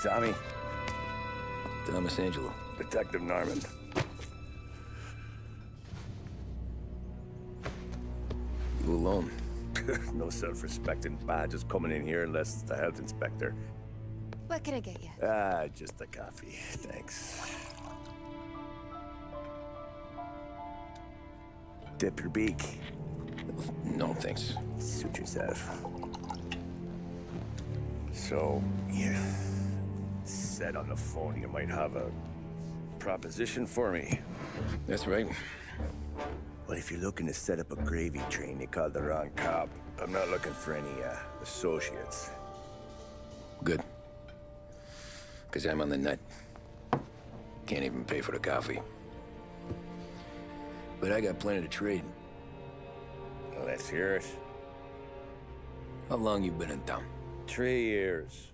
Tommy. Tommy Angelo. Detective Norman. You alone? No self-respecting badges coming in here unless it's the health inspector. What can I get you? Just a coffee. Thanks. Dip your beak. No, thanks. Suit yourself. So, you said on the phone you might have a proposition for me. That's right. Well, if you're looking to set up a gravy train, you called the wrong cop. I'm not looking for any, associates. Good. Because I'm on the nut. Can't even pay for the coffee. But I got plenty to trade. Well, let's hear it. How long you been in town? 3 years.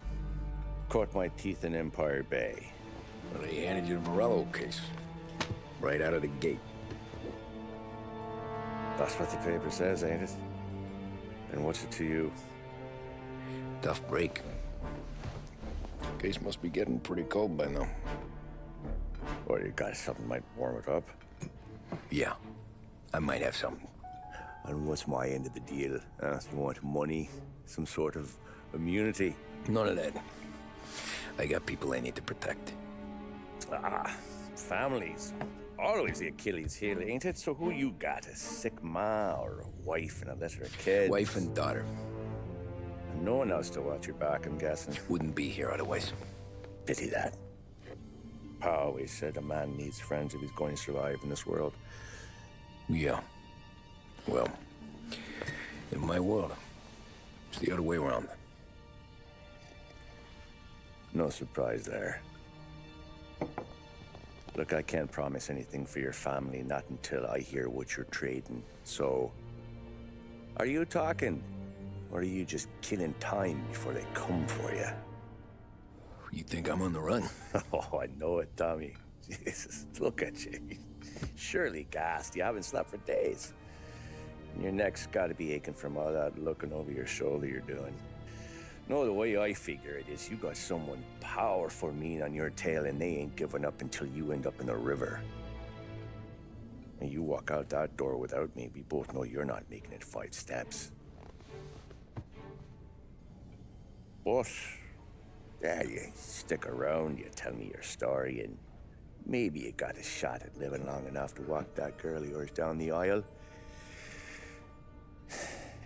Caught my teeth in Empire Bay. Well, they handed you the Morello case. Right out of the gate. That's what the paper says, ain't it? And what's it to you? Tough break. Case must be getting pretty cold by now. Or you got something might warm it up? Yeah, I might have something. And what's my end of the deal? You want money? Some sort of immunity? None of that. I got people I need to protect. Families. Always the Achilles heel, ain't it? So who you got? A sick ma or a wife and a litter of kids? Wife and daughter. And no one else to watch your back, I'm guessing. Wouldn't be here otherwise. Pity that. Pa always said a man needs friends if he's going to survive in this world. Yeah. Well, in my world, it's the other way around. No surprise there. Look, I can't promise anything for your family, not until I hear what you're trading. So, are you talking? Or are you just killing time before they come for you? You think I'm on the run? Oh, I know it, Tommy. Jesus, look at you. Surely gassed. You haven't slept for days. And your neck's got to be aching from all that looking over your shoulder you're doing. No, the way I figure it is you got someone powerful mean on your tail and they ain't giving up until you end up in the river. And you walk out that door without me, we both know you're not making it 5 steps. But, yeah, you stick around, you tell me your story, and maybe you got a shot at living long enough to walk that girl of yours down the aisle.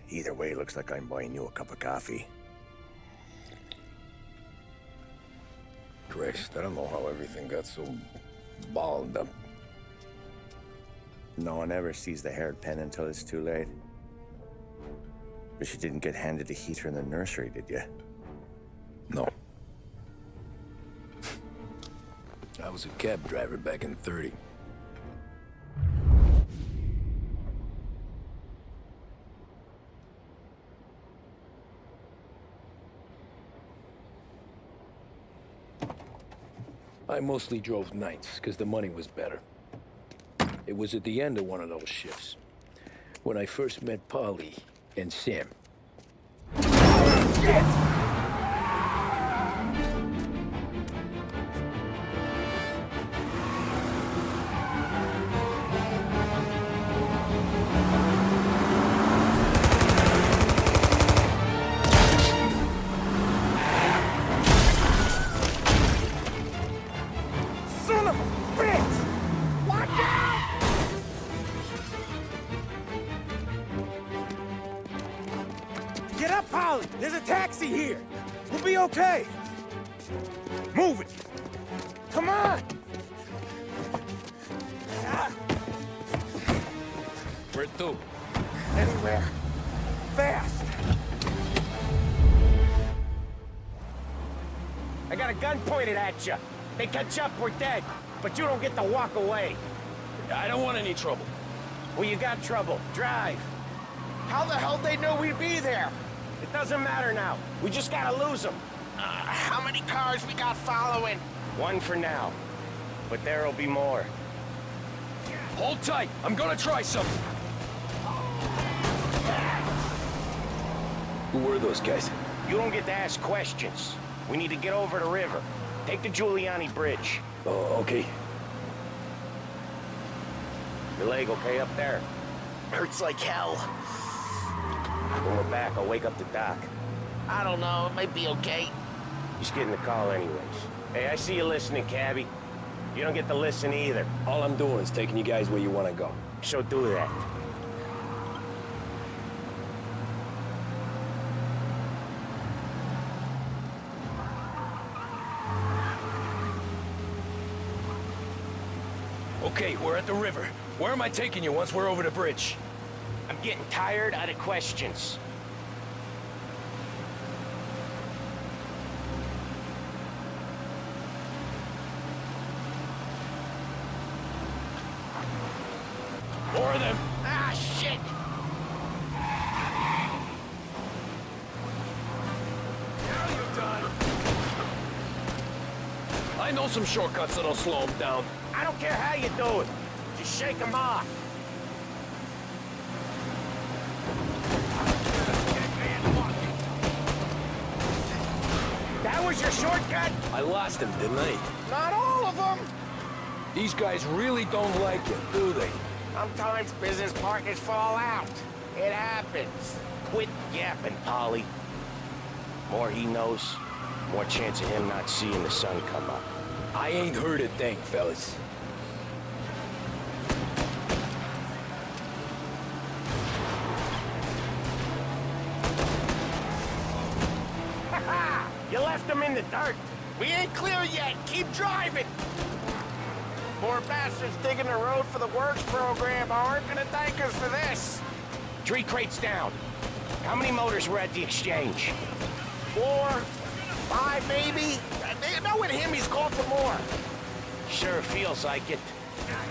Either way, looks like I'm buying you a cup of coffee. Christ, I don't know how everything got so balled up. No one ever sees the haired pen until it's too late. But you didn't get handed a heater in the nursery, did you? No. I was a cab driver back in '30. I mostly drove nights, because the money was better. It was at the end of one of those shifts, when I first met Polly and Sam. Shit! Get up, Polly! There's a taxi here! We'll be okay! Move it! Come on! Where to? Anywhere. Fast! I got a gun pointed at you. They catch up, we're dead. But you don't get to walk away. I don't want any trouble. Well, you got trouble. Drive. How the hell they know we'd be there? It doesn't matter now. We just gotta lose them. How many cars we got following? 1 for now. But there'll be more. Hold tight. I'm gonna try something. Who were those guys? You don't get to ask questions. We need to get over the river. Take the Giuliani Bridge. Oh, okay. Your leg okay up there? Hurts like hell. When we're back, I'll wake up the doc. I don't know, it might be okay. He's getting the call anyways. Hey, I see you listening, cabbie. You don't get to listen either. All I'm doing is taking you guys where you want to go. So do that. Okay, we're at the river. Where am I taking you once we're over the bridge? I'm getting tired of the questions. More of them. Ah, shit! I know some shortcuts that'll slow them down. I don't care how you do it. Just shake them off. That was your shortcut? I lost him, didn't I? Not all of them. These guys really don't like it, do they? Sometimes business partners fall out. It happens. Quit yapping, Polly. More he knows, more chance of him not seeing the sun come up. I ain't heard a thing, fellas. You left him in the dirt. We ain't clear yet. Keep driving. Poor bastards digging the road for the works program aren't gonna thank us for this. 3 crates down. How many motors were at the exchange? 4, 5 maybe. Knowing him, he's called for more. Sure feels like it.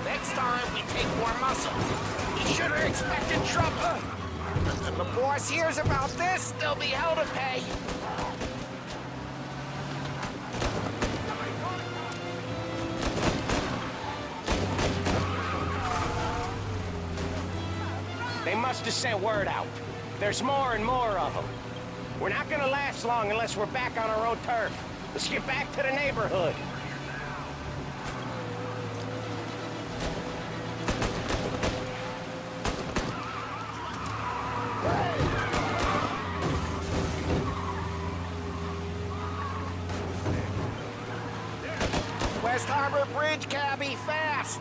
Next time, we take more muscle. He should have expected trouble. If the boss hears about this, there'll be hell to pay. They must have sent word out. There's more and more of them. We're not gonna last long unless we're back on our own turf. Let's get back to the neighborhood. West Harbor Bridge, cabbie, fast!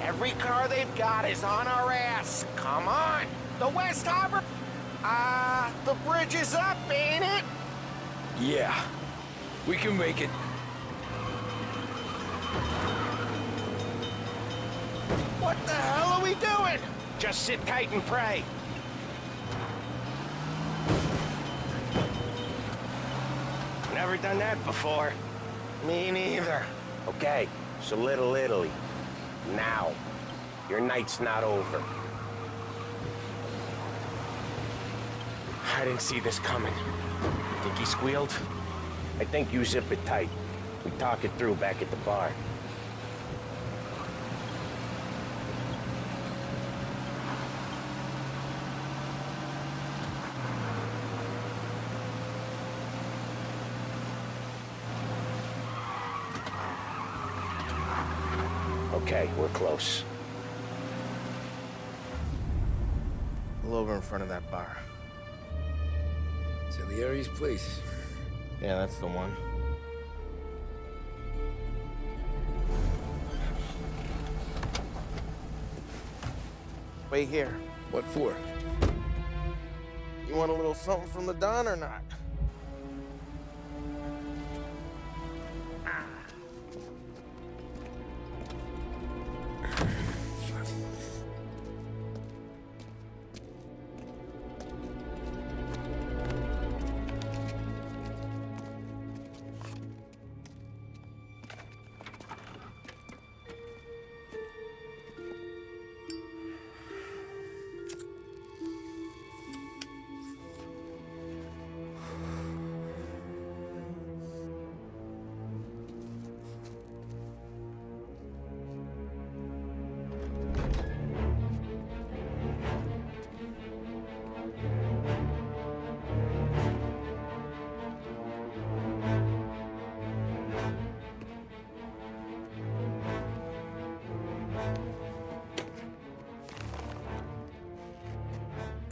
Every car they've got is on our ass. Come on! The West Harbor... the bridge is up, ain't it? Yeah, we can make it. What the hell are we doing? Just sit tight and pray. Never done that before. Me neither. Okay, so Little Italy. Now. Your night's not over. I didn't see this coming. Think he squealed? I think you zip it tight. We talk it through back at the bar. Okay, we're close. Pull over in front of that bar. Salieri's place. Yeah, that's the one. Wait here. What for? You want a little something from the Don or not?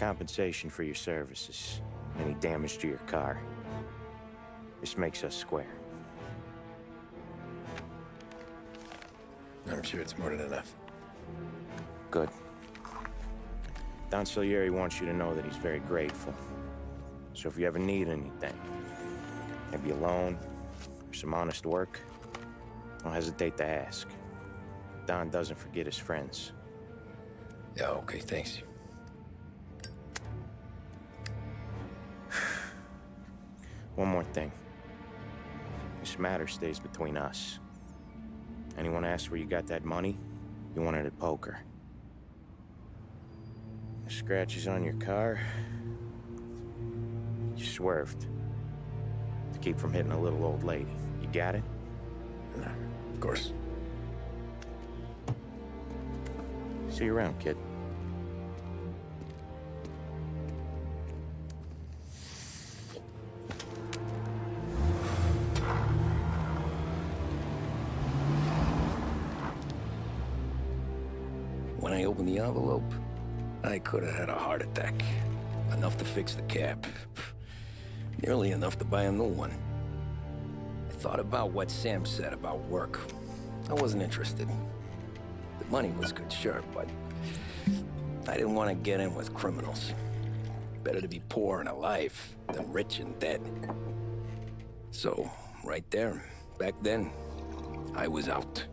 compensation for your services, any damage to your car. This makes us square. I'm sure it's more than enough. Good. Don Salieri wants you to know that he's very grateful. So if you ever need anything, maybe a loan or some honest work, don't hesitate to ask. Don doesn't forget his friends. Yeah, okay, thanks. One more thing. This matter stays between us. Anyone asks where you got that money, you won it at poker. The scratches on your car, you swerved to keep from hitting a little old lady. You got it? Of course. See you around, kid. When I opened the envelope, I could have had a heart attack. Enough to fix the cap. Nearly enough to buy a new one. I thought about what Sam said about work. I wasn't interested. The money was good, sure, but I didn't want to get in with criminals. Better to be poor and alive than rich and dead. So, right there, back then, I was out.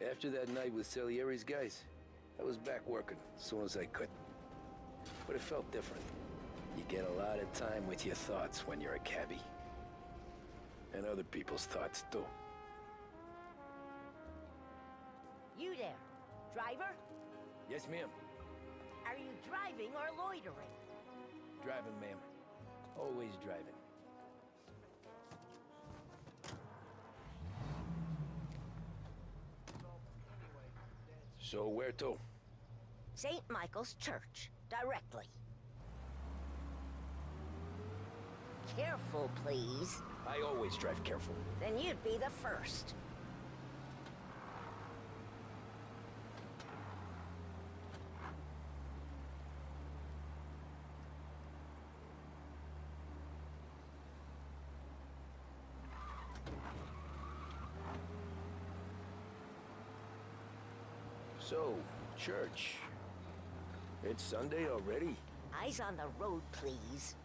After that night with Salieri's guys, I was back working as soon as I could. But it felt different. You get a lot of time with your thoughts when you're a cabbie. And other people's thoughts, too. You there, driver? Yes, ma'am. Are you driving or loitering? Driving, ma'am. Always driving. So where to? St. Michael's Church, directly. Careful, please. I always drive careful. Then you'd be the first. So, church. It's Sunday already? Eyes on the road, please.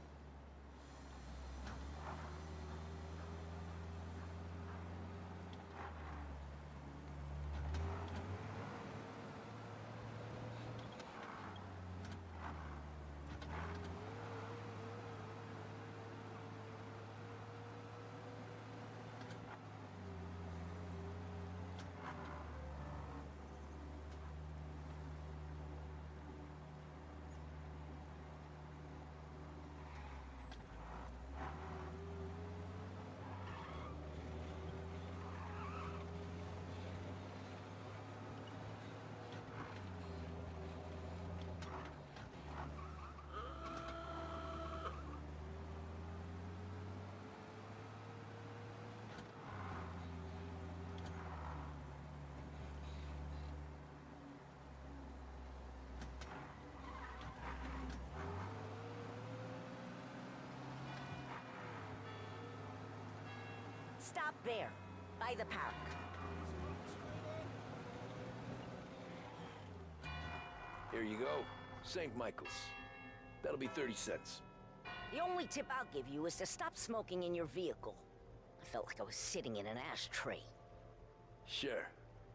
Stop there, by the park. Here you go. St. Michael's. That'll be 30 cents. The only tip I'll give you is to stop smoking in your vehicle. I felt like I was sitting in an ashtray. Sure.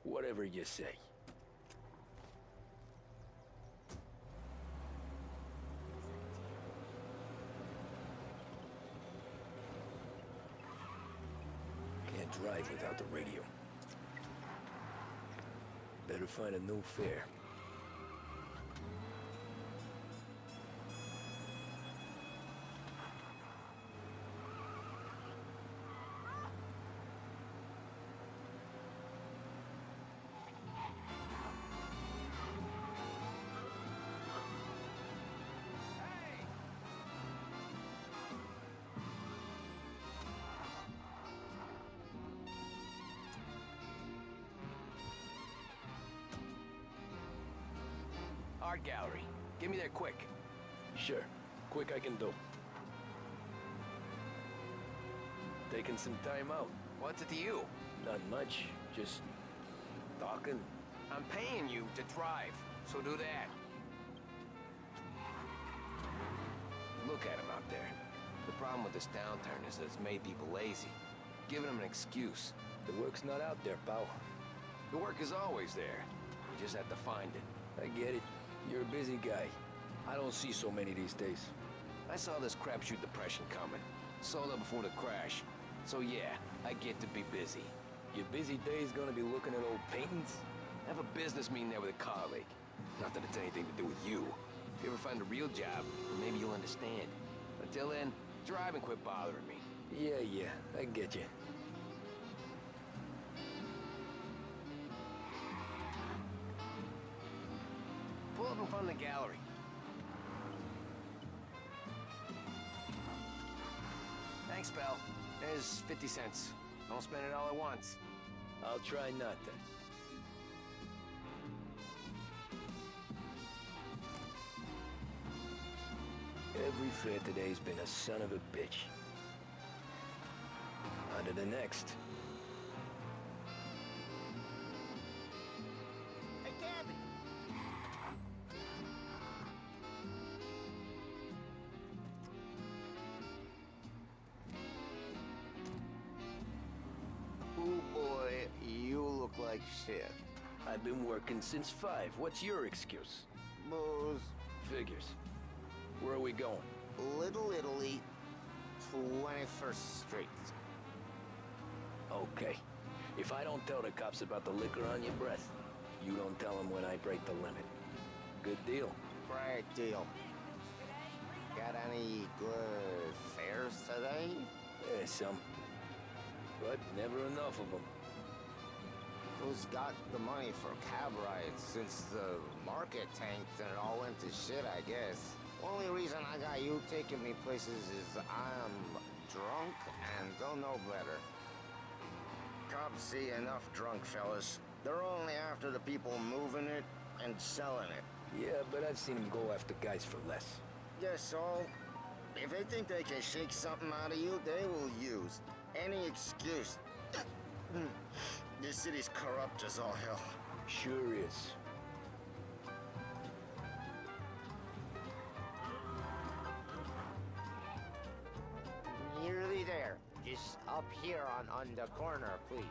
Whatever you say. Can't drive without the radio. Better find a new fare. art gallery. Get me there quick. Sure. Quick I can do. Taking some time out. What's it to you? Not much. Just talking. I'm paying you to drive, so do that. Look at him out there. The problem with this downturn is that it's made people lazy. Giving them an excuse. The work's not out there, pal. The work is always there. You just have to find it. I get it. You're a busy guy. I don't see so many these days. I saw this crapshoot depression coming. Sold up before the crash. So yeah, I get to be busy. Your busy day's gonna be looking at old paintings? I have a business meeting there with a colleague. Not that it's anything to do with you. If you ever find a real job, maybe you'll understand. Until then, drive and quit bothering me. Yeah, I get you. Pull up in front of the gallery. Thanks, pal. There's 50 cents. Don't spend it all at once. I'll try not to. Every fair today's been a son of a bitch. On to the next. Hey, Gabby! Oh boy, you look like shit. I've been working since 5. What's your excuse? Booze, Figures. Where are we going? Little Italy, 21st Street. Okay. If I don't tell the cops about the liquor on your breath, you don't tell them when I break the limit. Good deal. Great deal. Got any good fares today? Yeah, some. But never enough of them. Who's got the money for cab rides since the market tanked and it all went to shit, I guess? Only reason I got you taking me places is I'm drunk and don't know better. Cops see enough drunk fellas. They're only after the people moving it and selling it. Yeah, but I've seen them go after guys for less. Yes, so if they think they can shake something out of you, they will use any excuse. This city's corrupt as all hell. Sure is. Nearly there. Just up here on the corner, please.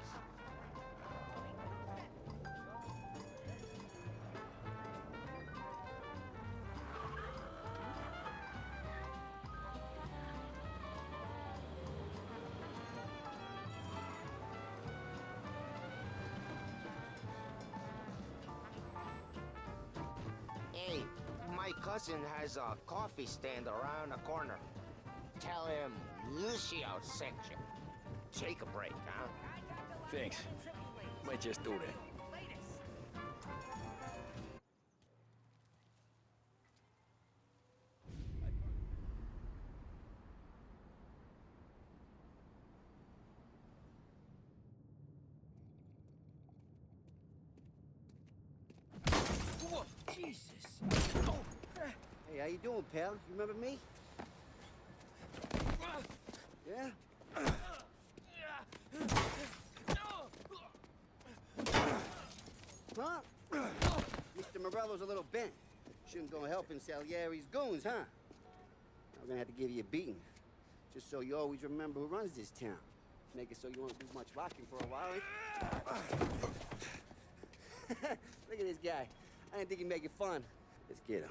Hey, my cousin has a coffee stand around the corner. Tell him Lucio sent you. Take a break, huh? Thanks. Might just do that. Whoa, Jesus! Oh. Hey, how you doing, pal? You remember me? Yeah? Huh? Mr. Morello's a little bent. Shouldn't go helping Salieri's goons, huh? I'm gonna have to give you a beating. Just so you always remember who runs this town. Make it so you won't do much rocking for a while. Look at this guy. I didn't think he'd make it fun. Let's get him.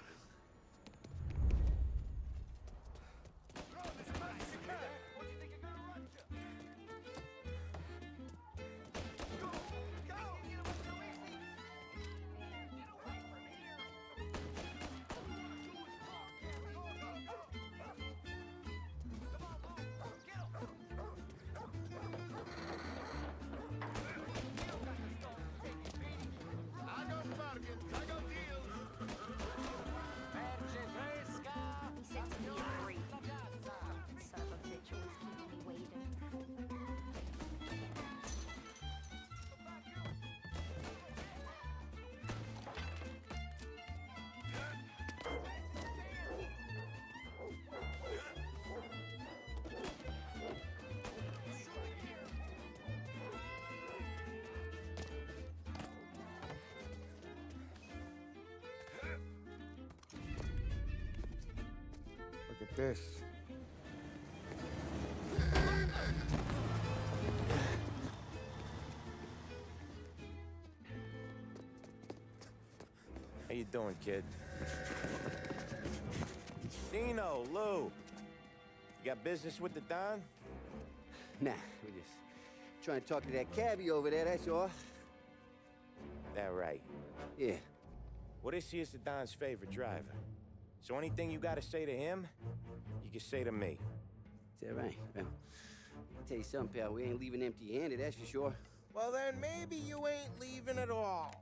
this. How you doing, kid? Dino, Lou. You got business with the Don? Nah, we're just trying to talk to that cabbie over there, that's all. That right. Yeah. Well, this here's the Don's favorite driver. So anything you gotta say to him, you can say to me. Is that right? Well, I'll tell you something, pal. We ain't leaving empty-handed, that's for sure. Well, then maybe you ain't leaving at all.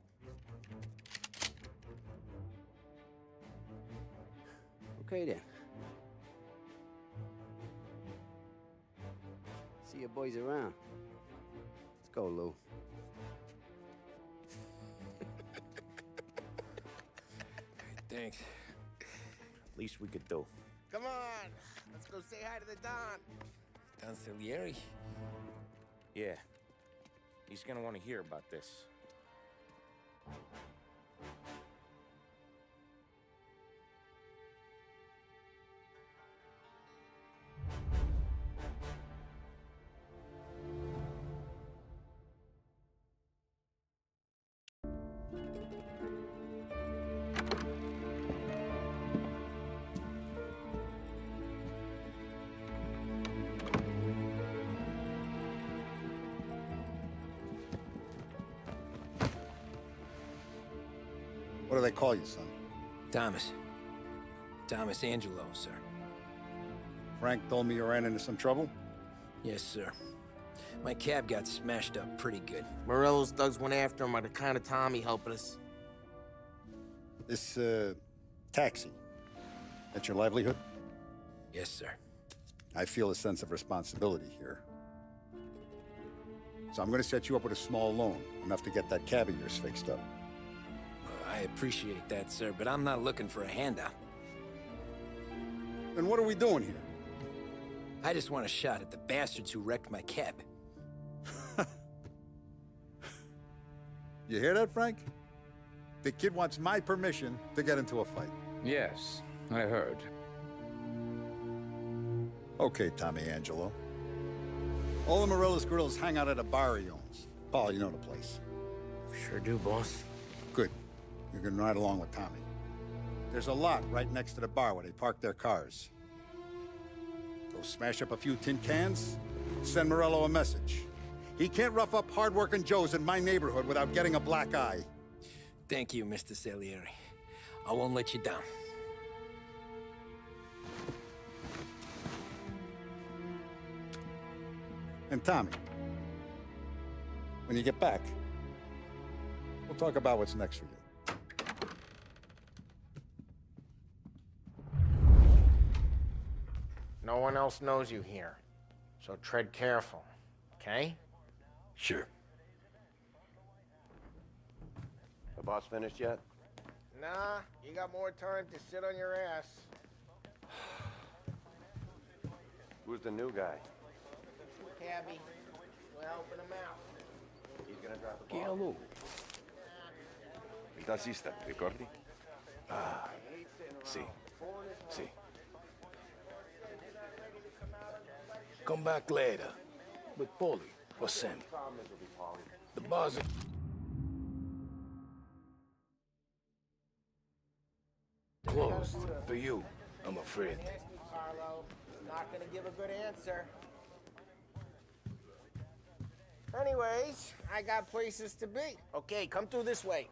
Okay, then. See your boys around. Let's go, Lou. Thanks. Least we could do. Come on, let's go say hi to the Don. Don Salieri? Yeah. He's gonna want to hear about this. What do they call you, son? Thomas. Thomas Angelo, sir. Frank told me you ran into some trouble? Yes, sir. My cab got smashed up pretty good. Morello's thugs went after him by the kind of Tommy helping us. This, taxi. That's your livelihood? Yes, sir. I feel a sense of responsibility here. So I'm gonna set you up with a small loan, enough to get that cab of yours fixed up. I appreciate that, sir, but I'm not looking for a handout. Then what are we doing here? I just want a shot at the bastards who wrecked my cab. You hear that, Frank? The kid wants my permission to get into a fight. Yes, I heard. Okay, Tommy Angelo. All the Morello's girls hang out at a bar he owns. Paul, you know the place. Sure do, boss. Good. You can ride along with Tommy. There's a lot right next to the bar where they park their cars. Go smash up a few tin cans, send Morello a message. He can't rough up hard-working Joes in my neighborhood without getting a black eye. Thank you, Mr. Salieri. I won't let you down. And Tommy, when you get back, we'll talk about what's next for you. No one else knows you here, so tread careful, okay? Sure. The boss finished yet? Nah, you got more time to sit on your ass. Who's the new guy? Cabby, we're helping him out. He's gonna drop the Che ball. lui? Il tassista, ricordi? Ah, sì, sì. Come back later. With Paulie or Sam. The boss... Closed. For you, I'm afraid. Carlo, not gonna give a good answer. Anyways, I got places to be. Okay, come through this way.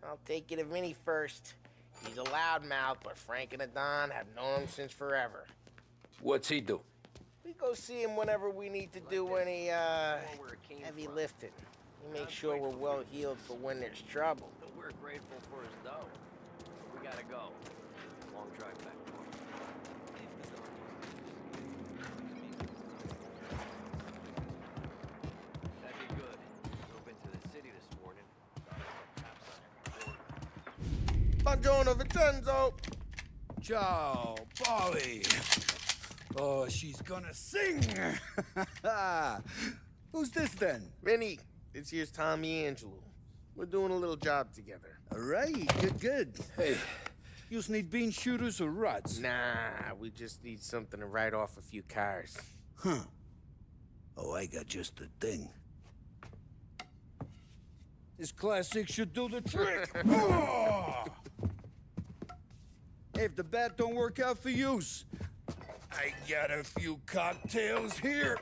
I'll take you to Vinny first. He's a loudmouth, but Frank and the Don have known him since forever. What's he do? We go see him whenever we need to do any, heavy lifting. We make sure we're well healed for when there's trouble. We're grateful for his dough. We gotta go. Long drive back. That'd be good. Drove into the city this morning. Buongiorno, Vincenzo! Ciao, Polly. Oh, she's gonna sing. Who's this then? Vinny, this here's Tommy Angelo. We're doing a little job together. All right, good. Hey, You need bean shooters or rods? Nah, we just need something to write off a few cars. Huh. Oh, I got just the thing. This classic should do the trick. Oh! If the bat don't work out for use, I got a few cocktails here.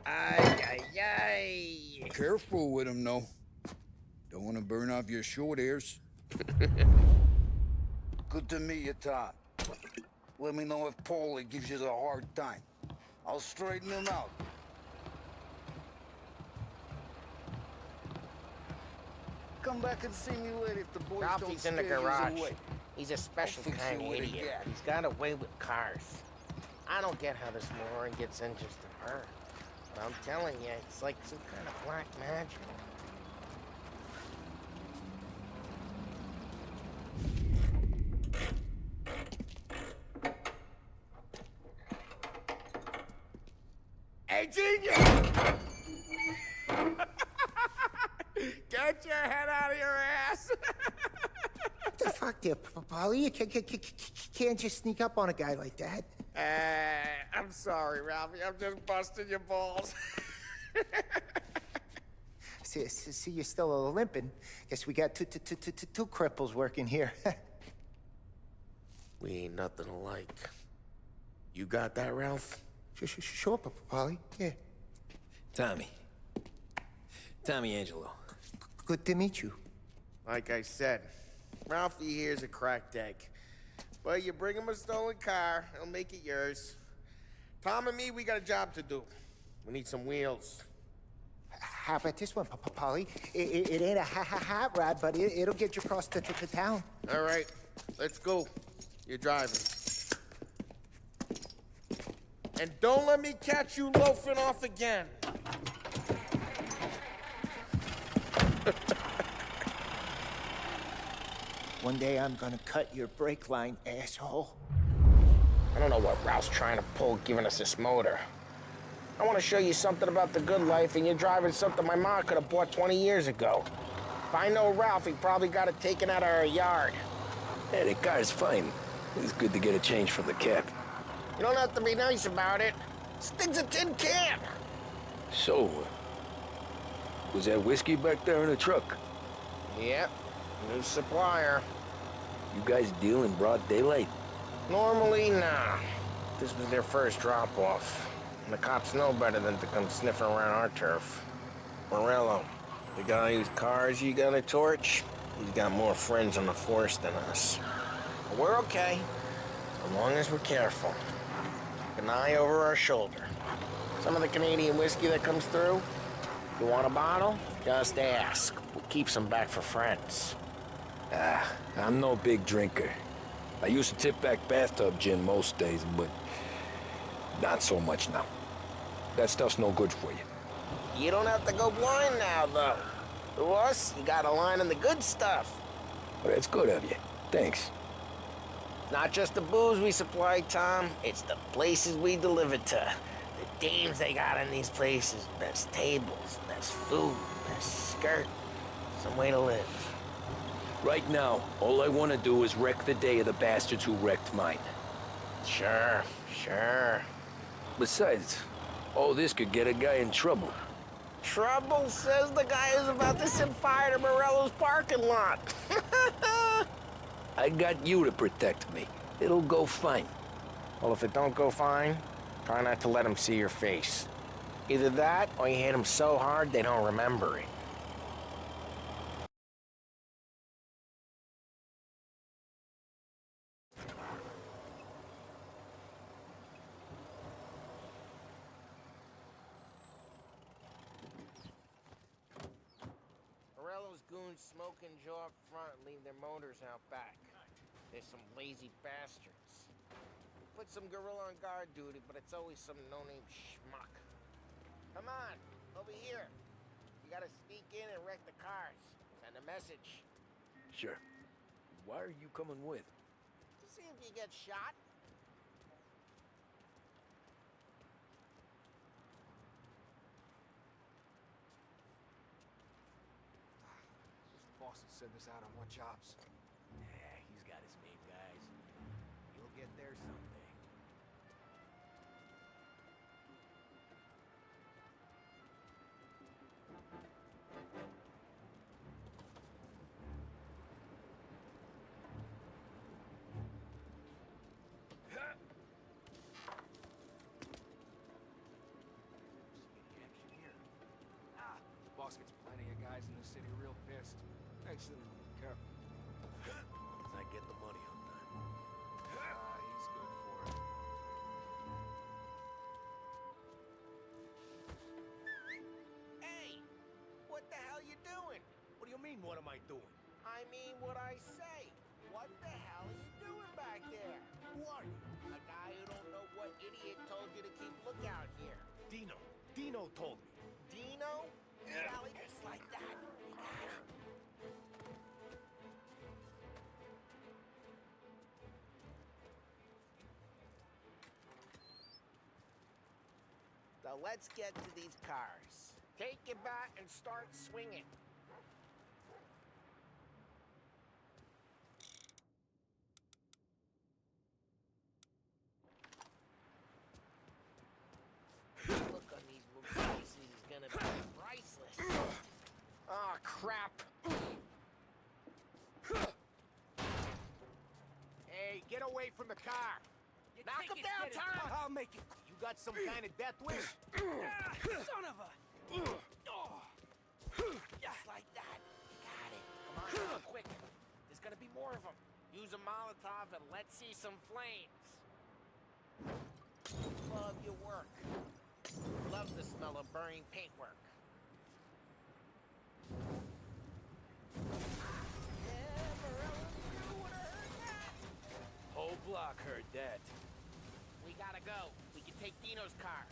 Ay, ay, ay. Careful with them, though. Don't want to burn off your short hairs. Good to meet you, Tom. Let me know if Paulie gives you the hard time. I'll straighten him out. Come back and see me later if the boys don't Ralphie's in the scare yous garage. away. He's a special I'll fix kind you of with a idiot. gap. He's got a way with cars. I don't get how this moron gets in just to her. But I'm telling you, it's like some kind of black magic. Hey, genius! Get your head out of your ass! What the fuck there, Polly? You can't just sneak up on a guy like that. I'm sorry, Ralphie. I'm just busting your balls. See, you're still limping. Guess we got two cripples working here. We ain't nothing alike. You got that, Ralph? Sure, Polly. Yeah. Tommy. Tommy Angelo. Good to meet you. Like I said, Ralphie here's a cracked egg. But you bring him a stolen car, he'll make it yours. Tom and me, we got a job to do. We need some wheels. How about this one, Polly? It ain't a hot rod, but it'll get you across to town. All right, let's go. You're driving. And don't let me catch you loafing off again. One day I'm gonna cut your brake line, asshole. I don't know what Ralph's trying to pull giving us this motor. I want to show you something about the good life, and you're driving something my mom could have bought 20 years ago. If I know Ralph, he probably got it taken out of our yard. Hey, the car's fine. It's good to get a change from the cab. You don't have to be nice about it. This thing's a tin can. So, was that whiskey back there in the truck? Yep, new supplier. You guys deal in broad daylight? Normally, nah. This was their first drop-off. And the cops know better than to come sniffing around our turf. Morello, the guy whose cars you got a torch, he's got more friends on the force than us. But we're okay, as long as we're careful. Keep an eye over our shoulder. Some of the Canadian whiskey that comes through, you want a bottle? Just ask. We'll keep some back for friends. I'm no big drinker. I used to tip back bathtub gin most days, but not so much now. That stuff's no good for you. You don't have to go blind now, though. To us, you got a line on the good stuff. Well, that's good of you. Thanks. Not just the booze we supply, Tom. It's the places we deliver to. The dames they got in these places. Best tables, best food, best skirt. Some way to live. Right now, all I want to do is wreck the day of the bastards who wrecked mine. Sure. Besides, all this could get a guy in trouble. Trouble, says the guy who's about to set fire to Morello's parking lot. I got you to protect me. It'll go fine. Well, if it don't go fine, try not to let them see your face. Either that, or you hit them so hard they don't remember it. Morello's goons smoke and jaw up front and leave their motors out back. They're some lazy bastards. Put some gorilla on guard duty, but it's always some no-name schmuck. Come on, over here. You gotta sneak in and wreck the cars. Send a message. Sure. Why are you coming with? To see if you get shot. Boston send us out on what jobs? Yeah, he's got his main guys. get there someday. Boss gets plenty of guys in the city real pissed. Makes them careful. As I get the money on time. He's good for it. Hey! What the hell you doing? What do you mean, what am I doing? I mean what I say. What the hell are you doing back there? Who are you? A guy who don't know what idiot told you to keep lookout here. Dino. Dino told me. Dino? Sally, just like that. You got him. So let's get to these cars. Take your bat and start swinging. Look on these movie faces is gonna be priceless. Oh, crap. Hey, get away from the car! Knock him down, Tom! I'll make it. You got some kind of death wish? Son of a... Just like that. You got it. Come on, now, quick. There's gonna be more of them. Use a Molotov and let's see some flames. Love your work. Love the smell of burning paintwork. Yeah, Morello, you would have heard that. Whole block heard that. We gotta go. We can take Dino's car.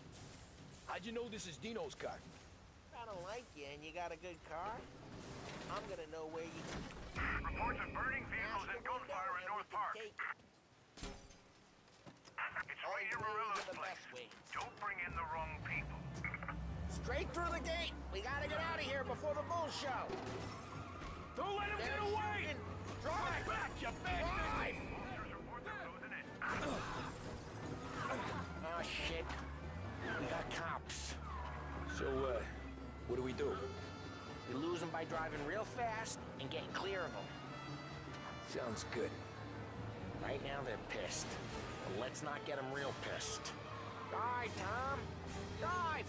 How'd you know this is Dino's car? I don't like you and you got a good car. I'm gonna know where you... Reports of burning vehicles and gunfire in North Park. It's right here, Morello's place. Don't bring in the wrong people. Straight through the gate. We gotta get out of here before the bull show. Don't let him get away! Shooting. Drive! Back, you bastard! Drive! Officers report they're closing in. Oh, shit. We got cops. So, what do we do? We lose them by driving real fast and getting clear of them. Sounds good. Right now, they're pissed. But let's not get them real pissed. Drive, Tom! Drive!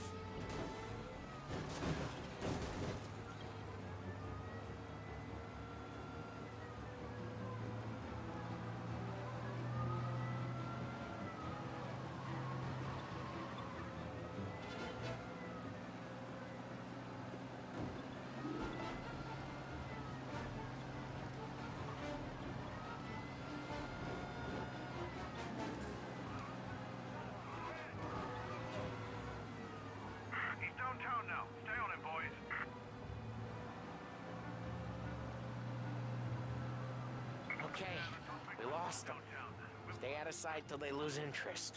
He's downtown now. Stay on him, boys. Okay, we lost them. Stay out of sight till they lose interest.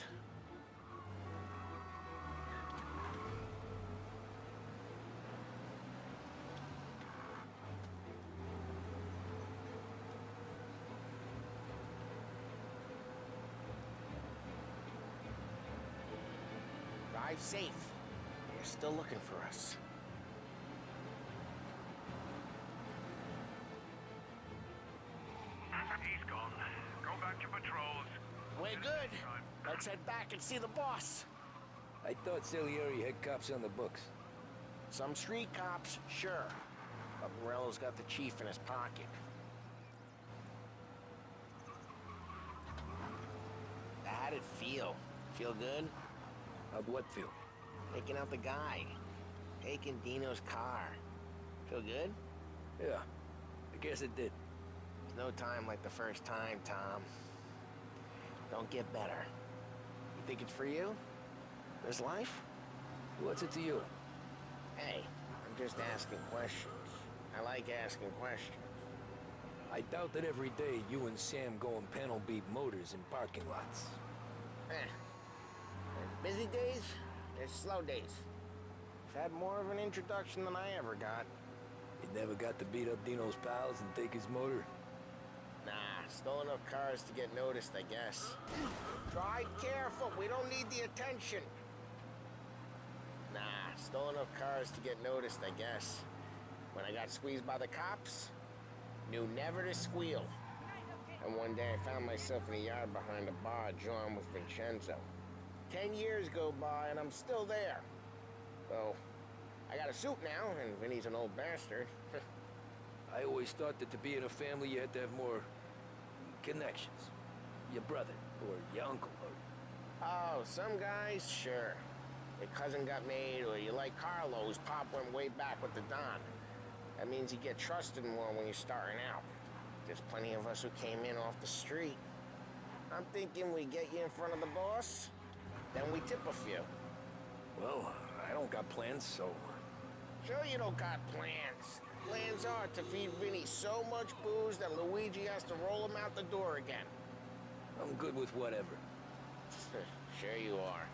Drive safe. They're still looking for us. He's gone. Go back to patrols. We're good. Let's head back and see the boss. I thought Salieri had cops on the books. Some street cops, sure. But Morello's got the chief in his pocket. How'd it feel? Feel good? How'd what feel? Taking out the guy. Taking Dino's car. Feel good? Yeah, I guess it did. There's no time like the first time, Tom. Don't get better. You think it's for you? This life? What's it to you? Hey, I'm just asking questions. I like asking questions. I doubt that every day you and Sam go and panel beat motors in parking lots. There's busy days, there's slow days. I've had more of an introduction than I ever got. You never got to beat up Dino's pals and take his motor? Nah, stole enough cars to get noticed, I guess. Drive careful, we don't need the attention. Nah, stole enough cars to get noticed, I guess. When I got squeezed by the cops, knew never to squeal. And one day I found myself in a yard behind a bar drawn with Vincenzo. 10 years go by and I'm still there. So, I got a suit now, and Vinny's an old bastard. I always thought that to be in a family you had to have more connections. Your brother, or your uncle, or... Oh, some guys, sure. Your cousin got made, or you like Carlos, Pop went way back with the Don. That means you get trusted more when you're starting out. There's plenty of us who came in off the street. I'm thinking we get you in front of the boss, then we tip a few. Well, I don't got plans, so... Sure you don't got plans. Plans are to feed Vinny so much booze that Luigi has to roll him out the door again. I'm good with whatever. Sure you are.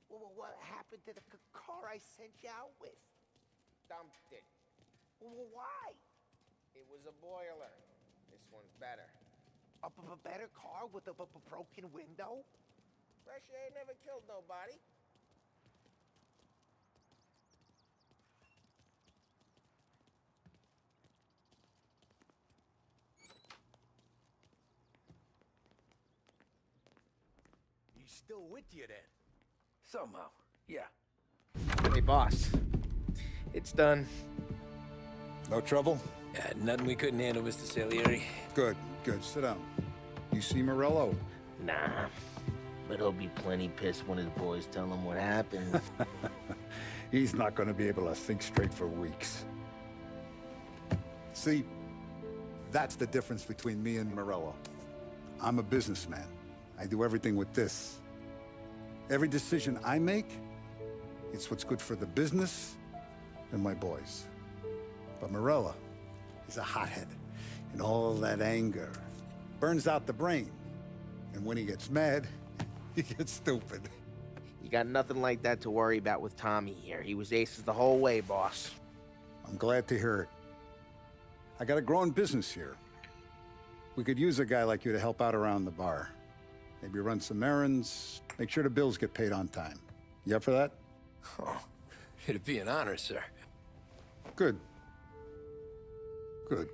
Well, what happened to the car I sent you out with? Dumped it. Well, why? It was a boiler. This one's better. A better car with a broken window? Fresh air never killed nobody. He's still with you then? Somehow, yeah. Hey, boss. It's done. No trouble? Yeah, nothing we couldn't handle, Mr. Salieri. Good, good. Sit down. You see Morello? Nah. But he'll be plenty pissed when his boys tell him what happened. He's not going to be able to think straight for weeks. See, that's the difference between me and Morello. I'm a businessman. I do everything with this. Every decision I make, it's what's good for the business and my boys. But Morello, he's a hothead. And all that anger burns out the brain. And when he gets mad, he gets stupid. You got nothing like that to worry about with Tommy here. He was aces the whole way, boss. I'm glad to hear it. I got a growing business here. We could use a guy like you to help out around the bar. Maybe run some errands, make sure the bills get paid on time. You up for that? Oh, it'd be an honor, sir. Good. Good.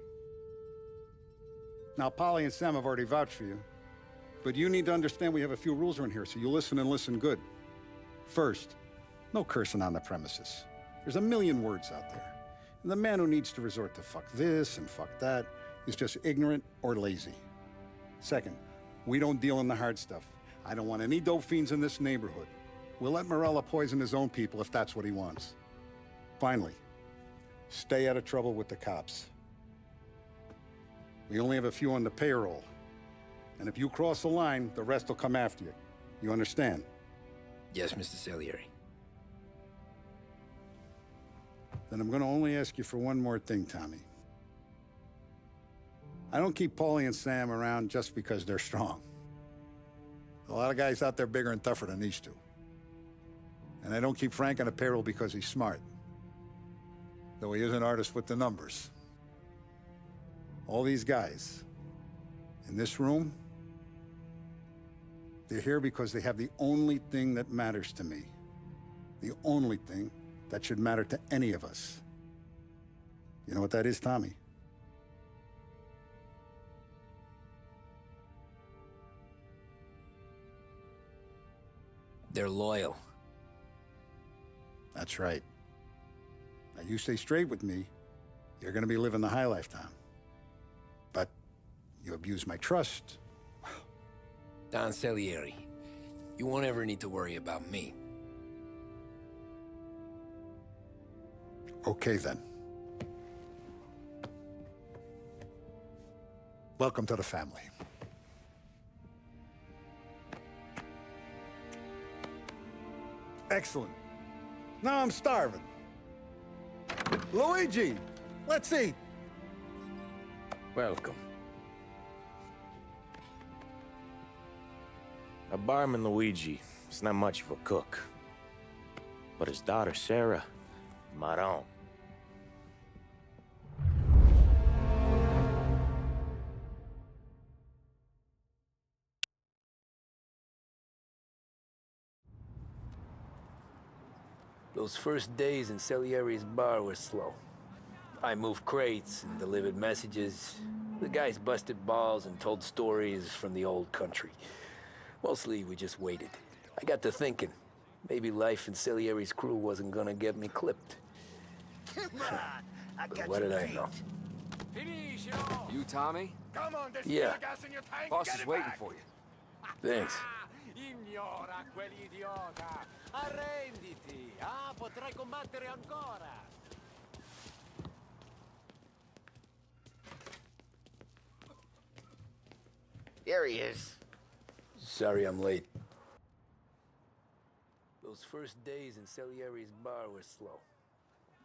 Now, Polly and Sam have already vouched for you. But you need to understand we have a few rules around here, so you listen and listen good. First, no cursing on the premises. There's a million words out there. And the man who needs to resort to fuck this and fuck that is just ignorant or lazy. Second, we don't deal in the hard stuff. I don't want any dope fiends in this neighborhood. We'll let Morello poison his own people if that's what he wants. Finally, stay out of trouble with the cops. We only have a few on the payroll. And if you cross the line, the rest will come after you. You understand? Yes, Mr. Salieri. Then I'm going to only ask you for one more thing, Tommy. I don't keep Paulie and Sam around just because they're strong. A lot of guys out there bigger and tougher than these two. And I don't keep Frank on the payroll because he's smart. Though he is an artist with the numbers. All these guys in this room, they're here because they have the only thing that matters to me. The only thing that should matter to any of us. You know what that is, Tommy? They're loyal. That's right. Now, you stay straight with me, you're gonna be living the high life, Tom. But you abuse my trust. Don Salieri, you won't ever need to worry about me. Okay, then. Welcome to the family. Excellent. Now I'm starving. Luigi, let's eat. Welcome. Our barman Luigi is not much of a cook. But his daughter Sarah, Maron. Those first days in Salieri's bar were slow. I moved crates and delivered messages. The guys busted balls and told stories from the old country. Mostly, we just waited. I got to thinking, maybe life in Salieri's crew wasn't gonna get me clipped. But what did I know? You, Tommy? Come on, there's Yeah. gas in your tank. Boss Get is it waiting back. for you. Thanks. Ignora quell'idiota! Arrenditi! Ah, potrai combattere ancora! There he is. Sorry I'm late. Those first days in Salieri's bar were slow.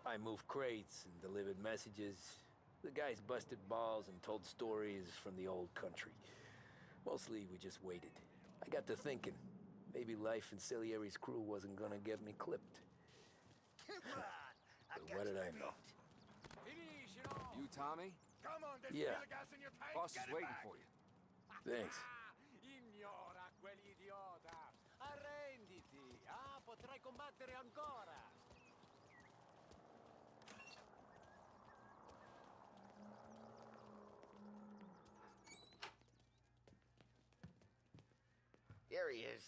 I moved crates and delivered messages. The guys busted balls and told stories from the old country. Mostly, we just waited. I got to thinking, maybe life in Salieri's crew wasn't gonna get me clipped. But what did I know? You, Tommy? Come on, there's Yeah. gas in your tank. Boss Get is it waiting back. for you. Thanks. Ignora quell'idiota! Arrenditi! Ah, potrai combattere ancora! There he is.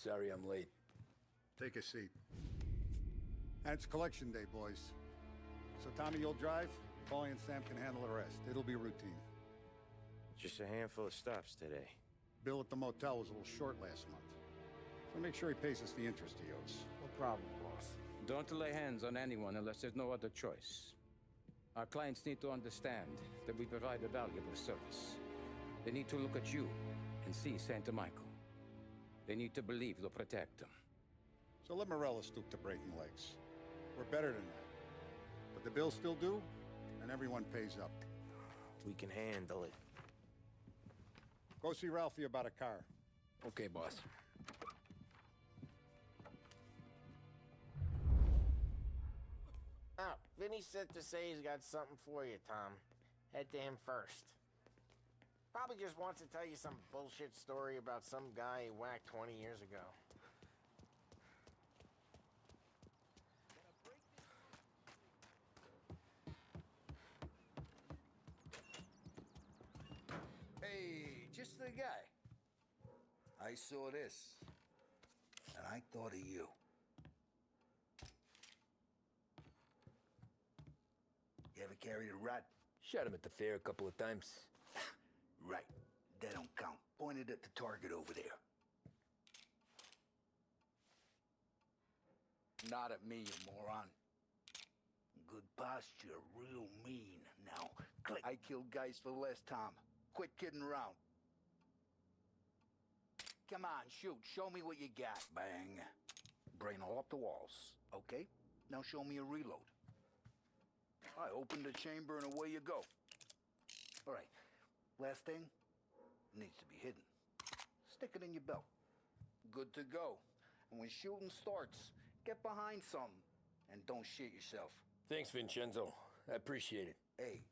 Sorry I'm late. Take a seat. And it's collection day, boys. So Tommy, you'll drive. Paulie and Sam can handle the rest. It'll be routine. Just a handful of stops today. Bill at the motel was a little short last month. So make sure he pays us the interest he owes. No problem, boss. Don't lay hands on anyone unless there's no other choice. Our clients need to understand that we provide a valuable service. They need to look at you and see Santa Michael. They need to believe you'll protect them. So let Morella stoop to breaking legs. We're better than that. But the bill's still due, and everyone pays up. We can handle it. Go see Ralphie about a car. Okay, boss. Oh, Vinny said to say he's got something for you, Tom. Head to him first. Probably just wants to tell you some bullshit story about some guy he whacked 20 years ago. Hey, just the guy. I saw this, and I thought of you. You ever carried a rat? Shot him at the fair a couple of times. Right. That don't count. Pointed at the target over there. Not at me, you moron. Good posture, real mean. Now, click. I killed guys for less, Tom. Quit kidding around. Come on, shoot. Show me what you got. Bang. Brain all up the walls. Okay? Now show me a reload. I open the chamber and away you go. All right. Last thing, needs to be hidden. Stick it in your belt. Good to go. And when shooting starts, get behind something and don't shit yourself. Thanks, Vincenzo. I appreciate it. Hey,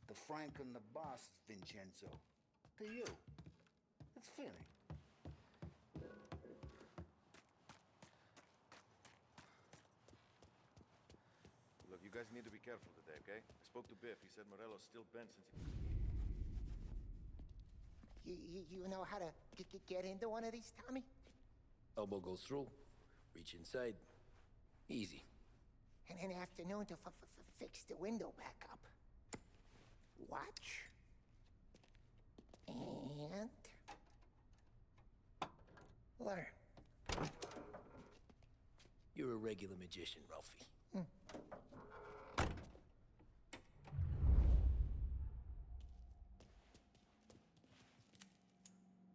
the Frank and the boss, Vincenzo. To you. It's Finny. Look, you guys need to be careful today, okay? I spoke to Biff. He said Morello's still bent since You know how to get into one of these, Tommy? Elbow goes through. Reach inside. Easy. And an afternoon to fix the window back up. Watch. And... learn. You're a regular magician, Ralphie.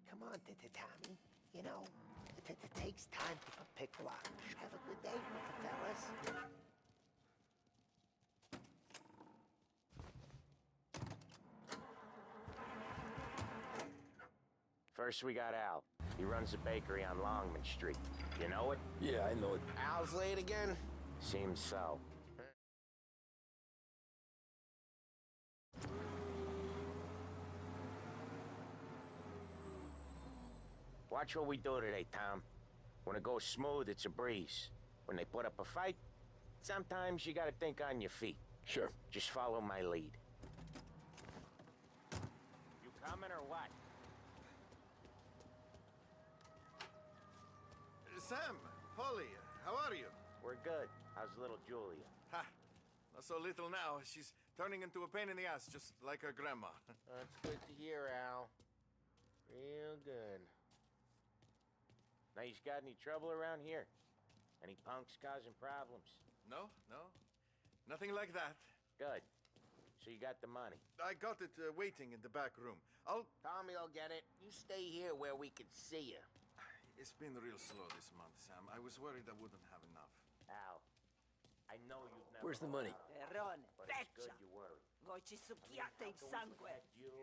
Come on, Tommy. You know, it takes time to pick lock. Have a good day, fellas. First, we got Al. He runs a bakery on Longman Street. You know it? Yeah, I know it. Al's late again? Seems so. Watch what we do today, Tom. When it goes smooth, it's a breeze. When they put up a fight, sometimes you gotta think on your feet. Sure. Just follow my lead. You coming or what? Sam, Polly, how are you? We're good. How's little Julia? Ha! Not so little now. She's turning into a pain in the ass, just like her grandma. That's good to hear, Al. Real good. Now, you got any trouble around here? Any punks causing problems? No, no. Nothing like that. Good. So you got the money? I got it waiting in the back room. Tommy will get it. You stay here where we can see you. It's been real slow this month, Sam. I was worried I wouldn't have enough. Al, I know you've never... Where's the money? Perone, But it's good you worry. voi ci succhiate il sangue.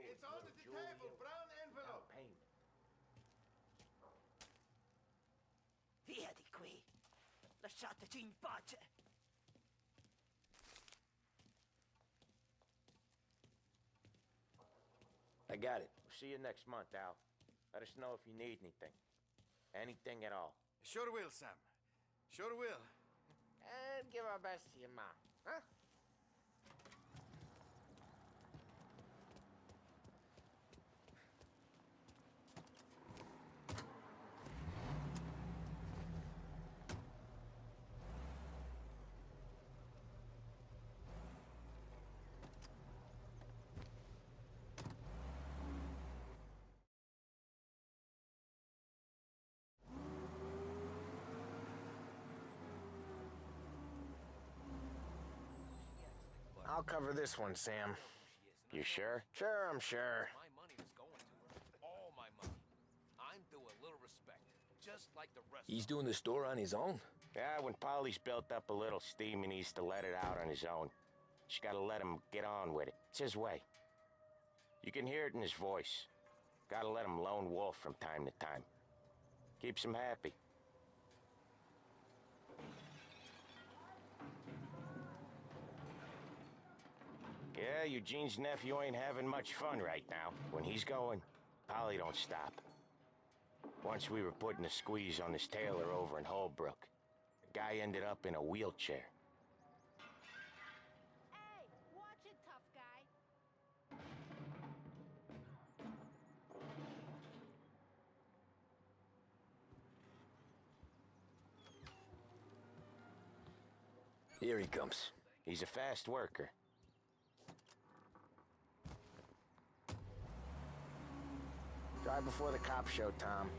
It's on the table, brown envelope. Payment. Via di qui. Lasciateci in pace. I got it. We'll see you next month, Al. Let us know if you need anything. Anything at all. Sure will, Sam. Sure will. And give our best to your mom, huh? I'll cover this one, Sam. You sure? Sure, I'm sure. My money is going to her. All my money. I'm due a little respect, just like the rest. He's doing the store on his own? Yeah, when Polly's built up a little steam, he needs to let it out on his own. Just gotta let him get on with it. It's his way. You can hear it in his voice. Gotta let him lone wolf from time to time. Keeps him happy. Yeah, Eugene's nephew ain't having much fun right now. When he's going, Polly don't stop. Once we were putting a squeeze on this tailor over in Holbrook. The guy ended up in a wheelchair. Hey, watch it, tough guy. Here he comes. He's a fast worker. Drive before the cops show, Tom.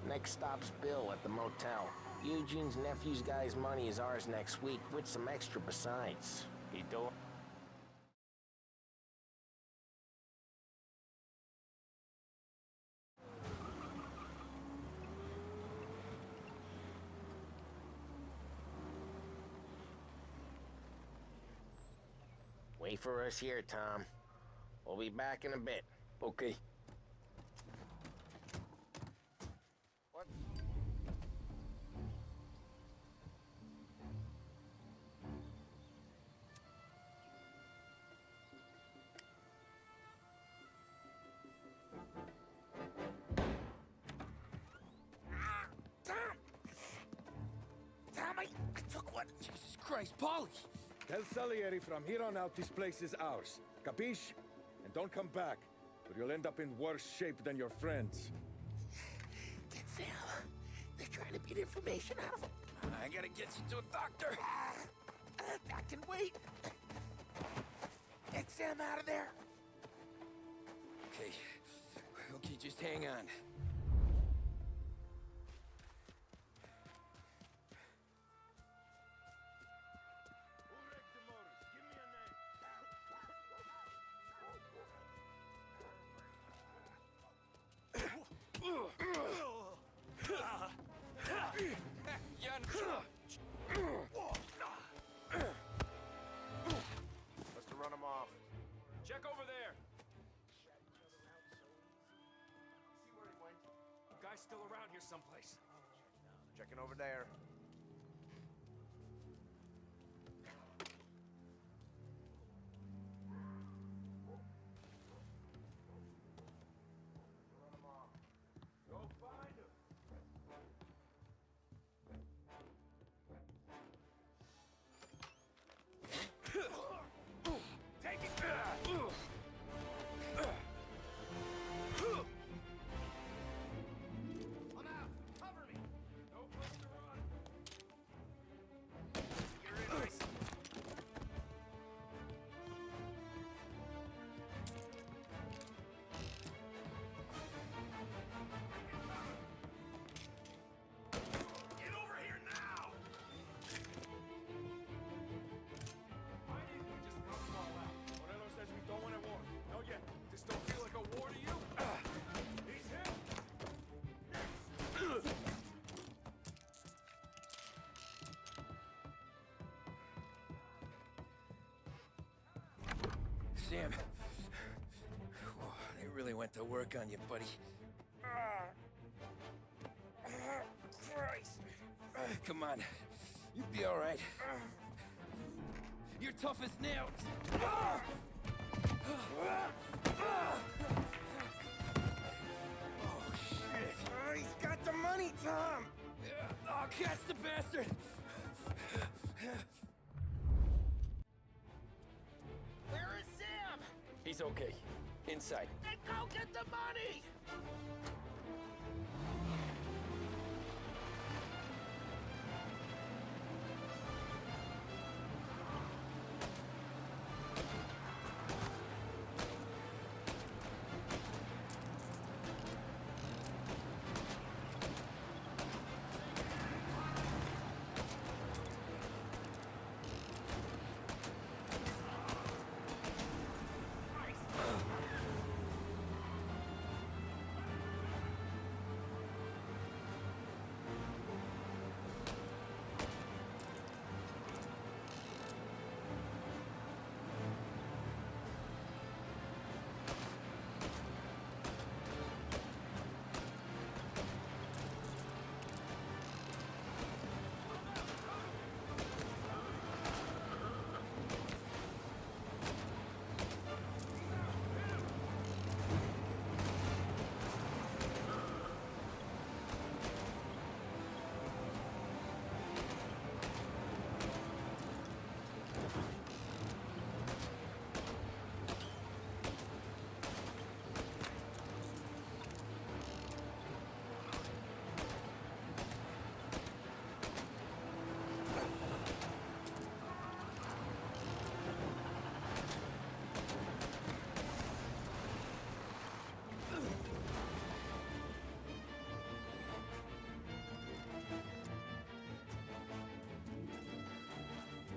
Next stop's Bill at the motel. Eugene's nephew's guy's money is ours next week, with some extra besides. He do. Wait for us here, Tom. We'll be back in a bit. Okay. What? Tom! Tom, I took one. Jesus Christ, Polly! Tell Salieri from here on out this place is ours. Capiche? And don't come back, or you'll end up in worse shape than your friends. Get Sam. They're trying to beat information out of him. I gotta get you to a doctor. I can wait. Get Sam out of there. Okay. Okay, just hang on. Must have run him off. Check over there. here someplace. Checking over there. Go find him. Take it back! I'm out! Cover me! No place to run! You're in my... Get over here now! Why didn't we just run them all out? Morello says we don't want a war. No yet. This don't feel like a war to you? He's hit! Sam. They really went to work on you, buddy. Christ. Come on. You'll be all right. You're tough as nails. Oh, shit. He's got the money, Tom. Oh, catch the bastard. Where is Sam? He's okay. Inside. Then go get the money!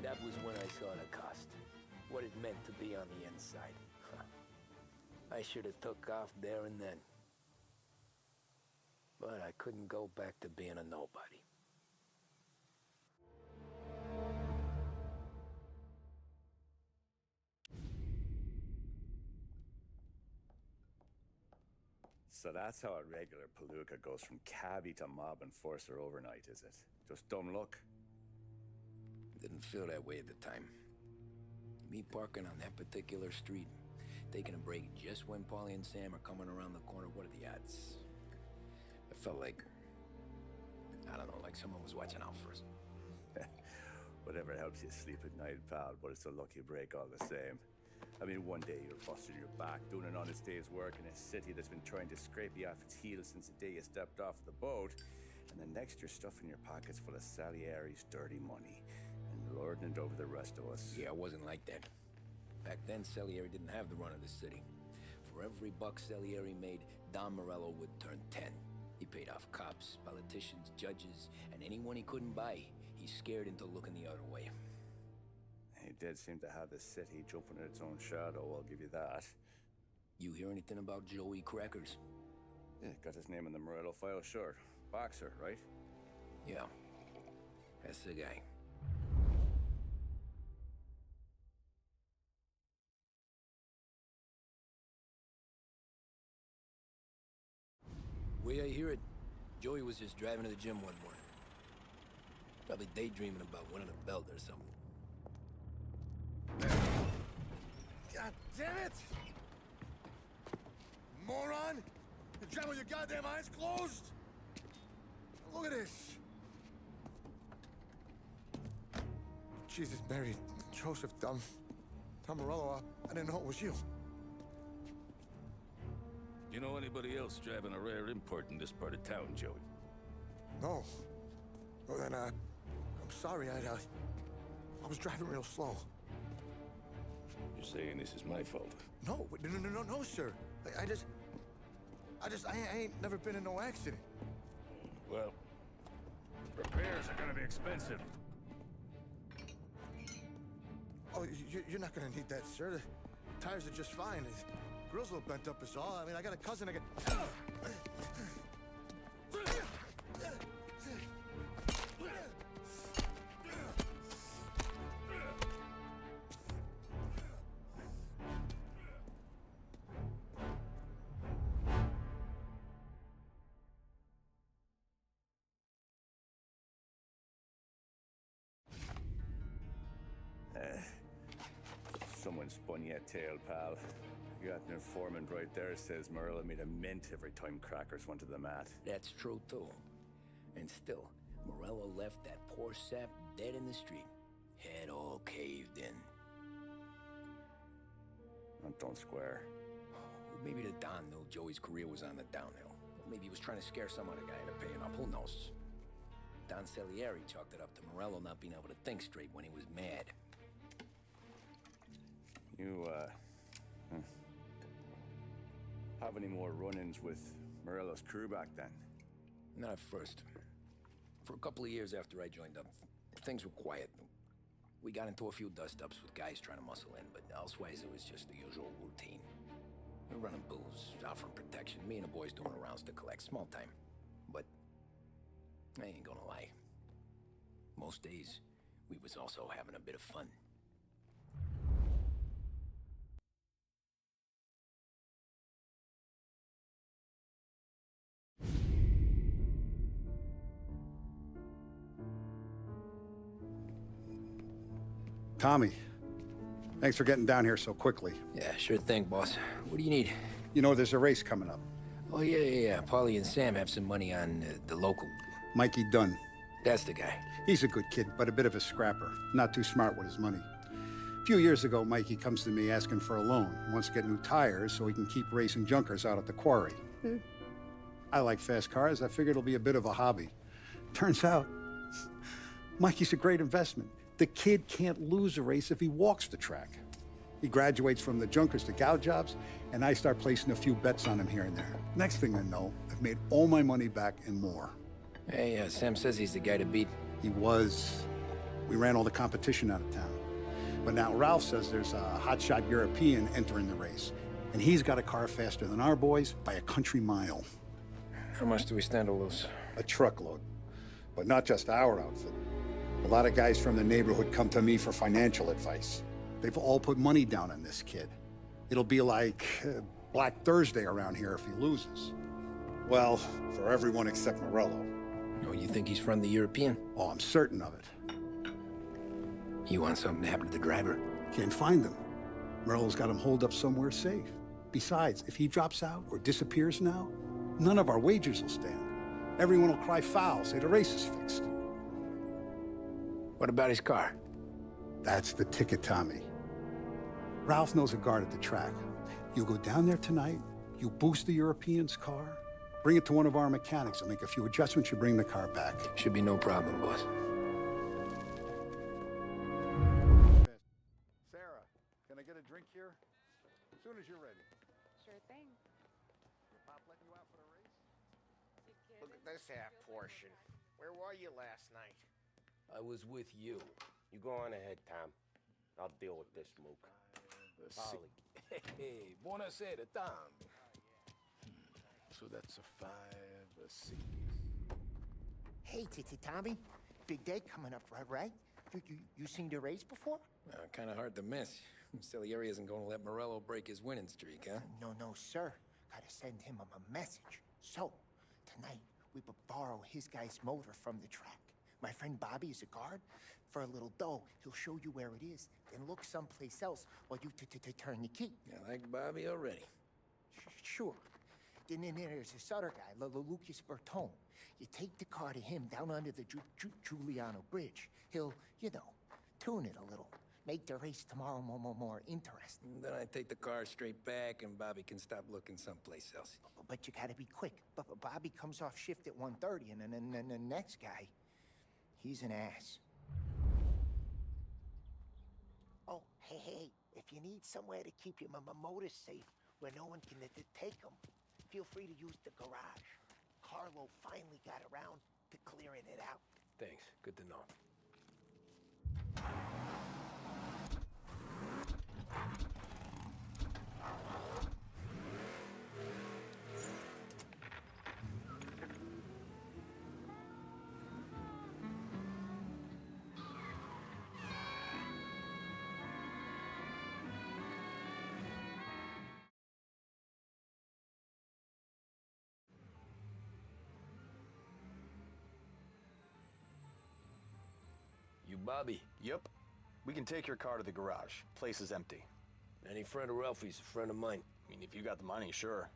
That was when I saw the cost. What it meant to be on the inside. I should have took off there and then. But I couldn't go back to being a nobody. So that's how a regular palooka goes from cabbie to mob enforcer overnight, is it? Just dumb luck? Didn't feel that way at the time. Me parking on that particular street, taking a break just when Paulie and Sam are coming around the corner, what are the odds? I felt like, I don't know, like someone was watching out for us. Whatever helps you sleep at night, pal, but it's a lucky break all the same. I mean, one day you're busting your back, doing an honest day's work in a city that's been trying to scrape you off its heels since the day you stepped off the boat, and the next you're stuffing your pockets full of Salieri's dirty money and lording it over the rest of us. Yeah, it wasn't like that. Back then, Salieri didn't have the run of the city. For every buck Salieri made, Don Morello would turn 10. He paid off cops, politicians, judges, and anyone he couldn't buy, he scared into looking the other way. He did seem to have the city jumping in its own shadow, I'll give you that. You hear anything about Joey Crackers? Yeah, got his name in the Morello file, sure. Boxer, right? Yeah, that's the guy. Way I hear it, Joey was just driving to the gym one morning. Probably daydreaming about winning a belt or something. God damn it! Moron! You're driving with your goddamn eyes closed? Look at this! Jesus, Mary, Joseph, Tom Morello, I didn't know it was you. You know anybody else driving a rare import in this part of town, Joey? No. Well, then, I'm sorry, I was driving real slow. You're saying this is my fault? No, no, sir. I ain't never been in no accident. Well, repairs are gonna be expensive. Oh, you're not gonna need that, sir. The tires are just fine. The grill's a little bent up is all. I mean, I got a cousin I can... Someone spun you a tale, pal. You got an informant right there says Morello made a mint every time crackers went to the mat. That's true, too. And still, Morello left that poor sap dead in the street. Head all caved in. That don't square. Well, maybe the Don knew Joey's career was on the downhill. Maybe he was trying to scare some other guy into paying up. Who knows? Don Salieri chalked it up to Morello not being able to think straight when he was mad. You, have any more run-ins with Morello's crew back then? Not at first. For a couple of years after I joined up, things were quiet. We got into a few dust-ups with guys trying to muscle in, but elsewise it was just the usual routine. We were running booze, offering protection, me and the boys doing rounds to collect, small time. But I ain't gonna lie. Most days, we was also having a bit of fun. Tommy, thanks for getting down here so quickly. Yeah, sure thing, boss. What do you need? You know, there's a race coming up. Oh, yeah. Paulie and Sam have some money on the local. Mikey Dunn. That's the guy. He's a good kid, but a bit of a scrapper. Not too smart with his money. A few years ago, Mikey comes to me asking for a loan. He wants to get new tires so he can keep racing junkers out at the quarry. I like fast cars. I figured it'll be a bit of a hobby. Turns out, Mikey's a great investment. The kid can't lose a race if he walks the track. He graduates from the junkers to gal jobs, and I start placing a few bets on him here and there. Next thing I know, I've made all my money back and more. Hey, Sam says he's the guy to beat. He was. We ran all the competition out of town. But now Ralph says there's a hotshot European entering the race, and he's got a car faster than our boys by a country mile. How much do we stand to lose? A truckload. But not just our outfit. A lot of guys from the neighborhood come to me for financial advice. They've all put money down on this kid. It'll be like Black Thursday around here if he loses. Well, for everyone except Morello. Oh, you think he's from the European? Oh, I'm certain of it. You want something to happen to the driver? Can't find him. Morello's got him holed up somewhere safe. Besides, if he drops out or disappears now, none of our wagers will stand. Everyone will cry foul, say the race is fixed. What about his car? That's the ticket, Tommy. Ralph knows a guard at the track. You go down there tonight, you boost the European's car, bring it to one of our mechanics, and make a few adjustments, you bring the car back. Should be no problem, boss. Sarah, can I get a drink here? As soon as you're ready. Sure thing. Your pop letting you out for the race? Look at this half portion. Where were you last night? I was with you. You go on ahead, Tom. I'll deal with this mook. Polly. Hey, buonasera, Tom. So that's a 5, a 6. Hey, Tommy. Big day coming up, right? You seen the race before? Kind of hard to miss. Salieri isn't going to let Morello break his winning streak, huh? No, sir. Gotta send him a message. So, tonight, we borrow his guy's motor from the track. My friend Bobby is a guard. For a little dough, he'll show you where it is, then look someplace else while you turn the key. I like Bobby already. Sure. Then there's this other guy, Lucas Bertone. You take the car to him down under the Giuliano Bridge. He'll, you know, tune it a little. Make the race tomorrow more interesting. Then I take the car straight back and Bobby can stop looking someplace else. But you gotta be quick. But Bobby comes off shift at 1:30, and then the next guy, he's an ass. Oh, hey, if you need somewhere to keep your motor safe where no one can take them, feel free to use the garage. Carlo finally got around to clearing it out. Thanks. Good to know. You Bobby? Yep. We can take your car to the garage. Place is empty. Any friend of Ralphie's, a friend of mine. I mean, if you got the money, sure.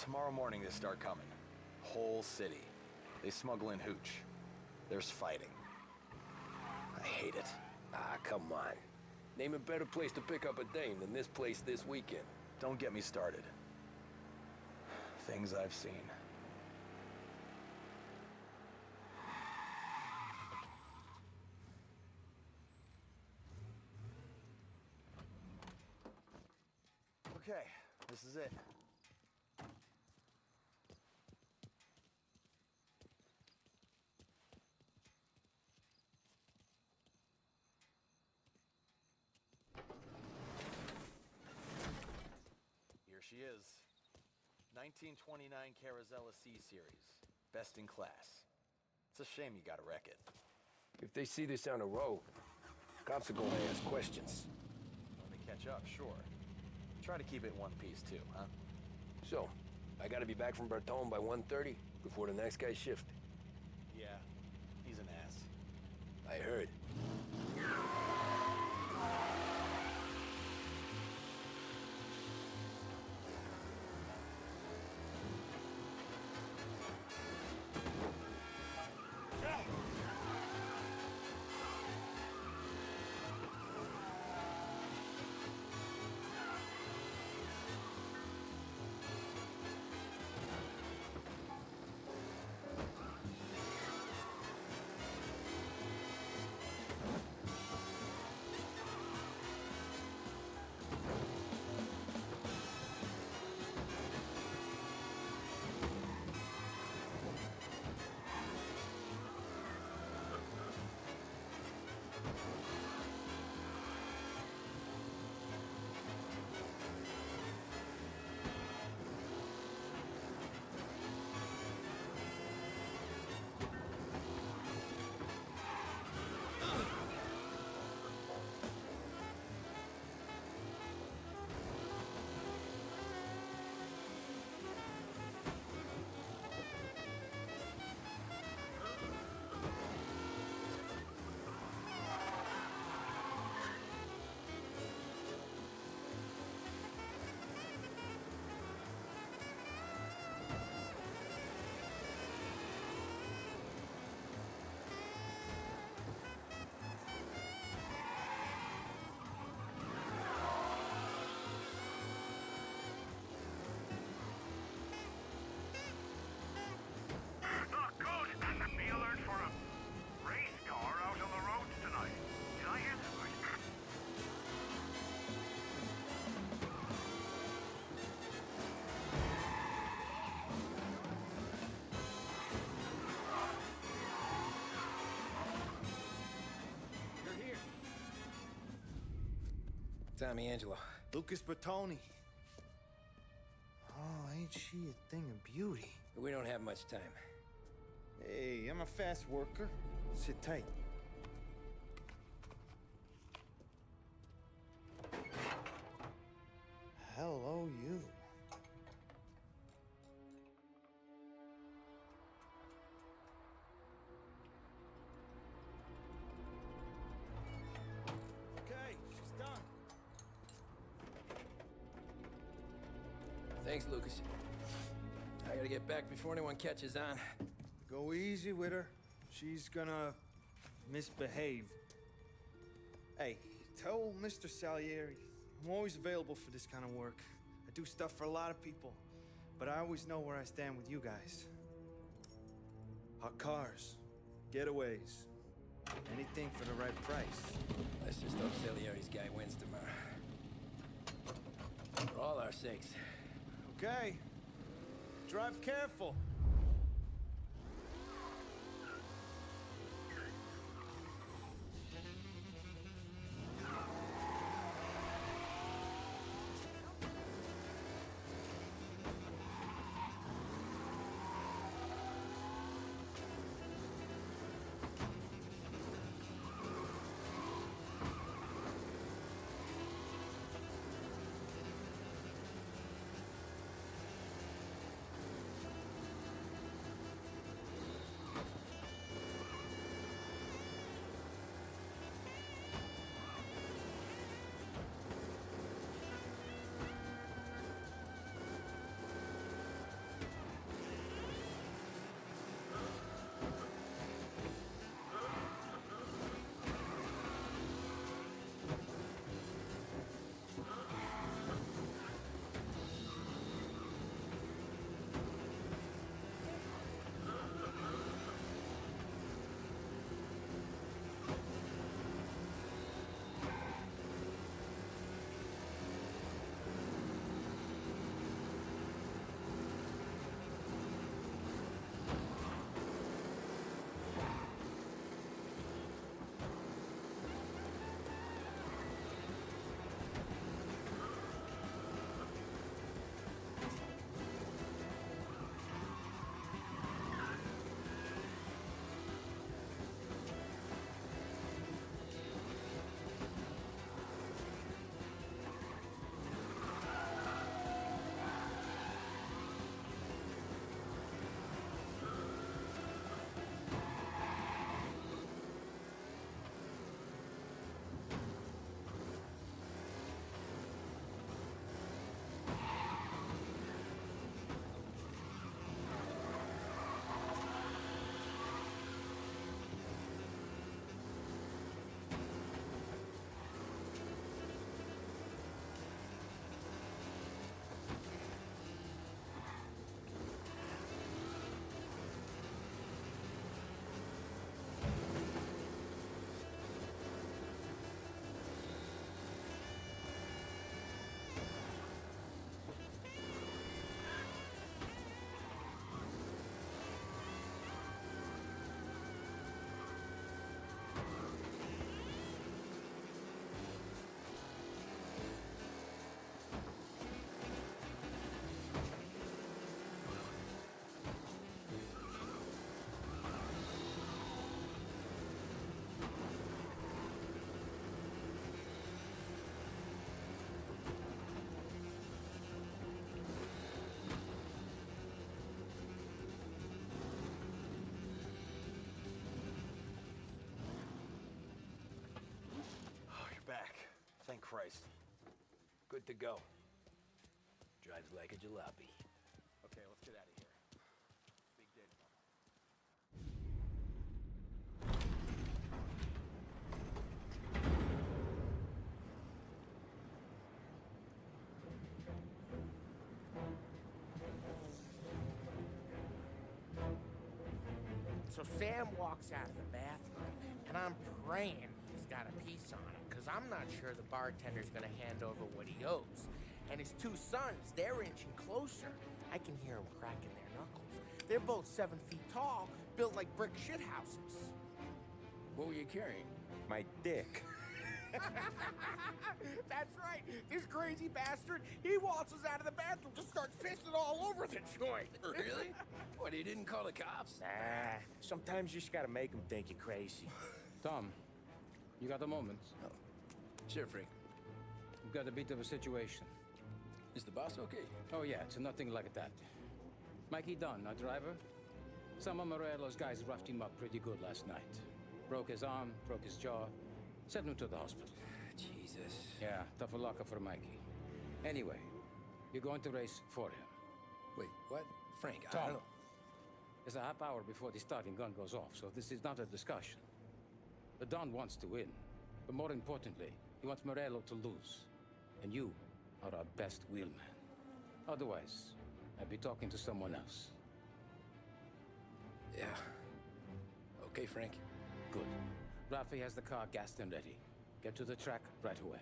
Tomorrow morning they start coming. Whole city. They smuggle in hooch. There's fighting. I hate it. Ah, come on. Name a better place to pick up a dame than this place this weekend. Don't get me started. Things I've seen. Okay, this is it. Here she is. 1929 Carazella C-Series. Best in class. It's a shame you gotta wreck it. If they see this on the road, cops are gonna ask questions. When they catch up, sure. Try to keep it in one piece, too, huh? So, I gotta be back from Bertone by 1:30 before the next guy's shift. Yeah, he's an ass. I heard. Tommy Angelo. Lucas Bertone. Oh, ain't she a thing of beauty? We don't have much time. Hey, I'm a fast worker. Sit tight. you. Okay, she's done. Thanks, Lucas. I gotta get back before anyone catches on. Go easy with her. She's gonna misbehave. Hey, tell Mr. Salieri I'm always available for this kind of work. I do stuff for a lot of people, but I always know where I stand with you guys. Hot cars, getaways, anything for the right price. Let's just hope Salieri's guy wins tomorrow. For all our sakes. Okay. Drive careful. Back. Thank Christ. Good to go. Drives like a jalopy. Okay, let's get out of here. Big day tomorrow. So Sam walks out of the bathroom, and I'm praying he's got a piece on him, because I'm not sure the bartender's gonna hand over what he owes. And his two sons, they're inching closer. I can hear them cracking their knuckles. They're both 7 feet tall, built like brick shithouses. What were you carrying? My dick. That's right. This crazy bastard, he waltzes out of the bathroom, just starts pissing all over the joint. Really? What, he didn't call the cops? Nah, sometimes you just gotta make them think you're crazy. Tom, you got a moment? Oh. Sure, Frank. We've got a bit of a situation. Is the boss okay? Oh yeah, it's nothing like that. Mikey Dunn, our driver. Some of Morello's guys roughed him up pretty good last night. Broke his arm, broke his jaw, sent him to the hospital. Jesus. Yeah, tough luck for Mikey. Anyway, you're going to race for him. Wait, what? Frank, I Tom, don't... it's a half hour before the starting gun goes off, so this is not a discussion. The Don wants to win, but more importantly, he wants Morello to lose. And you are our best wheelman. Otherwise, I'd be talking to someone else. Yeah. Okay, Frank. Good. Rafi has the car gassed and ready. Get to the track right away.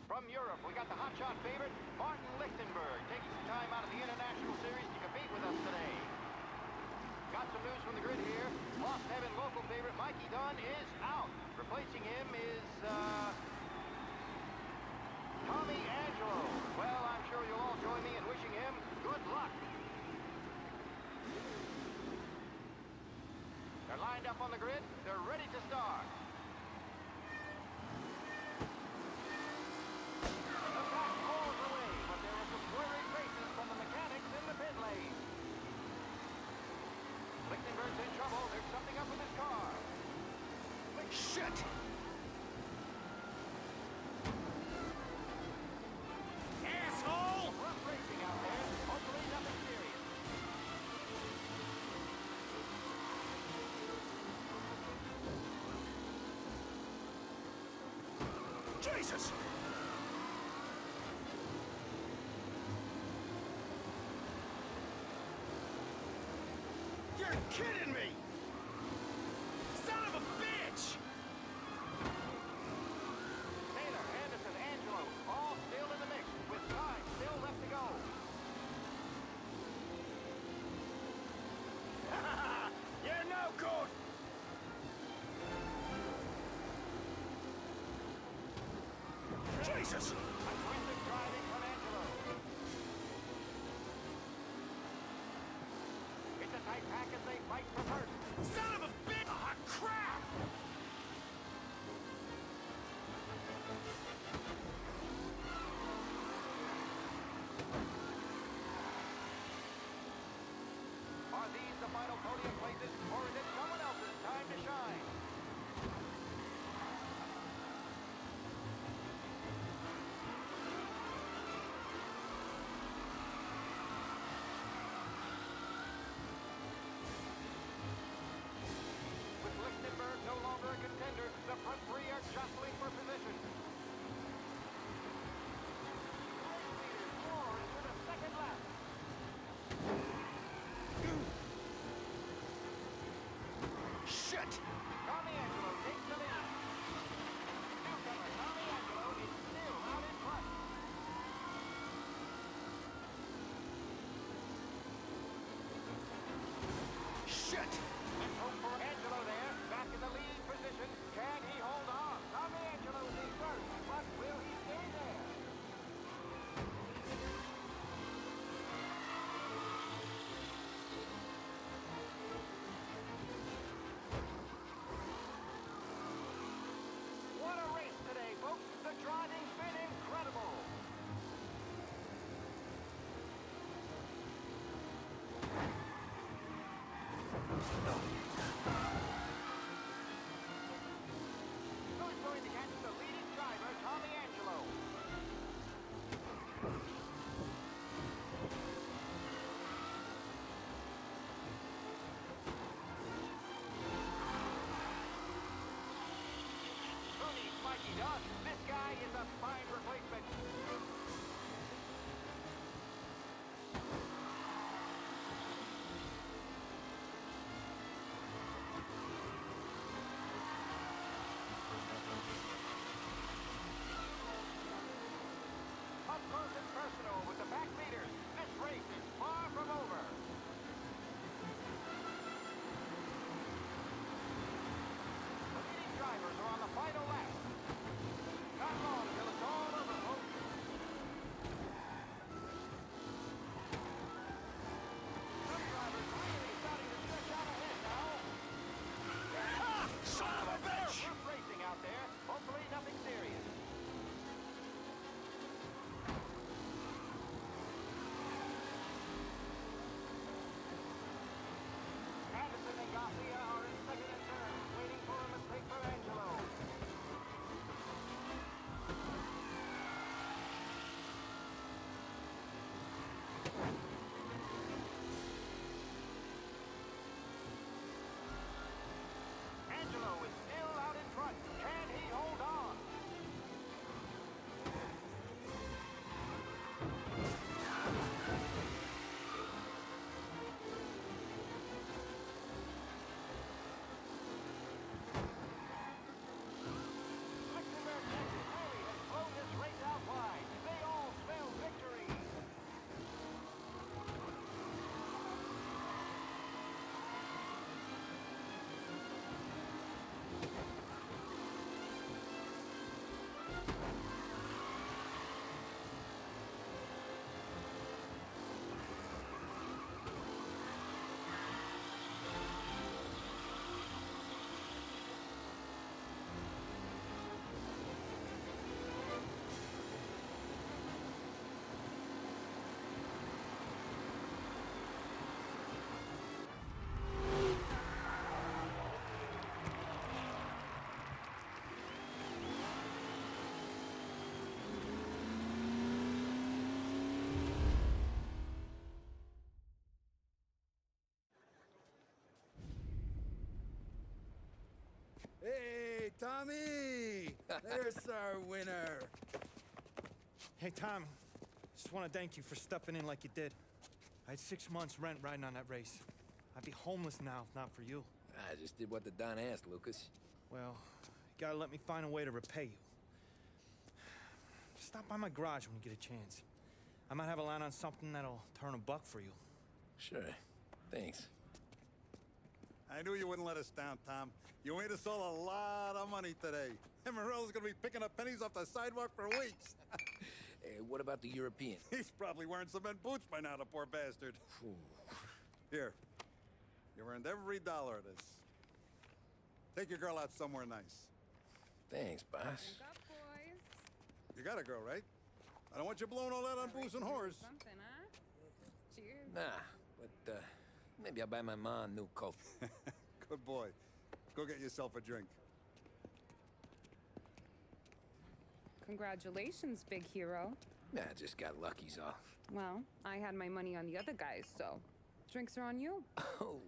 From Europe, we got the hotshot favorite, Martin Lichtenberg, taking some time out of the International Series to compete with us today. Got some news from the grid here. Lost Heaven local favorite Mikey Dunn is out. Replacing him is, Tommy Angelo. Well, I'm sure you'll all join me in wishing him good luck. They're lined up on the grid. They're ready to start. Lichtenberg's in trouble. There's something up with his car. Shit! Asshole! Rough racing out there. Hopefully nothing serious. Jesus! You're kidding me! Son of a bitch! Taylor, Anderson, Angelo, all still in the mix, with time still left to go. You're no good! Jesus! Aggressive driving from Angelo. It's a tight pack as they fight for first. Son of a bitch! Ah, crap! Are these the final podium places, or is it someone else's time to shine? With Lichtenberg Tommy! There's our winner. Hey, Tom. Just want to thank you for stepping in like you did. I had 6 months rent riding on that race. I'd be homeless now if not for you. I just did what the Don asked, Lucas. Well, you gotta let me find a way to repay you. Stop by my garage when you get a chance. I might have a line on something that'll turn a buck for you. Sure. Thanks. I knew you wouldn't let us down, Tom. You made us all a lot of money today. And Morello's gonna be picking up pennies off the sidewalk for weeks. Hey, what about the European? He's probably wearing cement boots by now, the poor bastard. Here. You earned every dollar of this. Take your girl out somewhere nice. Thanks, boss. Up, boys. You got a girl, right? I don't want you blowing all that on booze and whores. Something, huh? Cheers. Nah, but maybe I'll buy my mom a new coat. Good boy. Go get yourself a drink. Congratulations, big hero. Nah, just got lucky's off. Well, I had my money on the other guys, so drinks are on you. Oh.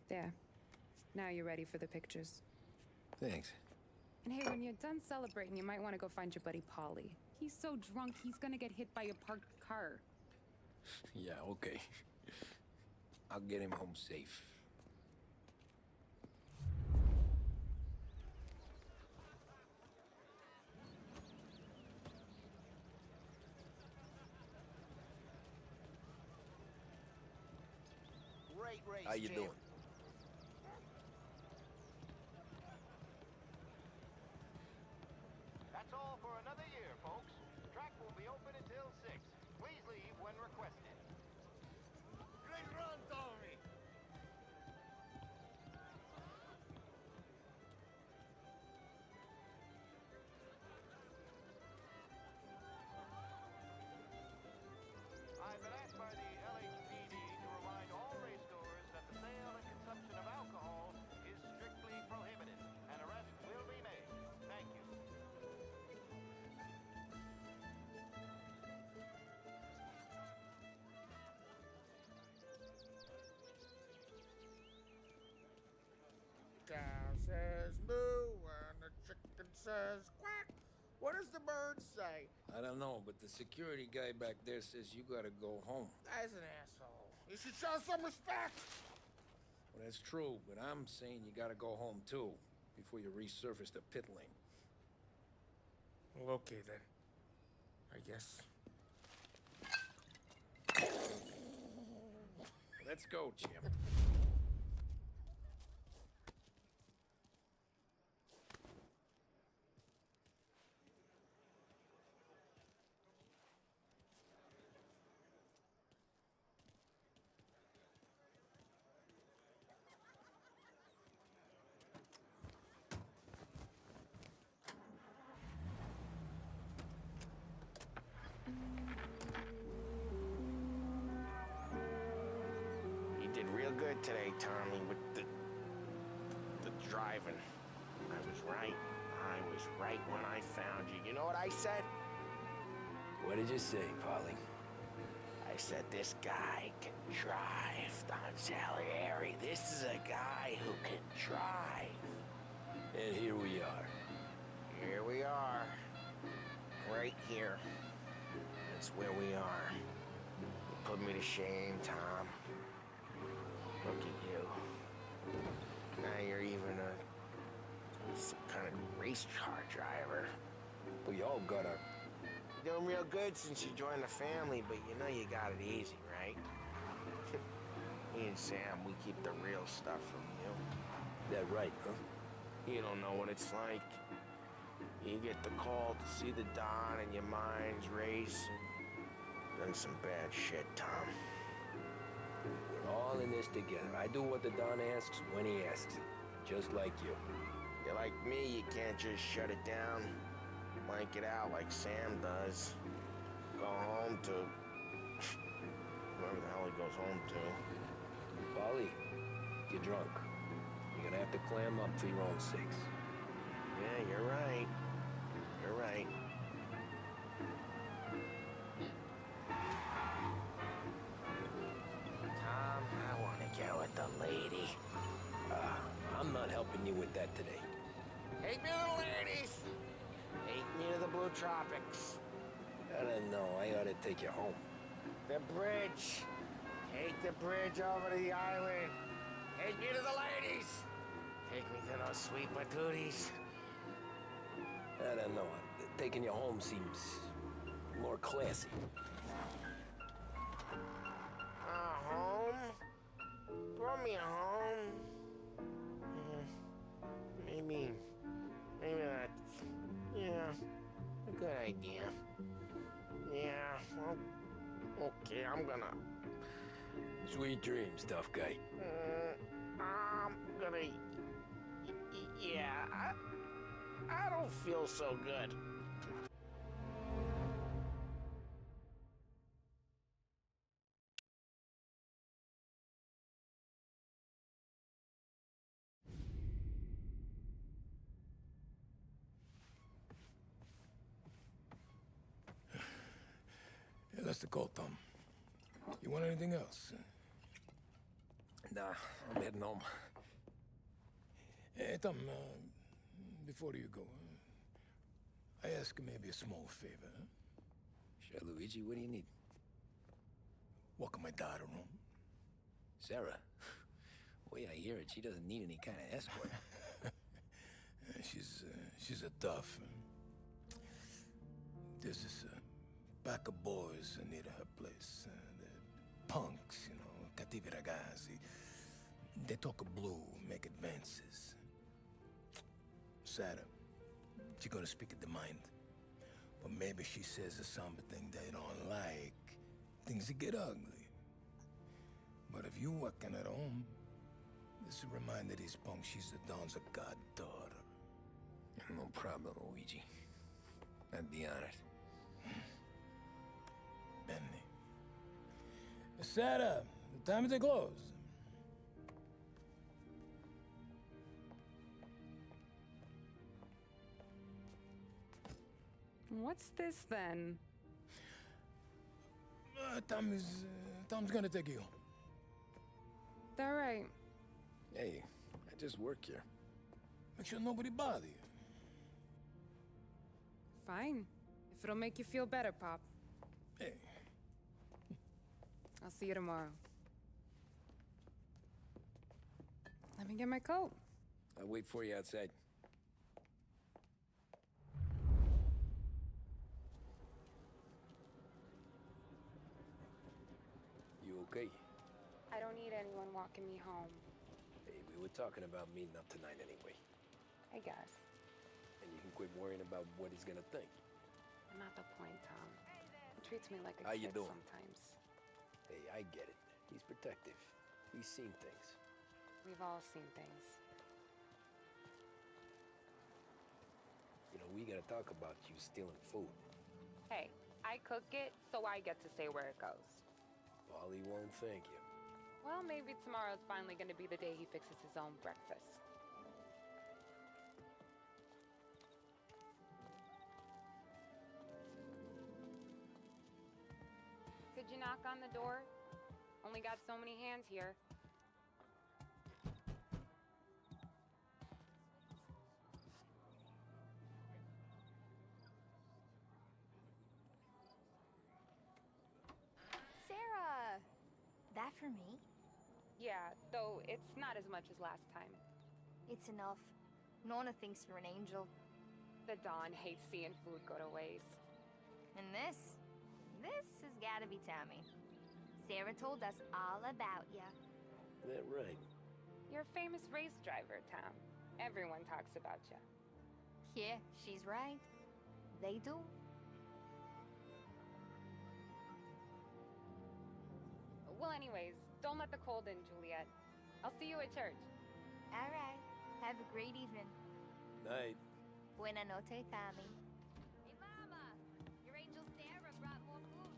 There. Now you're ready for the pictures. Thanks. And hey, when you're done celebrating, you might want to go find your buddy Paulie. He's so drunk, he's gonna get hit by a parked car. Yeah, okay. I'll get him home safe. Great race, How you champ. doing? That's all for another year, folks. Track will be open until 6. Please leave when requested. Great run, Tommy! I've been asked by the LHPD to remind all racegoers that the sale and consumption of alcohol is strictly prohibited. An arrest will be made. Thank you. Cow says moo and the chicken says quack. What does the bird say? I don't know, but the security guy back there says you gotta go home. Guy's an asshole. You should show some respect. Well, that's true, but I'm saying you gotta go home too, before you resurface the pit lane. Well, okay then. I guess. Let's go, champ. You did real good today, Tommy, with the driving. I was right. I was right when I found you. You know what I said? What did you say, Polly? I said this guy can drive, Don Salieri. This is a guy who can drive. And here we are. Here we are. Right here. That's where we are. You put me to shame, Tom. Look at you. Now you're even some kind of race car driver. We all got our... You're doing real good since you joined the family, but you know you got it easy, right? Me and Sam, we keep the real stuff from you. That right, huh? You don't know what it's like. You get the call to see the Don and your mind's race. Done some bad shit, Tom. We're all in this together. I do what the Don asks when he asks it. Just like you. You're like me, you can't just shut it down. Blank it out like Sam does. Go home to... wherever the hell he goes home to. Polly, you're drunk. You're gonna have to clam up for your own sakes. Yeah, you're right. You're right. helping you with that today. Take me to the ladies. Take me to the Blue Tropics. I don't know. I ought to take you home. The bridge. Take the bridge over to the island. Take me to the ladies. Take me to those sweet patooties. I don't know. Taking you home seems more classy. Home? Brought me home? Maybe that's, a good idea. Yeah, well, okay, I'm gonna... Sweet dreams, tough guy. I'm gonna... Yeah, I don't feel so good. Hey, that's the call, Tom. You want anything else? Nah, I'm heading home. Hey, Tom, before you go, I ask maybe a small favor. Sure, Luigi, what do you need? Walk my daughter home. Sarah? The way I hear it, she doesn't need any kind of escort. She's a tough. There's this pack of boys near her place. The punks, cattivi ragazzi. They talk blue, make advances. Sarah, she's gonna speak at the mind. But maybe she says something they don't like. Things get ugly. But if you walking at home, this will remind these punks she's the Don's goddaughter. No problem, Luigi. I'd be honored. Benny. Sarah, the time to close. What's this then? Tom's gonna take you. All right. Hey, I just work here. Make sure nobody bother you. Fine. If it'll make you feel better, Pop. Hey. I'll see you tomorrow. Let me get my coat. I'll wait for you outside. You okay? I don't need anyone walking me home. Hey, we were talking about meeting up tonight anyway. I guess. And you can quit worrying about what he's gonna think. Not the point, Tom. He treats me like a How you kid doing? sometimes. Hey, I get it. He's protective. He's seen things. We've all seen things. You know, we gotta talk about you stealing food. Hey, I cook it, so I get to say where it goes. Wally won't thank you. Well, maybe tomorrow's finally gonna be the day he fixes his own breakfast. Could you knock on the door? Only got so many hands here. Sarah! That for me? Yeah, though it's not as much as last time. It's enough. Nona thinks you're an angel. The Dawn hates seeing food go to waste. And this has gotta be Tommy. Sarah told us all about ya. Is that right? You're a famous race driver, Tom. Everyone talks about you. Yeah, she's right. They do. Well, anyways, don't let the cold in, Juliet. I'll see you at church. All right. Have a great evening. Night. Buena noche, Tommy. Hey, Mama! Your angel Sarah brought more food.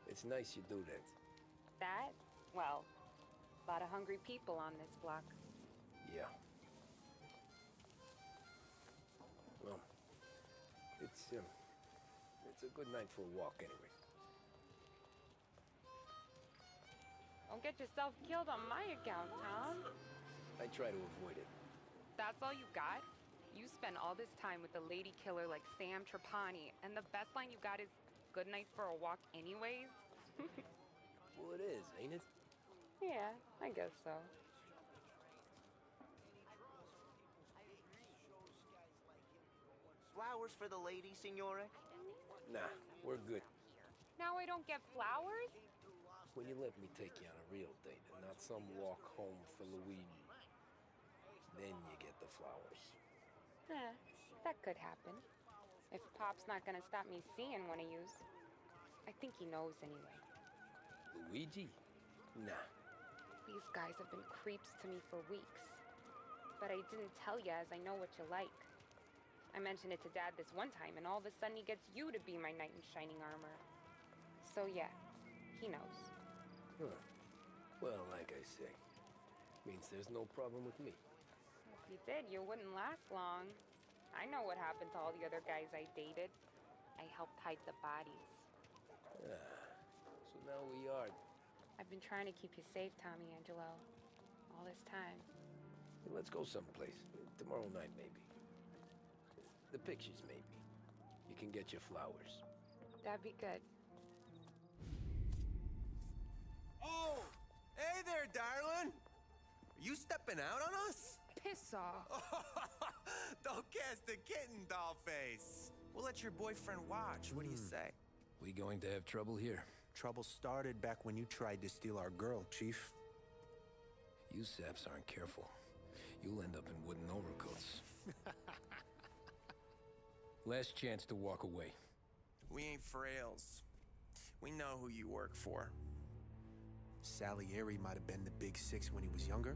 It's nice you do that. That? Well, a lot of hungry people on this block. Yeah. Well, it's a good night for a walk anyway. Don't get yourself killed on my account, Tom. I try to avoid it. That's all you got? You spend all this time with a lady killer like Sam Trapani, and the best line you got is, "Good night for a walk anyways"? Well, it is, ain't it? Yeah, I guess so. Flowers for the lady, signore? Nah, we're good. Now I don't get flowers? When you let me take you on a real date and not some walk home for Luigi, then you get the flowers. That could happen. If Pop's not gonna stop me seeing one of yous. I think he knows anyway. Luigi? Nah. These guys have been creeps to me for weeks. But I didn't tell you as I know what you like. I mentioned it to Dad this one time, and all of a sudden he gets you to be my knight in shining armor. So yeah, he knows. Huh. Well, like I say, means there's no problem with me. If you did, you wouldn't last long. I know what happened to all the other guys I dated. I helped hide the bodies. So now we are. I've been trying to keep you safe, Tommy Angelo. All this time. Let's go someplace. Tomorrow night, maybe. The pictures, maybe. You can get your flowers. That'd be good. Oh! Hey there, darling! Are you stepping out on us? Piss off. Don't cast a kitten, dollface. We'll let your boyfriend watch. What do you say? We going to have trouble here? Trouble started back when you tried to steal our girl, Chief. You saps aren't careful. You'll end up in wooden overcoats. Last chance to walk away. We ain't frails. We know who you work for. Salieri might have been the big six when he was younger,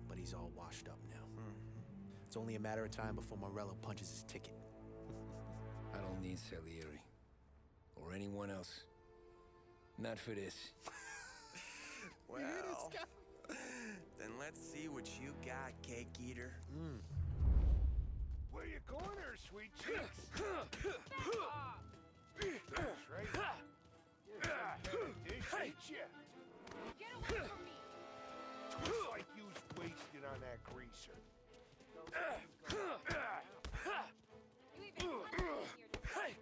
but he's all washed up now. It's only a matter of time before Morello punches his ticket. I don't need Salieri. Or anyone else. Not for this. Well, then let's see what you got, cake eater. Where you going there, sweet cheeks? That's right. You're a dish, ain't you? Get away from me! Twist like you was wasted on that greaser. You even punch me here.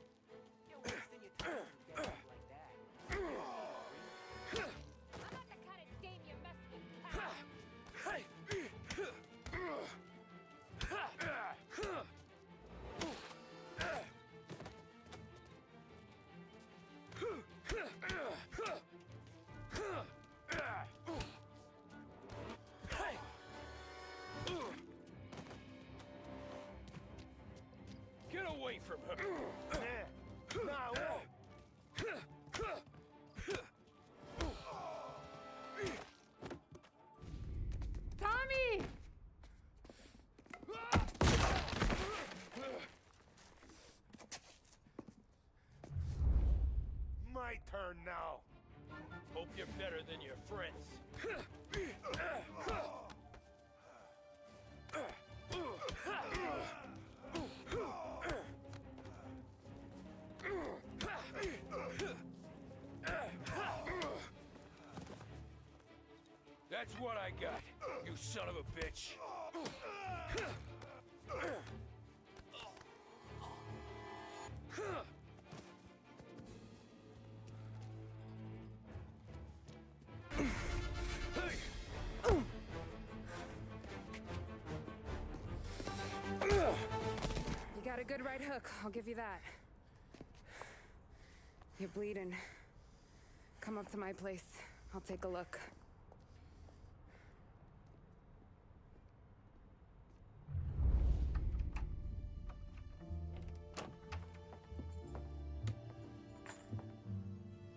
You're wasting your time with guys like that. I'm not the kind of dame you mess with, pal. Get away from her! Now, Tommy! my turn now. Hope you're better than your friends. That's what I got, you son of a bitch. You got a good right hook, I'll give you that. You're bleeding. Come up to my place. I'll take a look.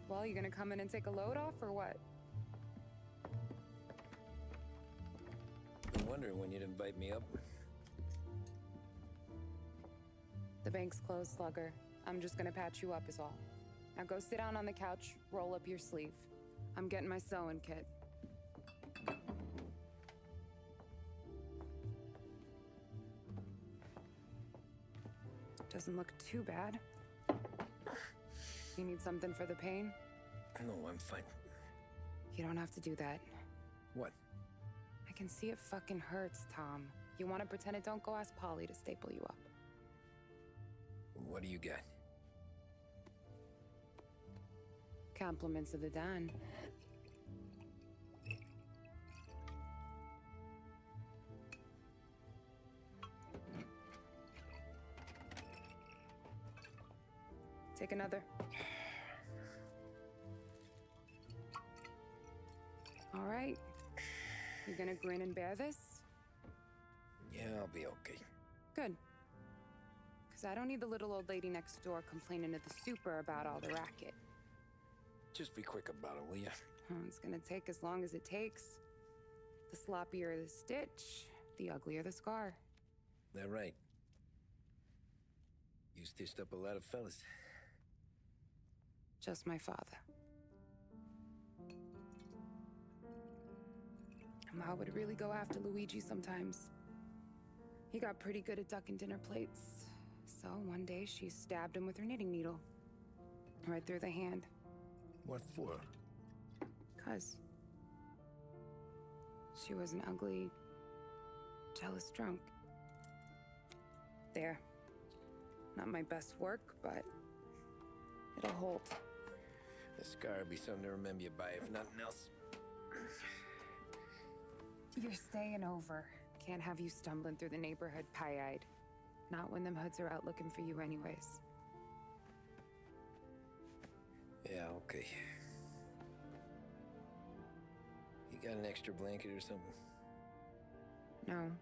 Well, you gonna come in and take a load off, or what? I'm wondering when you'd invite me up. The bank's closed, Slugger. I'm just gonna patch you up is all. Now go sit down on the couch, roll up your sleeve. I'm getting my sewing kit. Doesn't look too bad. You need something for the pain? No, I'm fine. You don't have to do that. What? I can see it fucking hurts, Tom. You want to pretend it? Don't go ask Polly to staple you up. What do you got? Compliments of the Don. Take another. All right. You gonna grin and bear this? Yeah, I'll be okay. Good. Because I don't need the little old lady next door complaining to the super about all the racket. Just be quick about it, will ya? It's gonna take as long as it takes. The sloppier the stitch, the uglier the scar. That right. You stitched up a lot of fellas. Just my father. Ma would really go after Luigi sometimes. He got pretty good at ducking dinner plates. So one day she stabbed him with her knitting needle. Right through the hand. What for? 'Cause she was an ugly, jealous drunk. There. Not my best work, but it'll hold. The scar will be something to remember you by, if nothing else. You're staying over. Can't have you stumbling through the neighborhood pie-eyed. Not when them hoods are out looking for you anyways. Yeah, okay. You got an extra blanket or something? No.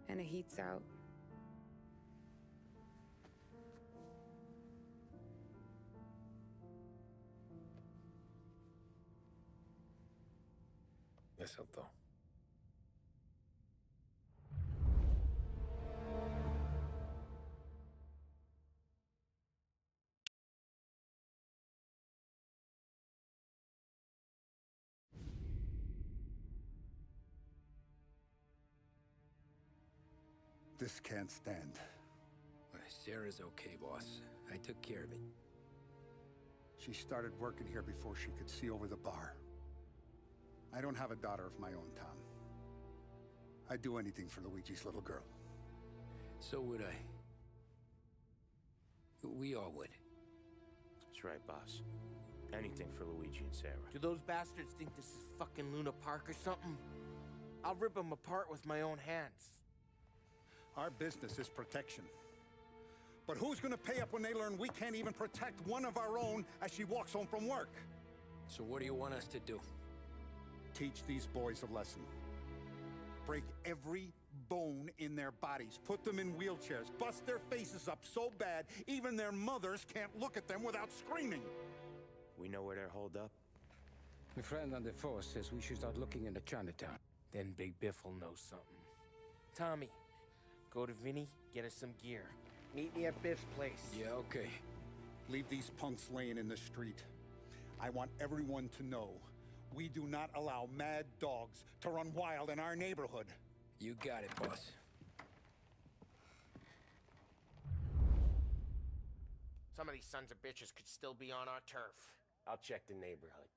And the heat's out. Yes, I'll though. This can't stand. Sarah's okay, boss. I took care of it. She started working here before she could see over the bar. I don't have a daughter of my own, Tom. I'd do anything for Luigi's little girl. So would I. We all would. That's right, boss. Anything for Luigi and Sarah. Do those bastards think this is fucking Luna Park or something? I'll rip them apart with my own hands. Our business is protection. But who's gonna pay up when they learn we can't even protect one of our own as she walks home from work? So what do you want us to do? Teach these boys a lesson. Break every bone in their bodies. Put them in wheelchairs. Bust their faces up so bad, even their mothers can't look at them without screaming. We know where they're holed up? My friend on the force says we should start looking into Chinatown. Then Big Biff will know something. Tommy, go to Vinny, get us some gear. Meet me at Biff's place. Yeah, okay. Leave these punks laying in the street. I want everyone to know we do not allow mad dogs to run wild in our neighborhood. You got it, boss. Some of these sons of bitches could still be on our turf. I'll check the neighborhood.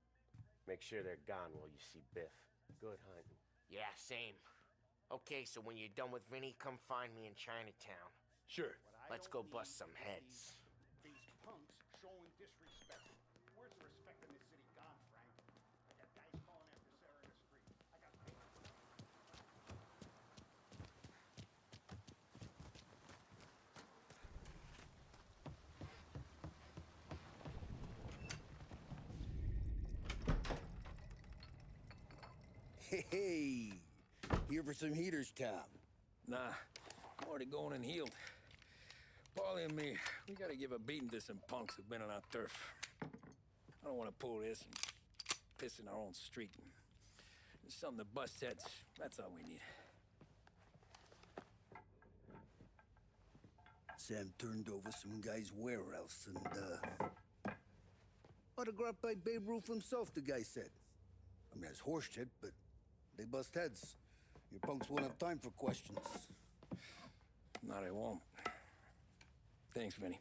Make sure they're gone while you see Biff. Good hunting. Yeah, same. Okay, so when you're done with Vinny, come find me in Chinatown. Sure. Let's go bust some heads. These punks showing disrespect. Where's the respect in this city gone, Frank? I got guys calling after Sarah in the street. I got Hey, here for some heaters, Tom? Nah, I'm already going and healed. Paulie and me, we gotta give a beating to some punks who've been on our turf. I don't want to pull this and piss in our own street. Just something to bust heads, that's all we need. Sam turned over some guys' warehouse and, autographed by Babe Ruth himself, the guy said. I mean, it's horse shit, but they bust heads. Your punks won't have time for questions. No, they won't. Thanks, Vinny.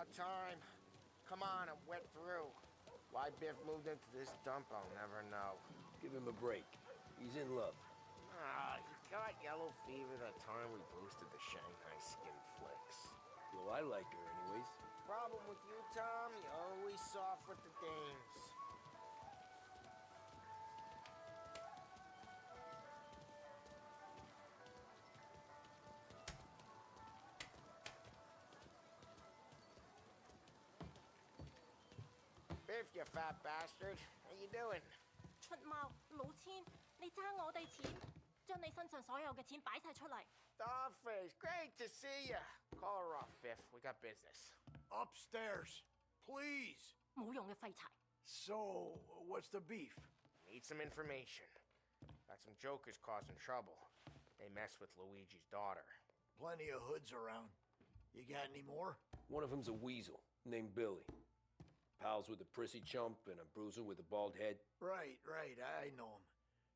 About time. Come on, I'm wet through. Why Biff moved into this dump, I'll never know. Give him a break. He's in love. Ah, he got yellow fever that time we boosted the Shanghai skin flicks. Well, I like her anyways. Problem with you, Tom, you're always soft with the dames. Biff, you fat bastard. How you doing? 出貓，老千，你爭我哋錢，將你身上所有嘅錢擺晒出嚟。Dollface, great to see you. Call her off, Biff. We got business. Upstairs, please. 冇用嘅廢柴。So, what's the beef? Need some information. Got some jokers causing trouble. They mess with Luigi's daughter. Plenty of hoods around. You got any more? One of them's a weasel named Billy. Pals with a prissy chump and a bruiser with a bald head. Right, I know them.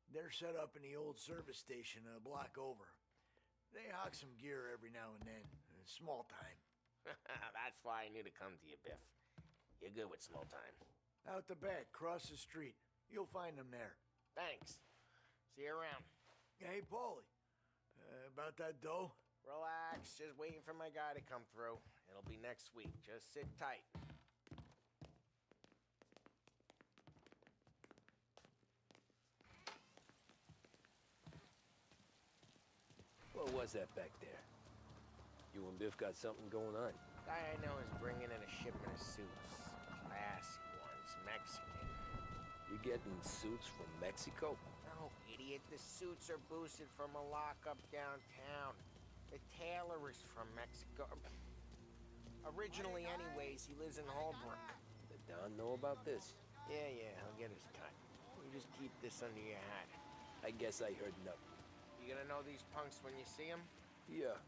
They're set up in the old service station a block over. They hawk some gear every now and then. Small time. That's why I knew to come to you, Biff. You're good with small time. Out the back, cross the street. You'll find them there. Thanks. See you around. Hey, Paulie. About that dough? Relax. Just waiting for my guy to come through. It'll be next week. Just sit tight. What was that back there? You and Biff got something going on. Guy I know is bringing in a shipment of suits. Classy ones, Mexican. You getting suits from Mexico? No, idiot. The suits are boosted from a lockup downtown. The tailor is from Mexico. Originally, anyways, he lives in Holbrook. Did Don know about this? Yeah, he'll get his cut. You just keep this under your hat. I guess I heard nothing. You gonna know these punks when you see them? Yeah.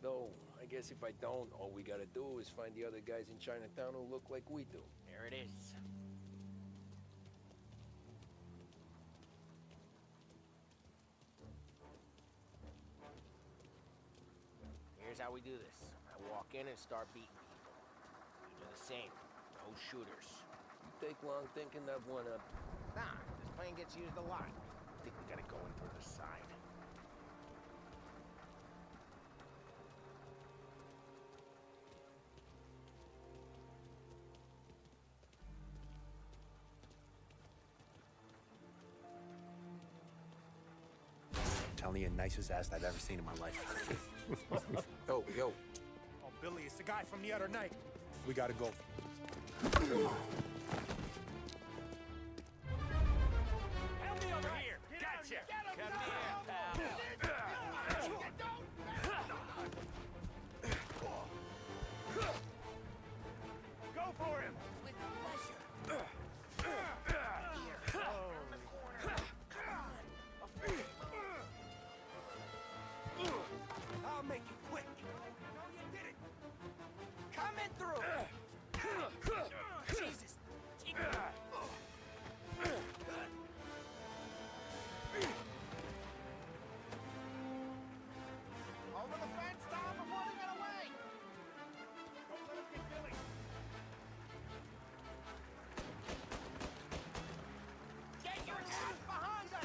Though, I guess if I don't, all we gotta do is find the other guys in Chinatown who look like we do. There it is. Here's how we do this. I walk in and start beating people. You do the same. No shooters. You take long thinking that one up. Nah, this plane gets used a lot. I think we gotta go in through the side. Telling you, nicest ass I've ever seen in my life. Yo. Oh, Billy, it's the guy from the other night. We gotta go. Help me over here! Gotcha! Come here, pal. Go for him! With pleasure. I'll make it quick. No, you didn't. Coming through. Jesus. Over the fence, Tom, before they get away! Don't let him get Billy. Get your ass behind us!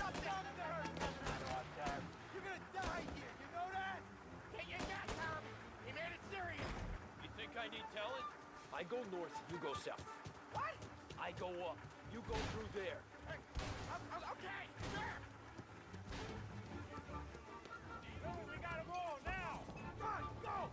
You're gonna die here, you know that? Get your gat, Tom! He made it serious! You think I need telling? I go north, you go south. What? I go up, you go through there. Okay, sure! We gotta go now! Run, go!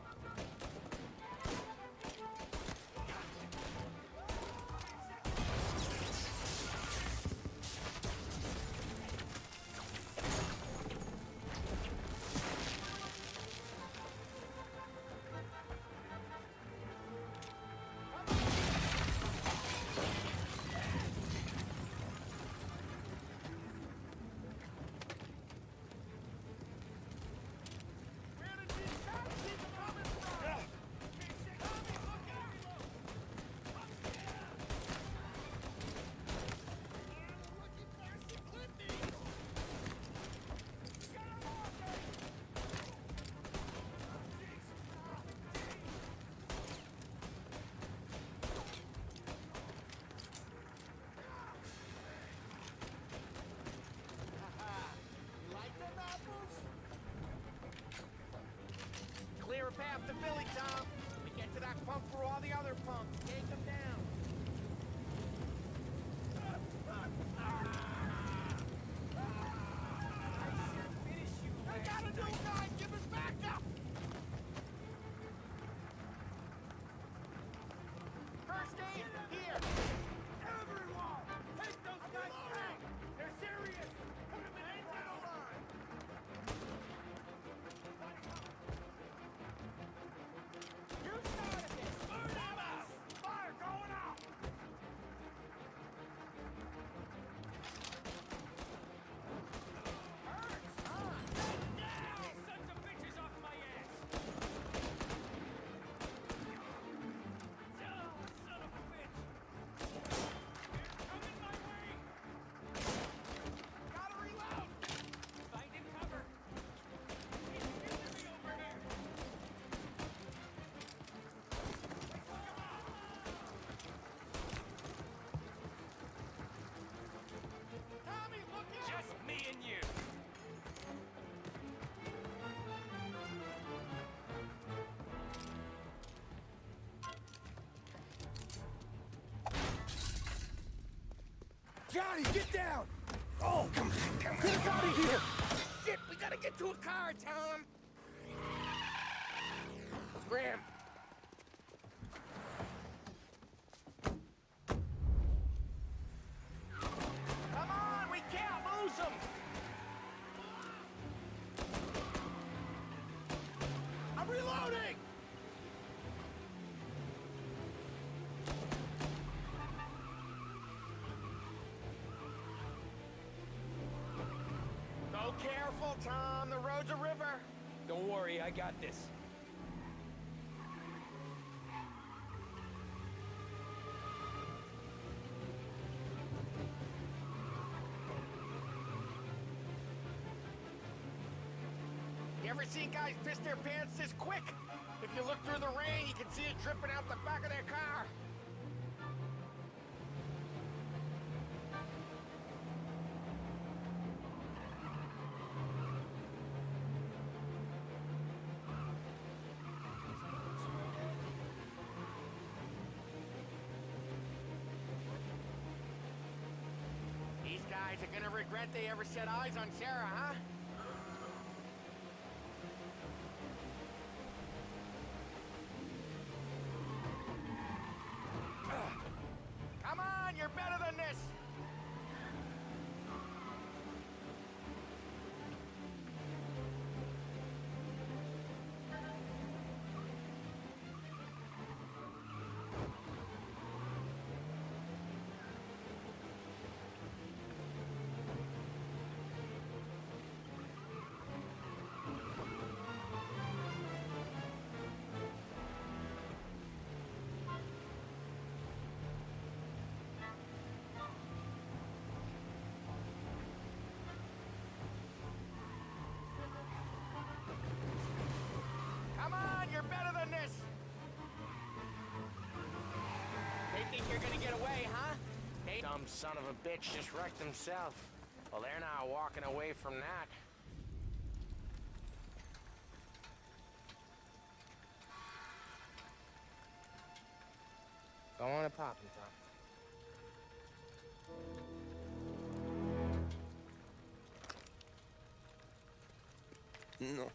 Johnny, get down! Oh, come on. Get us out of here! Shit, we gotta get to a car, Tom! Scram! Come on, we can't lose him! I'm reloading! Go careful, Tom. The road's a river. Don't worry, I got this. You ever seen guys piss their pants this quick? If you look through the rain, you can see it dripping out the back of their car. These guys are gonna regret they ever set eyes on Sarah, huh? Come on, you're better than this! Come on, you're better than this! They think you're gonna get away, huh? Hey, dumb son of a bitch just wrecked himself. Well, they're not walking away from that. Go on and pop him, Tom. No.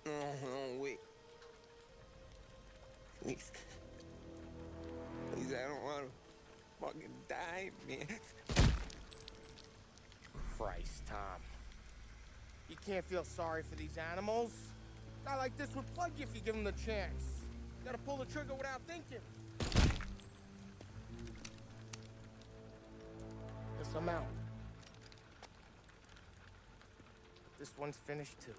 No, wait. Please. Please, I don't want to fucking die, man. Christ, Tom. You can't feel sorry for these animals. A guy like this would plug you if you give him the chance. You gotta pull the trigger without thinking. Guess I'm out. This one's finished too.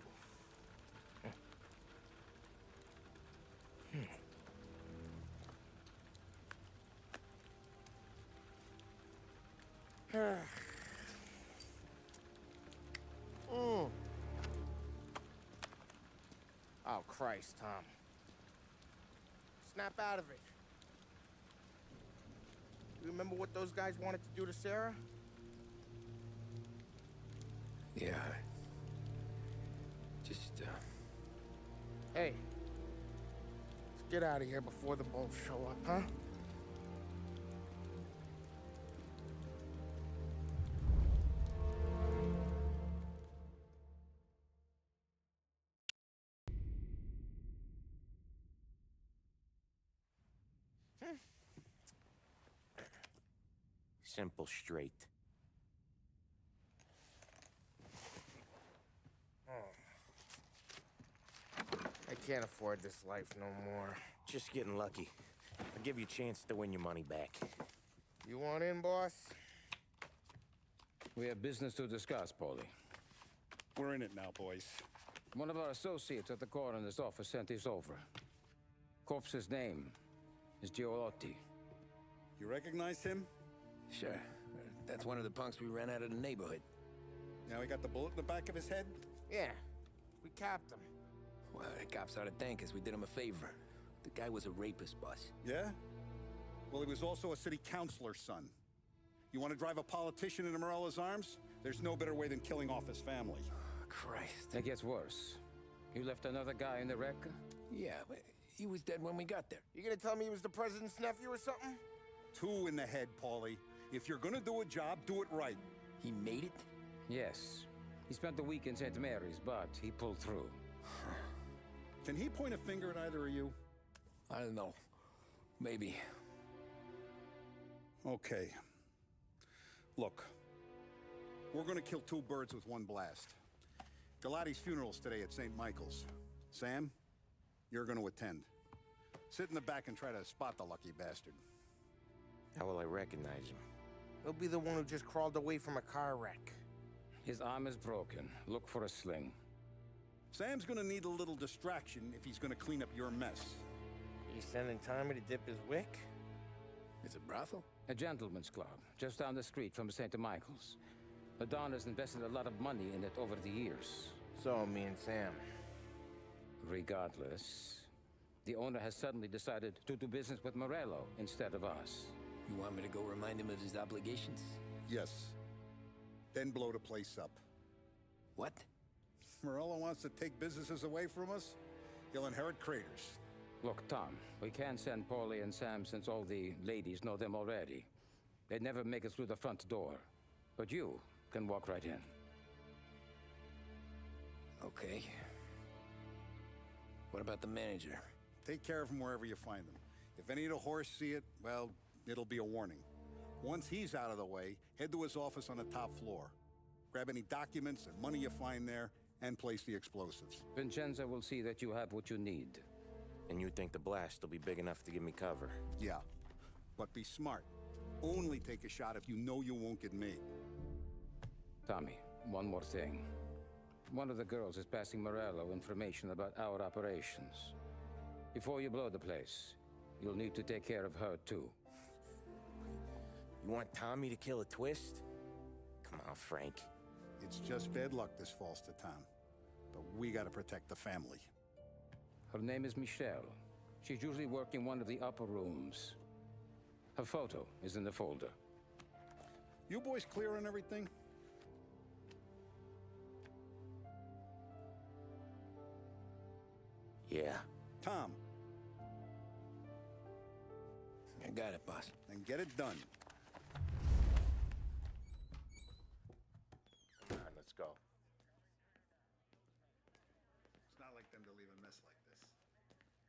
Oh, Christ, Tom. Snap out of it. You remember what those guys wanted to do to Sarah? Yeah. Just, Hey. Let's get out of here before the bulls show up, huh? Simple, straight. I can't afford this life no more. Just getting lucky. I'll give you a chance to win your money back. You want in, boss? We have business to discuss, Paulie. We're in it now, boys. One of our associates at the coroner's office sent this over. Corpse's name is Giolotti. You recognize him? Sure. That's one of the punks we ran out of the neighborhood. Now he got the bullet in the back of his head? Yeah. We capped him. Well, the cops ought to thank us. We did him a favor. The guy was a rapist, boss. Yeah? Well, he was also a city councilor's son. You want to drive a politician into Morella's arms? There's no better way than killing off his family. Oh, Christ. It gets worse. You left another guy in the wreck? Yeah, but he was dead when we got there. You gonna tell me he was the president's nephew or something? 2 in the head, Paulie. If you're gonna do a job, do it right. He made it? Yes. He spent the week in St. Mary's, but he pulled through. Can he point a finger at either of you? I don't know. Maybe. Okay. Look. We're gonna kill two birds with one blast. Galati's funeral's today at St. Michael's. Sam, you're gonna attend. Sit in the back and try to spot the lucky bastard. How will I recognize him? He'll be the one who just crawled away from a car wreck. His arm is broken. Look for a sling. Sam's gonna need a little distraction if he's gonna clean up your mess. You sending Tommy to dip his wick? It's a brothel? A gentleman's club, just down the street from St. Michael's. The Don has invested a lot of money in it over the years. So, me and Sam. Regardless, the owner has suddenly decided to do business with Morello instead of us. You want me to go remind him of his obligations? Yes. Then blow the place up. What? Morello wants to take businesses away from us? He'll inherit craters. Look, Tom, we can't send Paulie and Sam since all the ladies know them already. They'd never make it through the front door. But you can walk right in. Okay. What about the manager? Take care of him wherever you find him. If any of the horse see it, well, it'll be a warning. Once he's out of the way, head to his office on the top floor. Grab any documents and money you find there, and place the explosives. Vincenzo will see that you have what you need. And you think the blast will be big enough to give me cover? Yeah, but be smart. Only take a shot if you know you won't get made. Tommy, one more thing. One of the girls is passing Morello information about our operations. Before you blow the place, you'll need to take care of her, too. You want Tommy to kill a twist? Come on, Frank. It's just bad luck this falls to Tom. But we gotta protect the family. Her name is Michelle. She's usually working one of the upper rooms. Her photo is in the folder. You boys clear on everything? Yeah. Tom. I got it, boss. Then get it done. Come on, let's go. It's not like them to leave a mess like this.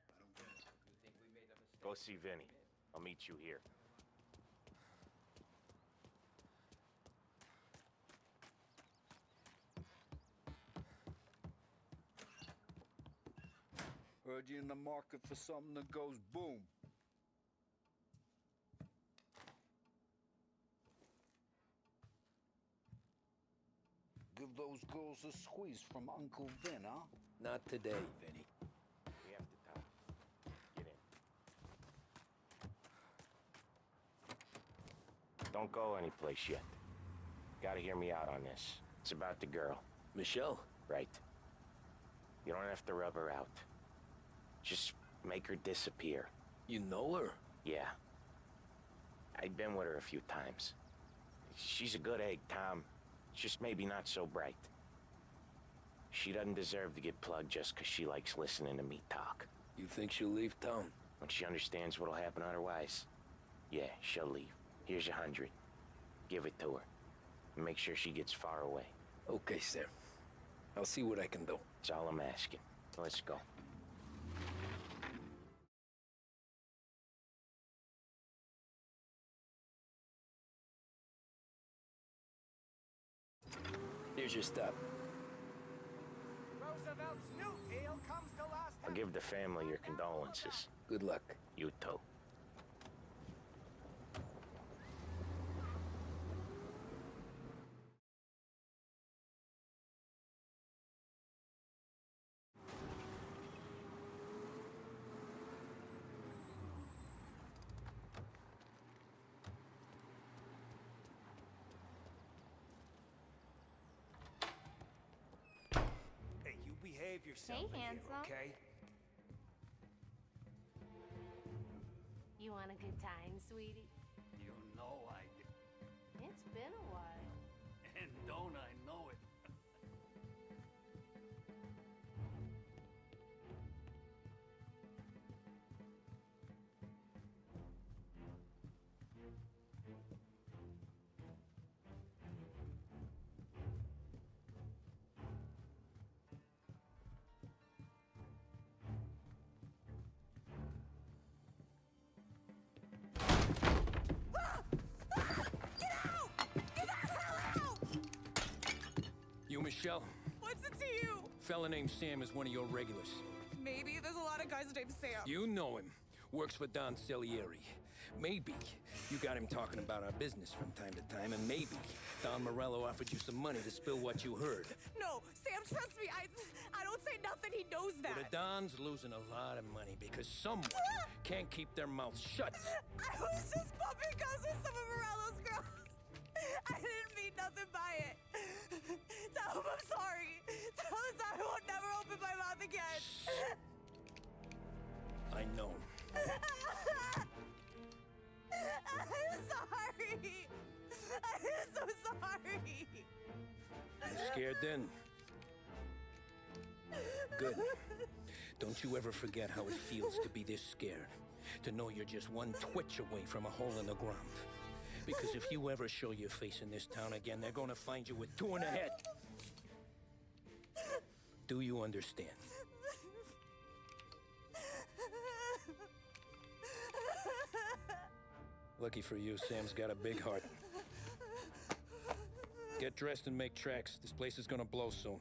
I don't get it. You think we made a mistake? Go see Vinny. I'll meet you here. Heard you in the market for something that goes boom. Give those girls a squeeze from Uncle Vin, huh? Not today, Vinny. We have to talk. Get in. Don't go anyplace yet. Gotta hear me out on this. It's about the girl. Michelle? Right. You don't have to rub her out. Just make her disappear. You know her? Yeah. I've been with her a few times. She's a good egg, Tom. Just maybe not so bright. She doesn't deserve to get plugged just 'cause she likes listening to me talk. You think she'll leave town? When she understands what'll happen otherwise, yeah, she'll leave. Here's 100. Give it to her. And make sure she gets far away. Okay, sir. I'll see what I can do. That's all I'm asking. Let's go. Here's your stop. Roosevelt's new deal comes to last. I'll give the family your condolences. Good luck. You too. Hey, you behave yourself Hey, in here, handsome. okay? You want a good time, sweetie? You know I do. It's been a while. And don't I know it? Michelle? What's it to you? Fella named Sam is one of your regulars. Maybe there's a lot of guys named Sam. You know him. Works for Don Salieri. Maybe you got him talking about our business from time to time, and maybe Don Morello offered you some money to spill what you heard. No, Sam, trust me. I don't say nothing. He knows that. Well, the Don's losing a lot of money because someone can't keep their mouth shut. I was just bumping guns with some of Morello's girls. I didn't mean nothing by it. Tell him I'm sorry. Tell him I won't never open my mouth again. I know. I'm sorry. I'm so sorry. You scared then? Good. Don't you ever forget how it feels to be this scared. To know you're just one twitch away from a hole in the ground. Because if you ever show your face in this town again, they're gonna find you with two in the head. Do you understand? Lucky for you, Sam's got a big heart. Get dressed and make tracks. This place is gonna blow soon.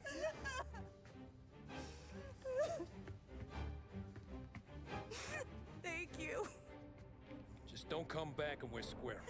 Thank you. Just don't come back and we're square.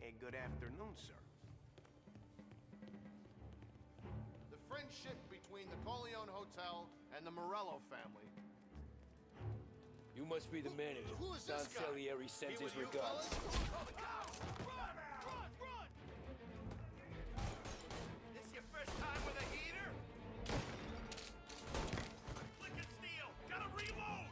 Hey, good afternoon, sir. The friendship between the Corleone Hotel and the Morello family. You must be the manager. Who is Don this guy? Salieri sends He his with you regards. This your first time with a heater? Click and steal! Gotta reload!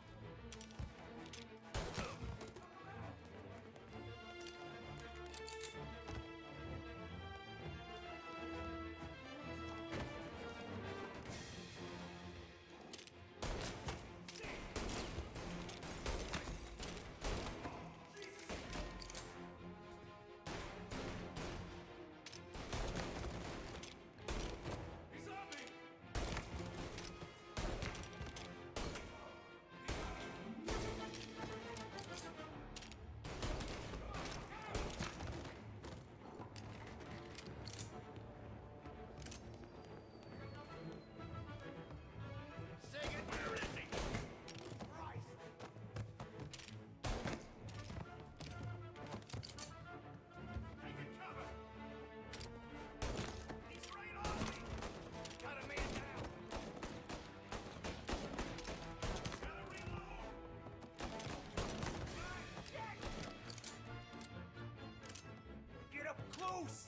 Get up close!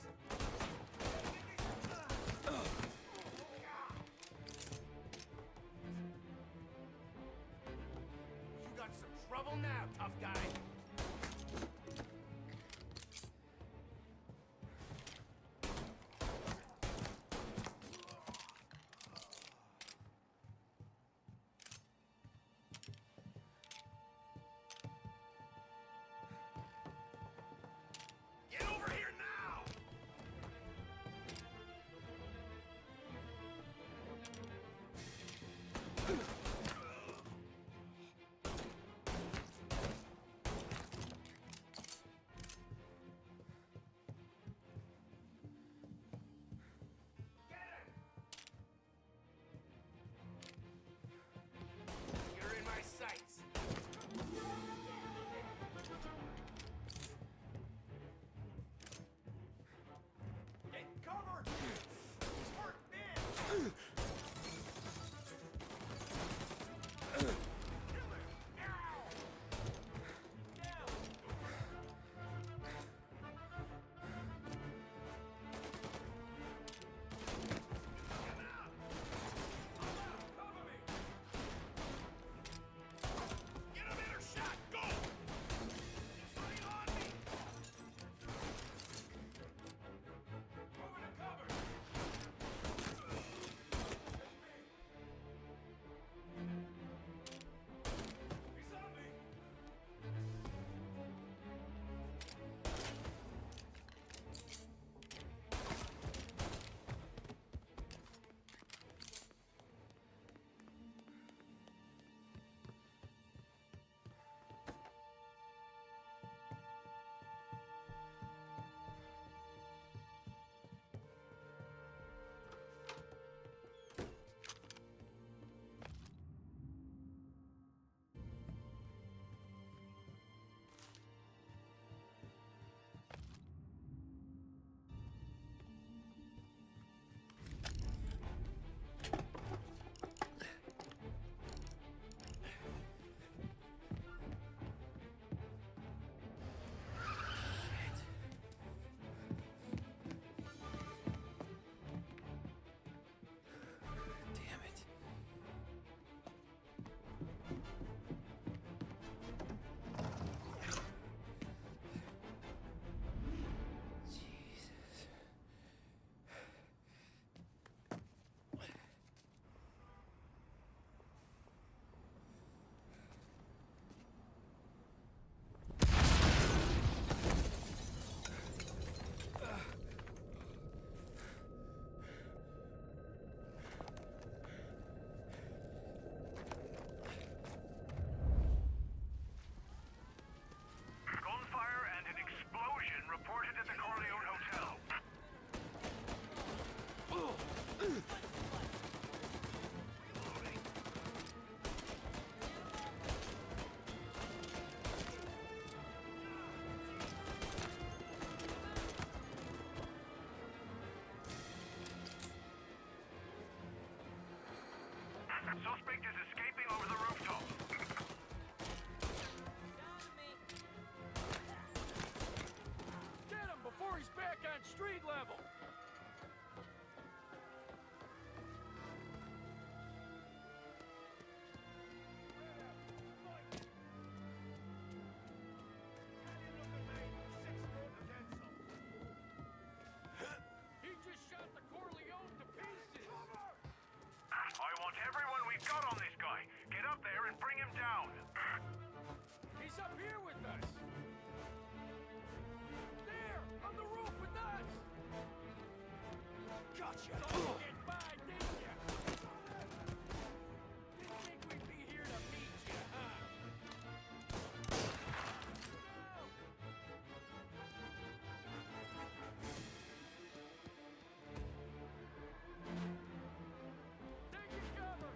You got some trouble now, tough guy. Get over here now! Gotcha! Don't get by, didn't ya? Didn't think we'd be here to meet ya, huh? Taking cover!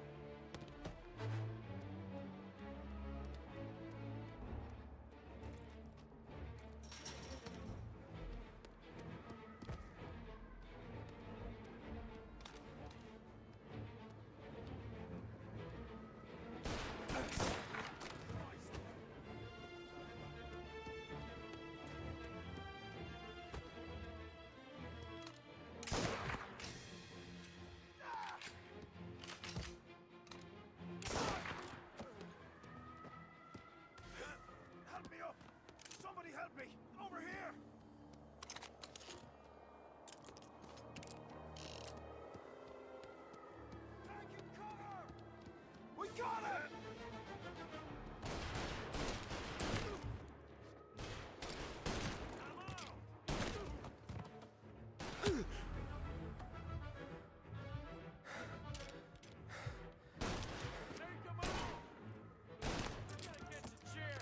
Help me up! Somebody help me! Over here! Taking cover! We got it! Take him out! Gotta get the chair!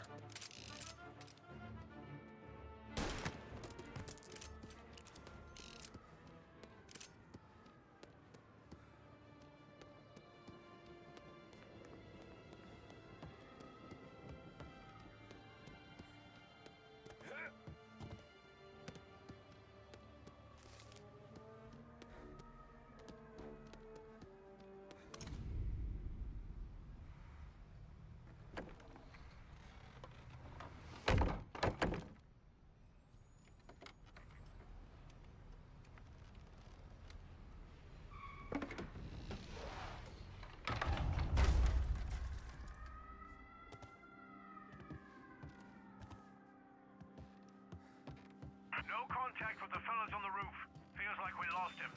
No contact with the fellas on the roof. Feels like we lost him.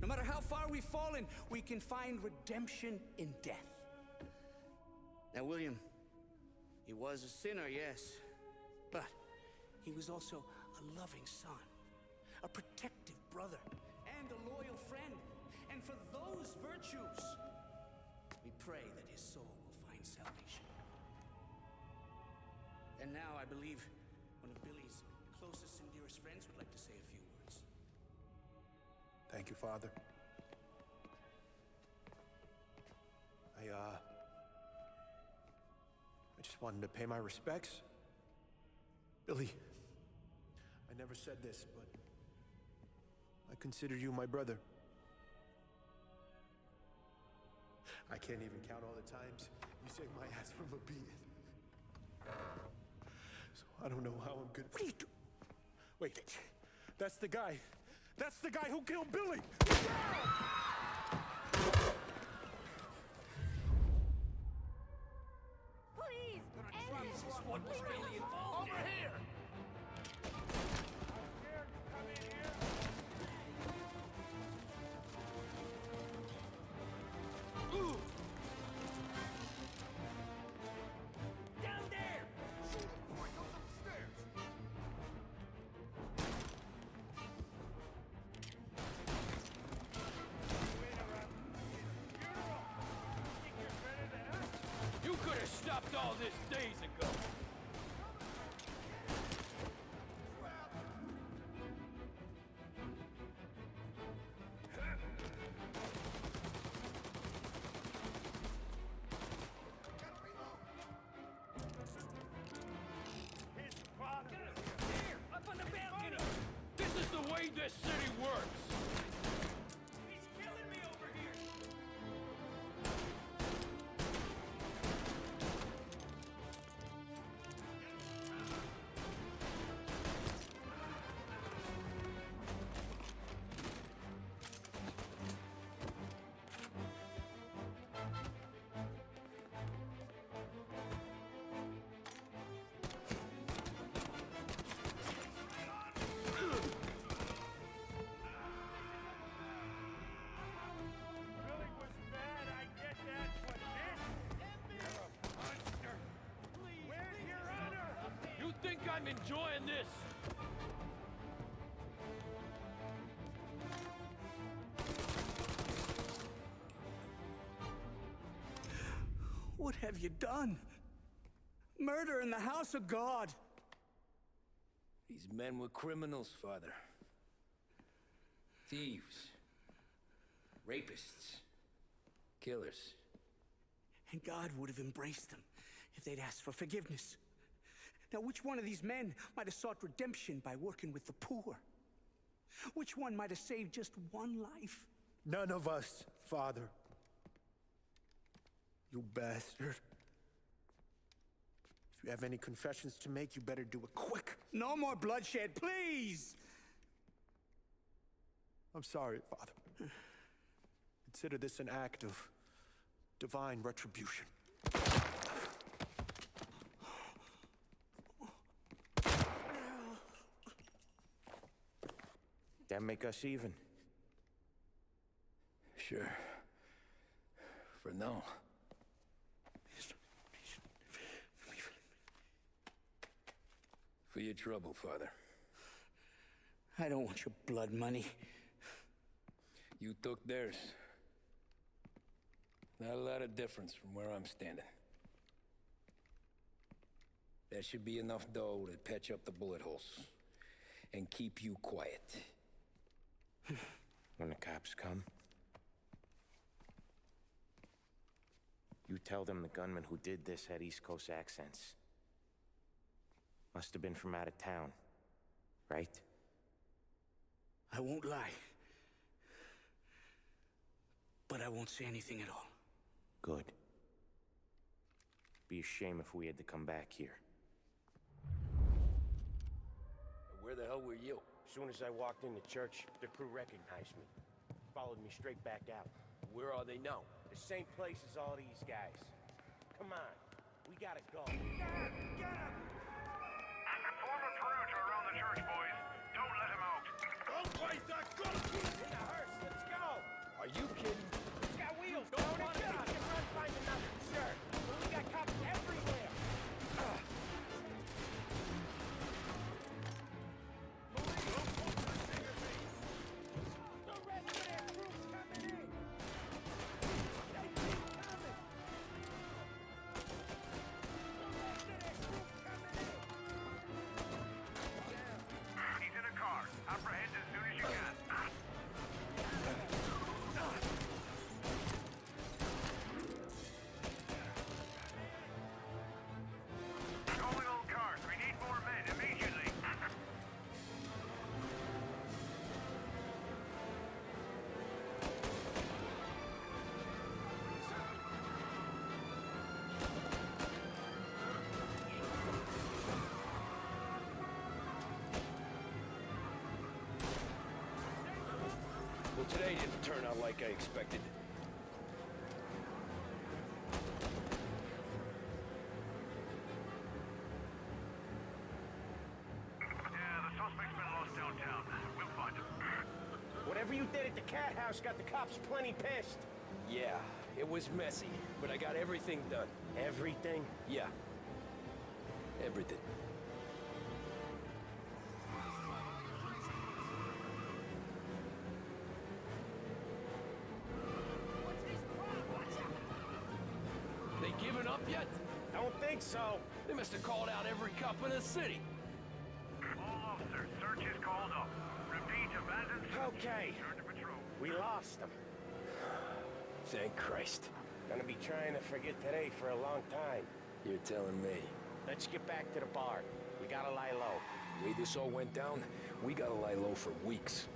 No matter how far we've fallen, we can find redemption in death. Now, William, he was a sinner, yes, but he was also a loving son, a protective brother, and a loyal friend. And for those virtues, we pray that his soul will find salvation. And now I believe one of Billy's closest and dearest friends would like to say a few words. Thank you, Father. I just wanted to pay my respects. Billy, I never said this, but I consider you my brother. I can't even count all the times you saved my ass from a beating. So I don't know how I'm good. What are you doing? Wait, that's the guy. That's the guy who killed Billy! Please! What was really involved? Over here! Down there! Shoot him before he goes up the stairs! You could have stopped all this days ago! Here, up on the balcony! This is the way this city works! He's killing me over here! I'm enjoying this. What have you done? Murder in the house of God. These men were criminals, Father. Thieves. Rapists. Killers. And God would have embraced them if they'd asked for forgiveness. Now, which one of these men might have sought redemption by working with the poor? Which one might have saved just one life? None of us, Father. You bastard. If you have any confessions to make, you better do it quick. No more bloodshed, please! I'm sorry, Father. Consider this an act of divine retribution. That make us even? Sure. For now. For your trouble, Father. I don't want your blood money. You took theirs. Not a lot of difference from where I'm standing. That should be enough dough to patch up the bullet holes. And keep you quiet. When the cops come, you tell them the gunman who did this had East Coast accents. Must have been from out of town, right? I won't lie. But I won't say anything at all. Good. Be a shame if we had to come back here. Where the hell were you? As soon as I walked into church, the crew recognized me. Followed me straight back out. Where are they now? The same place as all these guys. Come on, we gotta go. Get him! Form a perimeter around the church, boys. Don't let him out. Don't fight that gun! In the hearse, let's go! Are you kidding? It's got wheels, don't it? We can run, find another, sure. But we got cops everywhere. Well, today didn't turn out like I expected. Yeah, the suspect's been lost downtown. We'll find him. Whatever you did at the cat house got the cops plenty pissed. Yeah, it was messy, but I got everything done. Everything? Yeah. Everything. They giving up yet? Don't think so. They must have called out every cop in the city. All officers, search is called up. Repeat, abandoned search. Okay. Return to patrol. We lost them. Thank Christ. Gonna be trying to forget today for a long time. You're telling me. Let's get back to the bar. We gotta lie low. The way this all went down, we gotta lie low for weeks.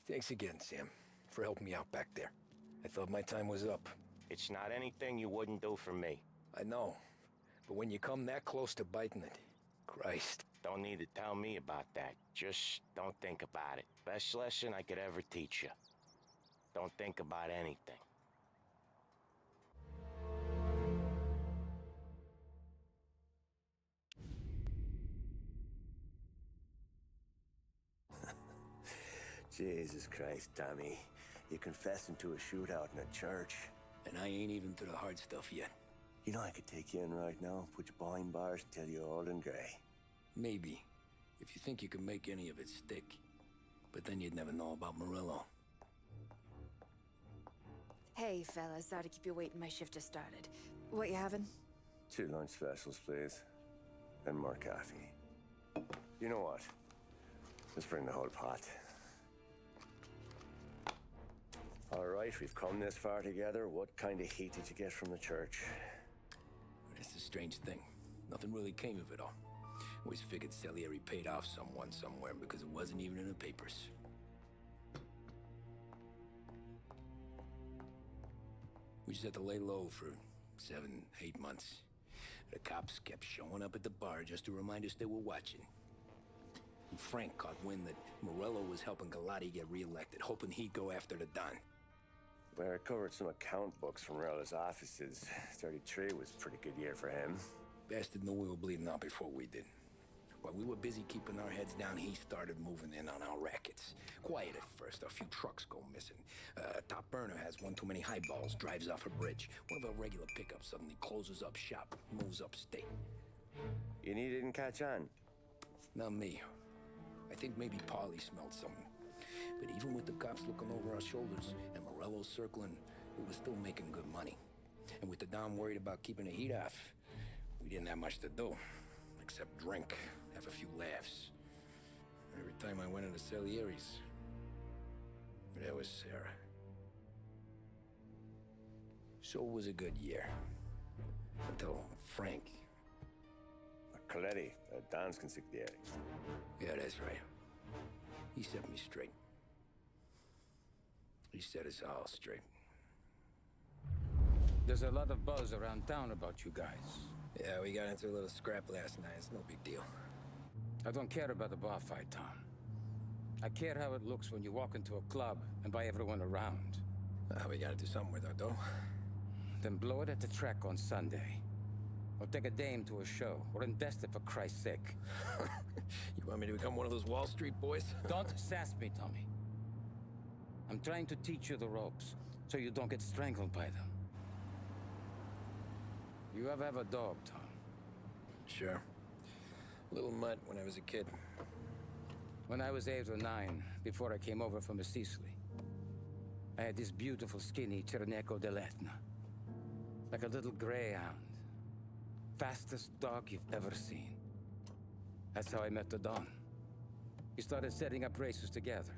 Thanks again, Sam, for helping me out back there. I thought my time was up. It's not anything you wouldn't do for me. I know. But when you come that close to biting it, Christ. Don't need to tell me about that. Just don't think about it. Best lesson I could ever teach you. Don't think about anything. Jesus Christ, Tommy. You're confessing to a shootout in a church. And I ain't even to the hard stuff yet. You know I could take you in right now, put you behind bars until you're old and gray. Maybe, if you think you can make any of it stick. But then you'd never know about Morello. Hey, fellas. Sorry to keep you waiting. My shift just started. What you having? 2 lunch specials, please. And more coffee. You know what? Let's bring the whole pot. All right, we've come this far together. What kind of heat did you get from the church? That's the strange thing. Nothing really came of it all. Always figured Salieri paid off someone somewhere because it wasn't even in the papers. We just had to lay low for 7, 8 months. The cops kept showing up at the bar just to remind us they were watching. And Frank caught wind that Morello was helping Galati get reelected, hoping he'd go after the Don. Well, I recovered some account books from Morello's offices. 33 was a pretty good year for him. Bastard knew we were bleeding out before we did. While we were busy keeping our heads down, he started moving in on our rackets. Quiet at first, a few trucks go missing. Top burner has one too many highballs, drives off a bridge. One of our regular pickups suddenly closes up shop, moves upstate. And he didn't catch on? Not me. I think maybe Paulie smelled something. But even with the cops looking over our shoulders and Morello circling, we were still making good money. And with the Dom worried about keeping the heat off, we didn't have much to do, except drink, have a few laughs. Every time I went into Salieri's, there was Sarah. So it was a good year. Until Frank. Coletti, Don's consigliere. Yeah, that's right. He set me straight. He set us all straight. There's a lot of buzz around town about you guys. Yeah, we got into a little scrap last night. It's no big deal. I don't care about the bar fight, Tom. I care how it looks when you walk into a club and by everyone around. We gotta do something with our dough. Then blow it at the track on Sunday. Or take a dame to a show. Or invest it for Christ's sake. You want me to become one of those Wall Street boys? Don't sass me, Tommy. I'm trying to teach you the ropes, so you don't get strangled by them. You ever have a dog, Tom? Sure. Little mutt when I was a kid. When I was 8 or 9, before I came over from Sicily, I had this beautiful, skinny Cerneco dell'Etna. Like a little greyhound. Fastest dog you've ever seen. That's how I met the Don. We started setting up races together.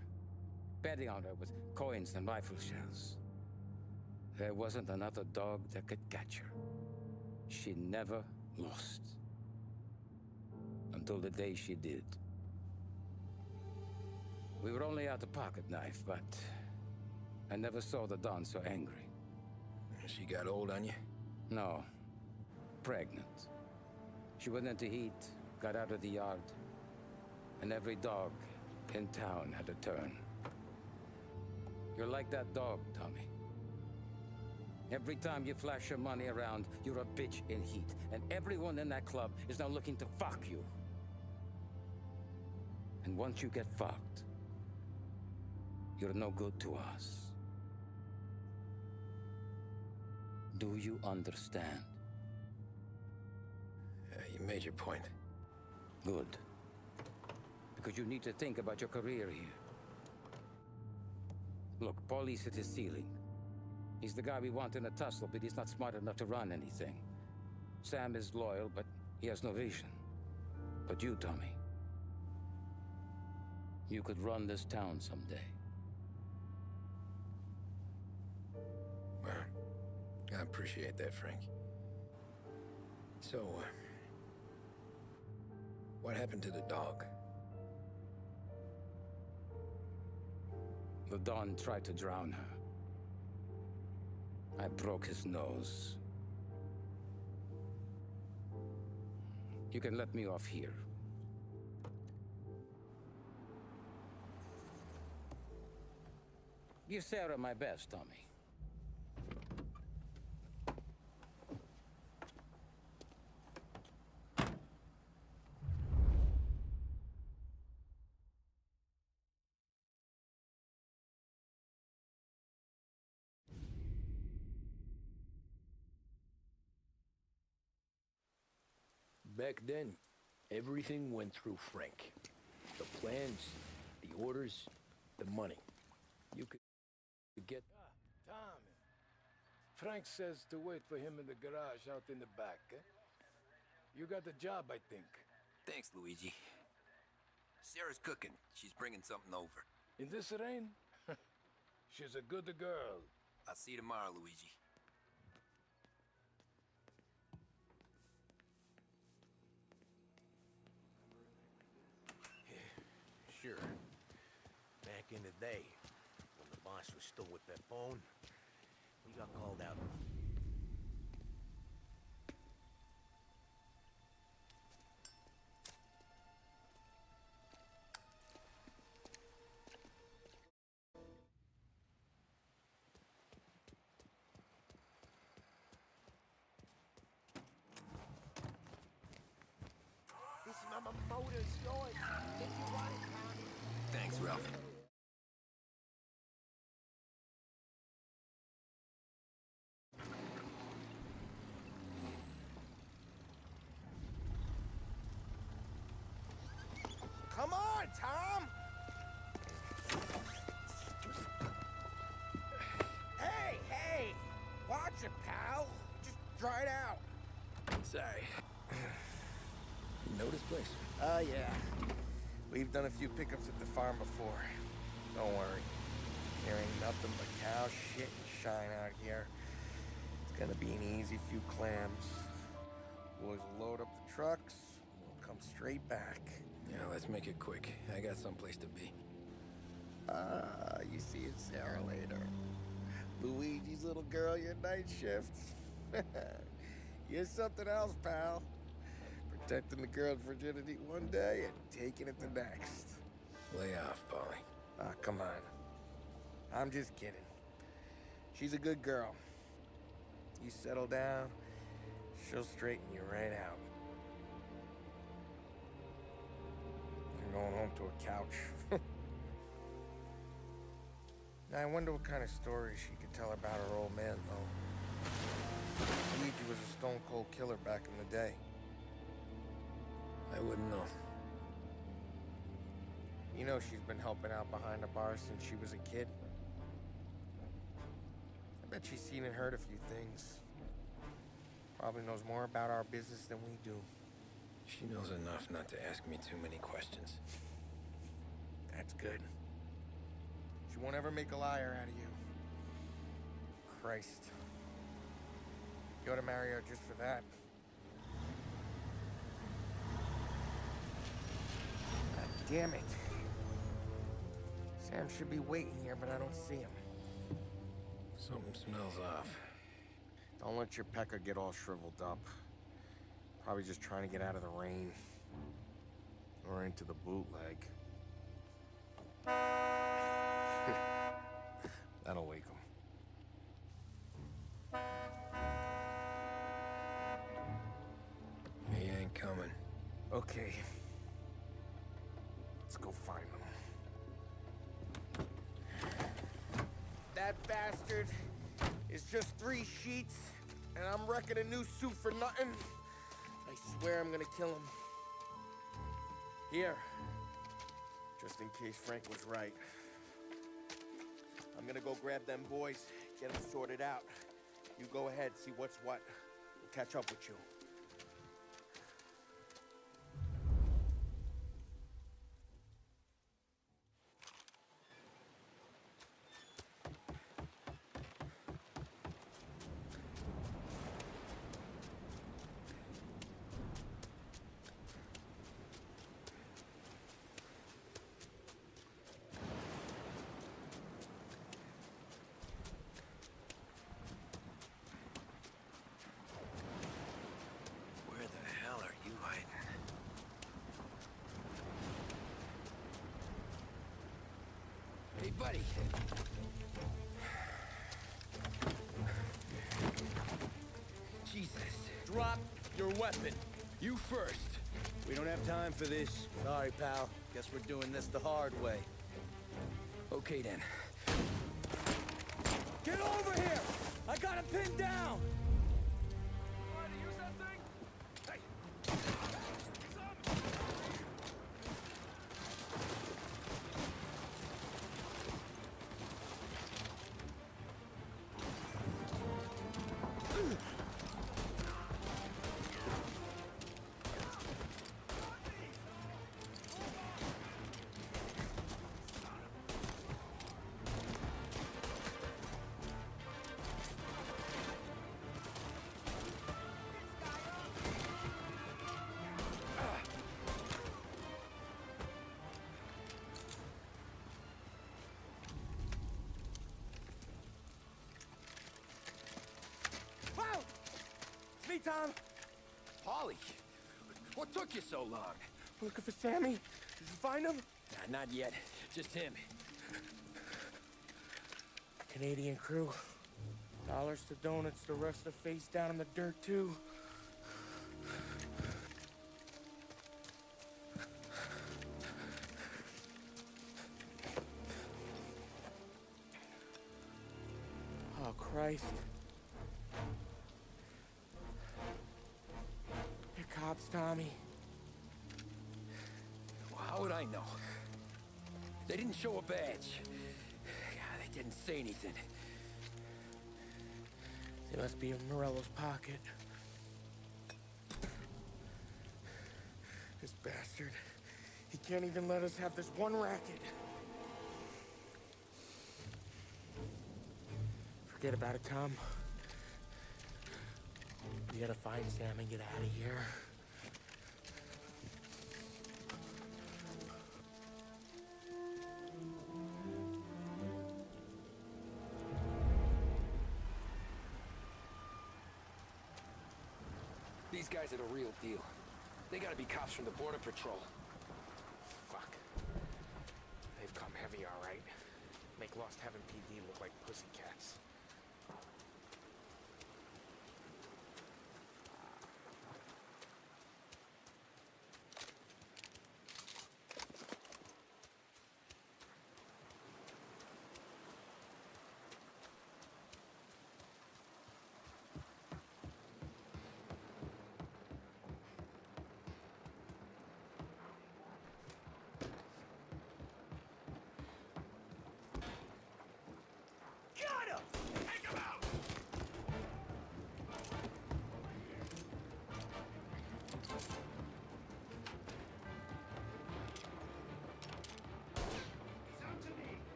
Betting on her with coins and rifle shells. There wasn't another dog that could catch her. She never lost. Until the day she did. We were only out a pocket knife, but I never saw the Don so angry. She got old on you? No. Pregnant. She went into heat, got out of the yard, and every dog in town had a turn. You're like that dog, Tommy. Every time you flash your money around, you're a bitch in heat, and everyone in that club is now looking to fuck you. And once you get fucked, you're no good to us. Do you understand? You made your point. Good. Because you need to think about your career here. Look, Paulie's at his ceiling. He's the guy we want in a tussle, but he's not smart enough to run anything. Sam is loyal, but he has no vision. But you, Tommy, you could run this town someday. Well, I appreciate that, Frank. So, what happened to the dog? The Don tried to drown her. I broke his nose. You can let me off here. Give Sarah my best, Tommy. Back then, everything went through Frank. The plans, the orders, the money. You could get... Tommy. Frank says to wait for him in the garage out in the back, eh? You got the job, I think. Thanks, Luigi. Sarah's cooking. She's bringing something over. In this rain? She's a good girl. I'll see you tomorrow, Luigi. Sure. Back in the day, when the boss was still with Pepone, we got called out. This motor's yours. If you want it, Tommy. Thanks, Ralph. Come on, Tom! Hey! Watch it, pal. Just dry it out. Sorry. You know this place? Yeah. We've done a few pickups at the farm before. Don't worry. There ain't nothing but cow shit and shine out here. It's gonna be an easy few clams. Boys will load up the trucks, and we'll come straight back. Yeah, let's make it quick. I got someplace to be. You see Sarah later. Luigi's little girl, your night shift. You're something else, pal. Protecting the girl's virginity one day and taking it the next. Lay off, Polly. Come on. I'm just kidding. She's a good girl. You settle down, she'll straighten you right out. I'm going home to a couch. Now, I wonder what kind of stories she could tell about her old man, though. Luigi was a stone-cold killer back in the day. I wouldn't know. You know she's been helping out behind the bar since she was a kid. I bet she's seen and heard a few things. Probably knows more about our business than we do. She knows enough not to ask me too many questions. That's good. She won't ever make a liar out of you. Christ. You ought to marry her just for that. God damn it. Sam should be waiting here, but I don't see him. Something smells off. Don't let your pecker get all shriveled up. Probably just trying to get out of the rain. Or into the bootleg. That'll wake him. He ain't coming. Okay. Let's go find him. That bastard is just 3 sheets, and I'm wrecking a new suit for nothing. I swear I'm gonna kill him. Here. Just in case Frank was right. I'm gonna go grab them boys, get them sorted out. You go ahead, see what's what. We'll catch up with you. Where the hell are you hiding? Hey, buddy. Jesus. Drop your weapon. You first. We don't have time for this. Sorry, pal. Guess we're doing this the hard way. Okay, then. Get over here! I got him pinned down! Trying to use that thing? Hey! Hey, Tom! Paulie, what took you so long? Looking for Sammy? Did you find him? Nah, not yet. Just him. Canadian crew. Dollars to donuts, the rest are face down in the dirt, too. Oh, Christ. They're cops, Tommy. Well, how would I know? They didn't show a badge. God, they didn't say anything. They must be in Morello's pocket. This bastard. He can't even let us have this one racket. Forget about it, Tom. We gotta find Sam and get out of here. These guys are the real deal. They gotta be cops from the Border Patrol. Fuck. They've come heavy, all right. Make Lost Heaven PD look like pussycats.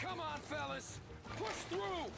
Come on, fellas! Push through!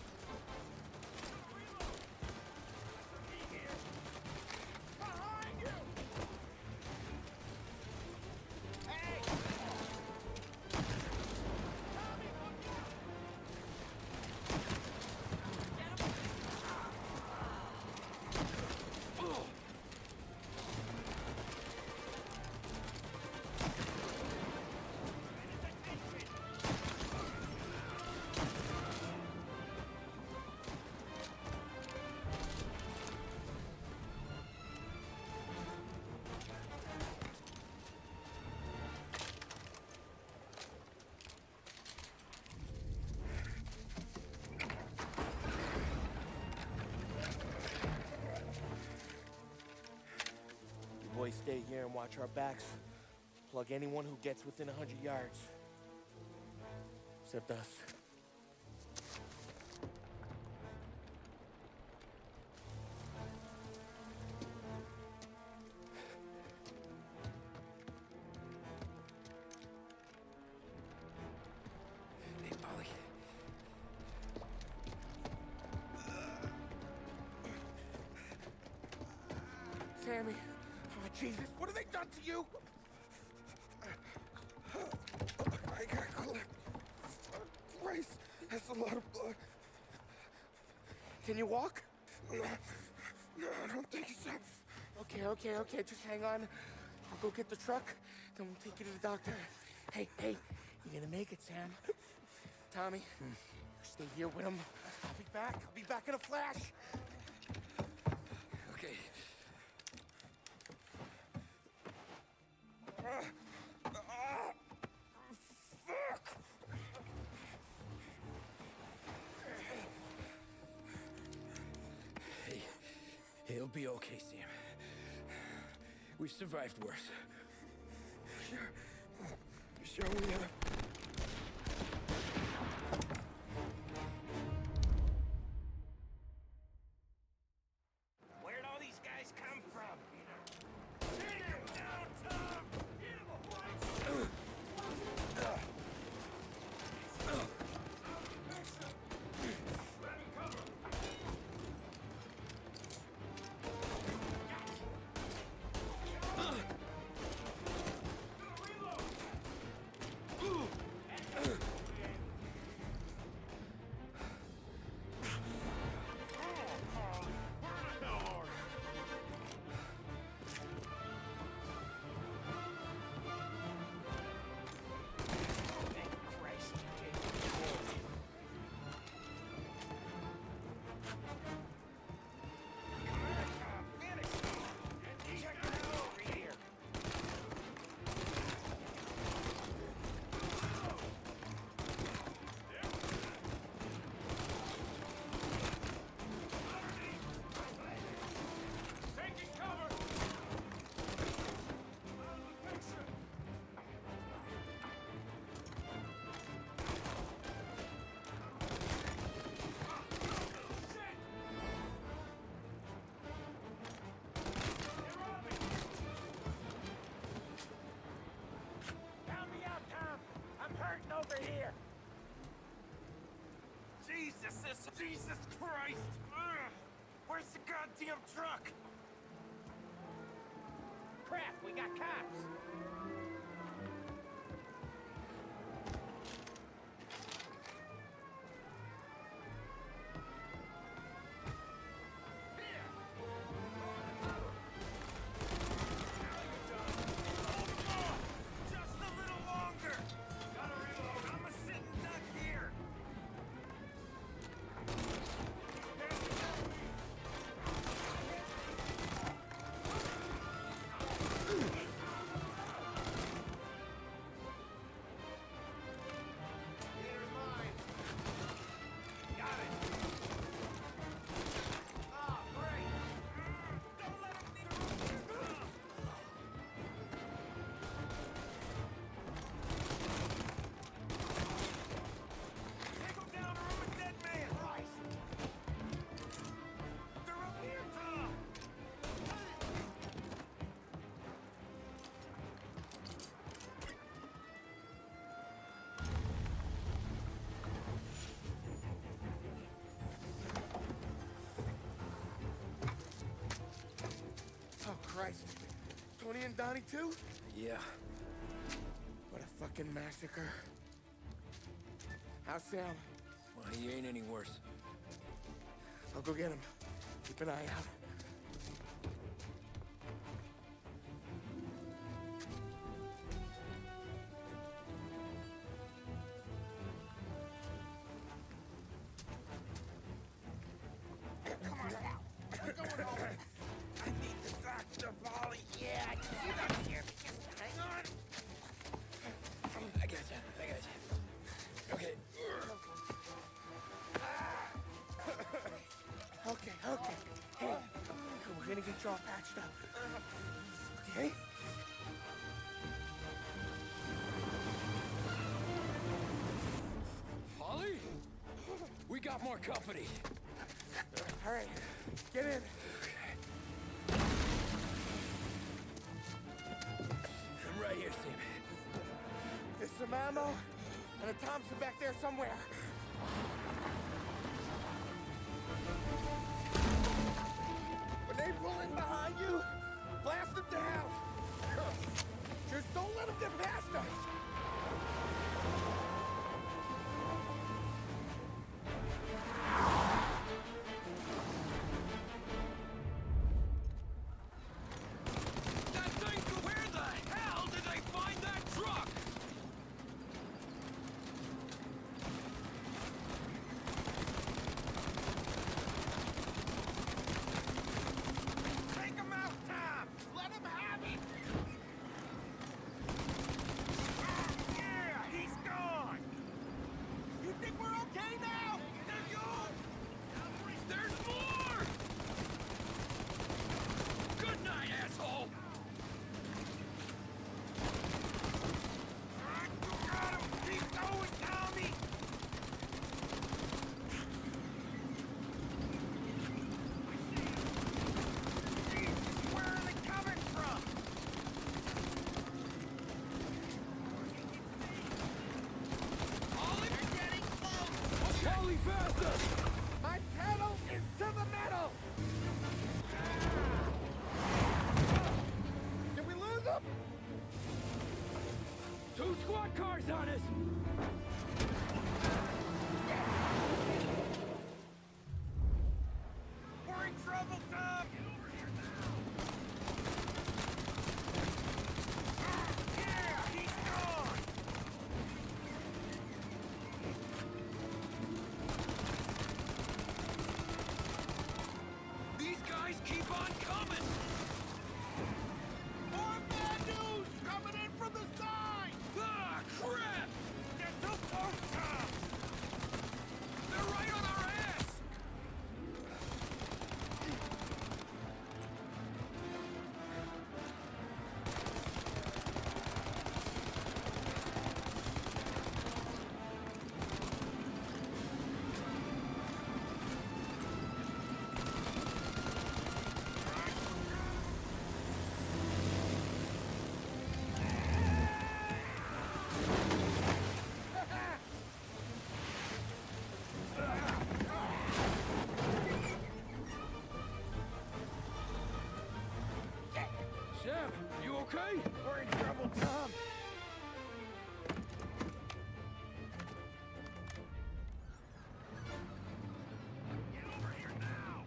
Boys, stay here and watch our backs. Plug anyone who gets within 100 yards. Except us. Hey, Polly. Sammy. Oh, Jesus, what have they done to you? I got clipped. Christ, that's a lot of blood. Can you walk? No, I don't think so. Okay, just hang on. I'll go get the truck, then we'll take you to the doctor. Hey, you're gonna make it, Sam. Tommy, stay here with him. I'll be back. I'll be back in a flash. Okay. Fuck! Hey, he'll be okay, Sam. We've survived worse. Sure we have. Where'd all these guys come from? Take him down, Tom! Get him a over here! Jesus Christ! Ugh. Where's the goddamn truck? Crap, we got cops! Oh, Christ. Tony and Donnie, too? Yeah. What a fucking massacre. How's Sam? Well, he ain't any worse. I'll go get him. Keep an eye out. Come on now. We're going home. I need the doctor, Molly. Yeah, I can see that here. Just hang on. I got you. Okay. Okay. Hey, we're gonna get you all patched up. Okay? Holly? We got more company. All right, get in. I'm right here, Sam. There's some ammo and a Thompson back there somewhere. When they pull in behind you, blast them to hell. Just don't let them get past us. Where the hell did they find that truck? Okay, now! There you go! There's more! Good night, asshole! You got him! Keep going, Tommy! Jesus, where are they coming from? Ollie, you're getting close! Ollie, faster! My pedal is to the metal! Did we lose him? 2 squad cars on us! We're in trouble, Tom! Get over here now! Yeah, he's gone! These guys keep on coming! More bad news coming in from the side! Ah, crap! They're too close, Tom! They're right on our ass! Sam, you okay? We're in trouble, Tom! Get over here now!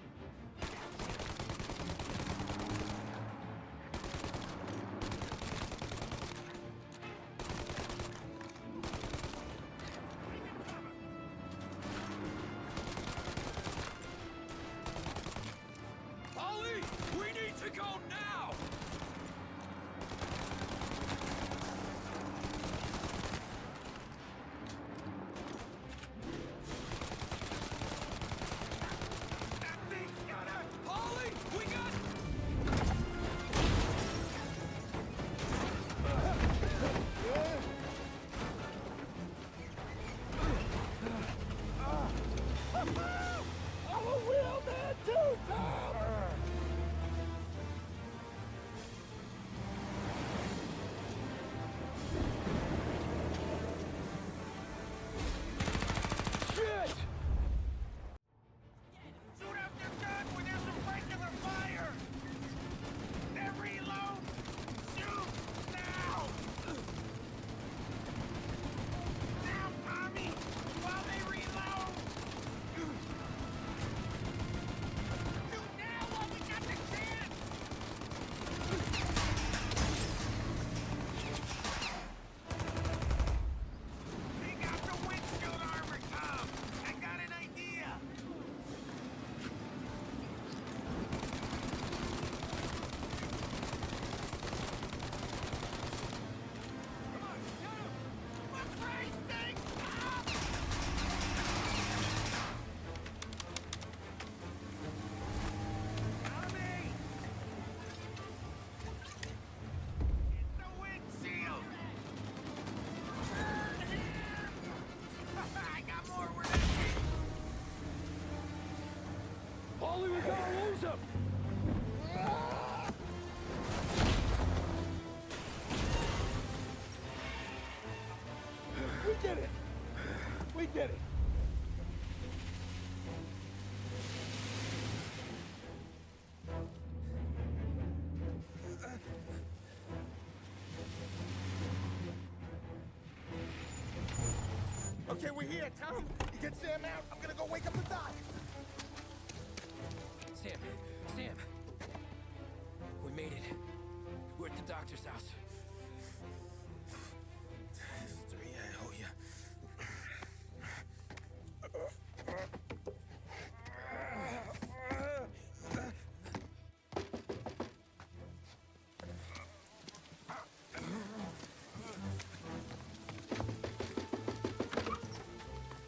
Ollie! We need to go now! That thing's gonna... Ollie! We got... I'm a real man too, Tom! Shit! Shoot up your gun when there's a regular fire! Then reload! Shoot! Now! Now, Tommy! While they reload! Shoot now while we got the chance! They got the windshield armor, Tom! I got an idea! Ollie, we gotta lose him! We did it! We did it! Okay, we're here, Tom. You get Sam out. I'm gonna go wake up the doc. Sam, Sam. We made it. We're at the doctor's house. Three, I owe you.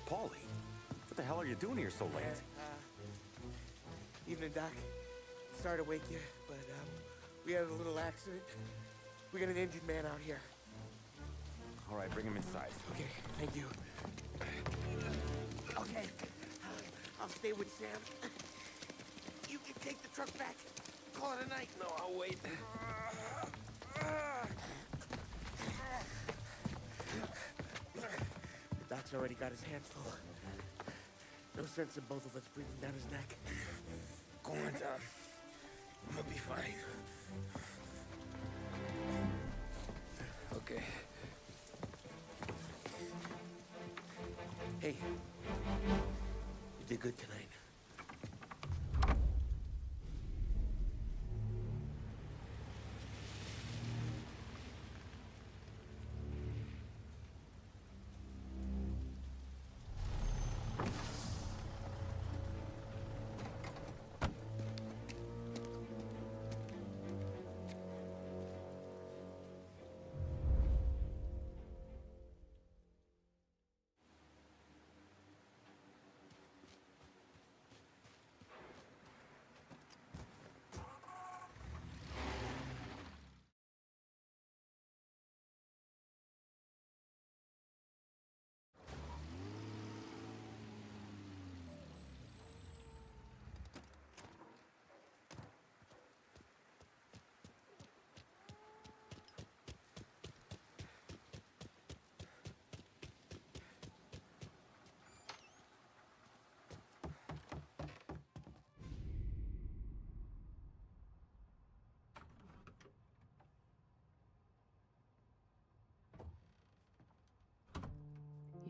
Paulie? hell are you doing here so late? Evening, Doc. Sorry to wake you, but we had a little accident. We got an injured man out here. All right, bring him inside. Okay, thank you. Okay, I'll stay with Sam. You can take the truck back. Call it a night. No, I'll wait. The doc's already got his hands full. No sense in both of us breathing down his neck. Go on, Tom. I'm gonna be fine. Okay. Hey, you did good tonight.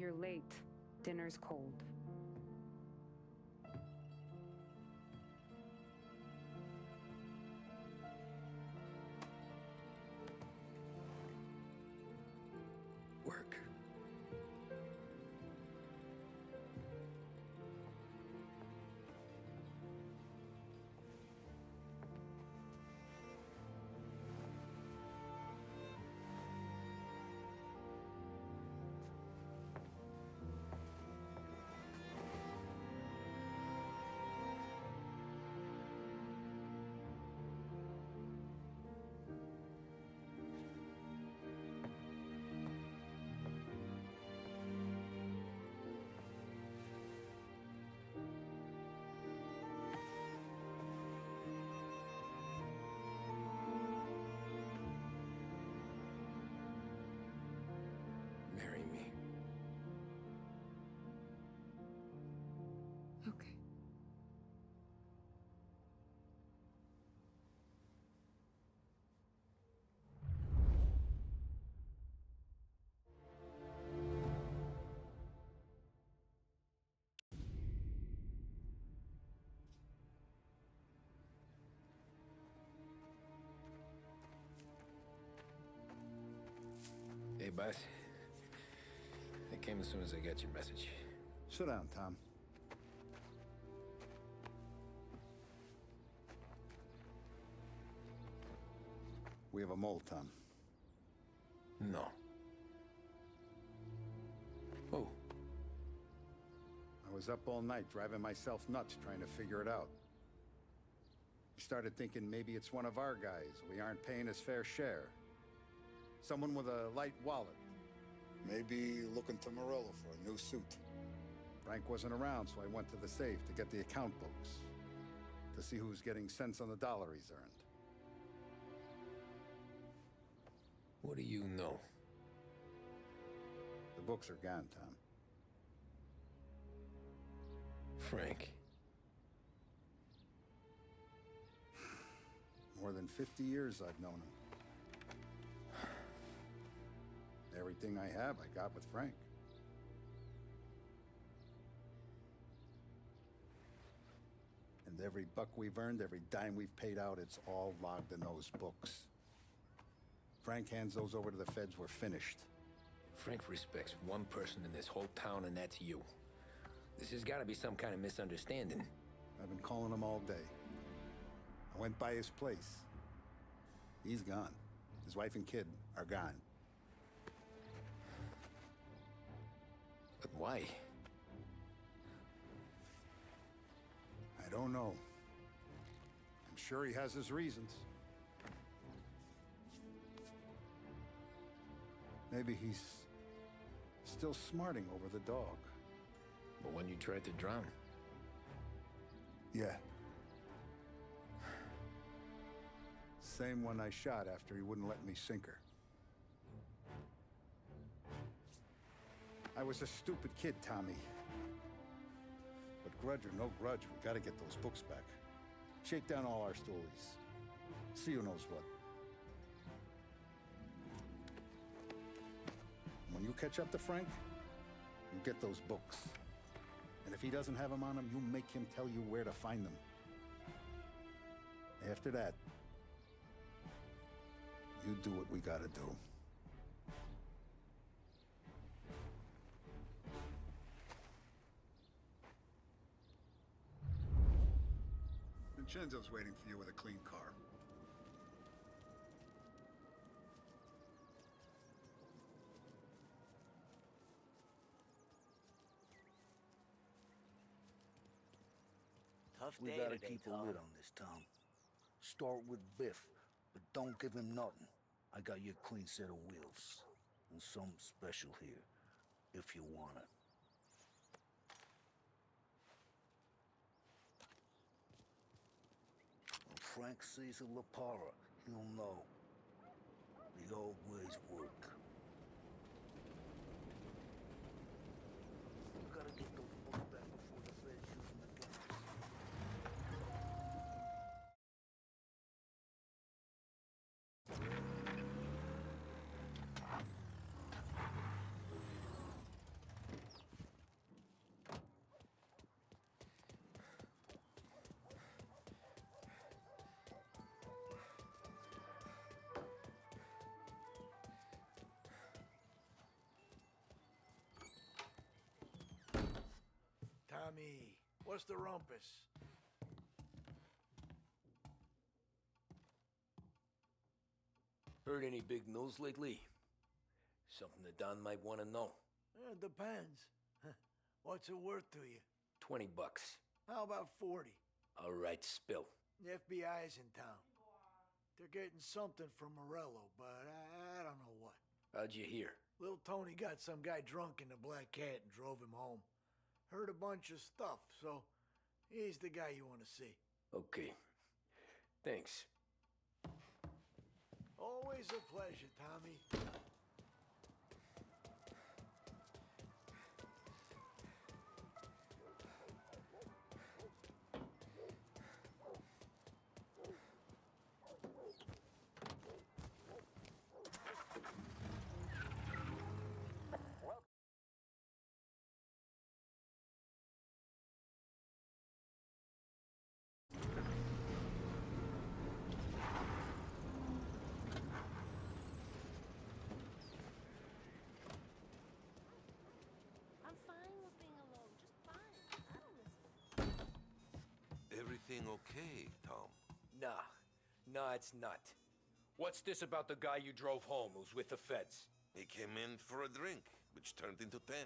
You're late. Dinner's cold. Work. Marry me. Okay. Hey, boss. I came as soon as I got your message. Sit down, Tom. We have a mole, Tom. No. Oh. I was up all night driving myself nuts trying to figure it out. I started thinking maybe it's one of our guys. We aren't paying his fair share. Someone with a light wallet. Maybe looking to Morello for a new suit. Frank wasn't around, so I went to the safe to get the account books. To see who's getting cents on the dollar he's earned. What do you know? The books are gone, Tom. Frank. More than 50 years I've known him. Everything I have, I got with Frank. And every buck we've earned, every dime we've paid out, it's all logged in those books. Frank hands those over to the feds, we're finished. Frank respects one person in this whole town, and that's you. This has got to be some kind of misunderstanding. I've been calling him all day. I went by his place. He's gone. His wife and kid are gone. But why? don't know. I'm sure he has his reasons. Maybe he's still smarting over the dog. But when you tried to drown? Yeah. Same one I shot after he wouldn't let me sink her. I was a stupid kid, Tommy. But grudge or no grudge, we gotta get those books back. Shake down all our stories. See who knows what. When you catch up to Frank, you get those books. And if he doesn't have them on him, you make him tell you where to find them. After that, you do what we gotta do. Vincenzo's waiting for you with a clean car. Tough We day gotta today, keep a Tom. lid on this, Tom. Start with Biff, but don't give him nothing. I got you a clean set of wheels. And something special here, if you want it. When Frank sees a La Parra, he'll know. The old ways work. We gotta get those books back before the feds use them against us. Tommy, what's the rumpus? Heard any big news lately? Something that Don might want to know. Depends. What's it worth to you? $20. How about 40? All right, spill. The FBI's in town. They're getting something from Morello, but I don't know what. How'd you hear? Little Tony got some guy drunk in the Black Cat and drove him home. Heard a bunch of stuff, so he's the guy you want to see. Okay. Thanks. Always a pleasure, Tommy. I'm fine with being alone, just fine. I don't miss it. Everything okay, Tom? Nah, it's not. What's this about the guy you drove home who's with the feds? He came in for a drink, which turned into 10.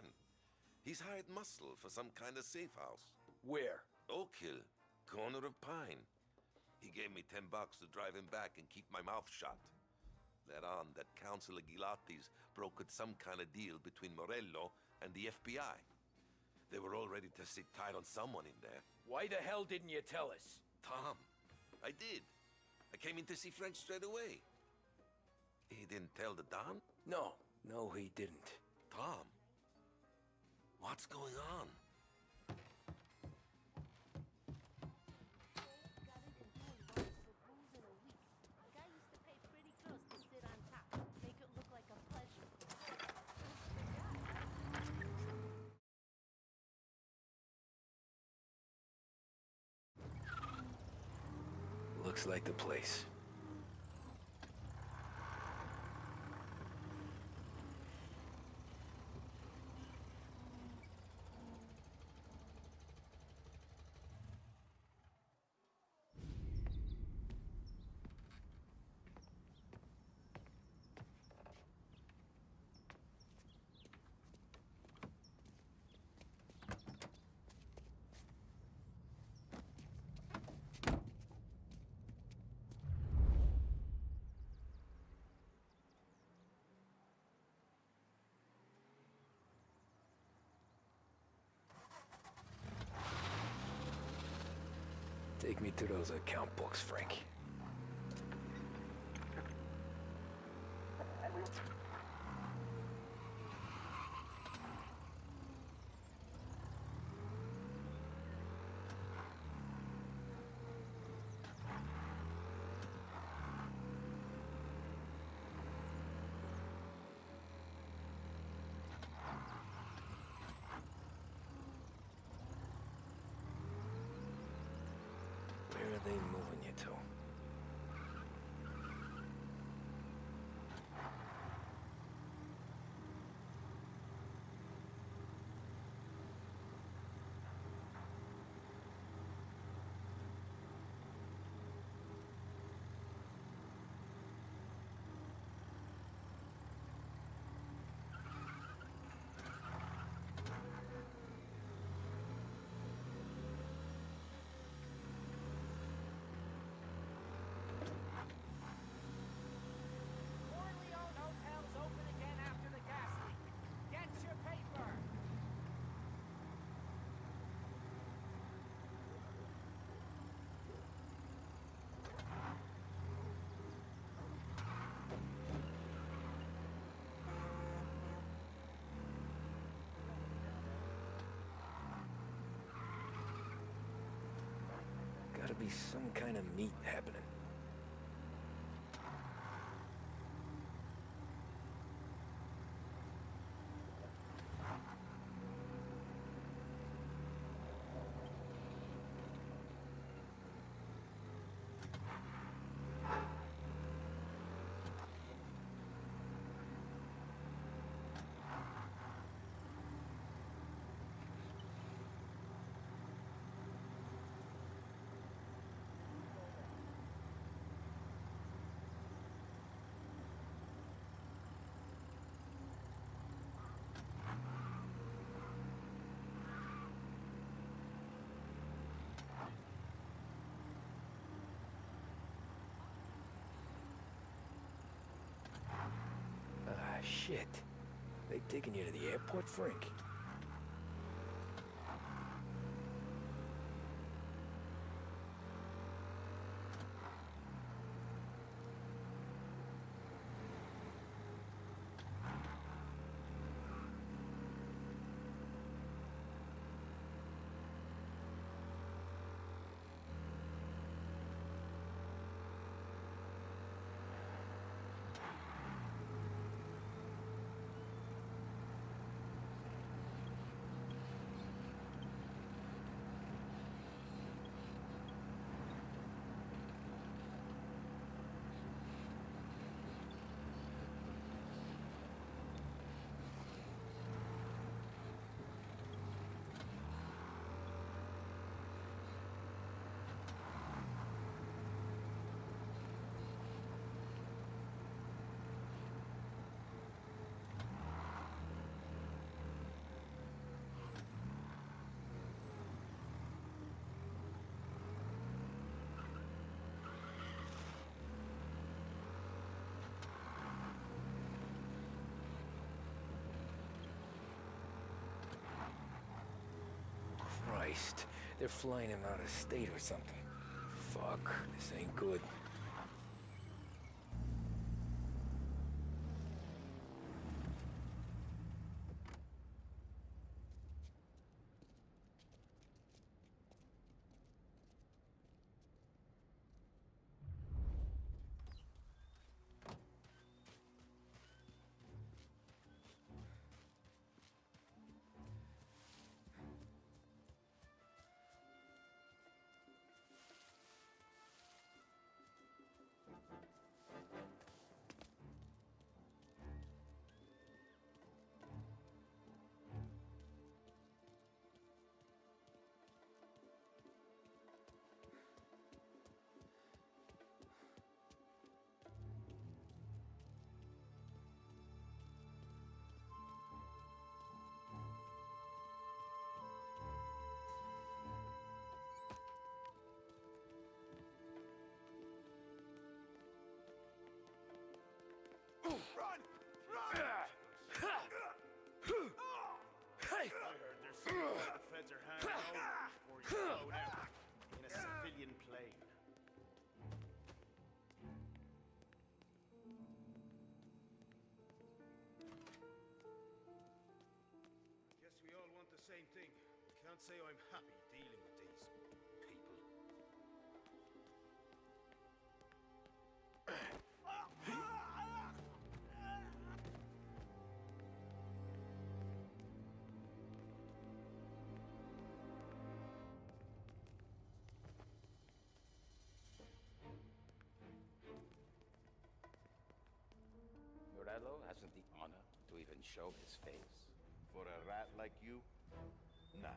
He's hired muscle for some kind of safe house. Where? Oak Hill, corner of Pine. He gave me $10 to drive him back and keep my mouth shut. Later on, that Councilor Gilatti's brokered some kind of deal between Morello and the FBI. They were all ready to sit tight on someone in there. Why the hell didn't you tell us? Tom, I did. I came in to see Frank straight away. He didn't tell the Don? No, he didn't. Tom, what's going on? Looks like the place. Take me to those account books, Frank. Where are they moving you to? Corleone Hotel's open again after the gas leak. Get your paper! Gotta be some kind of meat happening. Ah, shit. They taking you to the airport, Frank? Christ, they're flying him out of state or something. Fuck, this ain't good. Run! Run! I heard there's some the feds are hanging over before you slow down. In a Corellian Plain. Guess we all want the same thing. Can't say I'm happy dealing with these people. Morello hasn't the honor to even show his face. For a rat like you? Nah.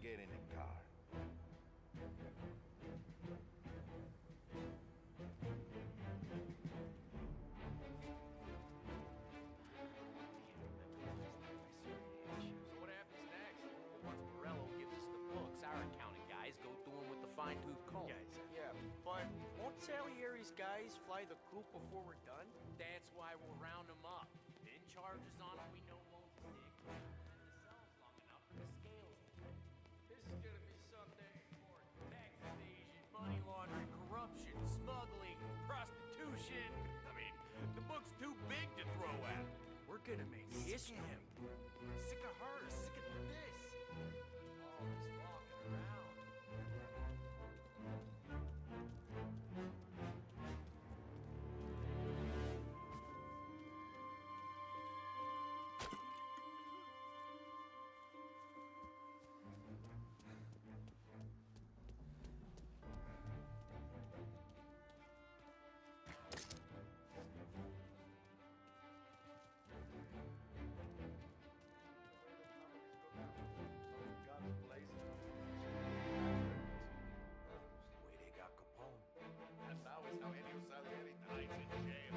Get in the car. So what happens next? Well, once Morello gives us the books, our accounting guys go through them with the fine-tooth comb. Yeah, but won't Salieri's guys fly the coop before we're done? That's why we'll round them up. Pin charges on them we know won't stick. And the cell's long enough for the scales to fit. This is gonna be someday for Tax evasion, money laundering, corruption, smuggling, prostitution. I mean, the book's too big to throw out. We're gonna make Sick of him. Sick of her. Sick of this. All this walking around. Salieri dies in jail.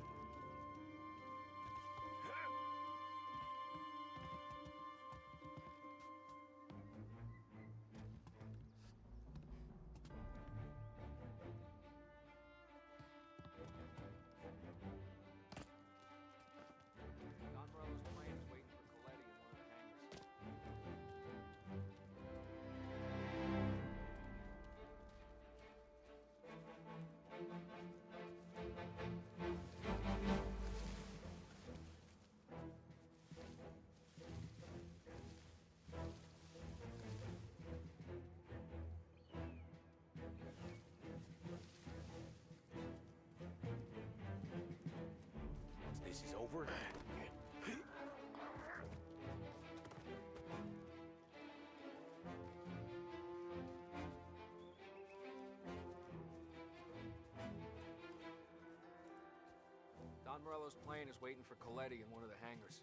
Don Morello's plane is waiting for Coletti in one of the hangars. This is over. Don Morello's plane is waiting for Coletti in one of the hangars.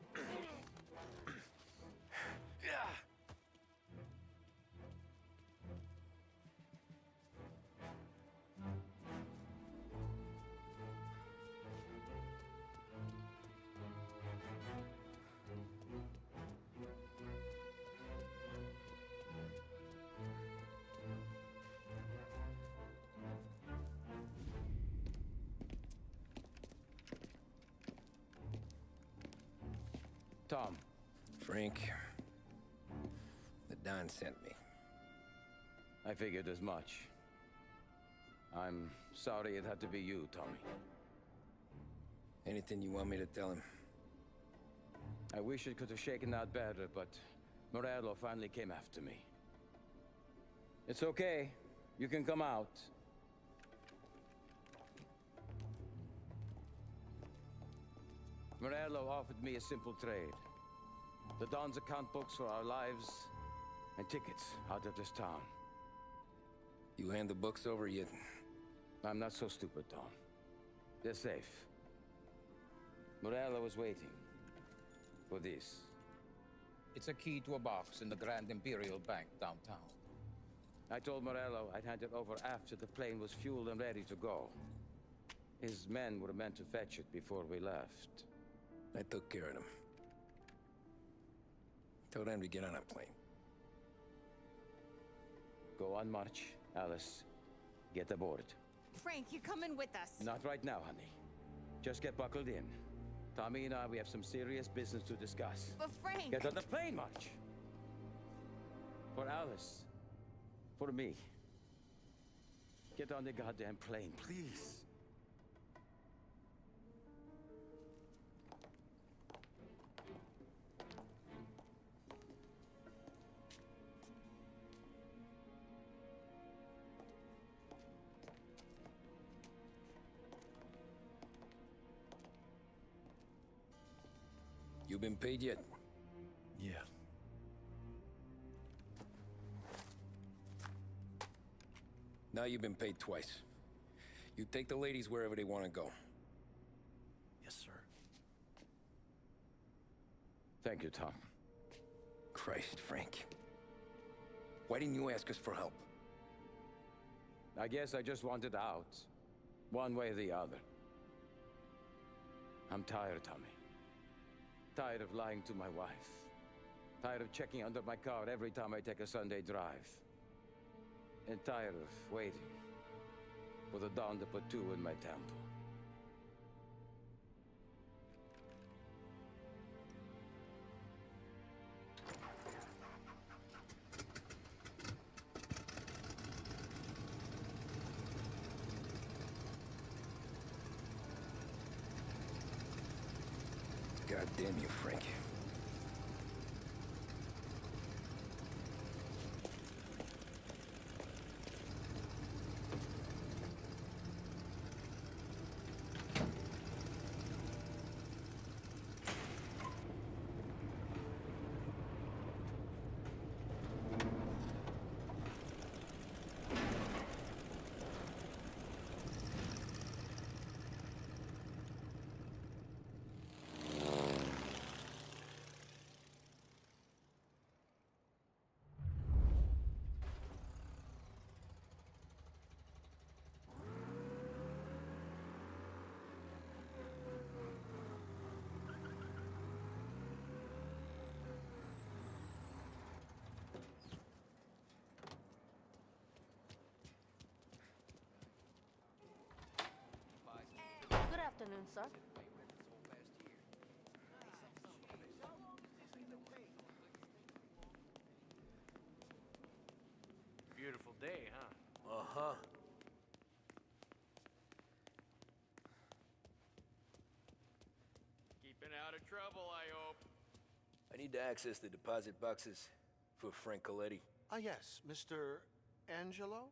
Tom. Frank. The Don sent me. I figured as much. I'm sorry it had to be you, Tommy. Anything you want me to tell him? I wish it could have shaken out better, but Morello finally came after me. It's okay. You can come out. Morello offered me a simple trade. The Don's account books for our lives and tickets out of this town. You hand the books over yet? I'm not so stupid, Don. They're safe. Morello was waiting for this. It's a key to a box in the Grand Imperial Bank downtown. I told Morello I'd hand it over after the plane was fueled and ready to go. His men were meant to fetch it before we left. I took care of them. Told them to get on a plane. Go on march, Alice. Get aboard. Frank, you're coming with us. Not right now, honey. Just get buckled in. Tommy and I, we have some serious business to discuss. But Frank... Get on the plane, March! For Alice. For me. Get on the goddamn plane, please. You been paid yet? Yeah. Now you've been paid twice. You take the ladies wherever they want to go. Yes, sir. Thank you, Tom. Christ, Frank. Why didn't you ask us for help? I guess I just wanted out. One way or the other. I'm tired, Tommy. Tired of lying to my wife. Tired of checking under my car every time I take a Sunday drive. And tired of waiting for the dawn to put two in my temple. God damn you, Frank. Good afternoon, sir. Beautiful day, huh? Uh-huh. Keeping out of trouble, I hope. I need to access the deposit boxes for Frank Coletti. Ah, yes, Mr. Angelo?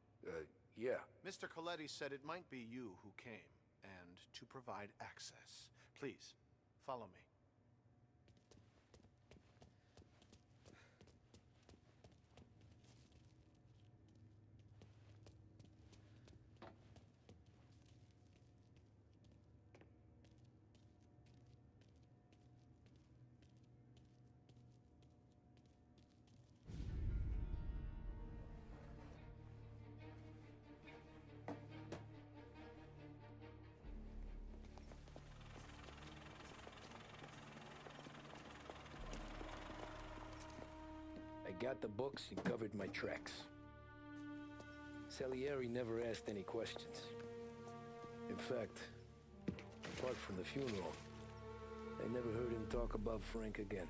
Yeah. Mr. Coletti said it might be you who came, and to provide access. Please, follow me. I got the books and covered my tracks. Salieri never asked any questions. In fact, apart from the funeral, I never heard him talk about Frank again.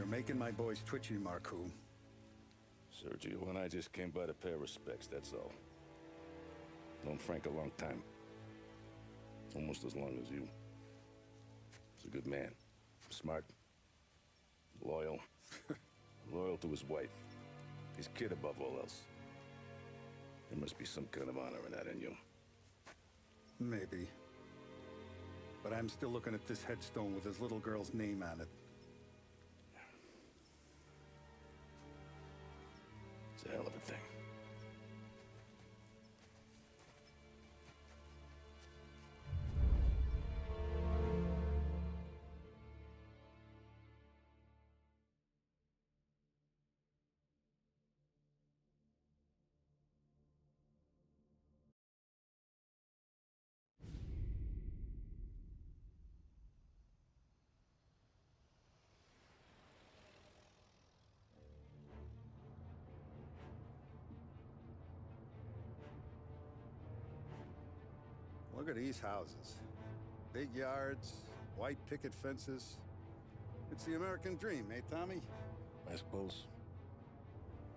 You're making my boys twitchy, Marku. Sergio and I just came by to pay our respects, that's all. Known Frank a long time. Almost as long as you. He's a good man. Smart. Loyal. Loyal to his wife. His kid above all else. There must be some kind of honor in that in you. Maybe. But I'm still looking at this headstone with his little girl's name on it. It's a hell of a thing. Look at these houses. Big yards, white picket fences. It's the American dream, eh, Tommy? I suppose.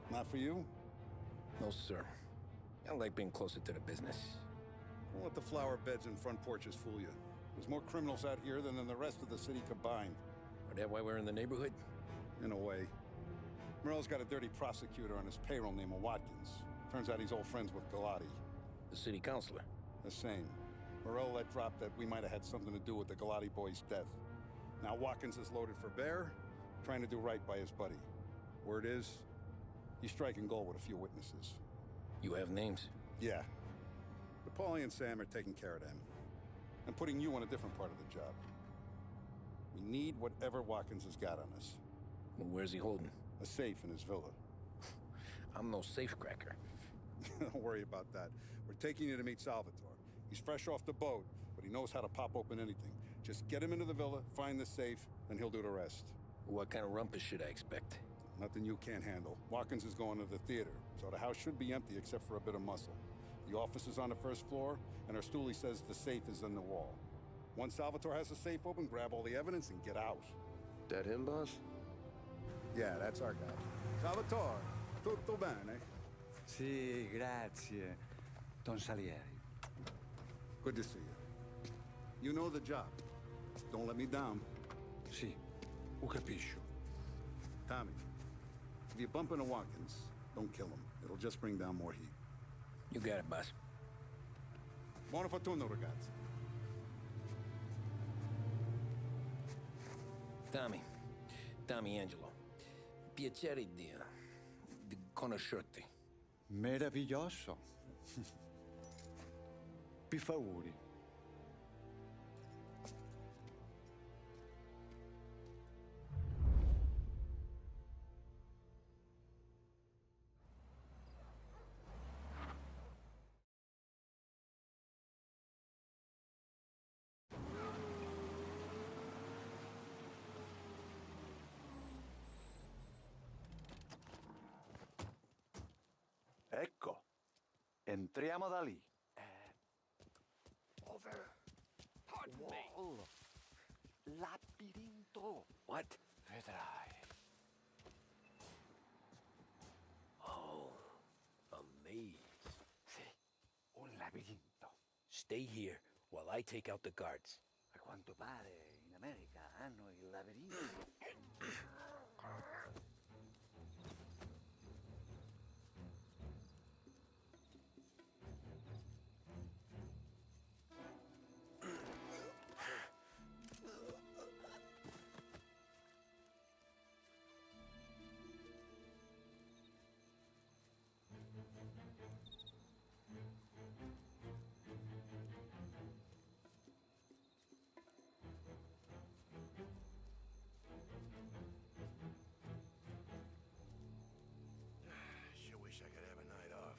Not for you? No, sir. I like being closer to the business. Don't let the flower beds and front porches fool you. There's more criminals out here than in the rest of the city combined. Is that why we're in the neighborhood? In a way. Morell's got a dirty prosecutor on his payroll named Watkins. Turns out he's old friends with Galati. The city councilor? The same. Morell let drop that we might have had something to do with the Galati boy's death. Now Watkins is loaded for bear, trying to do right by his buddy. Word is, he's striking gold with a few witnesses. You have names? Yeah. But Paulie and Sam are taking care of them. I'm putting you on a different part of the job. We need whatever Watkins has got on us. Well, where's he holding? A safe in his villa. I'm no safecracker. Don't worry about that. We're taking you to meet Salvatore. He's fresh off the boat, but he knows how to pop open anything. Just get him into the villa, find the safe, and he'll do the rest. What kind of rumpus should I expect? Nothing you can't handle. Watkins is going to the theater, so the house should be empty except for a bit of muscle. The office is on the first floor, and our stoolie says the safe is in the wall. Once Salvatore has the safe open, grab all the evidence and get out. That him, boss? Yeah, that's our guy. Salvatore, tutto bene? Sì, grazie, Don Salieri. Good to see you. You know the job. Don't let me down. Sì, ho capisco. Tommy, if you bump into Watkins, don't kill him. It'll just bring down more heat. You got it, boss. Buona fortuna, ragazzi. Tommy Angelo. Piacere di conoscerti. Meraviglioso. Per favore. Ecco, entriamo da lì. Over. Wall. Labirinto. What? Vedrai. Oh, a maze. Sì, un labirinto. Stay here while I take out the guards. A quanto pare in America hanno il labirinto. Sure wish I could have a night off.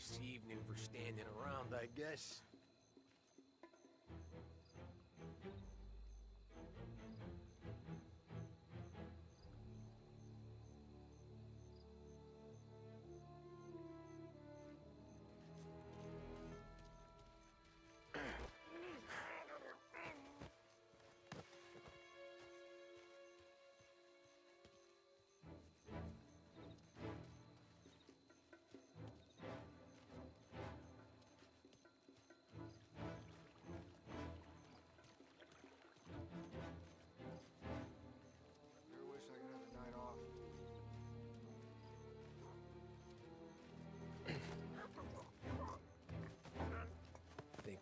Nice evening for standing around, I guess.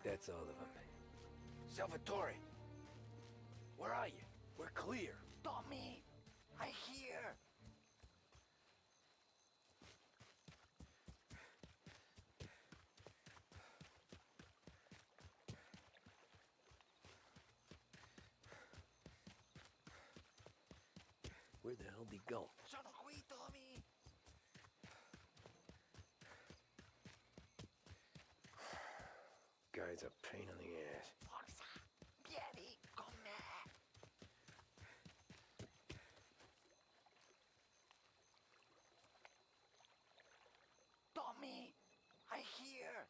That's all of them. Salvatore! Where are you? We're clear. Tommy, I hear. Where the hell did he go? Sono qui, Tommy. Guy's a pain in the ass. Forza, vieni con me. Tommy, I hear.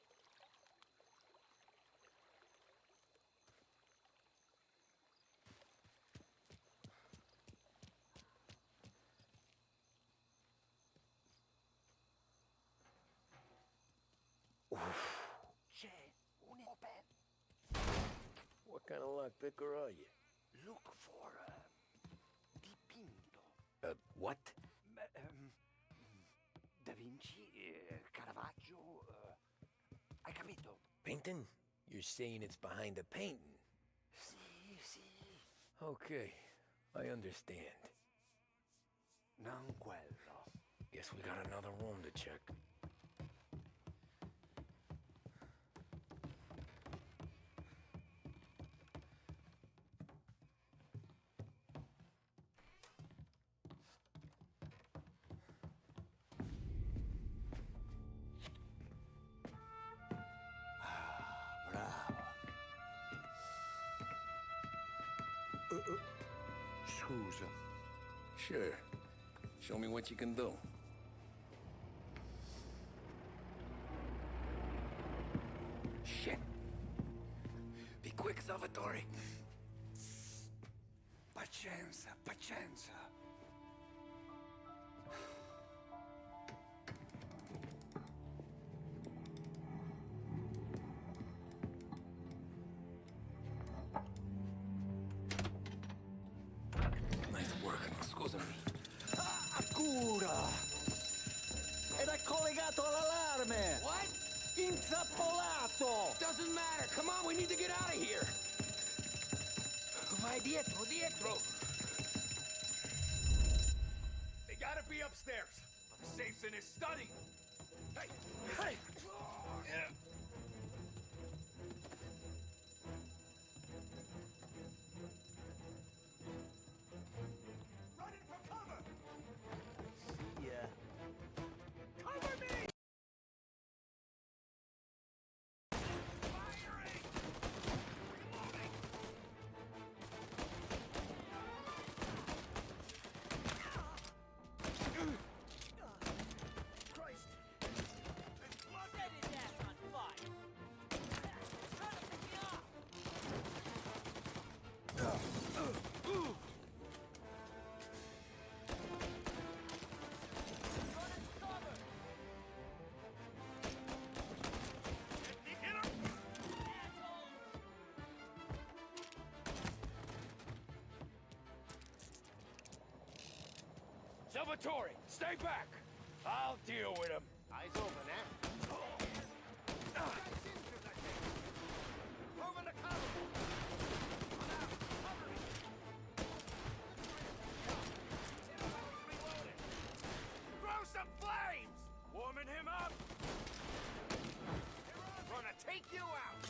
C'è un open. What kind of lockpicker are you? Look for dipinto. What? Da Vinci, Caravaggio, hai capito? Painting? You're saying it's behind a painting? Sì, sì. Okay, I understand. Non quello. Guess we got another room to check. Scusa. Sure. Show me what you can do. Shit. Be quick, Salvatore. Pazienza, pazienza. Nice work. Scusami. Cura! Ed è collegato all'allarme! What? Intrappolato! Doesn't matter. Come on, we need to get out of here. Vai dietro, dietro. They gotta be upstairs. The safe's in his study. Hey! Hey! Yeah. Running for cover! Yeah. Cover me! Christ! Set his ass on fire. He's trying to pick me off. Running cover. Salvatore, stay back! I'll deal with him. Eyes open, eh? Over the cover! Come out! Cover me! Reloading! Throw some flames! Warming him up! Gonna take you out!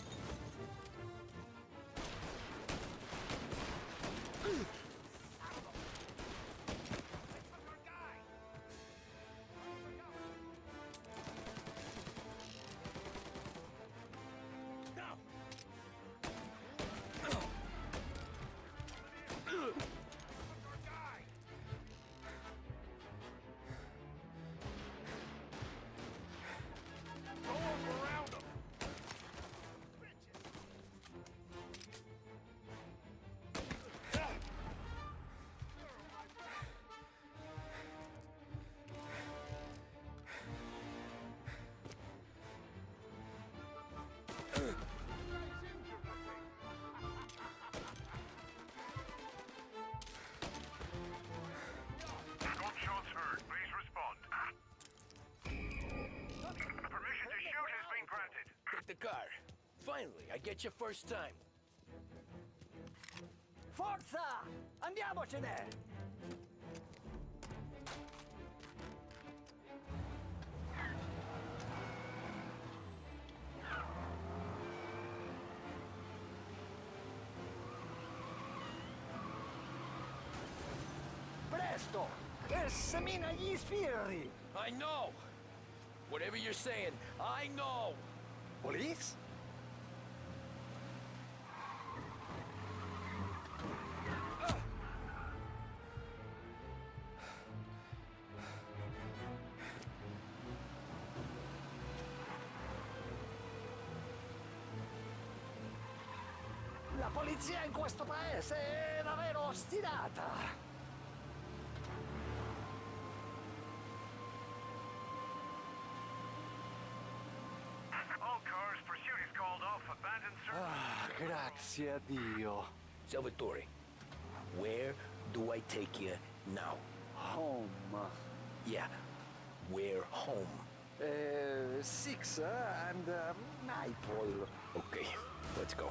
Finally, I get your first time. Forza! Andiamocene! Presto! Che semina gli sbirri! I know! Whatever you're saying, I know! Police? La polizia in questo paese è davvero ostinata! All cars, pursuit is called off. Abandoned service. Grazie a Dio. Salvatore, where do I take you now? Home. Yeah, where home? 6 and Naples. Okay, let's go.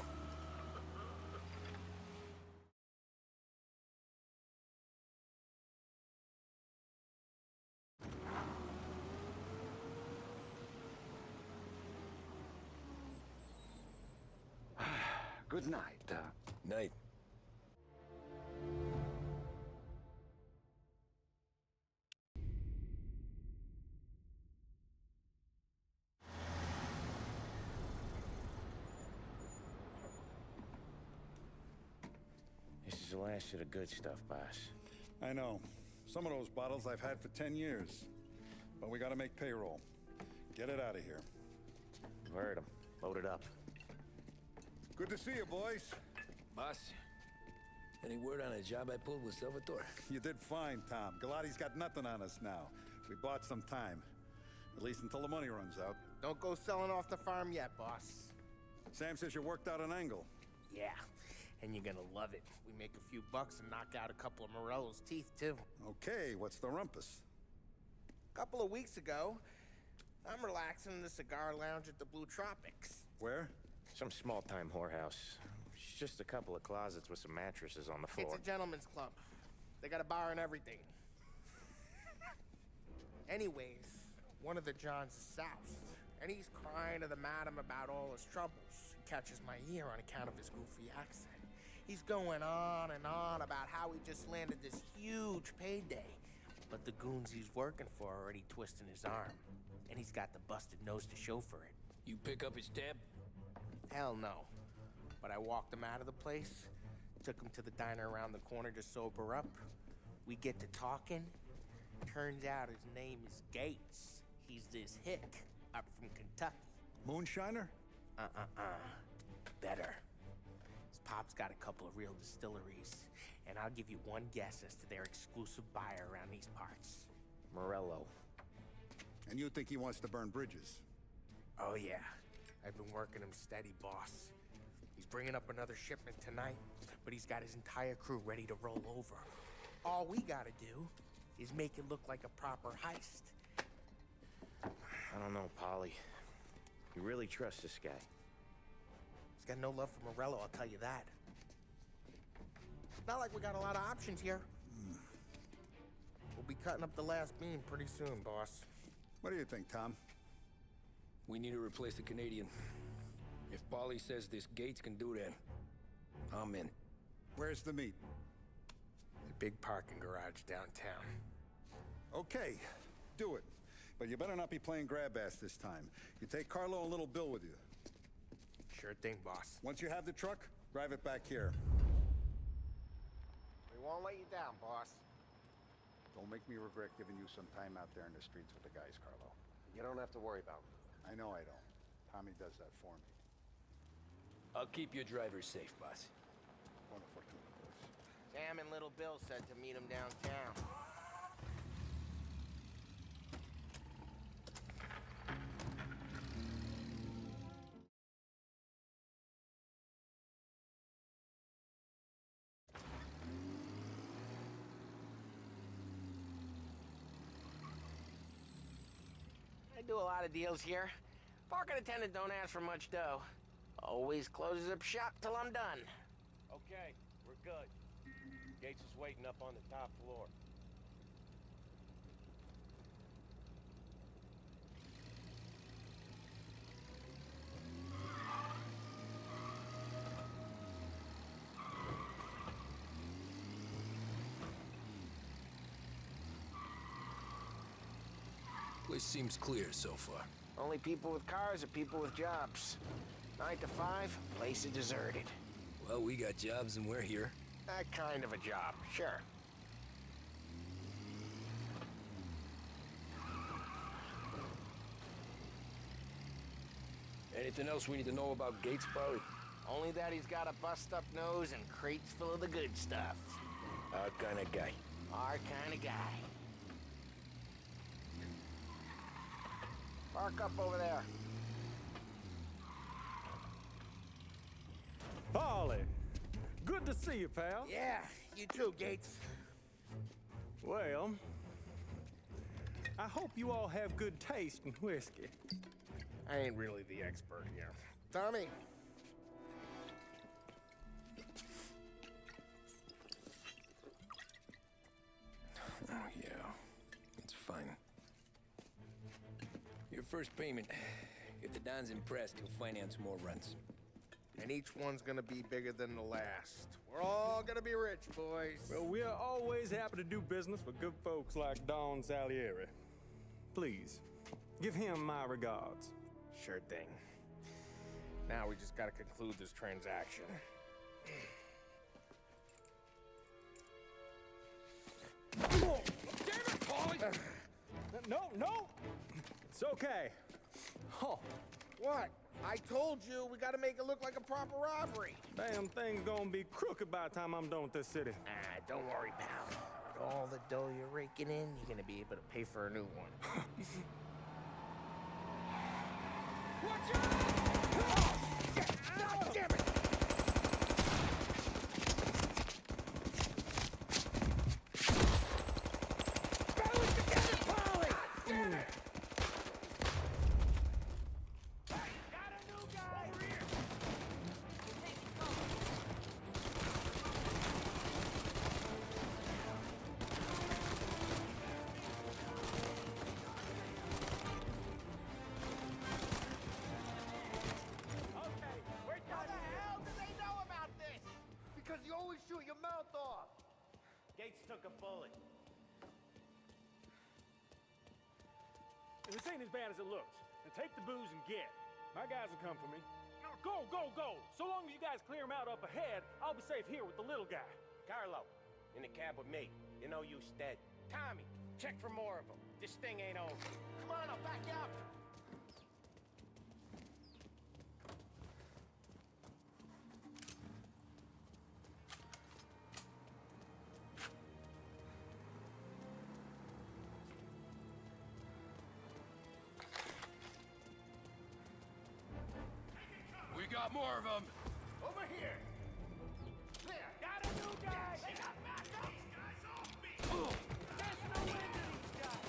Good night. Night. This is the last of the good stuff, boss. I know. Some of those bottles I've had for 10 years. But we gotta make payroll. Get it out of here. Heard him. Load it up. Good to see you, boys. Boss, any word on a job I pulled with Salvatore? You did fine, Tom. Galati's got nothing on us now. We bought some time. At least until the money runs out. Don't go selling off the farm yet, boss. Sam says you worked out an angle. Yeah, and you're gonna love it. We make a few bucks and knock out a couple of Morello's teeth, too. Okay, what's the rumpus? A couple of weeks ago, I'm relaxing in the cigar lounge at the Blue Tropics. Where? Some small-time whorehouse. It's just a couple of closets with some mattresses on the floor. It's a gentleman's club. They got a bar and everything. Anyways, one of the Johns is south, and he's crying to the madam about all his troubles. He catches my ear on account of his goofy accent. He's going on and on about how he just landed this huge payday, but the goons he's working for are already twisting his arm, and he's got the busted nose to show for it. You pick up his tab? Hell no. But I walked him out of the place, took him to the diner around the corner to sober up. We get to talking. Turns out his name is Gates. He's this hick up from Kentucky. Moonshiner? Better. His pop's got a couple of real distilleries, and I'll give you one guess as to their exclusive buyer around these parts. Morello. And you think he wants to burn bridges? Oh yeah. I've been working him steady, boss. He's bringing up another shipment tonight, but he's got his entire crew ready to roll over. All we gotta do is make it look like a proper heist. I don't know, Polly. You really trust this guy? He's got no love for Morello, I'll tell you that. It's not like we got a lot of options here. We'll be cutting up the last beam pretty soon, boss. What do you think, Tom? We need to replace the Canadian. If Polly says this Gates can do that, I'm in. Where's the meet? The big parking garage downtown. Okay, do it. But you better not be playing grab ass this time. You take Carlo and Little Bill with you. Sure thing, boss. Once you have the truck, drive it back here. We won't let you down, boss. Don't make me regret giving you some time out there in the streets with the guys, Carlo. You don't have to worry about me. I know I don't. Tommy does that for me. I'll keep your driver safe, boss. Wonderful, boys. Sam and Little Bill said to meet him downtown. I do a lot of deals here. Parking attendant don't ask for much dough. Always closes up shop till I'm done. Okay, we're good. Gates is waiting up on the top floor. Place seems clear so far. Only people with cars are people with jobs. 9 to 5, place is deserted. Well, we got jobs and we're here. That kind of a job, sure. Anything else we need to know about Gates, Polly? Only that he's got a bust-up nose and crates full of the good stuff. Our kind of guy. Our kind of guy. Park up over there. Polly, good to see you, pal. Yeah, you too, Gates. Well, I hope you all have good taste in whiskey. I ain't really the expert here. Tommy. Oh, yeah. It's fine. Your first payment. If the Don's impressed, he'll finance more runs. And each one's gonna be bigger than the last. We're all gonna be rich, boys. Well, we are always happy to do business with good folks like Don Salieri. Please, give him my regards. Sure thing. Now we just gotta conclude this transaction. Oh, damn it, Paulie! No! It's okay. Oh. What? I told you we gotta make it look like a proper robbery. Damn thing's gonna be crooked by the time I'm done with this city. Ah, don't worry, pal. With all the dough you're raking in, you're gonna be able to pay for a new one. Watch out! God damn it! Battle it together, Polly! Damn it! Gates took a bullet. This ain't as bad as it looks. Now take the booze and get. My guys will come for me. Now go! So long as you guys clear him out up ahead, I'll be safe here with the little guy. Carlo, in the cab with me. You know you dead. Tommy, check for more of them. This thing ain't over. Come on, I'll back you up. We got more of them. Over here. There. Got a new guy. They got backup. These guys off me. There's no end to these guys.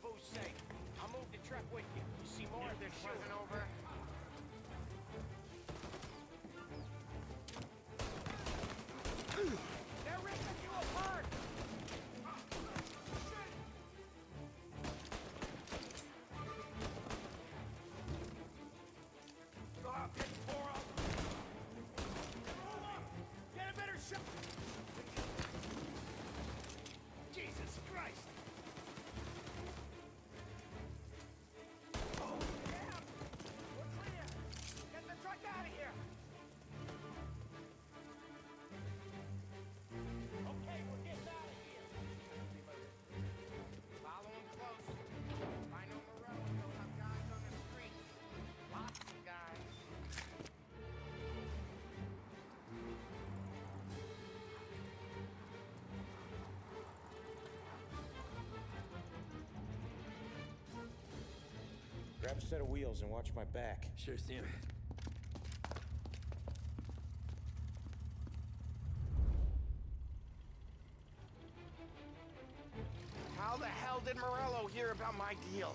booze safe. I'll move the truck with you. You see more of this wasn't over? They're ripping you apart! Get a better shot! Jesus Christ! Oh, damn! We're clear! Get the truck out of here! Okay, we're getting out of here! Follow him close. I know Morello knows some guys on the street. Lots of guys. Grab a set of wheels and watch my back. Sure, Sam. How the hell did Morello hear about my deal?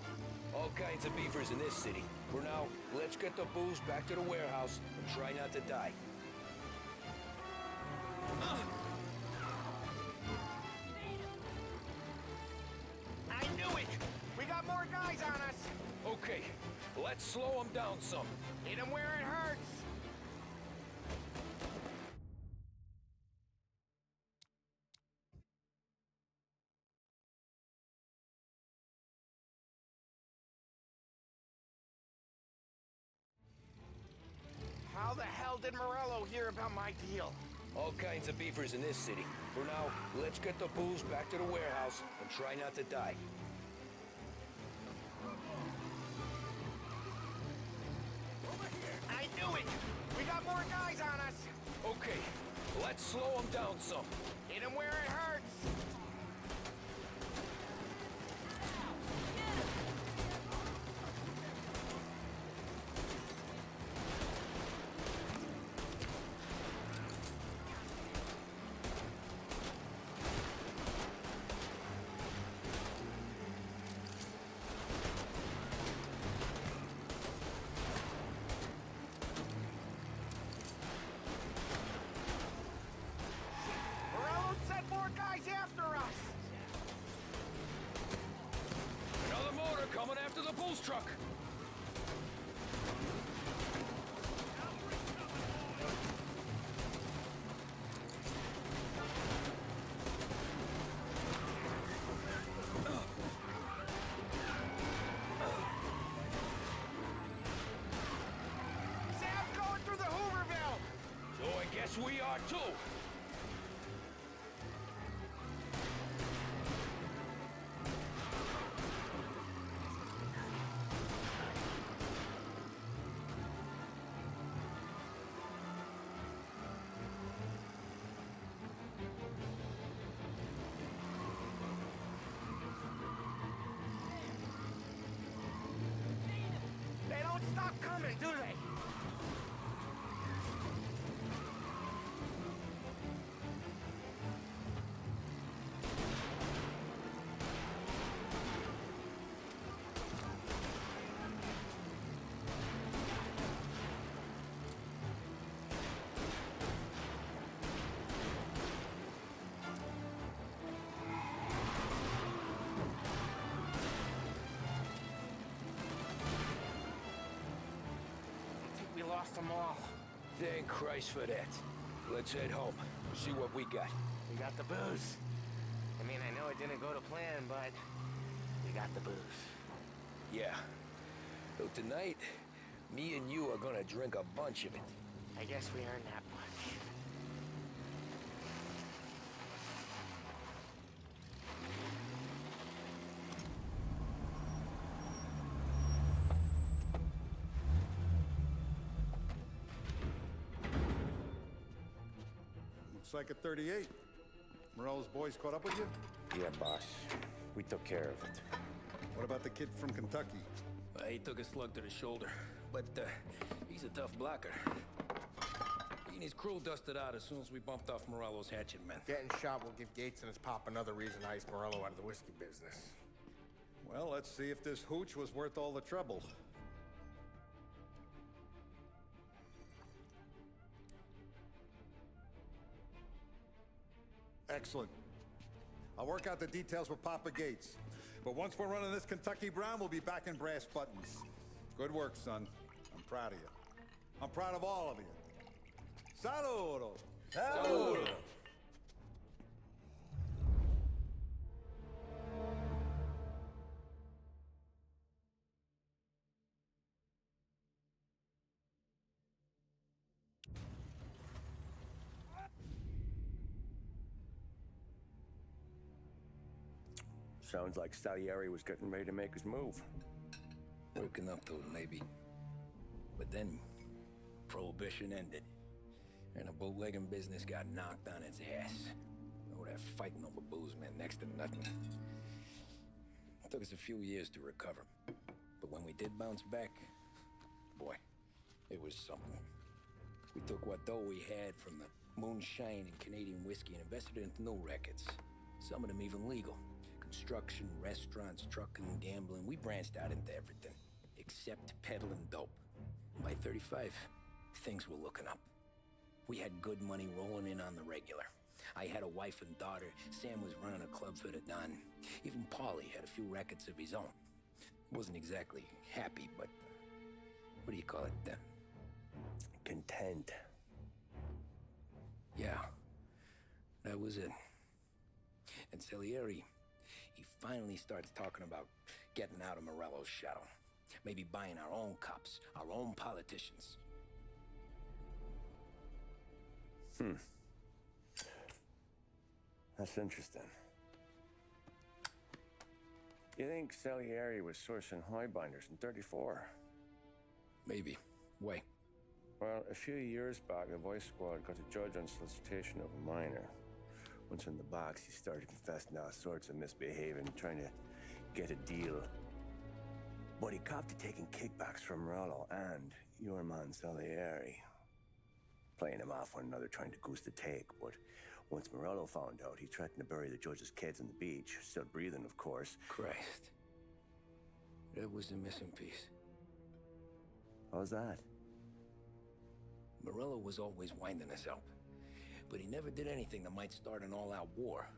All kinds of beefers in this city. For now, let's get the booze back to the warehouse and try not to die. I knew it! We got more guys on us! Okay, let's slow them down some. Hit them where it hurts! How the hell did Morello hear about my deal? All kinds of beefers in this city. For now, let's get the booze back to the warehouse and try not to die. I knew it! We got more guys on us! Okay, let's slow them down some. Hit them where it hurts! Morello sent more guys after us! Another motor coming after the booze truck. Sam's going through the Hooverville! So I guess we are too. They don't stop coming, do they? I think we lost them all. Thank Christ for that. Let's head home. See what we got. We got the booze. I mean, I know it didn't go to plan, but we got the booze. Yeah. So tonight, me and you are gonna drink a bunch of it. I guess we earned that much. Looks like a 38. Morello's boys caught up with you? Yeah, boss. We took care of it. What about the kid from Kentucky? He took a slug to the shoulder, but he's a tough blocker. He and his crew dusted out as soon as we bumped off Morello's hatchet men. Getting shot will give Gates and his pop another reason to ice Morello out of the whiskey business. Well, let's see if this hooch was worth all the trouble. Excellent. I'll work out the details with Papa Gates. But once we're running this Kentucky Brown, we'll be back in brass buttons. Good work, son. I'm proud of you. I'm proud of all of you. Saludo! Saludo! Sounds like Salieri was getting ready to make his move. Working up to it, maybe. But then, Prohibition ended. And the bootlegging business got knocked on its ass. Oh, that fighting over booze meant next to nothing. It took us a few years to recover. But when we did bounce back, boy, it was something. We took what dough we had from the moonshine and Canadian whiskey and invested it into new records. Some of them even legal. Construction, restaurants, trucking, gambling. We branched out into everything, except peddling dope. By 35, things were looking up. We had good money rolling in on the regular. I had a wife and daughter. Sam was running a club for the Don. Even Paulie had a few records of his own. Wasn't exactly happy, but what do you call it? Content. Yeah, that was it. And Salieri, he finally starts talking about getting out of Morello's shadow. Maybe buying our own cops, our own politicians. That's interesting. You think Salieri was sourcing highbinders in 34? Maybe. Why? Well, a few years back, the Vice Squad got a judge on solicitation of a minor. Once in the box, he started confessing all sorts of misbehaving, trying to get a deal. But he copped to taking kickbacks from Morello and your man Salieri. Playing him off one another, trying to goose the take, but once Morello found out, he threatened to bury the judge's kids on the beach. Still breathing, of course. Christ. That was the missing piece. How's that? Morello was always winding us up. But he never did anything that might start an all-out war.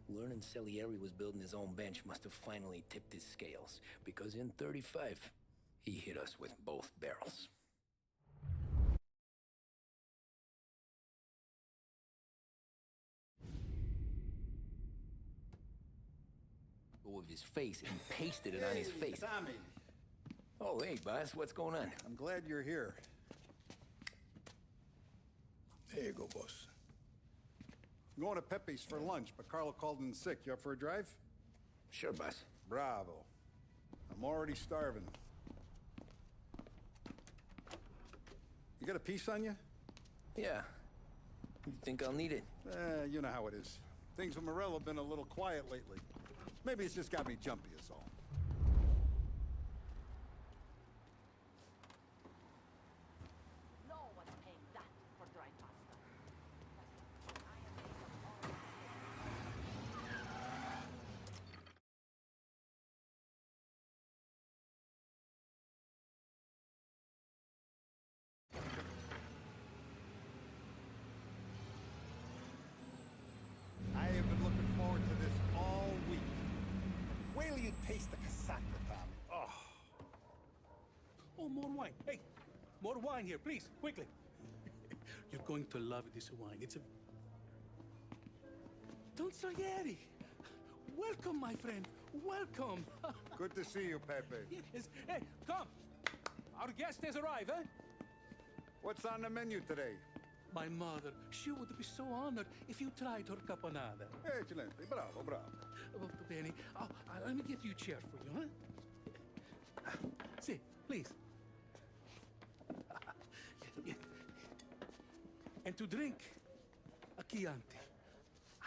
Learning Salieri was building his own bench must have finally tipped his scales, because in 35, he hit us with both barrels. With his face and pasted it on his face. Tommy. Oh, hey, boss, what's going on? I'm glad you're here. There you go, boss. I'm going to Pepe's for lunch, but Carlo called in sick. You up for a drive? Sure, boss. Bravo. I'm already starving. You got a piece on you? Yeah. You think I'll need it? You know how it is. Things with Morello have been a little quiet lately. Maybe it's just got me jumpy is all. No one's paying that for dry pasta. I have been looking forward to this all week. Wait till you taste the casaca, Tommy. Oh, more wine. Hey, more wine here, please, quickly. You're going to love this wine. It's a... Don Salieri. Welcome, my friend. Welcome. Good to see you, Pepe. Yes. Hey, come. Our guest has arrived, eh? What's on the menu today? My mother, she would be so honored if you tried her caponata. Excellent. Bravo, bravo. Molto bene. Oh, let me get you a chair for you, huh? Sit, please. And to drink, a Chianti.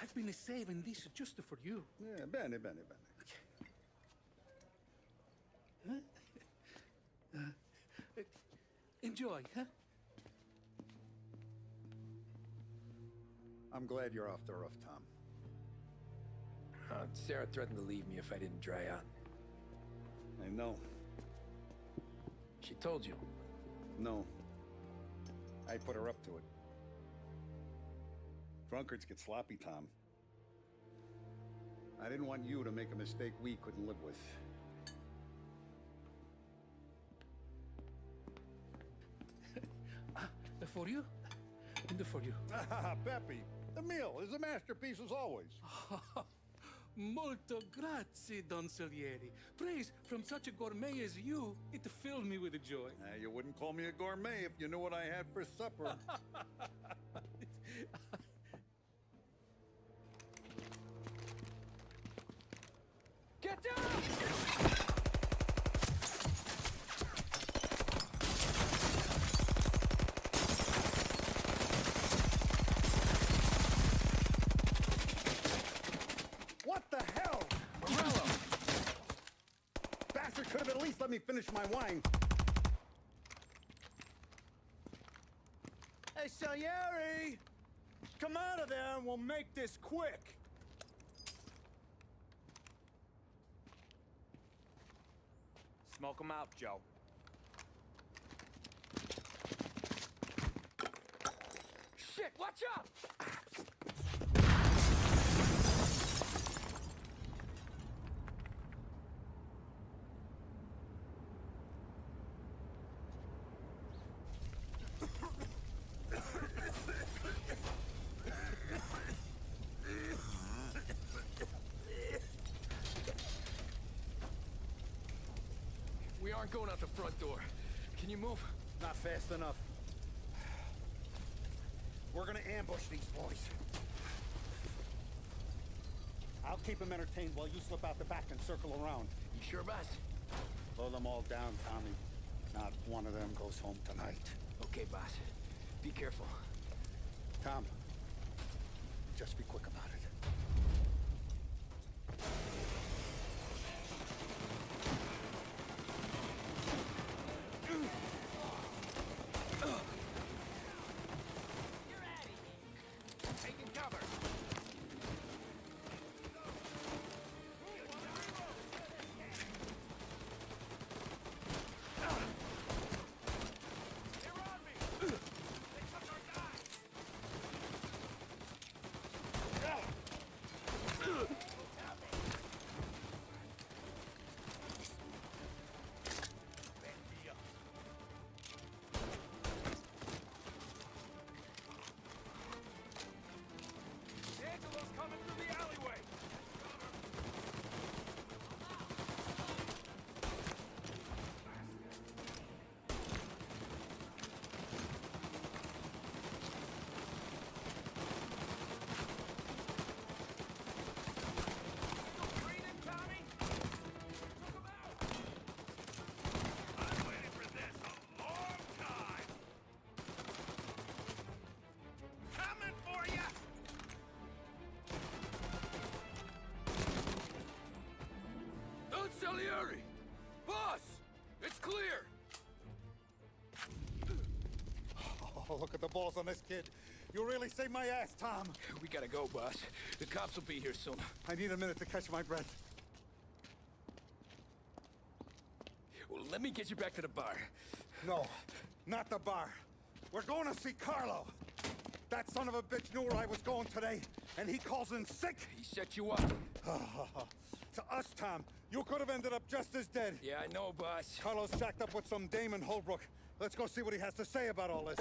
I've been saving this just for you. Yeah, bene, bene, bene. Huh? Enjoy, huh? I'm glad you're off the rough, Tom. Sarah threatened to leave me if I didn't dry out. I know. She told you. No. I put her up to it. Drunkards get sloppy, Tom. I didn't want you to make a mistake we couldn't live with. For you? And for you. Peppy, the meal is a masterpiece as always. Molto grazie, Don Salieri. Praise from such a gourmet as you, it filled me with joy. You wouldn't call me a gourmet if you knew what I had for supper. Get down! What the hell? Morello! Bastard could have at least let me finish my wine. Hey, Salieri! Come out of there and we'll make this quick. Smoke 'em out, Joe. Shit, watch out! We aren't going out the front door. Can you move? Not fast enough. We're gonna ambush these boys. I'll keep them entertained while you slip out the back and circle around. You sure, boss? Blow them all down, Tommy. Not one of them goes home tonight. Okay, boss. Be careful. Tom, just be quick about it. Taking cover. They're on me. They took our guy. Angelo's coming through the alleyway. Still breathing, Tommy? Took him out. I've waited for this a long time. Coming for you. Don Salieri! Boss! It's clear! Oh, look at the balls on this kid. You really saved my ass, Tom. We gotta go, boss. The cops will be here soon. I need a minute to catch my breath. Well, let me get you back to the bar. No, not the bar. We're going to see Carlo. That son of a bitch knew where I was going today, and he calls in sick. He set you up. To us, Tom, you could have ended up just as dead. Yeah, I know, boss. Carlo's shacked up with some dame in Holbrook. Let's go see what he has to say about all this.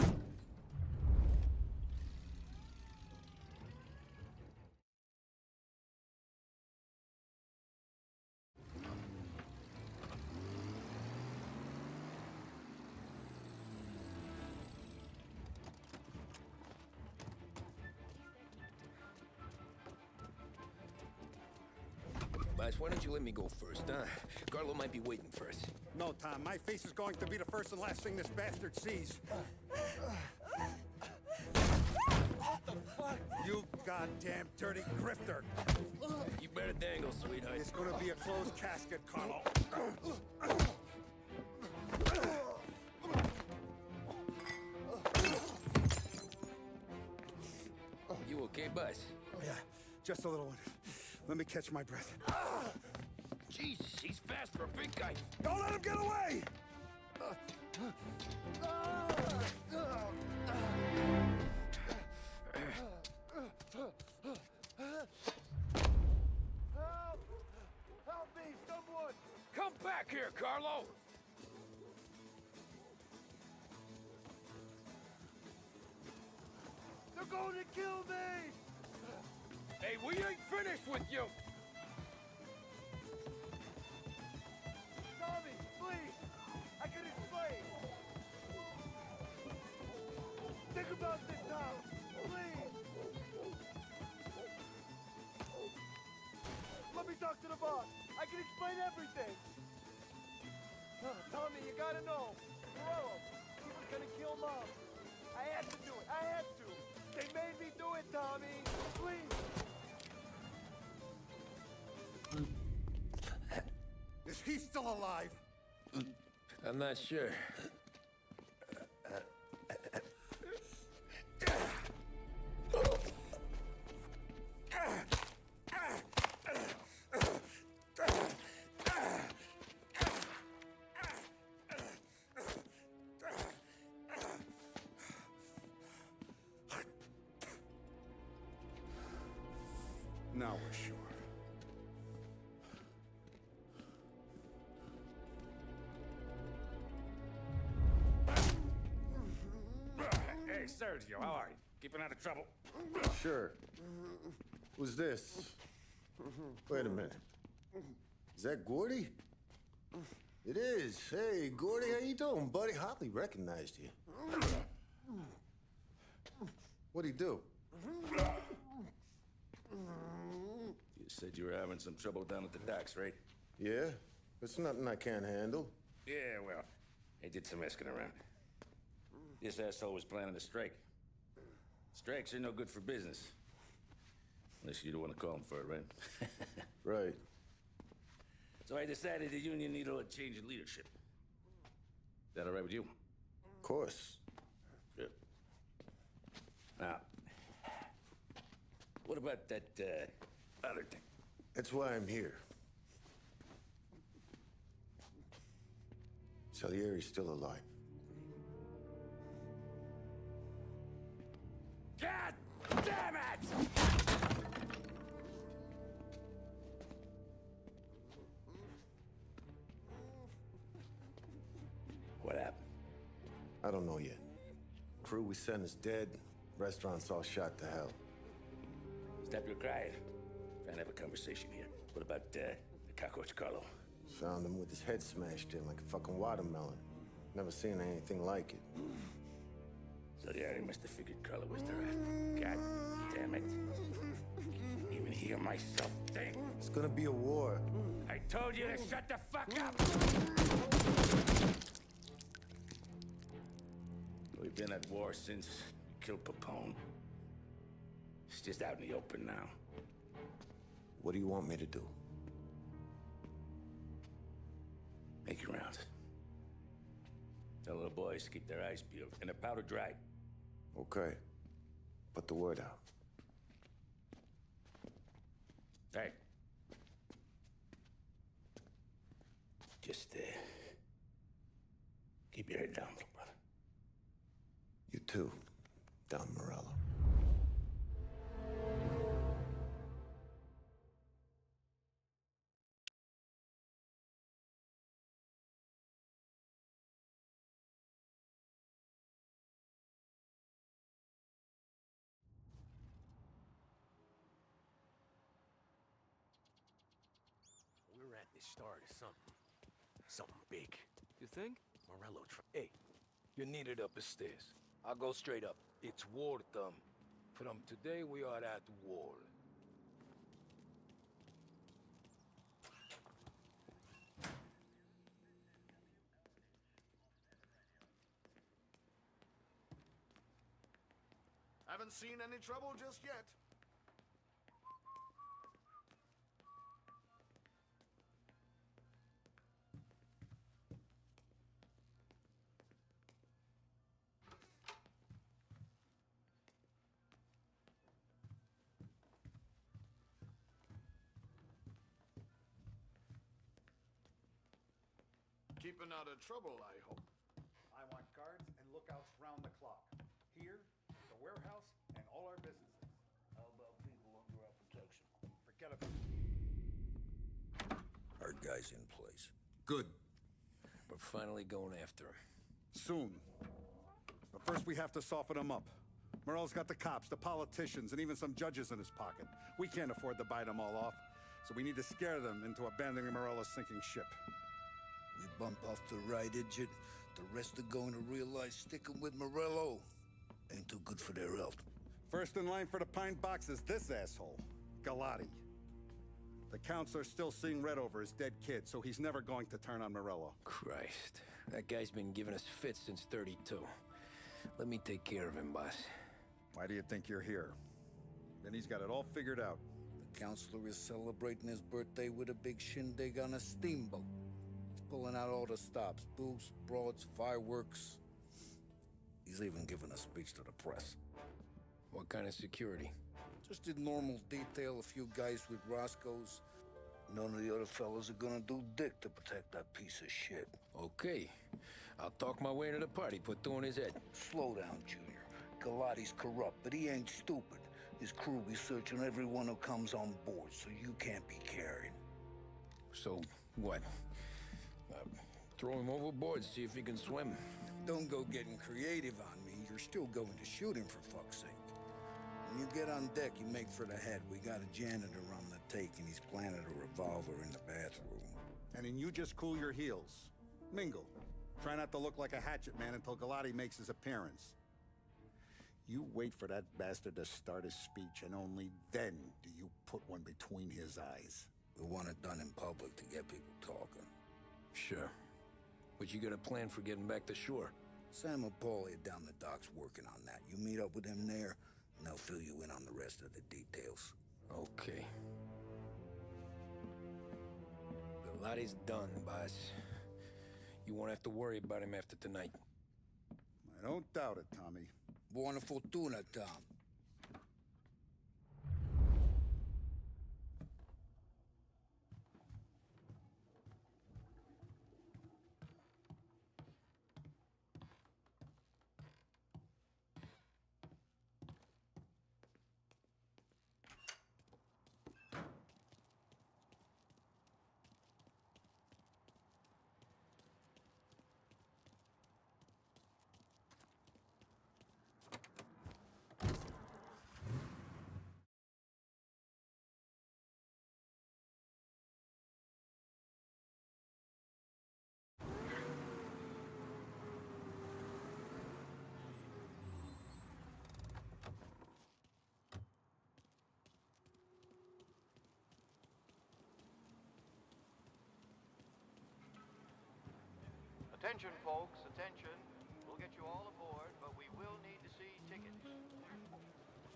Boss, why don't you let me go first, huh? Carlo might be waiting for us. No, Tom, my face is going to be the first and last thing this bastard sees. What the fuck? You goddamn dirty grifter. You better dangle, sweetheart. It's gonna be a closed casket, Carlo. You okay, boss? Yeah, just a little one. Let me catch my breath. Jesus, he's fast. fast for a big guy. Don't let him get away! Help! Help me, someone! Come back here, Carlo! They're going to kill me! Hey, we ain't finished with you! Tommy, please! I can explain! Think about this town, please! Let me talk to the boss. I can explain everything. Tommy, you gotta know. Morello, he was gonna kill Mom. I had to do it. I had to. They made me do it, Tommy. Please. Is he still alive? I'm not sure. Now we're sure. Hey, Sergio, how are you? Keeping out of trouble? Sure. Who's this? Wait a minute. Is that Gordy? It is. Hey, Gordy, how you doing, buddy? Hardly recognized you. What'd he do? You said you were having some trouble down at the docks, right? Yeah? It's nothing I can't handle. Yeah, well, I did some asking around. This asshole was planning a strike. Strikes are no good for business. Unless you don't want to call him for it, right? Right. So I decided the union needed a change in leadership. Is that all right with you? Of course. Good. Now, what about that, other thing? That's why I'm here. Salieri's still alive. God damn it! What happened? I don't know yet. Crew we sent is dead. Restaurant's all shot to hell. Stop your crying. Trying to have a conversation here. What about, the cockroach Carlo? Found him with his head smashed in like a fucking watermelon. Never seen anything like it. Salieri must have figured Carlo was the rat. God damn it. Can't even hear myself think. It's gonna be a war. I told you to shut the fuck up! We've been at war since we killed Papone. It's just out in the open now. What do you want me to do? Make your rounds. Tell the boys to keep their eyes peeled and their powder dry. Okay. Put the word out. Hey. Just, keep your head down, little brother. You too, Don Morello. We're at the start of something. Something big. You think? Morello, Hey, you're needed up the stairs. I'll go straight up. It's war time. From today, we are at war. Haven't seen any trouble just yet. Keeping out of trouble, I hope. I want guards and lookouts round the clock. Here, the warehouse, and all our businesses. How about people under our protection? Forget about it. Our guy's in place. Good. We're finally going after him. Soon. But first we have to soften him up. Morello's got the cops, the politicians, and even some judges in his pocket. We can't afford to bite them all off, so we need to scare them into abandoning Morello's sinking ship. We bump off the right idiot, the rest are going to realize sticking with Morello ain't too good for their health. First in line for the pine box is this asshole, Galati. The counselor's still seeing red over his dead kid, so he's never going to turn on Morello. Christ. That guy's been giving us fits since 32. Let me take care of him, boss. Why do you think you're here? Then he's got it all figured out. The counselor is celebrating his birthday with a big shindig on a steamboat. He's pulling out all the stops, booze, broads, fireworks. He's even giving a speech to the press. What kind of security? Just did normal detail, a few guys with Roscoe's. None of the other fellas are gonna do dick to protect that piece of shit. Okay. I'll talk my way into the party, put two in his head. Slow down, Junior. Galati's corrupt, but he ain't stupid. His crew be searching everyone who comes on board, so you can't be carried. So, what? Throw him overboard, see if he can swim. Don't go getting creative on me. You're still going to shoot him, for fuck's sake. When you get on deck, you make for the head. We got a janitor on the take, and he's planted a revolver in the bathroom. And then you just cool your heels. Mingle. Try not to look like a hatchet man until Galati makes his appearance. You wait for that bastard to start his speech, and only then do you put one between his eyes. We want it done in public to get people talking. Sure. But you got a plan for getting back to shore? Sam and Paulie are down the docks working on that. You meet up with them there, and they'll fill you in on the rest of the details. Okay. Galati's done, boss. You won't have to worry about him after tonight. I don't doubt it, Tommy. Buona fortuna, Tom. Attention, folks, attention. We'll get you all aboard, but we will need to see tickets.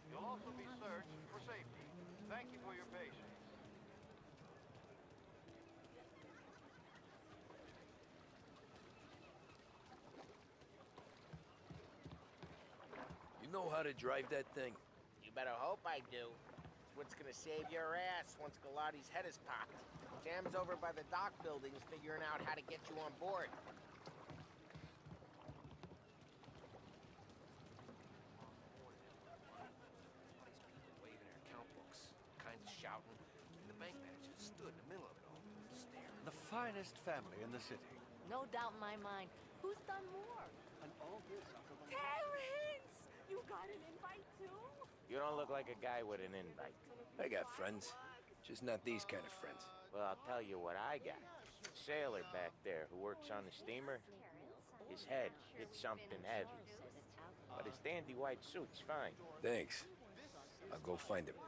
You'll also be searched for safety. Thank you for your patience. You know how to drive that thing? You better hope I do. It's what's gonna save your ass once Galati's head is popped. Sam's over by the dock buildings figuring out how to get you on board. Shouting, and the bank manager stood in the middle of it all, staring. The finest family in the city. No doubt in my mind. Who's done more? And all this Terrence! You got an invite too? You don't look like a guy with an invite. I got friends. Just not these kind of friends. Well, I'll tell you what I got. Sailor back there who works on the steamer. His head hit something heavy. But his dandy white suit's fine. Thanks. I'll go find him.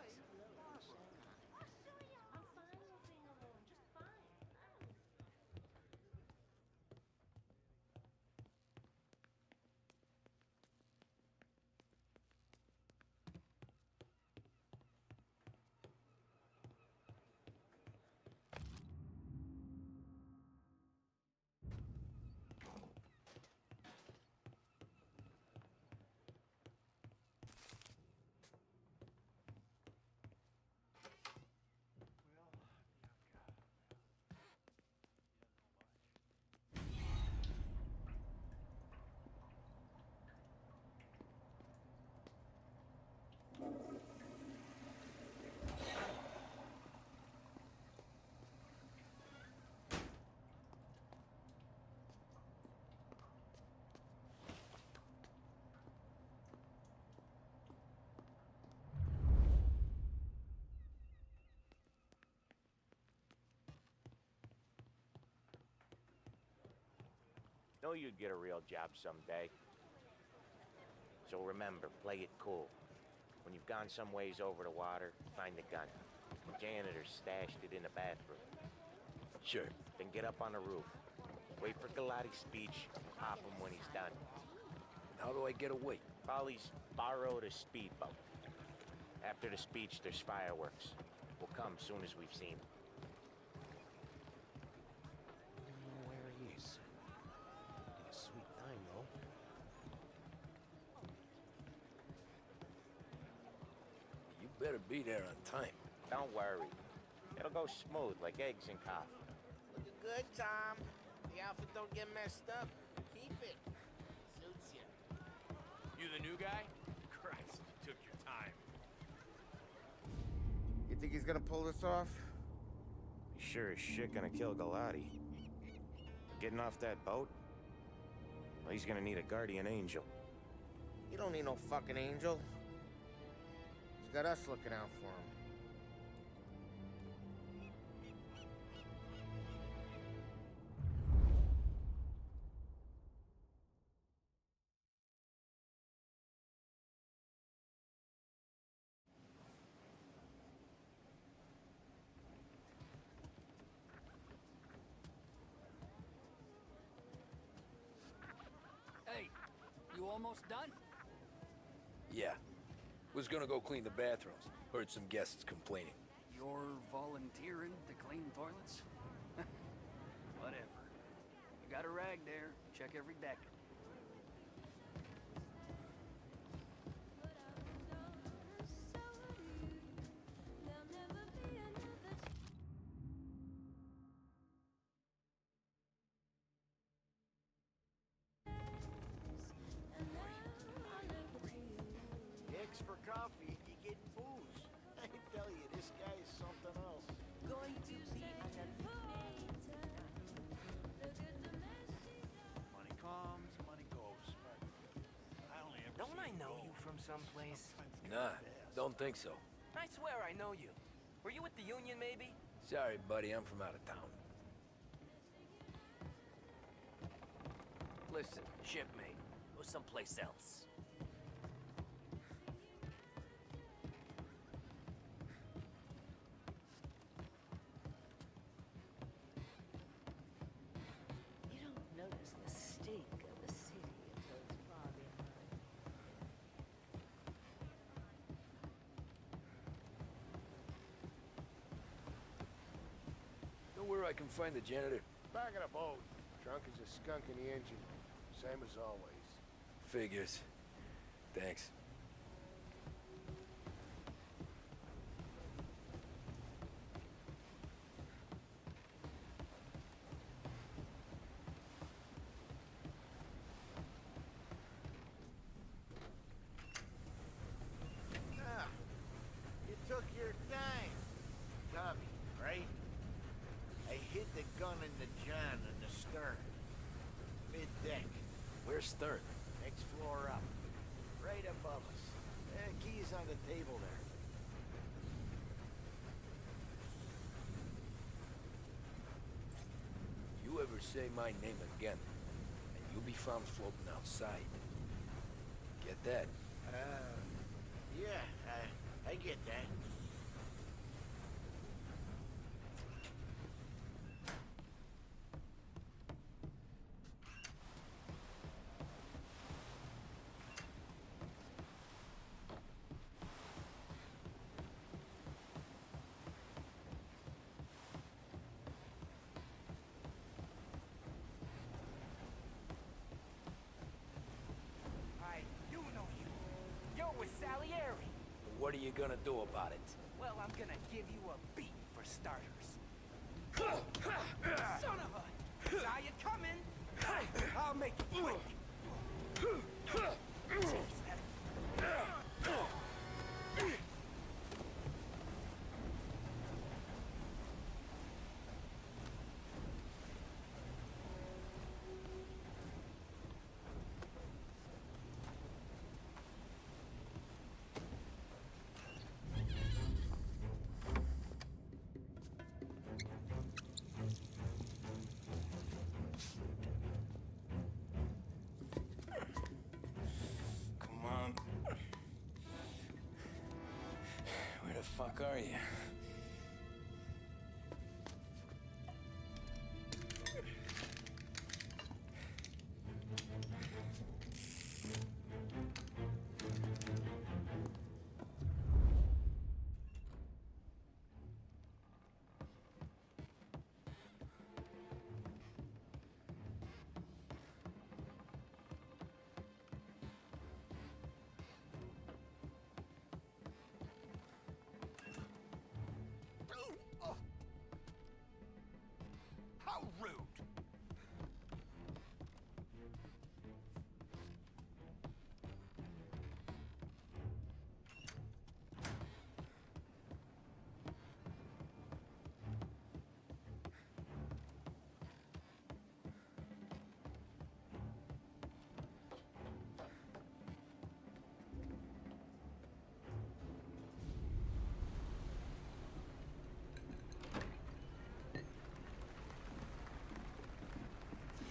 Know you'd get a real job someday. So remember, play it cool. When you've gone some ways over the water, find the gun. The janitor stashed it in the bathroom. Sure. Then get up on the roof. Wait for Galati's speech, pop him when he's done. How do I get away? Polly's borrowed a speedboat. After the speech, there's fireworks. We'll come soon as we've seen him. I don't know where he is. Be a sweet time, though. You better be there on time. Don't worry. It'll go smooth like eggs and coffee. Looking good, Tom. The outfit don't get messed up. Keep it. Suits you. You the new guy? Christ, you took your time. You think he's gonna pull this off? He's sure as shit gonna kill Galati. Getting off that boat? Well, he's gonna need a guardian angel. You don't need no fucking angel. He's got us looking out for him. Hey, you almost done? Yeah. Was gonna go clean the bathrooms. Heard some guests complaining. You're volunteering to clean toilets? Whatever. You got a rag there. Check every deck. Eggs for coffee, you getting booze. I tell you, this guy is something else. Going to be Money comes, money goes, but I only ever Don't I know you from someplace? Nah, don't think so. I swear I know you. Were you with the Union, maybe? Sorry, buddy, I'm from out of town. Listen, shipmate, go someplace else. You don't notice the stink of the city until it's far behind. Know where I can find the janitor? Back of the boat. Drunk as a skunk in the engine. Same as always. Figures. Thanks. Ah, you took your time. Tommy, right? I hid the gun in the John in the stern. Mid-deck. Where's Stern? Next floor up. Right above us. Keys on the table there. You ever say my name again, and you'll be found floating outside. Get that? Yeah, I get that. I do know you. You're with Salieri. What are you gonna do about it? Well, I'm gonna give you a beat for starters. Son of a... Saw you coming. I'll make it quick. fuck are you? How rude!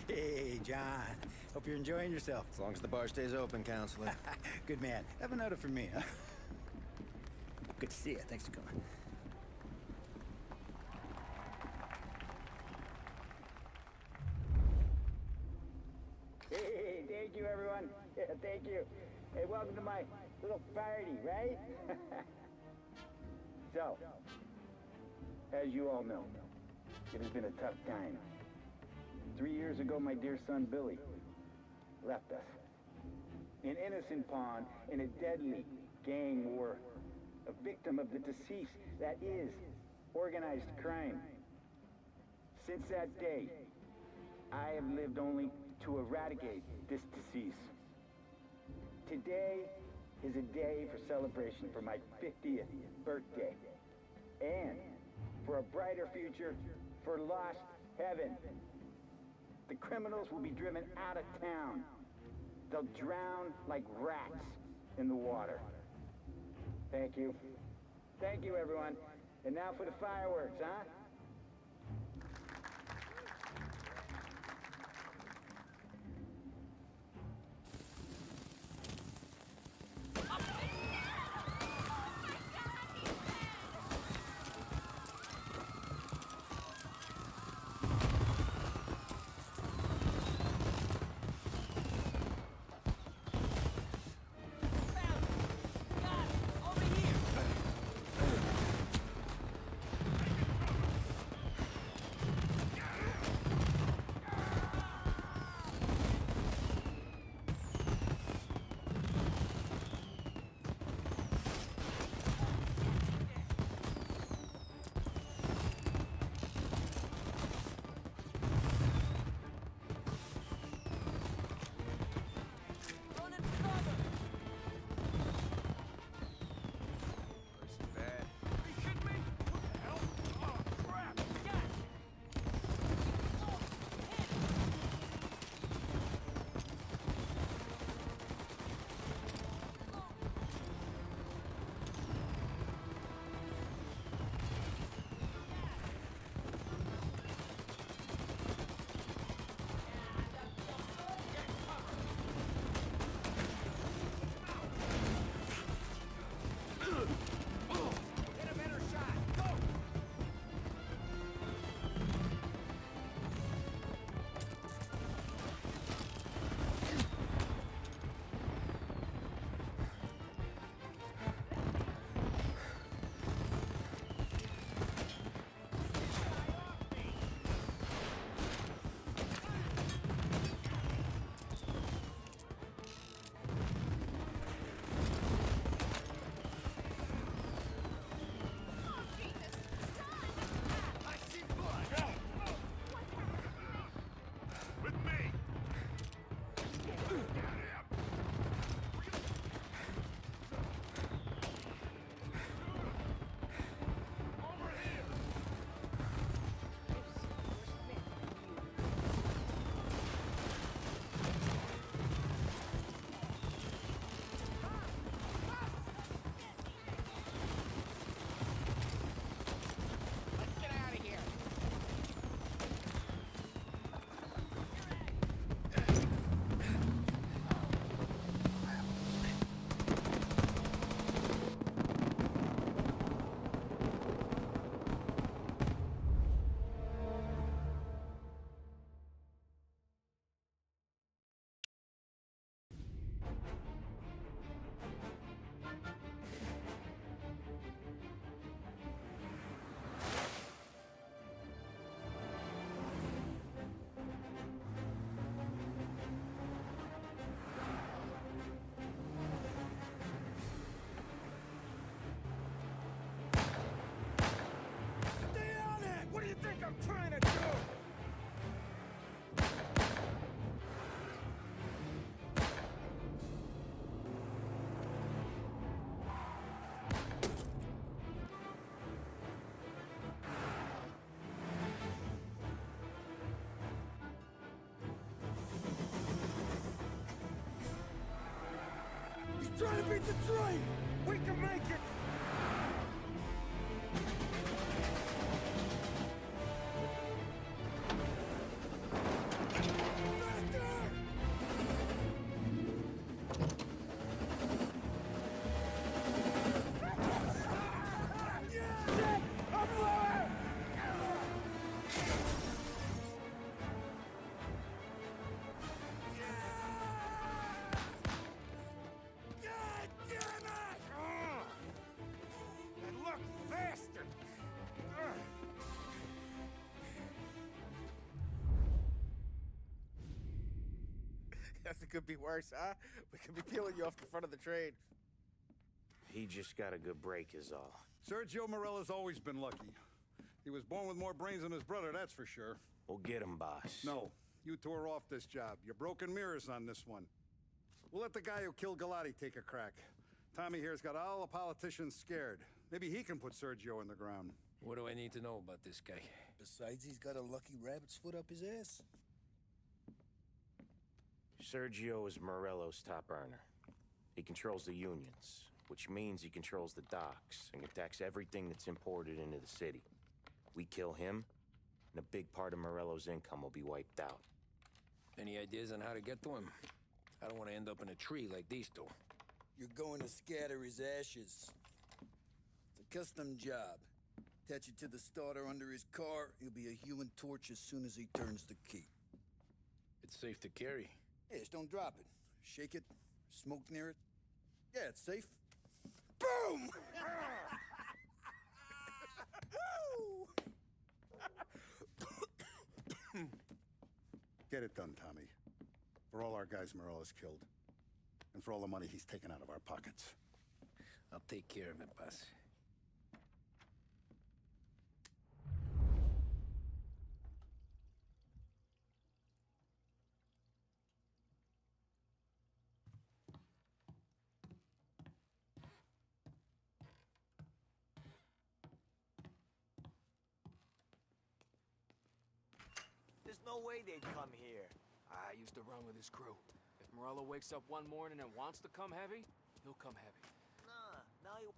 Hey, John. Hope you're enjoying yourself. As long as the bar stays open, counselor. Good man. Have a note for me, huh? Good to see you. Thanks for coming. Hey, thank you, everyone. Yeah, thank you. Hey, welcome to my little party, right? So, as you all know, it has been a tough time. 3 years ago, my dear son, Billy, left us. An innocent pawn in a deadly gang war. A victim of the deceased that is organized crime. Since that day, I have lived only to eradicate this disease. Today is a day for celebration for my 50th birthday. And for a brighter future for lost heaven. The criminals will be driven out of town. They'll drown like rats in the water. Thank you. Thank you, everyone. And now for the fireworks, huh? Trying to beat the train! We can make it! It could be worse, huh? We could be peeling you off the front of the train. He just got a good break is all. Sergio Morella's always been lucky. He was born with more brains than his brother, that's for sure. We'll get him, boss. No, you two are off this job. You're broken mirrors on this one. We'll let the guy who killed Galati take a crack. Tommy here's got all the politicians scared. Maybe he can put Sergio in the ground. What do I need to know about this guy? Besides, he's got a lucky rabbit's foot up his ass. Sergio is Morello's top earner. He controls the unions, which means he controls the docks and can tax everything that's imported into the city. We kill him, and a big part of Morello's income will be wiped out. Any ideas on how to get to him? I don't want to end up in a tree like these two. You're going to scatter his ashes. It's a custom job. Attach it to the starter under his car. He'll be a human torch as soon as he turns the key. It's safe to carry. Hey, just don't drop it. Shake it, smoke near it. Yeah, it's safe. Boom! Get it done, Tommy. For all our guys Morella's killed. And for all the money he's taken out of our pockets. I'll take care of it, boss. There's no way they'd come here. I used to run with his crew. If Morello wakes up one morning and wants to come heavy, he'll come heavy. Nah, now you...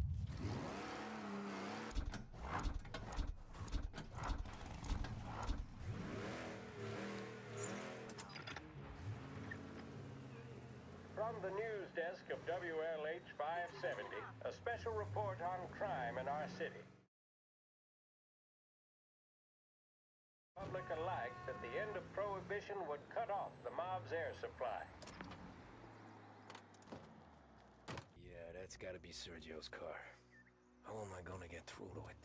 From the news desk of WLH 570, a special report on crime in our city. Public alike that the end of Prohibition would cut off the mob's air supply. Yeah, that's gotta be Sergio's car. How am I gonna get through to it?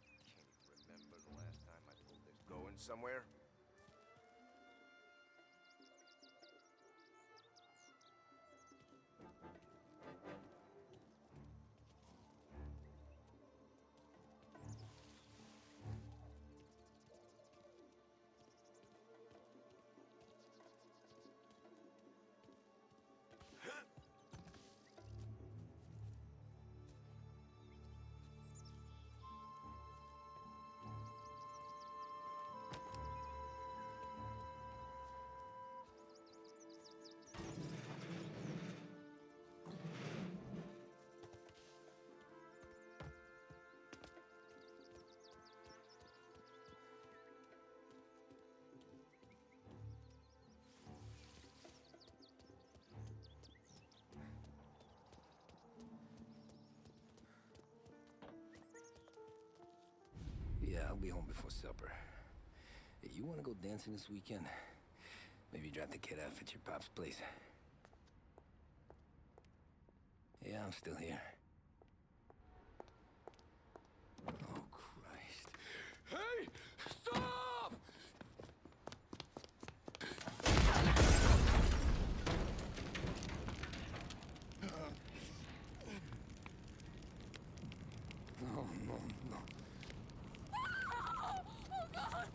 Can't even remember the last time I pulled this. Going somewhere? Yeah, I'll be home before supper. Hey, you wanna go dancing this weekend? Maybe drop the kid off at your pop's place. Yeah, I'm still here. Oh, Christ. Hey! Stop! No, no, no. Oh, God!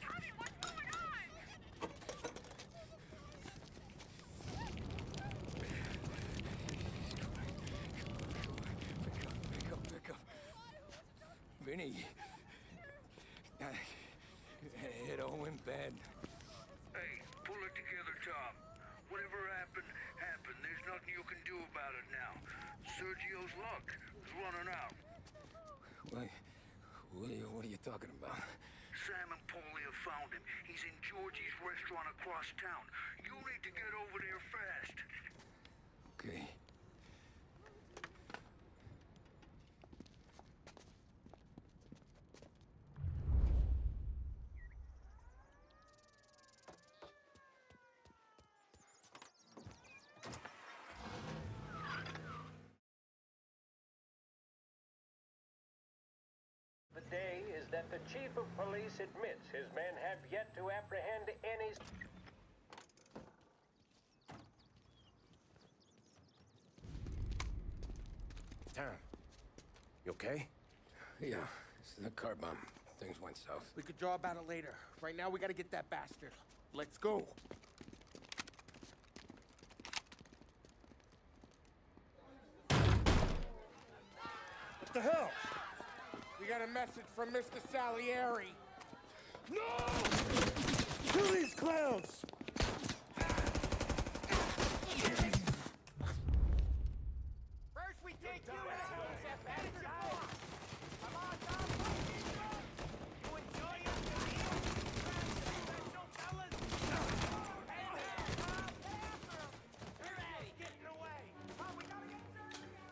Tommy, what's going on? Pick up. Vinny. Ed Owen. bad. Hey, pull it together, Tom. Whatever happened, happened. There's nothing you can do about it now. Sergio's luck is running out. What are you talking about? Sam and Paulie have found him. He's in Georgie's restaurant across town. You need to get over there fast. Okay. The day is that the chief of police admits his men have yet to apprehend any... Tom, you okay? Yeah, it's the car bomb. Things went south. We could draw about it later. Right now, we gotta get that bastard. Let's go. What the hell? We got a message from Mr. Salieri. No! Kill these clowns! First we take you out. That is your boss. Come on, Tom. You enjoy your meal? Special fellas. Hey there, Tom. Everybody's getting away. Come on, we gotta get Sergio.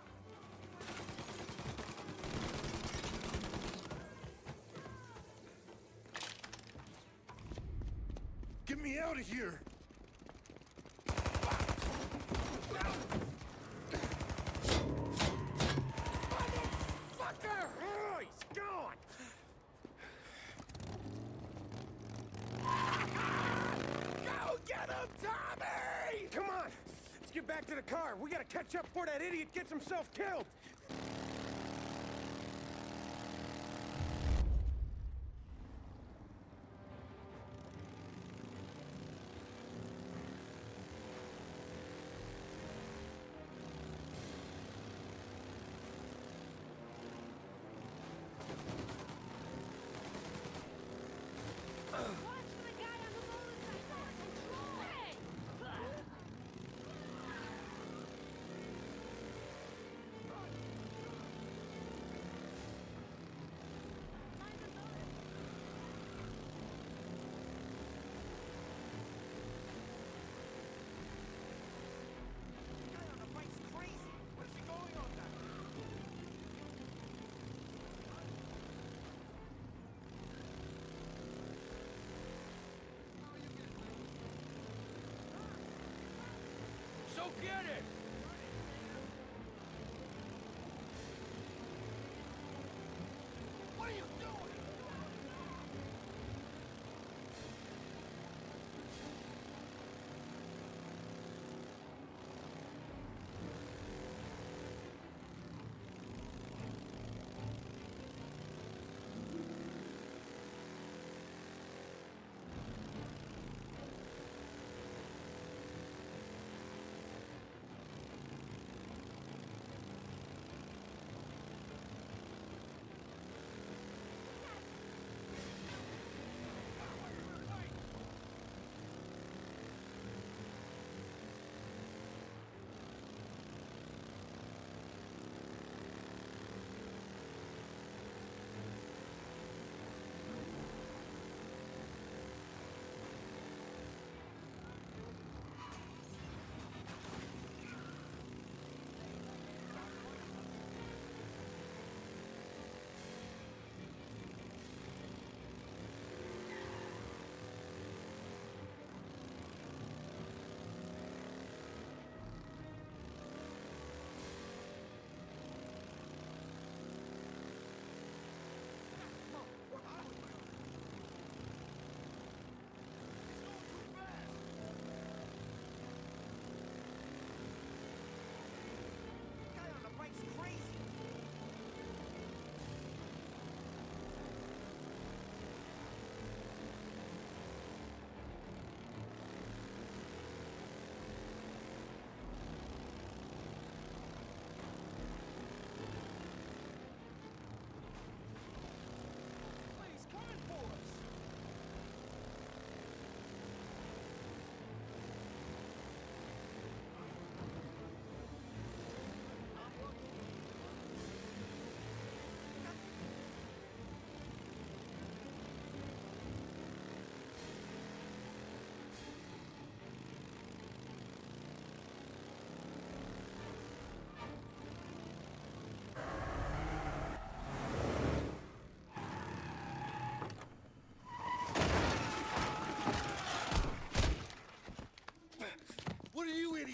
Get me out of here! Motherfucker! Oh, he's gone! Go get him, Tommy! Come on! Let's get back to the car. We gotta catch up before that idiot gets himself killed! So get it! What are you doing?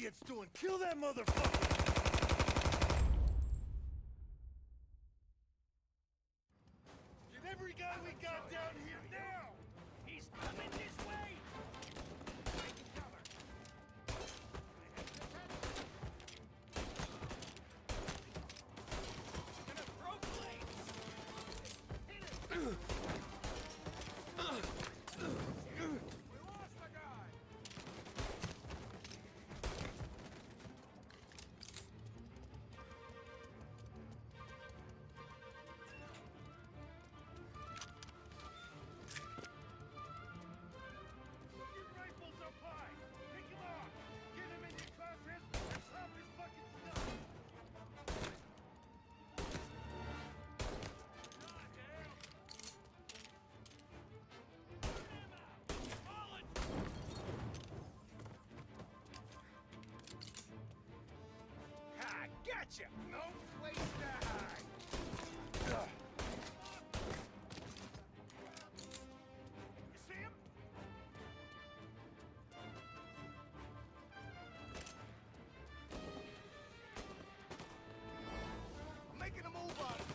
gets doing. Kill that motherfucker! Get every guy we got down here now! He's coming this way! Taking cover. Gonna throw flames! Hit it! We lost the guy! Your rifles up high! Pick him off! Get him in your crosshairs and stop his fucking stuff! Ha! Gotcha! No place to hide! You see him? I'm making a move on him!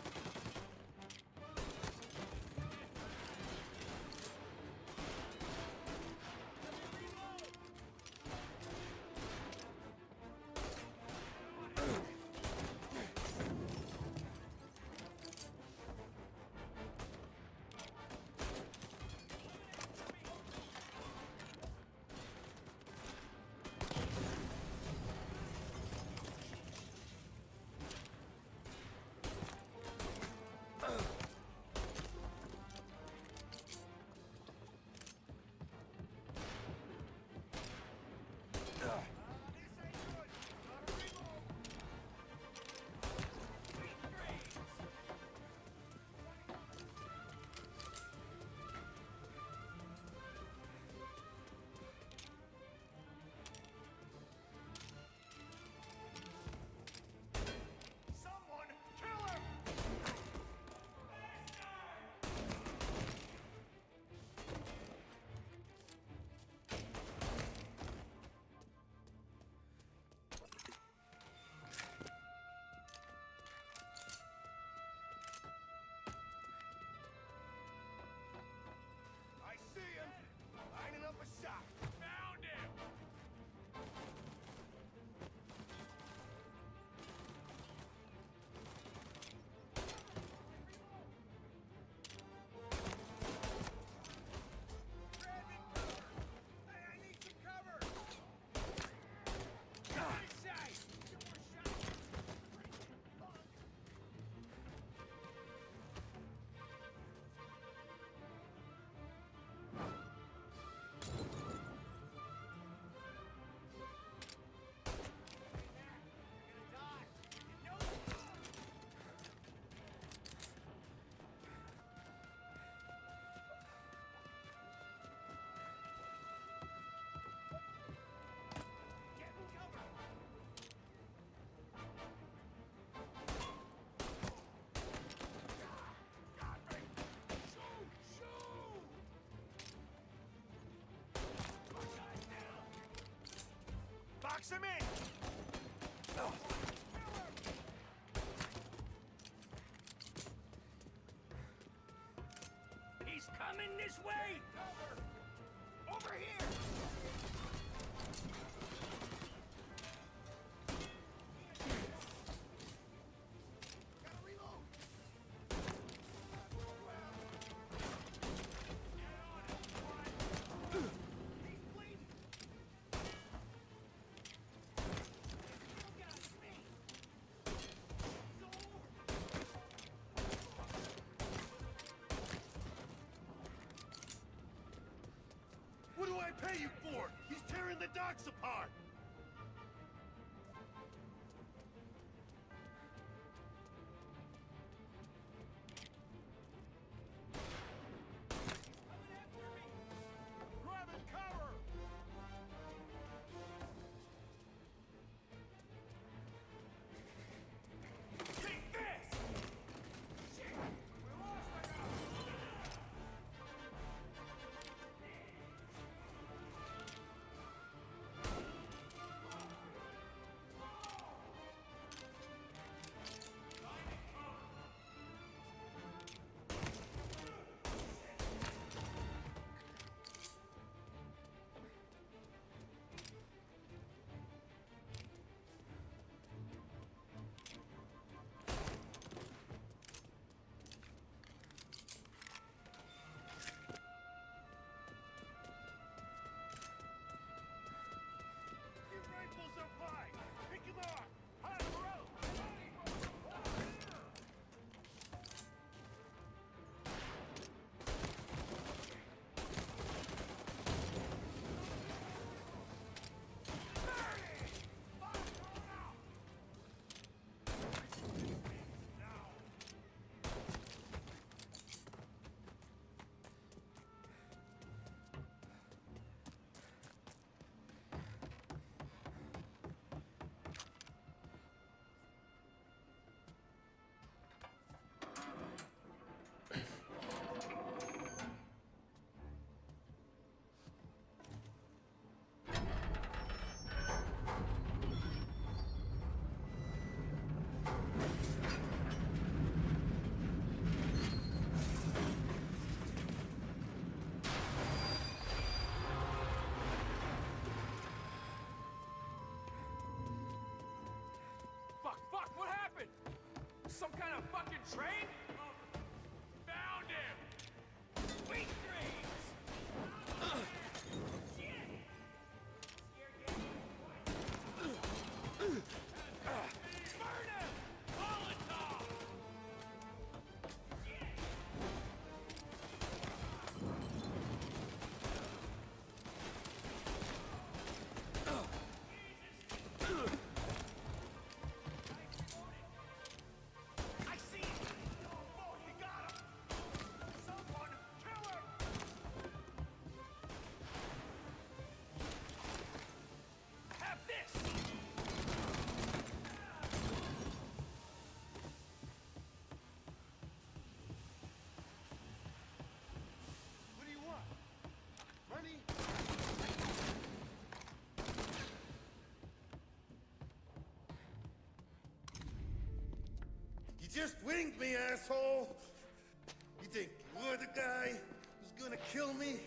Someone kill him! I see him! Lining up a shot! Found him! Grab me cover! I need some cover! Inside! Get more shots! Box him in! He's coming this way! Over here! Gotta reload! He's bleeding! What do I pay you for? He's tearing the docks apart! Grabbing cover! Take this! Shit! We lost the guy! train? Found him! Sweet dreams! Burn him! Molotov! I see him! Oh, you got him! Someone kill him! Have this! What do you want? Money? You just winged me, asshole! You think you're the guy who's gonna kill me?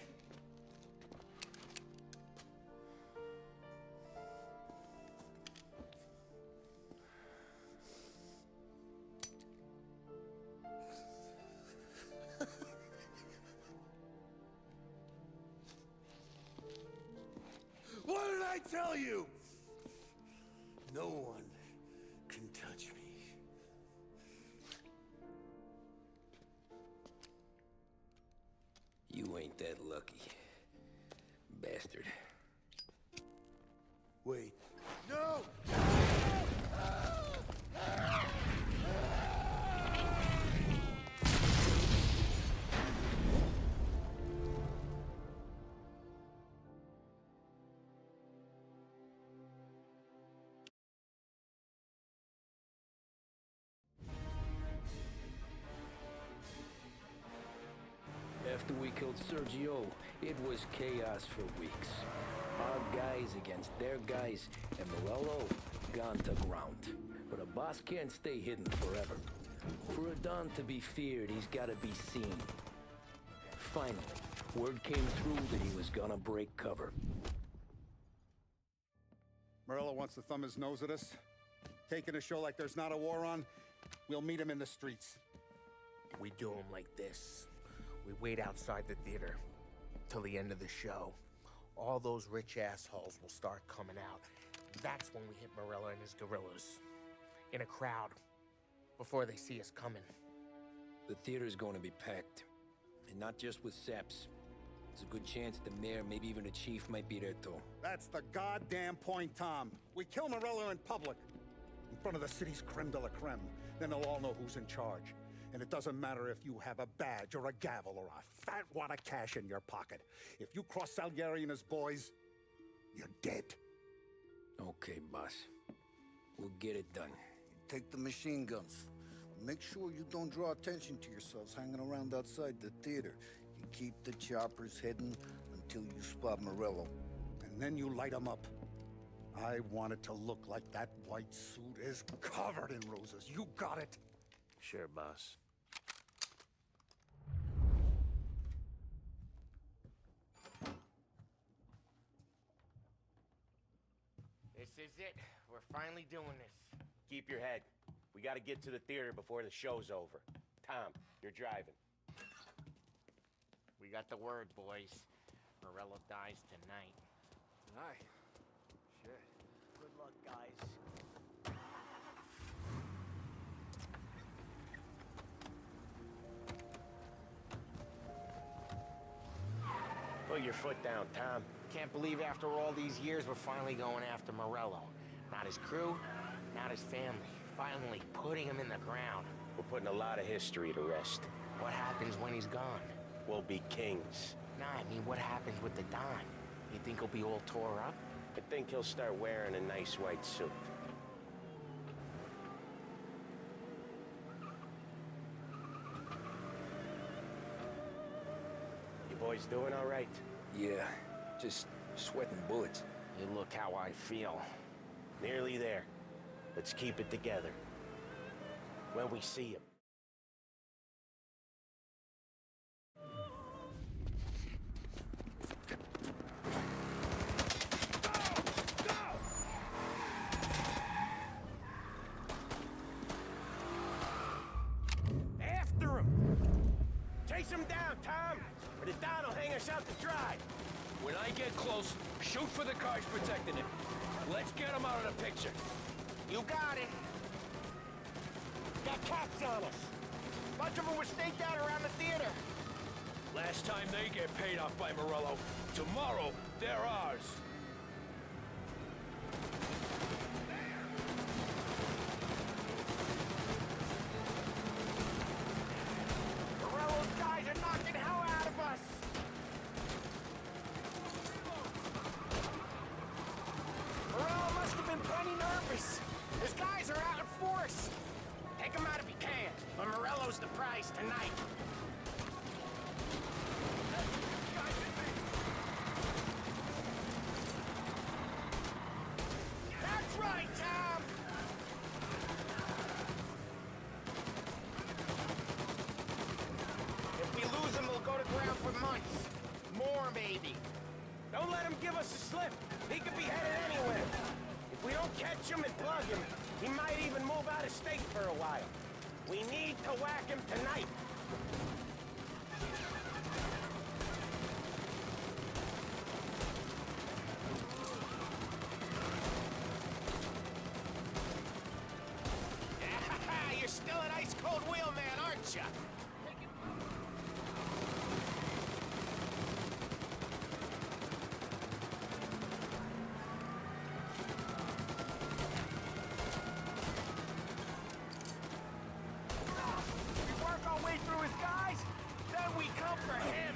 What did I tell you? No one can touch me. You ain't that lucky, bastard. Wait. No! After we killed Sergio, it was chaos for weeks. Our guys against their guys, and Morello gone to ground. But a boss can't stay hidden forever. For a Don to be feared, he's gotta be seen. Finally, word came through that he was gonna break cover. Morello wants to thumb his nose at us. Taking a show like there's not a war on, we'll meet him in the streets. We do them like this. We wait outside the theater till the end of the show. All those rich assholes will start coming out. That's when we hit Morello and his guerrillas. In a crowd. Before they see us coming. The theater's going to be packed. And not just with saps. There's a good chance the mayor, maybe even the chief, might be there too. That's the goddamn point, Tom. We kill Morello in public. In front of the city's creme de la creme. Then they'll all know who's in charge. And it doesn't matter if you have a badge or a gavel or a fat wad of cash in your pocket. If you cross Salieri and his boys, you're dead. Okay, boss. We'll get it done. Take the machine guns. Make sure you don't draw attention to yourselves hanging around outside the theater. You keep the choppers hidden until you spot Morello. And then you light them up. I want it to look like that white suit is covered in roses. You got it? Sure, boss. This is it. We're finally doing this. Keep your head. We gotta get to the theater before the show's over. Tom, you're driving. We got the word, boys. Morello dies tonight. Tonight? Shit. Good luck, guys. Put your foot down, Tom. Can't believe after all these years we're finally going after Morello. Not his crew, not his family. Finally putting him in the ground. We're putting a lot of history to rest. What happens when he's gone? We'll be kings. Nah, I mean, what happens with the Don? You think he'll be all tore up? I think he'll start wearing a nice white suit. You boys doing all right? Yeah, just sweating bullets. You look how I feel. Nearly there. Let's keep it together. When we see him. us out to dry. When I get close, shoot for the cars protecting it. Let's get them out of the picture. You got it. Got cops on us. Bunch of them were staked out around the theater. Last time they get paid off by Morello. Tomorrow, they're ours. Morello's guys are knocking hell out of us. Morello must have been plenty nervous. His guys are out in force. Take him out if you can, but Morello's the prize tonight. That's right, Tom! If we lose him, we'll go to ground for months. More, maybe. Don't let him give us a slip. He could be headed anywhere. If we don't catch him and plug him, he might even move out of state for a while. We need to whack him tonight. Yeah, you're still an ice-cold wheelman, aren't you? We work our way through his guys, then we come for him.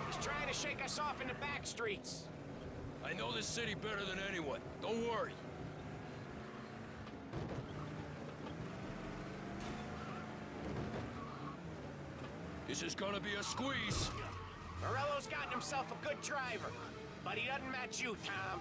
He's trying to shake us off in the back streets. I know this city better than anyone. Don't worry. This is gonna be a squeeze. Morello's gotten himself a good driver, but he doesn't match you, Tom.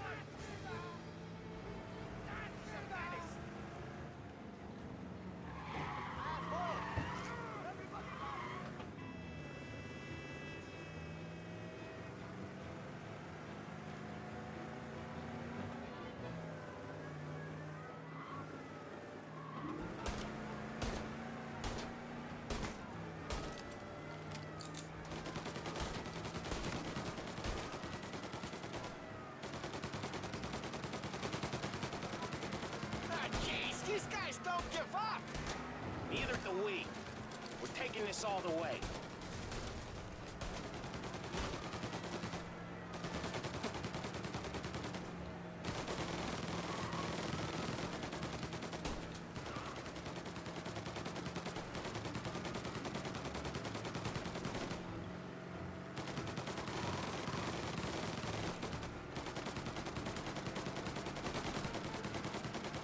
Jeez, these guys don't give up! Neither do we. We're taking this all the way.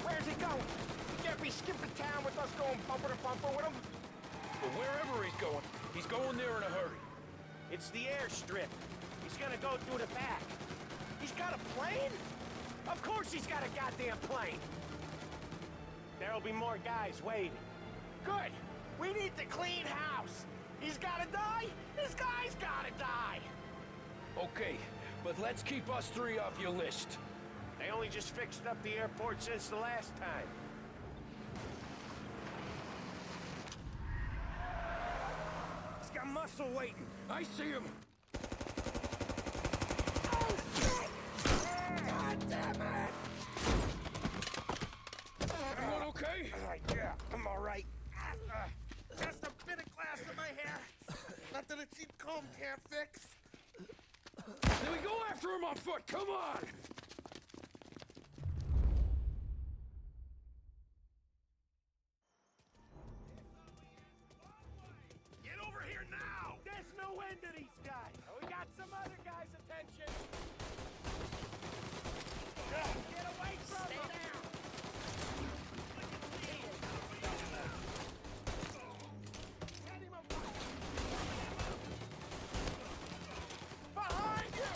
Where's he going? He can't be skipping town with us going bumper to bumper with him. But wherever he's going there in a hurry. It's the airstrip. He's gonna go through the back. He's got a plane? Of course he's got a goddamn plane. There'll be more guys waiting. Good. We need to clean house. He's gotta die. His guy's gotta die. Okay, but let's keep us three off your list. They only just fixed up the airport since the last time. He's got muscle waiting. I see him. Oh, shit! God damn it! Everyone okay? Yeah, I'm all right. Just a bit of glass in my hair. Nothing a cheap comb can't fix. Then we go after him on foot. Come on! Get over here now! There's no end to these guys. We got some other guys' attention. Get away from them! Stay down! Get him apart! Behind you!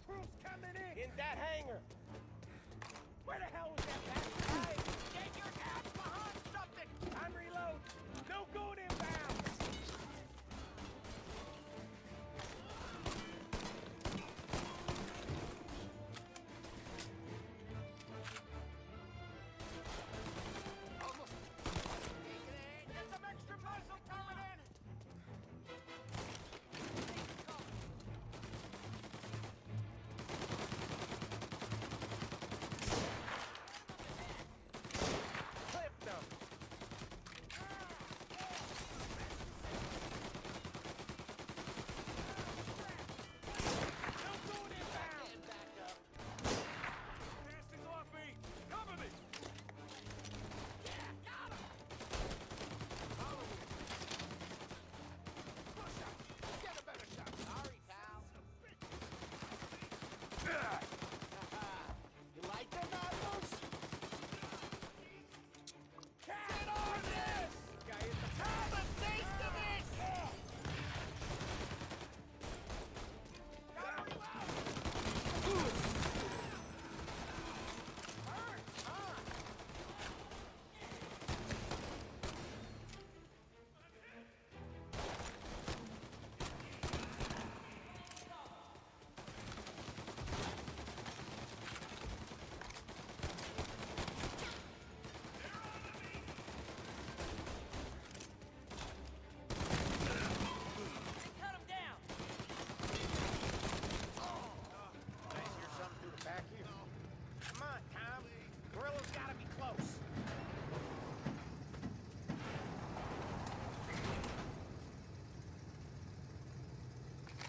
crew's coming in that hangar. Where the hell was that bastard? Hey, get your ass behind something. I'm reloading. No good inbound. Get some extra muscle coming in. Clip them. No good inbound. Back up. Bastards off me. Cover me. Yeah, got him. Follow me. Push up. Get a better shot. Sorry, pal. You like them apples? Get on this! Guy is the have a taste of this! Gotta reload! Hurt, huh? Cut him down! Guys, hear something through the back here? Come on, Tom. Gorilla's gotta be close.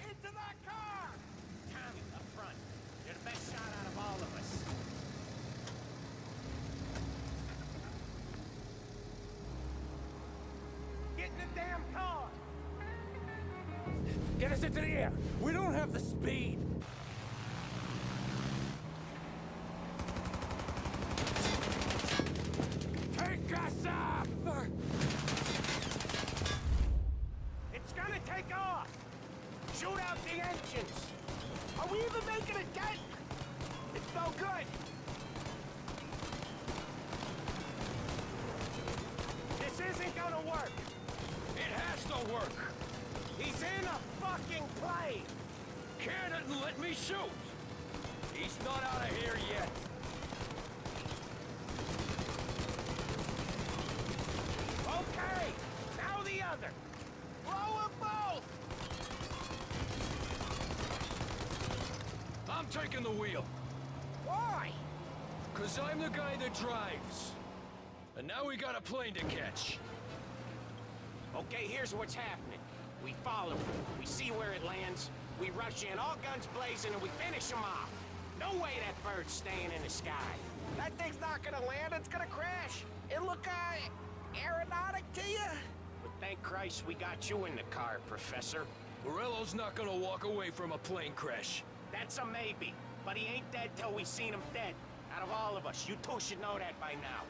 Into that car! Tommy, up front. You're the best shot out of all of us. Get in the damn car! Get us into the air! We don't have the speed! Take us up! It's gonna take off! Shoot out the engines! Are we even making a dent? It's no good! This isn't gonna work! It has to work! He's in a fucking plane! Cannon, let me shoot! He's not out of here yet! Okay! Now the other! Blow them both! I'm taking the wheel. Why? 'Cause I'm the guy that drives. And now we got a plane to catch. Okay, here's what's happening. We follow him. We see where it lands. We rush in, all guns blazing, and we finish him off. No way that bird's staying in the sky. That thing's not gonna land, it's gonna crash. It look, aeronautic to you? But thank Christ we got you in the car, Professor. Morello's not gonna walk away from a plane crash. That's a maybe, but he ain't dead till we seen him dead. Out of all of us, you two should know that by now.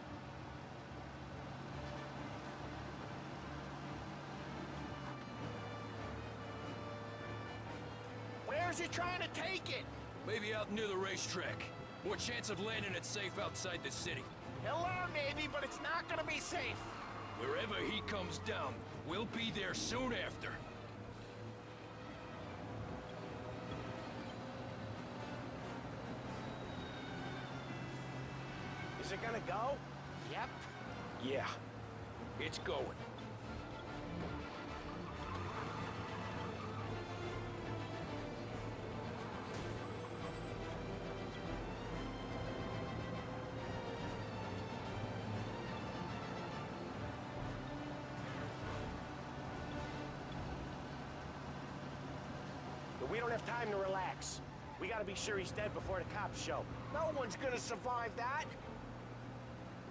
Where's he trying to take it? Maybe out near the racetrack. More chance of landing it safe outside the city. He'll land maybe, but it's not gonna be safe. Wherever he comes down, we'll be there soon after. Is it gonna go? Yep. Yeah, it's going. But we don't have time to relax. We gotta be sure he's dead before the cops show. No one's gonna survive that!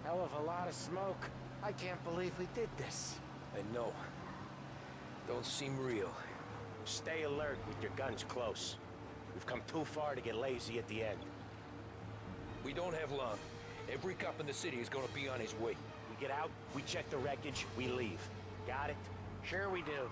Hell of a lot of smoke. I can't believe we did this. I know. Don't seem real. Stay alert with your guns close. We've come too far to get lazy at the end. We don't have long. Every cop in the city is gonna be on his way. We get out, we check the wreckage, we leave. Got it? Sure we do.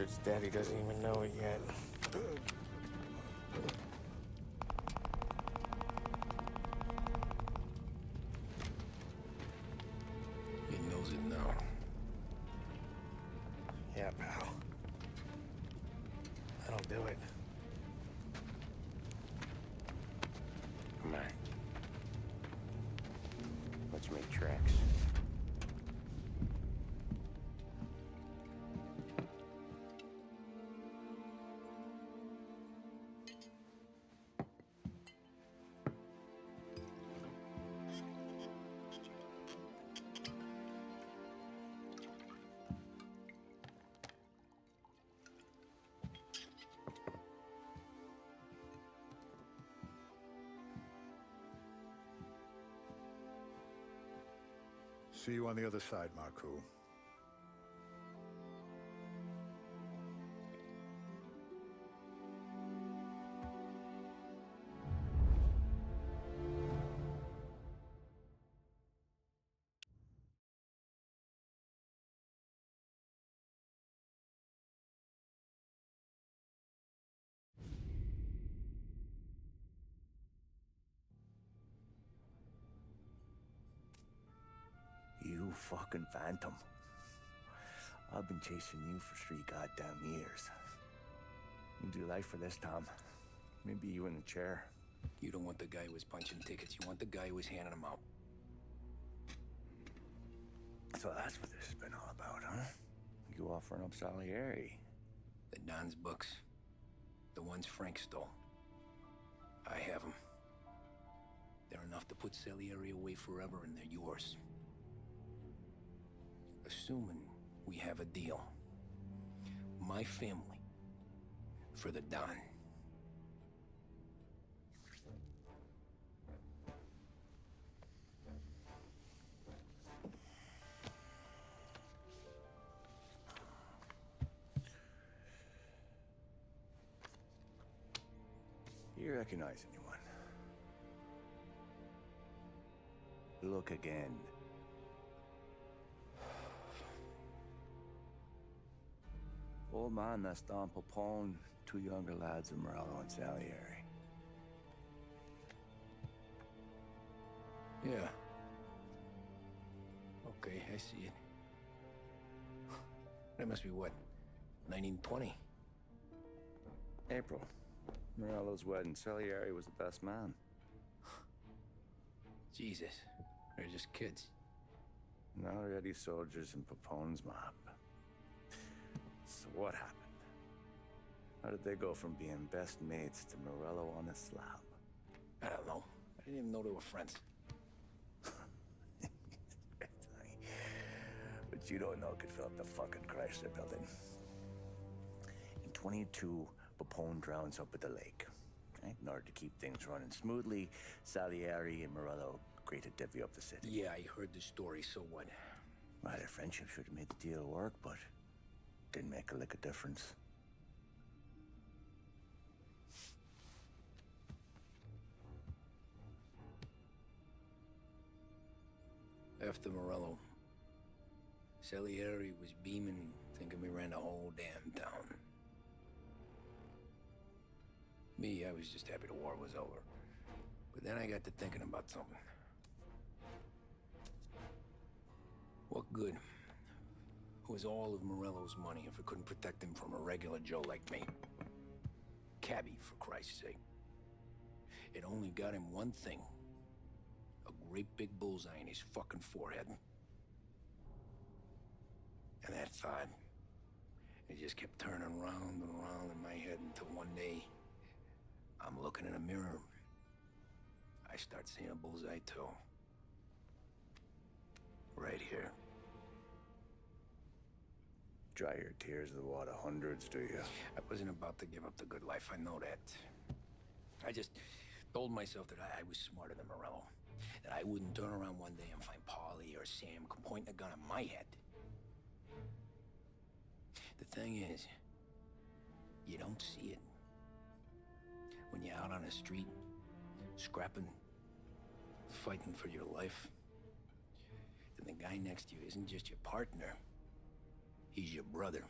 bastard's dead, he doesn't even know it yet. He knows it now. Yeah, pal. That'll do it. Come on. Let's make tracks. See you on the other side, Marku. You fucking phantom. I've been chasing you for 3 goddamn years. You do life for this, Tom. Maybe you in the chair. You don't want the guy who was punching tickets. You want the guy who was handing them out. So that's what this has been all about, huh? You offering up Salieri. The Don's books. The ones Frank stole. I have them. They're enough to put Salieri away forever, and they're yours. Assuming we have a deal. My family for the Don. You recognize anyone? Look again. Old man, that's Don Popone, 2 younger lads of Morello and Salieri. Yeah. Okay, I see it. That must be what, 1920? April. Morello's wedding. Salieri was the best man. Jesus, they're just kids. Now already soldiers in Popone's mob. So what happened? How did they go from being best mates to Morello on a slab? I don't know. I didn't even know they were friends. But you don't know could fill up the fucking Chrysler building. In 22, Popone drowns up at the lake. Right? In order to keep things running smoothly, Salieri and Morello agreed to divvy up the city. Yeah, I heard the story, so what? Well, their friendship should have made the deal work, but didn't make a lick of difference. After Morello, Salieri was beaming, thinking we ran the whole damn town. Me, I was just happy the war was over. But then I got to thinking about something. What good was all of Morello's money if it couldn't protect him from a regular Joe like me? Cabbie, for Christ's sake. It only got him one thing. A great big bullseye in his fucking forehead. And that thought, it just kept turning round and round in my head until one day, I'm looking in a mirror. I start seeing a bullseye too. Right here. Dry your tears of the water hundreds, do you? I wasn't about to give up the good life, I know that. I just told myself that I was smarter than Morello. That I wouldn't turn around one day and find Paulie or Sam pointing a gun at my head. The thing is, you don't see it. When you're out on the street, scrapping, fighting for your life, then the guy next to you isn't just your partner, he's your brother.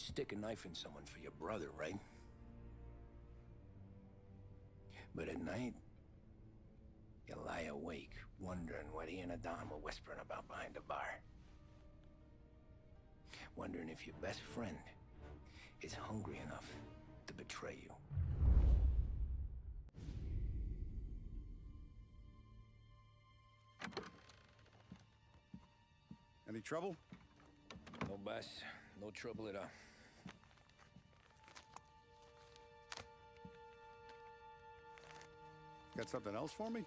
You'd stick a knife in someone for your brother, right? But at night, you lie awake, wondering what he and Adam were whispering about behind the bar. Wondering if your best friend is hungry enough to betray you. Any trouble? No, boss. No trouble at all. Got something else for me?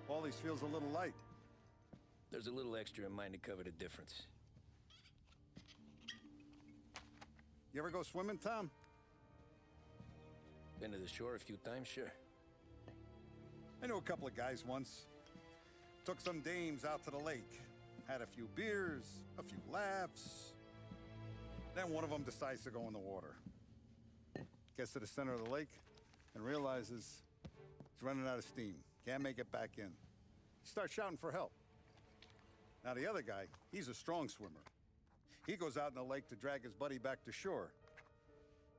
Paulie's feels a little light. There's a little extra in mine to cover the difference. You ever go swimming, Tom? Been to the shore a few times, sure. I knew a couple of guys once. Took some dames out to the lake. Had a few beers, a few laughs. Then one of them decides to go in the water. Gets to the center of the lake and realizes he's running out of steam. Can't make it back in. He starts shouting for help. Now the other guy, he's a strong swimmer. He goes out in the lake to drag his buddy back to shore.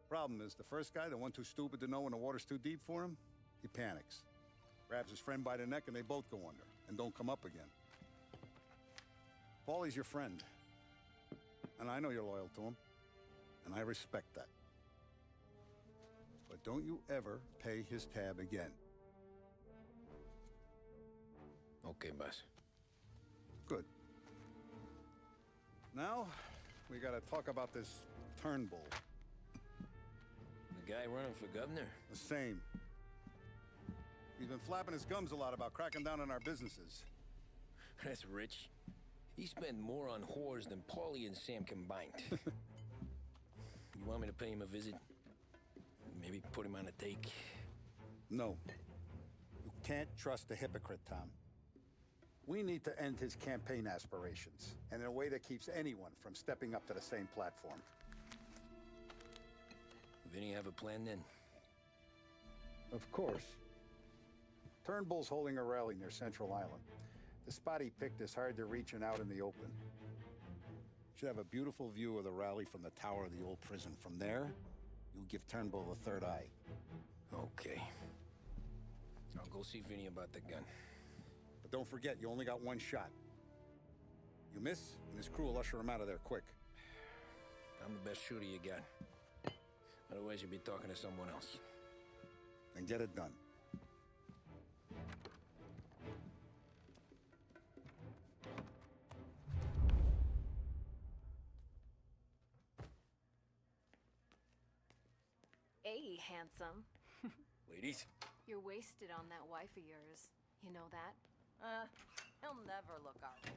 Problem is, the first guy, the one too stupid to know when the water's too deep for him, he panics. Grabs his friend by the neck and they both go under and don't come up again. Paulie's your friend. And I know you're loyal to him. And I respect that. But don't you ever pay his tab again. Okay, boss. Good. Now, we gotta talk about this Turnbull. The guy running for governor? The same. He's been flapping his gums a lot about cracking down on our businesses. That's rich. He spent more on whores than Paulie and Sam combined. You want me to pay him a visit? Maybe put him on a take? No. You can't trust a hypocrite, Tom. We need to end his campaign aspirations, and in a way that keeps anyone from stepping up to the same platform. Vinny have a plan then? Of course. Turnbull's holding a rally near Central Island. The spot he picked is hard to reach and out in the open. Should have a beautiful view of the rally from the tower of the old prison. From there, you'll give Turnbull the third eye. Okay. I'll go see Vinny about the gun. But don't forget, you only got one shot. You miss, and his crew will usher him out of there quick. I'm the best shooter you got. Otherwise, you'll be talking to someone else. Then get it done. Hey, handsome. Ladies? You're wasted on that wife of yours. You know that? He'll never look our way.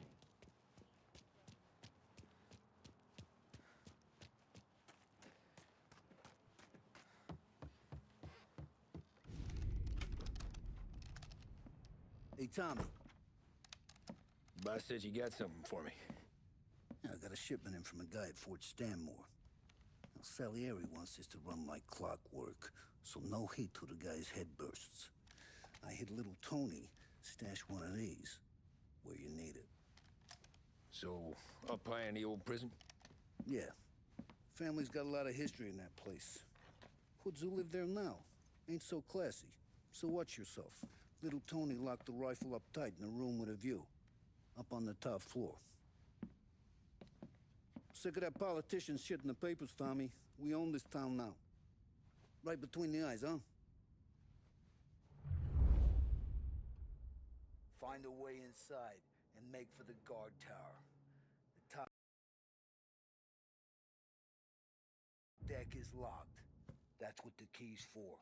Hey, Tommy. Boss said you got something for me. Yeah, I got a shipment in from a guy at Fort Stanmore. Now, Salieri wants this to run like clockwork, so no heat till the guy's head bursts. I hit little Tony stash one of these where you need it. So, up high in the old prison? Yeah. Family's got a lot of history in that place. Hoods who live there now. Ain't so classy. So watch yourself. Little Tony locked the rifle up tight in a room with a view. Up on the top floor. Sick of that politician shit in the papers, Tommy. We own this town now. Right between the eyes, huh? Find a way inside and make for the guard tower. The top deck is locked. That's what the key's for.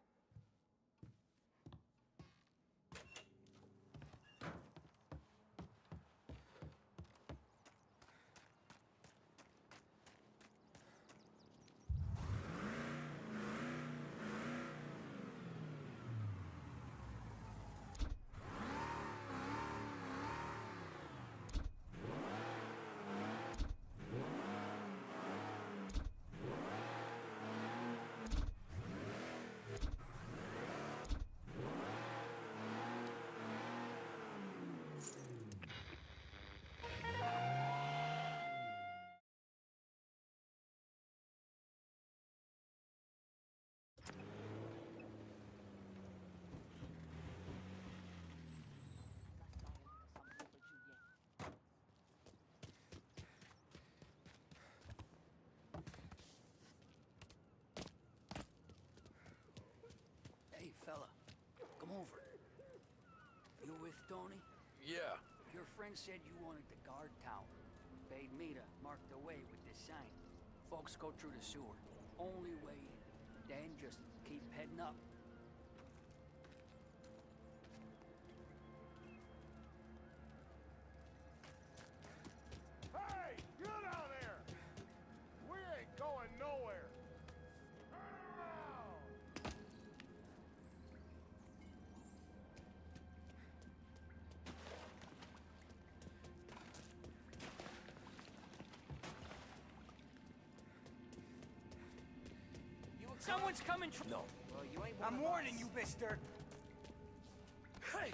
You with Tony? Yeah. Your friend said you wanted the guard tower. Paid me to mark the way with this sign. Folks go through the sewer. Only way in. Then just keep heading up. Hey, you down there! We ain't going nowhere. Turn around! Someone's coming. No. Well, you ain't. I'm warning you, mister. Hey!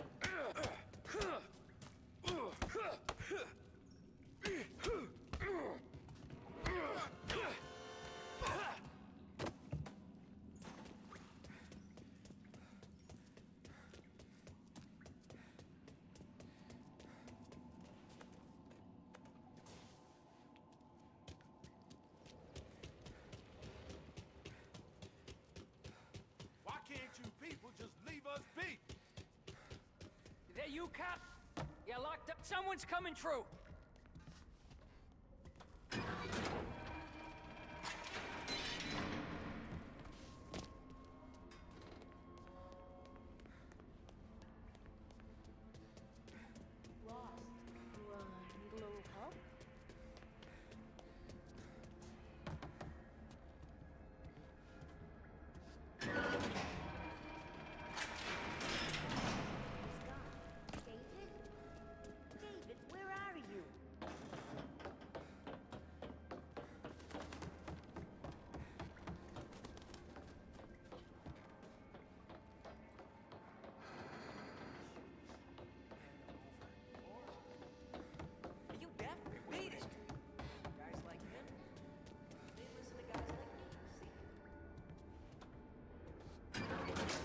Why can't you people just leave us be? That you, cop? Yeah, locked up. Someone's coming through. Lost. You, need a little help? David? David, where are you? Are you deaf? Beat it! Guys like him, they listen to guys like me, see?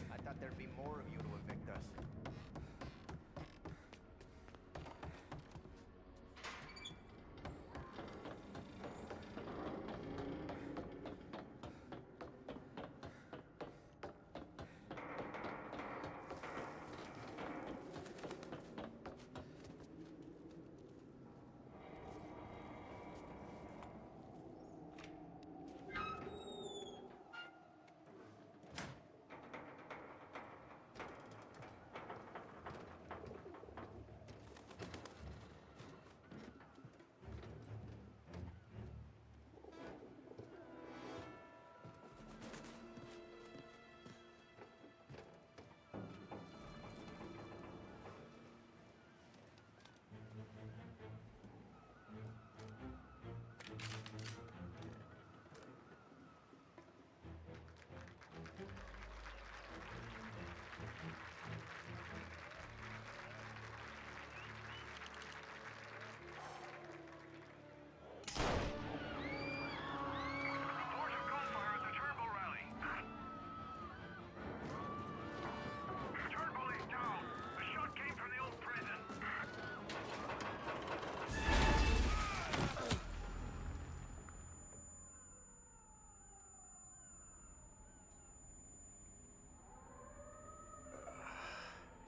I thought there'd be more of you to evict us.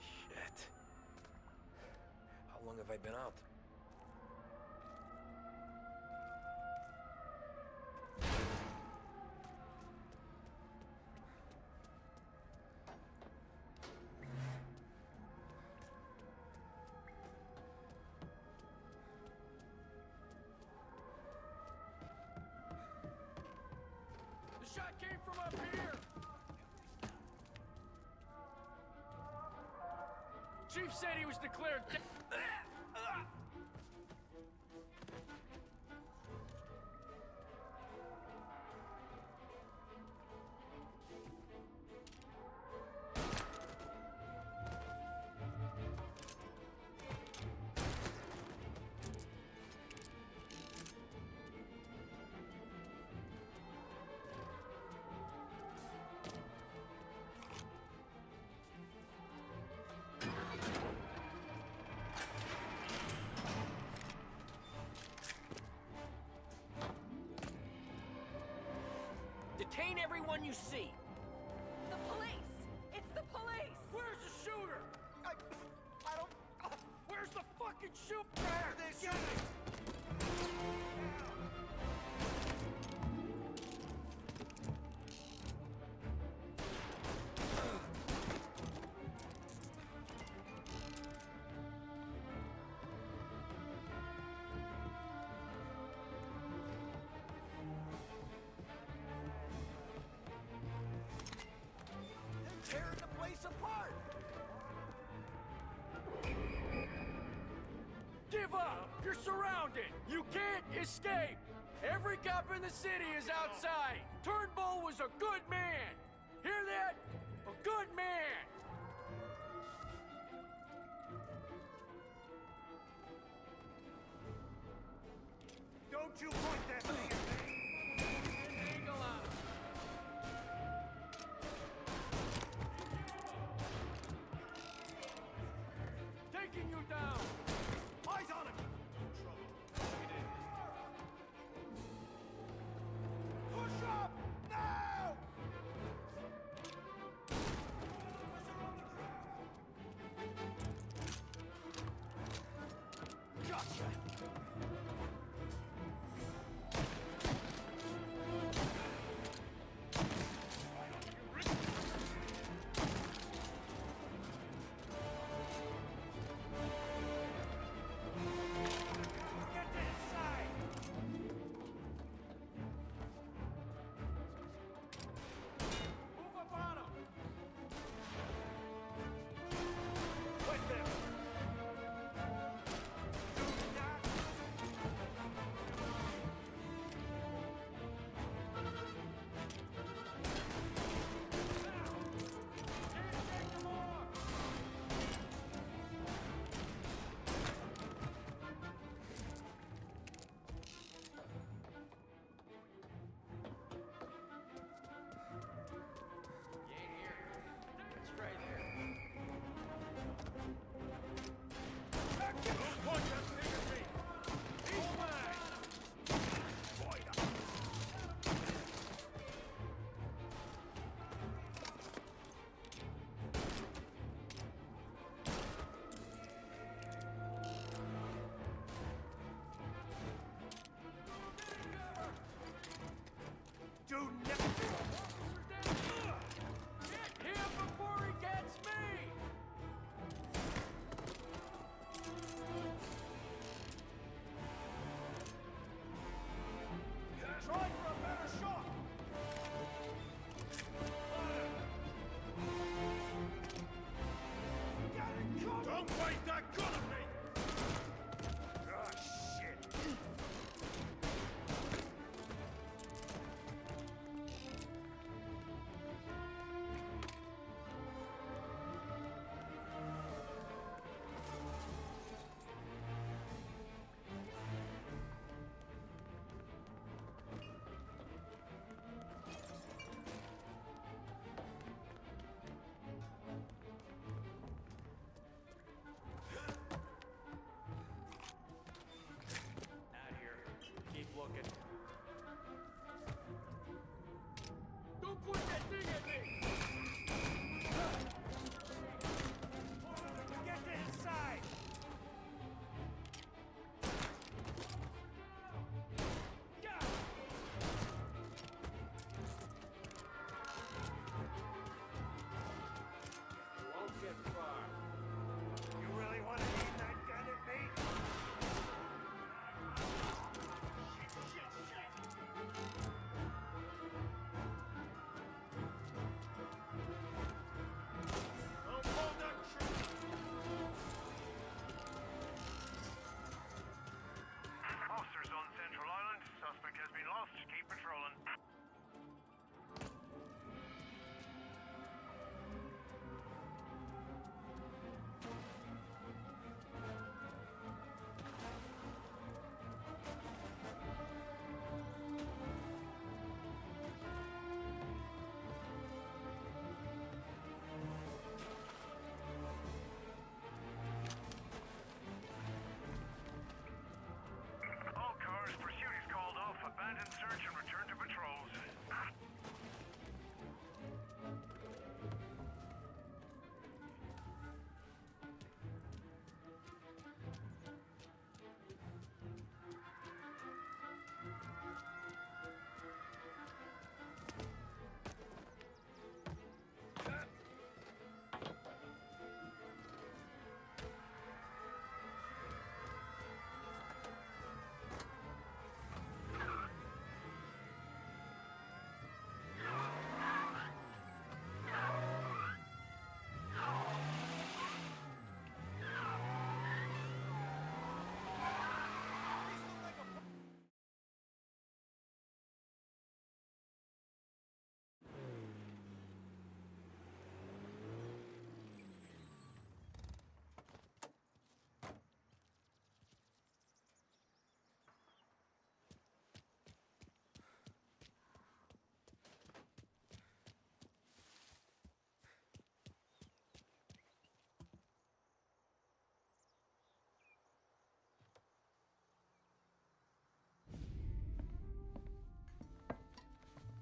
Shit. How long have I been out? The shot came from up here! Chief said he was declared dead. everyone you see. The police! It's the police! Where's the shooter? I don't... Where's the fucking shooter? There! They're shooting! Tearing the place apart! Give up! You're surrounded! You can't escape! Every cop in the city is outside! Turnbull was a good man! Hear that? A good man! Don't you point that thing at me! Angle on him. Taking you down! Eyes on him! Push up! Now!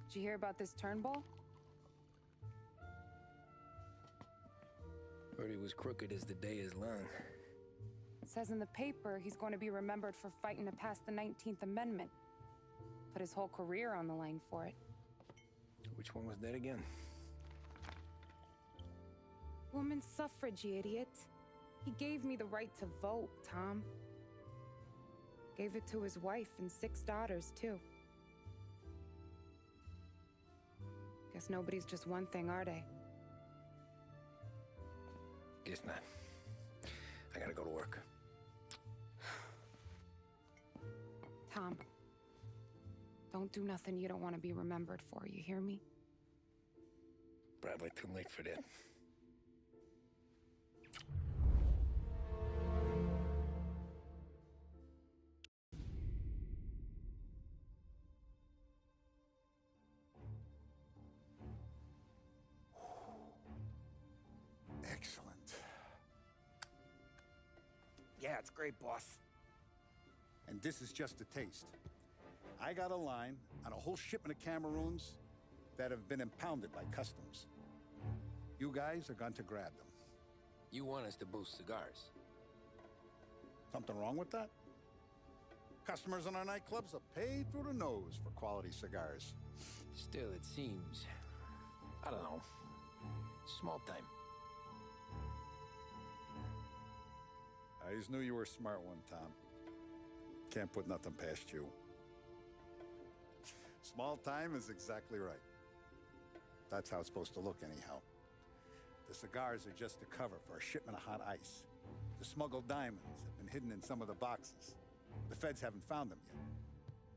Did you hear about this Turnbull? Heard he was crooked as the day is long. It says in the paper he's going to be remembered for fighting to pass the 19th Amendment. Put his whole career on the line for it. Which one was that again? Women's suffrage, you idiot. He gave me the right to vote, Tom. Gave it to his wife and 6 daughters, too. Guess nobody's just one thing, are they? Guess not. I gotta go to work. Tom, don't do nothing you don't want to be remembered for, you hear me? Probably too late for that. Excellent. Yeah, it's great, boss. And this is just a taste. I got a line on a whole shipment of Cameroons that have been impounded by customs. You guys are going to grab them. You want us to boost cigars? Something wrong with that? Customers in our nightclubs are paid through the nose for quality cigars. Still, it seems... I don't know. Small time. I just knew you were a smart one, Tom. Can't put nothing past you. Small time is exactly right. That's how it's supposed to look anyhow. The cigars are just a cover for a shipment of hot ice. The smuggled diamonds have been hidden in some of the boxes. The feds haven't found them yet.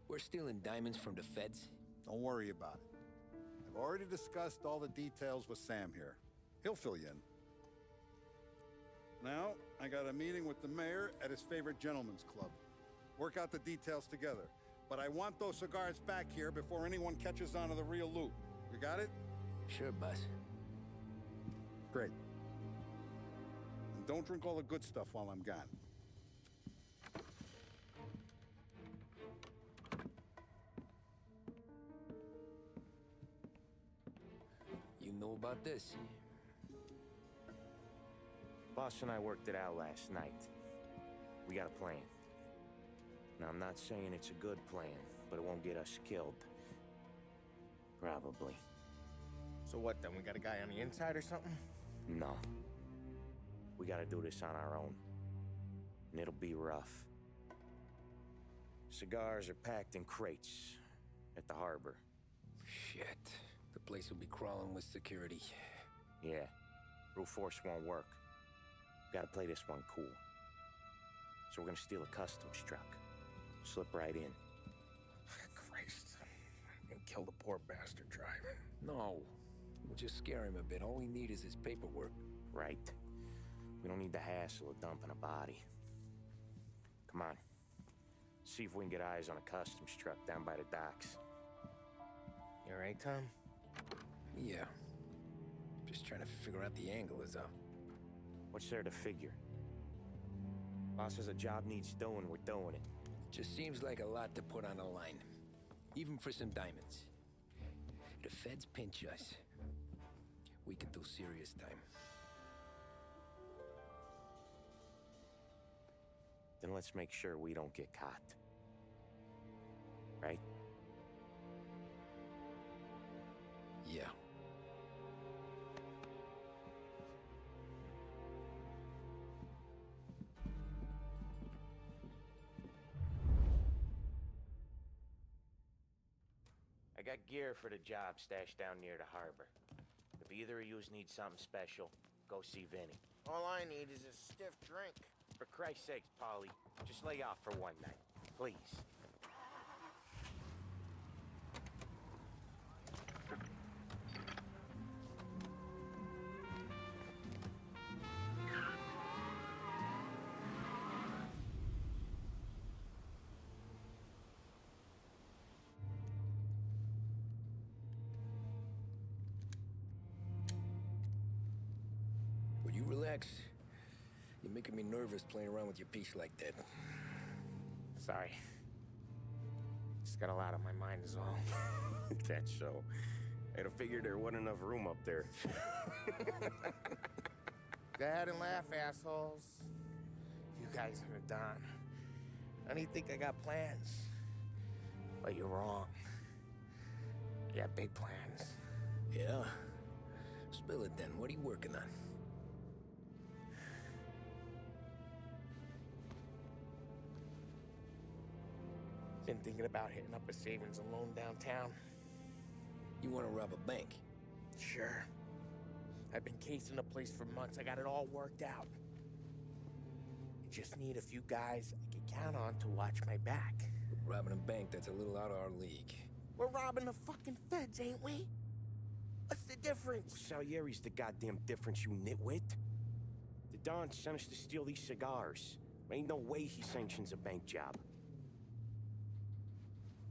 We're stealing diamonds from the feds? Don't worry about it. I've already discussed all the details with Sam here. He'll fill you in. Now, I got a meeting with the mayor at his favorite gentleman's club. Work out the details together. But I want those cigars back here before anyone catches on to the real loot. You got it? Sure, boss. Great. And don't drink all the good stuff while I'm gone. You know about this? Boss and I worked it out last night. We got a plan. Now, I'm not saying it's a good plan, but it won't get us killed. Probably. So what then? We got a guy on the inside or something? No. We gotta do this on our own. And it'll be rough. Cigars are packed in crates at the harbor. Shit. The place will be crawling with security. Yeah. Brute force won't work. Gotta play this one cool. So we're gonna steal a customs truck. Slip right in. Christ. I'm gonna kill the poor bastard driver. No. We'll just scare him a bit. All we need is his paperwork. Right. We don't need the hassle of dumping a body. Come on. See if we can get eyes on a customs truck down by the docks. You all right, Tom? Yeah. Just trying to figure out the angle is up. What's there to figure? Boss says a job needs doing, we're doing it. Just seems like a lot to put on the line. Even for some diamonds. If the feds pinch us, we could do serious time. Then let's make sure we don't get caught. Right? Yeah. I got gear for the job stashed down near the harbor. If either of yous need something special, go see Vinny. All I need is a stiff drink. For Christ's sakes, Polly, just lay off for one night, please. Will you relax? You're making me nervous playing around with your piece like that. Sorry. Just got a lot on my mind is all. That's so. I'd have figured there wasn't enough room up there. Go ahead and laugh, assholes. You guys are done. I don't even think I got plans. But you're wrong. I got big plans. Yeah? Spill it then. What are you working on? Been thinking about hitting up a savings and loan downtown. You want to rob a bank? Sure. I've been casing the place for months. I got it all worked out. I just need a few guys I can count on to watch my back. Robbing a bank, that's a little out of our league. We're robbing the fucking feds, ain't we? What's the difference? Salieri's the goddamn difference, you nitwit. The Don sent us to steal these cigars. Ain't no way he sanctions a bank job.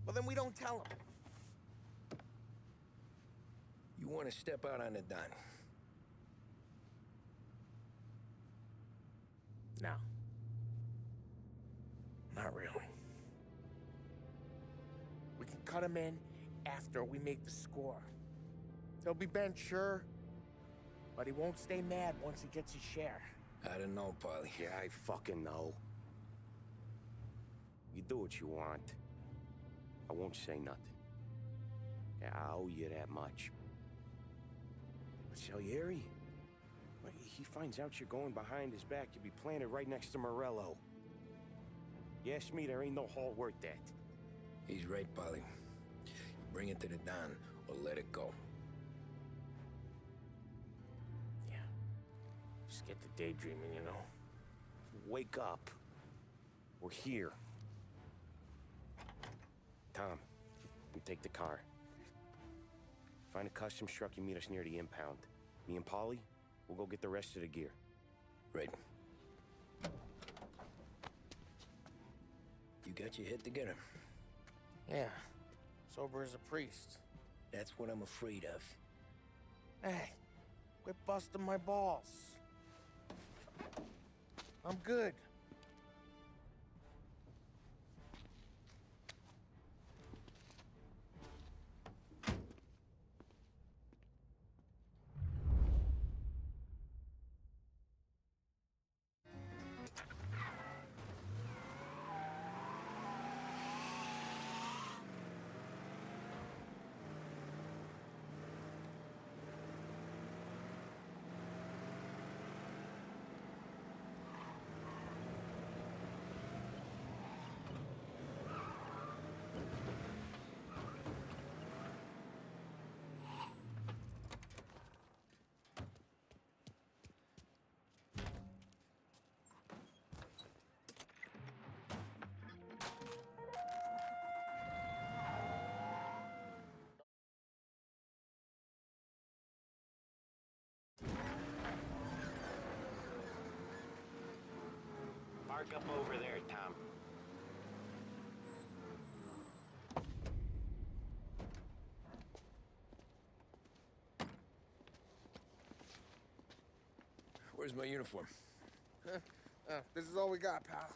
Well, then we don't tell him. You want to step out on the Don? No. Not really. We can cut him in after we make the score. He'll be bent, sure, but he won't stay mad once he gets his share. I don't know, Polly. Yeah, I fucking know. You do what you want. I won't say nothing. Yeah, I owe you that much. But Salieri, when he finds out you're going behind his back, you'll be planted right next to Morello. You ask me, there ain't no haul worth that. He's right, Polly. You bring it to the Don or let it go. Yeah. Just get to daydreaming, you know? Wake up. We're here. Tom, you take the car. Find a custom truck and meet us near the impound. Me and Polly, we'll go get the rest of the gear. Right. You got your head together. Yeah. Sober as a priest. That's what I'm afraid of. Hey, quit busting my balls. I'm good. Park up over there, Tom. Where's my uniform? This is all we got, pal.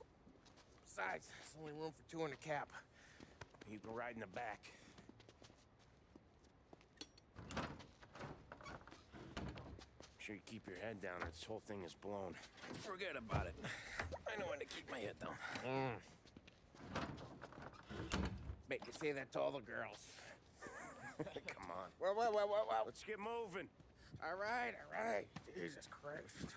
Besides, there's only room for two in the cab. You can ride in the back. Sure you keep your head down or this whole thing is blown. Forget about it. I know when to keep my head down. Bet you say that to all the girls. Come on. Well. Let's get moving. All right. Jesus Christ.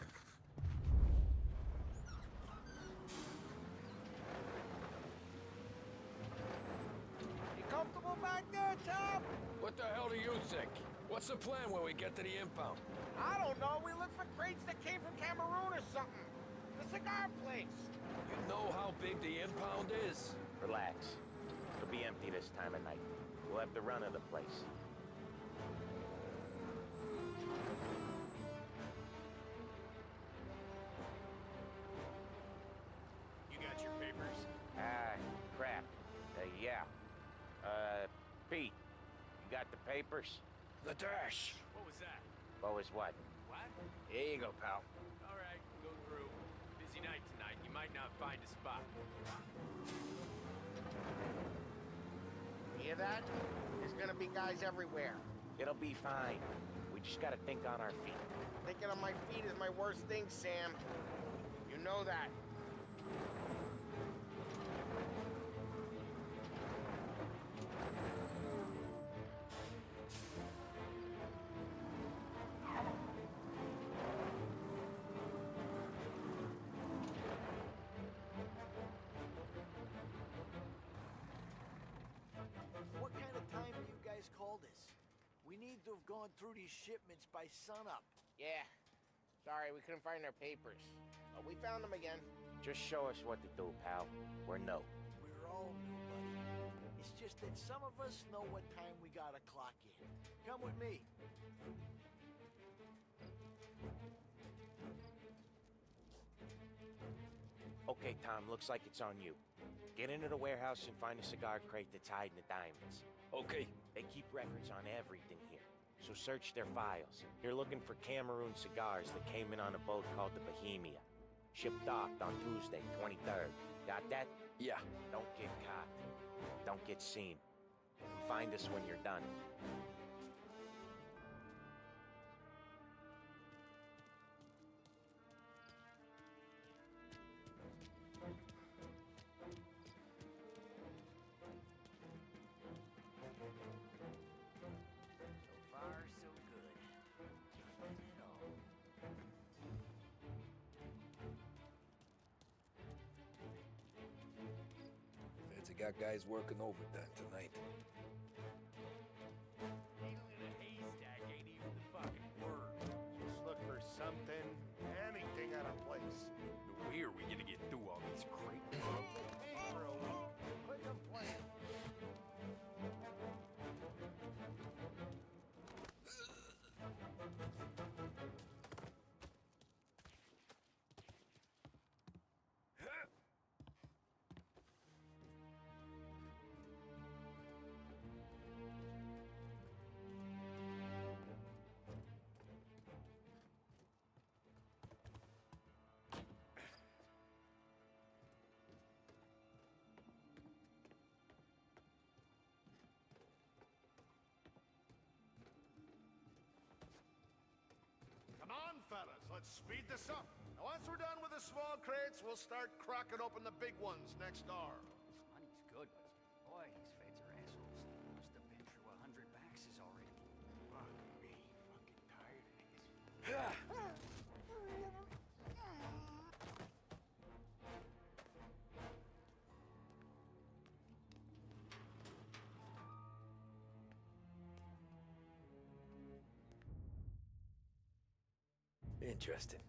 You comfortable back there, Tom? What the hell do you think? What's the plan when we get to the impound? I don't know. We look for crates that came from Cameroon or something. The cigar place. You know how big the impound is? Relax. It'll be empty this time of night. We'll have the run of the place. You got your papers? Crap. Yeah. Pete, you got the papers? The dash. What was that? What was what? What? Here you go, pal. All right, go through. Busy night tonight. You might not find a spot. Hear that? There's gonna be guys everywhere. It'll be fine. We just gotta think on our feet. Thinking on my feet is my worst thing, Sam. You know that. What kind of time do you guys call this? We need to have gone through these shipments by sunup. Yeah. Sorry, we couldn't find their papers. But we found them again. Just show us what to do, pal. We're no. We're all new, buddy. It's just that some of us know what time we gotta clock in. Come with me. Okay, Tom, looks like it's on you. Get into the warehouse and find a cigar crate that's hiding the diamonds. Okay. They keep records on everything here, so search their files. You're looking for Cameroon cigars that came in on a boat called the Bohemia. Shipped docked on Tuesday, 23rd. Got that? Yeah. Don't get caught. Don't get seen. Find us when you're done. So far, so good. Nothing at all. Feds have got guys working overtime tonight. Needle in a haystack ain't even the fucking word. Just look for something, anything out of place. Where are we gonna get through all these crates? Hey, for a week. Quit complaining. Come on, fellas, let's speed this up. Now, once we're done with the small crates, we'll start cracking open the big ones next door. Money's good, but boy, these feds are assholes. Must have been through 100 baxes already. Fuck me, fucking tired of this. Interesting.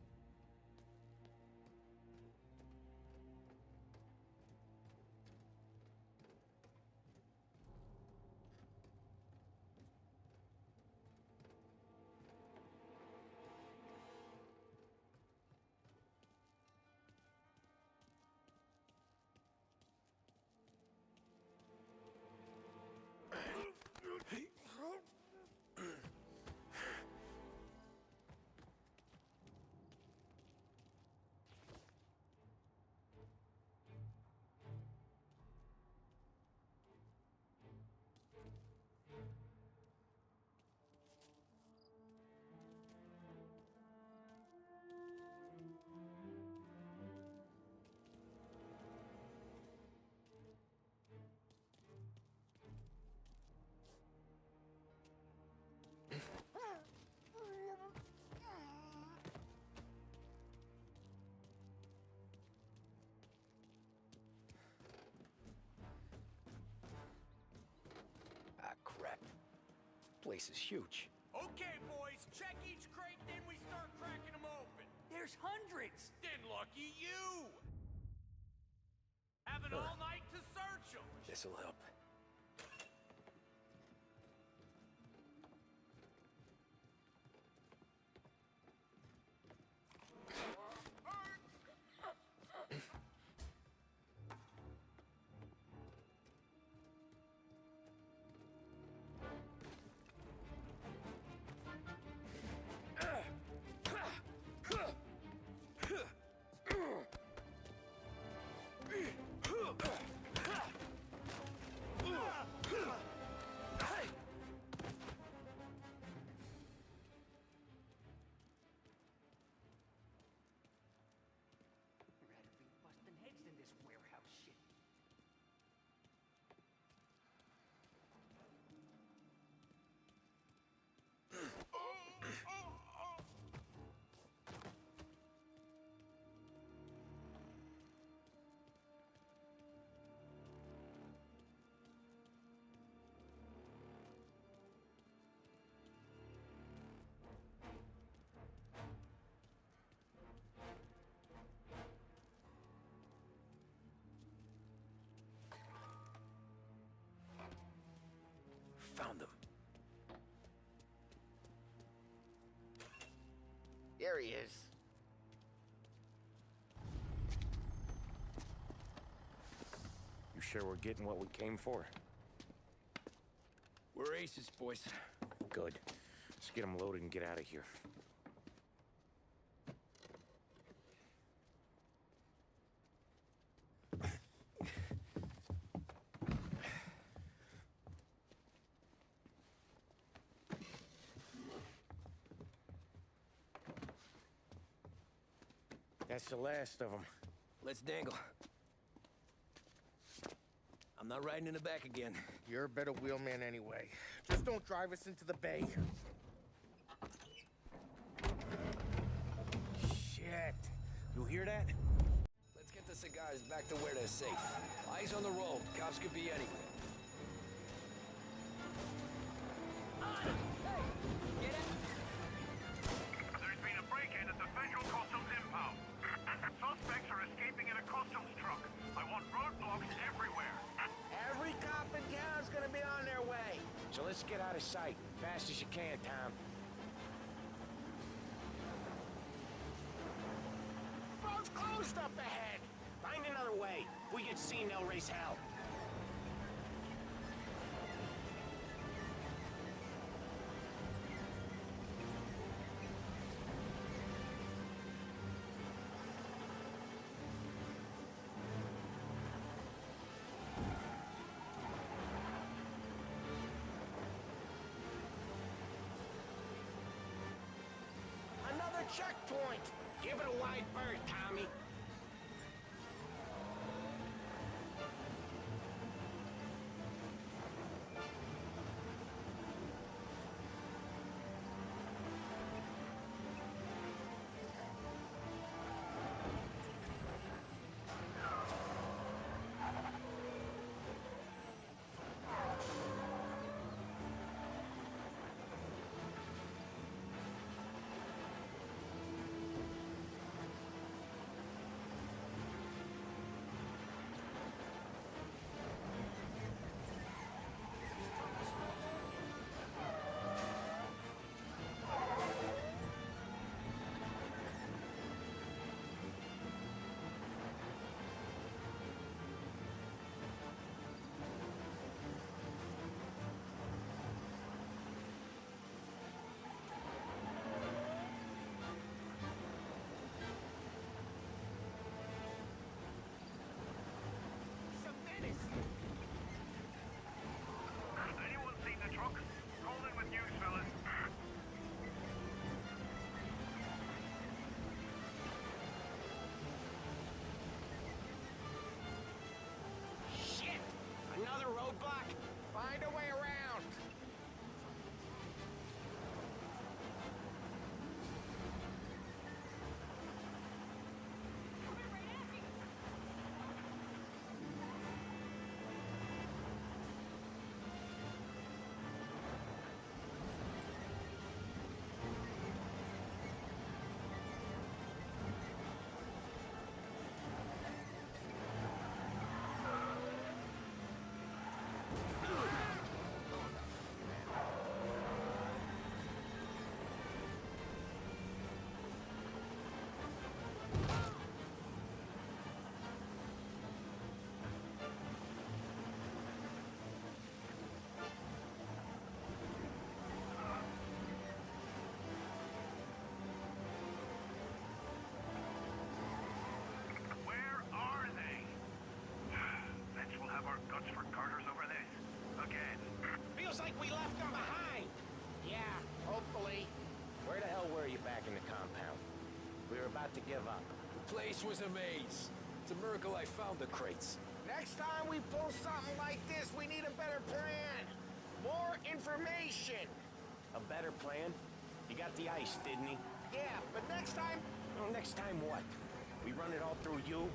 Ah, crap. Place is huge. Okay, boys, check each crate, then we start cracking them open. There's hundreds! Then lucky you! Having all night to search them. This'll help. he is. You sure we're getting what we came for? We're aces, boys. Good. Let's get them loaded and get out of here. That's the last of them. Let's dangle. I'm not riding in the back again. You're a better wheelman anyway. Just don't drive us into the bay. Shit. You hear that? Let's get the cigars back to where they're safe. Eyes on the road. Cops could be anywhere. There's been a break-in at the Federal Customs impound. Suspects are escaping in a customs truck. I want roadblocks everywhere. Every cop in town's gonna be on their way. So let's get out of sight. Fast as you can, Tom. Road's closed up ahead. Find another way. If we get seen, they'll raise hell. Another checkpoint. Give it a wide berth, Tommy. Anyone seen the truck? Call in with news, fellas. Shit! Another roadblock? Find a way around. Where are they? Let's we'll have our guts for garters over this. Again. Feels like we left them behind. Yeah, hopefully. Where the hell were you back in the compound? We were about to give up. The place was a maze. It's a miracle I found the crates. Next time we pull something like this, we need a better plan. More information. A better plan? He got the ice, didn't he? Yeah, but next time... Well, next time what? We run it all through you?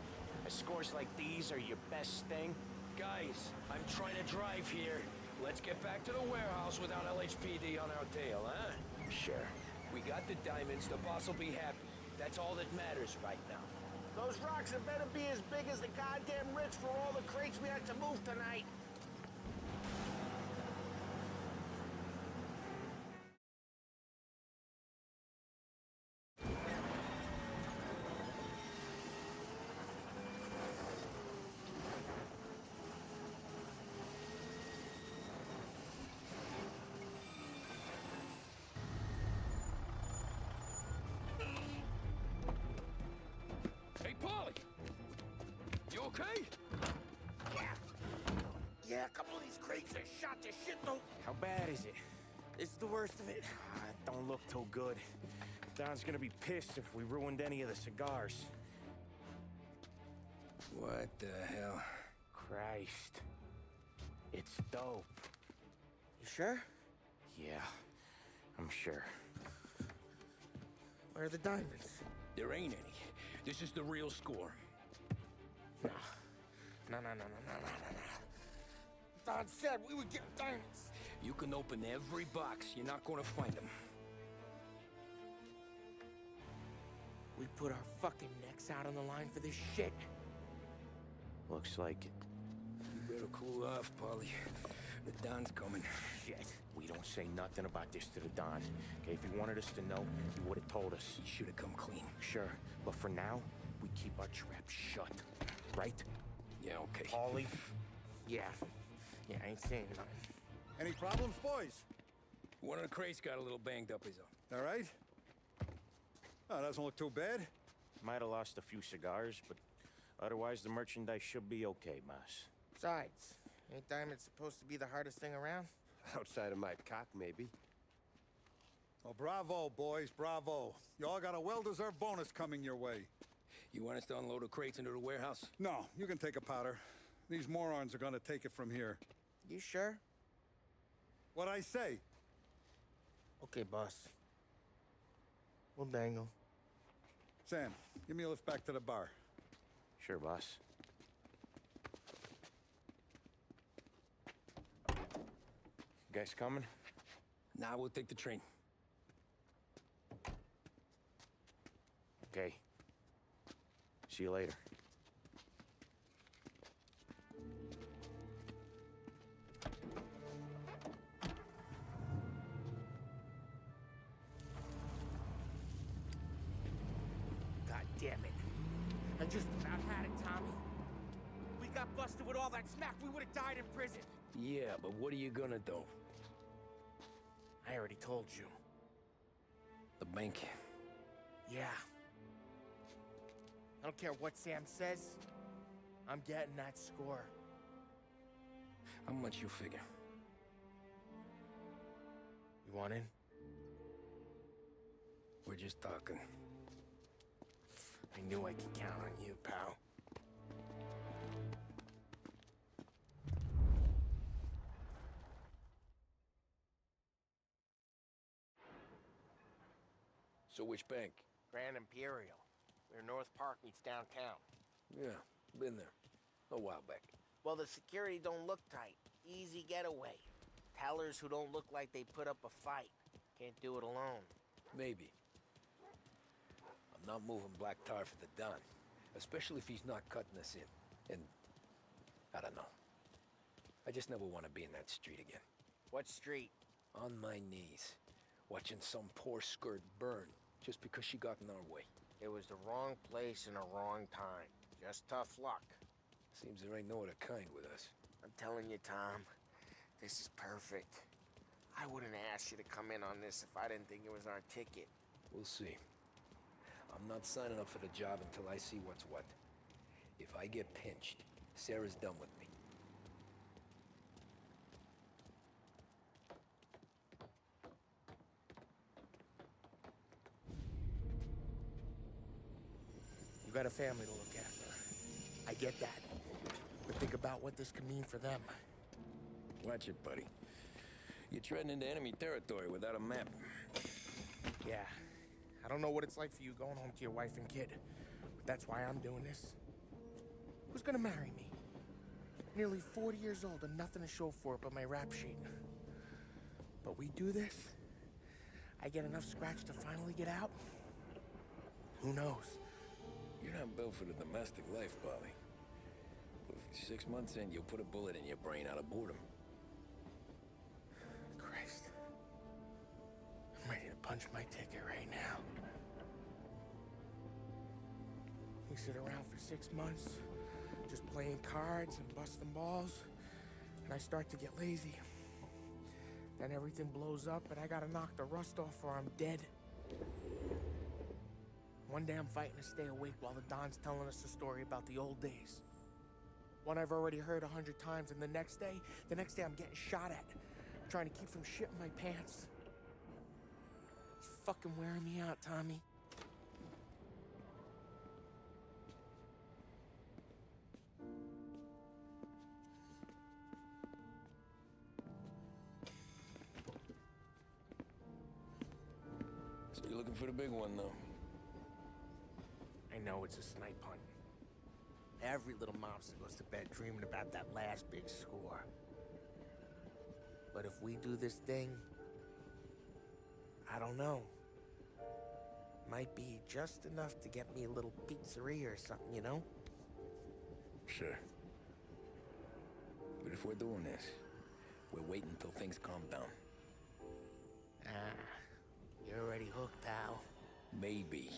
Scores like these are your best thing? Guys, I'm trying to drive here. Let's get back to the warehouse without LHPD on our tail, huh? Sure. We got the diamonds, the boss will be happy. That's all that matters right now. Those rocks had better be as big as the goddamn rich for all the crates we had to move tonight. okay? Yeah, a couple of these crates are shot to shit, though. How bad is it? It's the worst of it. It don't look too good. Don's gonna be pissed if we ruined any of the cigars. What the hell? Christ. It's dope. You sure? Yeah, I'm sure. Where are the diamonds? There ain't any. This is the real score. No. No. Don said we would get diamonds. You can open every box. You're not gonna find them. We put our fucking necks out on the line for this shit. Looks like it. You better cool off, Paulie. The Don's coming. Shit. We don't say nothing about this to the Don. Okay, if he wanted us to know, he would have told us. He should have come clean. Sure, but for now, we keep our trap shut. Right? Yeah, okay. Paulie? Yeah, I ain't saying nothing. Any problems, boys? One of the crates got a little banged up, is all. All right? Oh, doesn't look too bad. Might have lost a few cigars, but otherwise the merchandise should be okay, Mas. Besides, ain't diamonds supposed to be the hardest thing around? Outside of my cock, maybe. Well, bravo, boys, bravo. You all got a well-deserved bonus coming your way. You want us to unload the crates into the warehouse? No, you can take a powder. These morons are gonna take it from here. You sure? What'd I say? Okay, boss. We'll dangle. Sam, give me a lift back to the bar. Sure, boss. You guys coming? Nah, we'll take the train. Okay. See you later. God damn it. I just about had it, Tommy. We got busted with all that smack, we would have died in prison. Yeah, but what are you gonna do? I already told you. The bank. Yeah. I don't care what Sam says. I'm getting that score. How much you figure? You want in? We're just talking. I knew I could count on you, pal. So which bank? Grand Imperial. Where North Park meets downtown. Yeah, been there. A while back. Well, the security don't look tight. Easy getaway. Tellers who don't look like they put up a fight. Can't do it alone. Maybe. I'm not moving black tar for the Don. Especially if he's not cutting us in. And I don't know. I just never want to be in that street again. What street? On my knees. Watching some poor skirt burn just because she got in our way. It was the wrong place and the wrong time. Just tough luck. Seems there ain't no other kind with us. I'm telling you, Tom, this is perfect. I wouldn't ask you to come in on this if I didn't think it was our ticket. We'll see. I'm not signing up for the job until I see what's what. If I get pinched, Sarah's done with me. You got a family to look after. I get that. But think about what this could mean for them. Watch it, buddy. You're treading into enemy territory without a map. Yeah. I don't know what it's like for you going home to your wife and kid. But that's why I'm doing this. Who's gonna marry me? Nearly 40 years old and nothing to show for it but my rap sheet. But we do this, I get enough scratch to finally get out? Who knows? You're not built for the domestic life, Polly. 6 months in, you'll put a bullet in your brain out of boredom. Christ. I'm ready to punch my ticket right now. We sit around for 6 months, just playing cards and busting balls, and I start to get lazy. Then everything blows up and I gotta knock the rust off or I'm dead. One day I'm fighting to stay awake while the Don's telling us a story about the old days. One I've already heard 100 times, and the next day I'm getting shot at. Trying to keep from shitting my pants. It's fucking wearing me out, Tommy. So you're looking for the big one, though? I know it's a snipe hunt. Every little mobster goes to bed dreaming about that last big score. But if we do this thing, I don't know. Might be just enough to get me a little pizzeria or something, you know? Sure. But if we're doing this, we're waiting until things calm down. You're already hooked, pal. Maybe.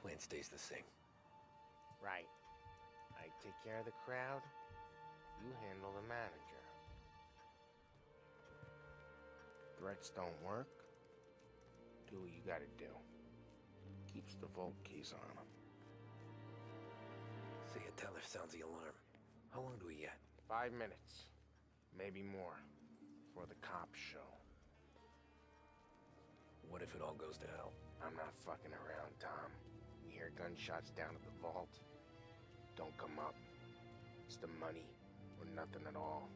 Plan stays the same. Right. I take care of the crowd, you handle the manager. Threats don't work, do what you gotta do. Keeps the vault keys on him. See, a teller sounds the alarm. How long do we get? 5 minutes, maybe more, before the cops show. What if it all goes to hell? I'm not fucking around, Tom. You hear gunshots down at the vault? Don't come up. It's the money, or nothing at all.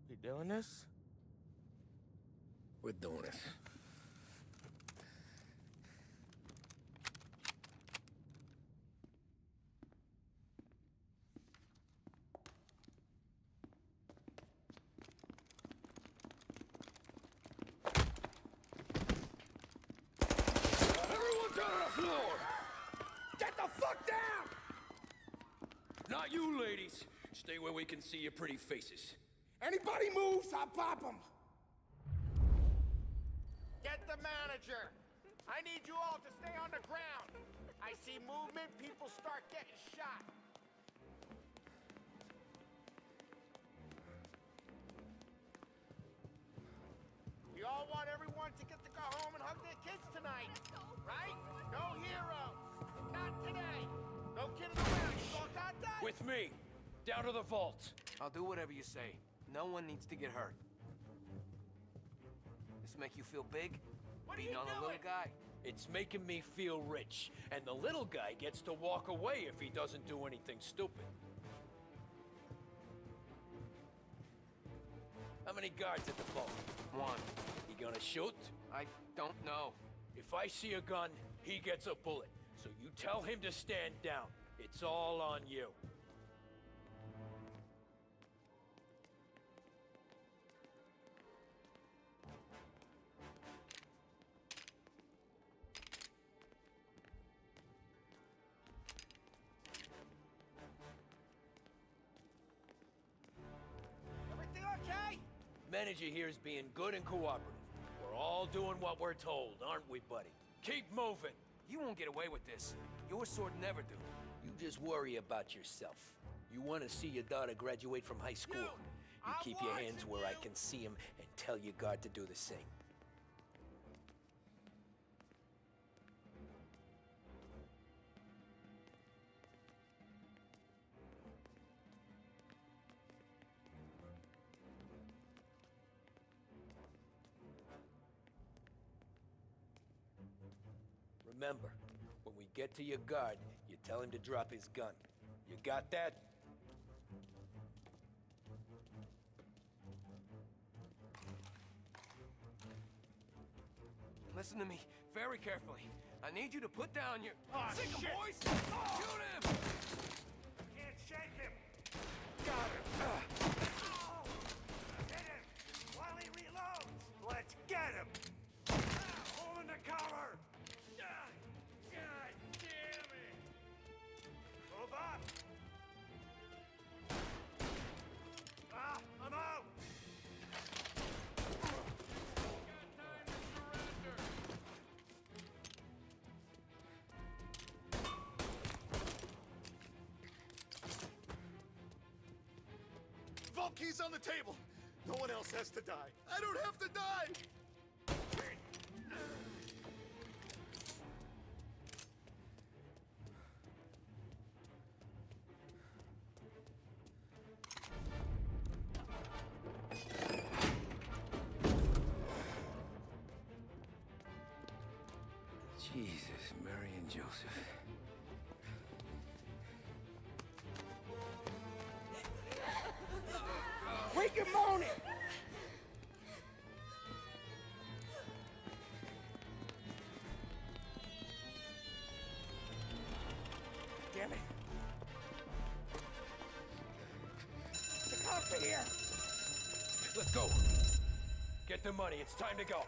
We doing this? We're doing this. Everyone down on the floor! Get the fuck down! Not you, ladies. Stay where we can see your pretty faces. Anybody moves, I'll pop them! Get the manager! I need you all to stay on the ground! I see movement, people start getting shot! We all want everyone to get to go home and hug their kids tonight! Right? No heroes! Not today! No kidding around, you all got that? With me. Down to the vault. I'll do whatever you say. No one needs to get hurt. This make you feel big? What are you Beating on doing? a little guy? It's making me feel rich, and the little guy gets to walk away if he doesn't do anything stupid. How many guards at the vault? One. He gonna shoot? I don't know. If I see a gun, he gets a bullet. So you tell him to stand down. It's all on you. Everything okay? Manager here is being good and cooperative. We're all doing what we're told, aren't we, buddy? Keep moving. You won't get away with this. Your sword never do. You just worry about yourself. You want to see your daughter graduate from high school. You keep your hands where I can see them and tell your guard to do the same. Remember, when we get to your guard, you tell him to drop his gun. You got that? Listen to me very carefully. I need you to put down your... Oh, Sick shit. boys! Shoot him! Can't shake him! Got him! keys on the table. No one else has to die. I don't have to die! Jesus, Mary and Joseph. Wake him on it! Damn it. The cops are here! Let's go. Get the money. It's time to go.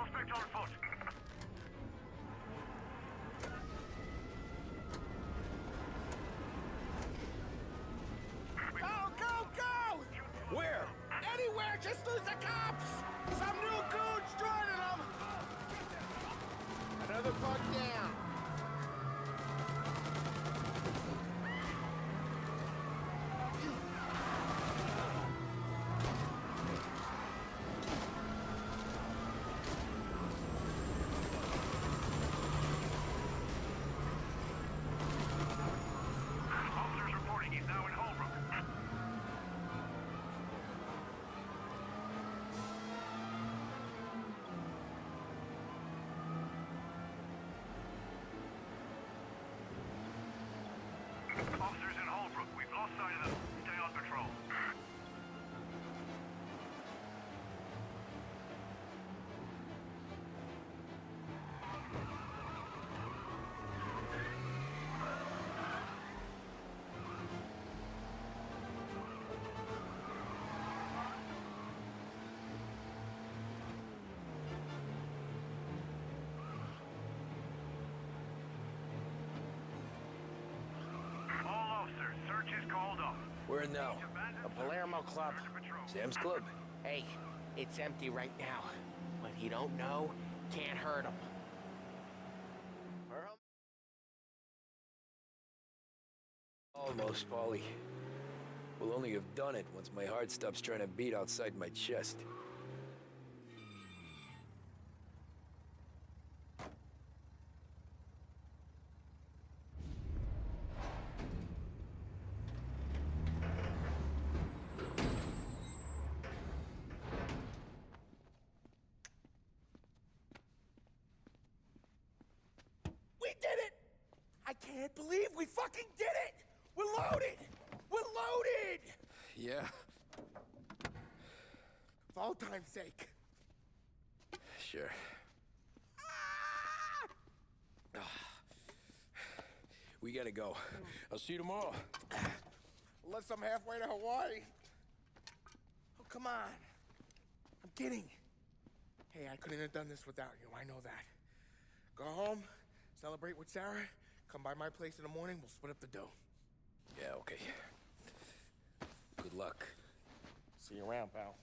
Suspect on foot. Go, go, go! Where? Anywhere, just lose the cops! Some new goons joining them! Another buck down. Officers reporting he's now in Holbrook. Officers in Holbrook, we've lost sight of them. Stay on patrol. All officers, search is called off. Where now? The Palermo Club. Sam's Club? Hey, it's empty right now. What he don't know can't hurt him. Almost, Paulie. We'll only have done it once my heart stops trying to beat outside my chest. can't believe we fucking did it! We're loaded! We're loaded! Yeah? For all time's sake. Sure. We gotta go. I'll see you tomorrow. Unless I'm halfway to Hawaii. Oh, come on. I'm kidding. Hey, I couldn't have done this without you. I know that. Go home, celebrate with Sarah, come by my place in the morning, we'll split up the dough. Yeah, okay. Good luck. See you around, pal.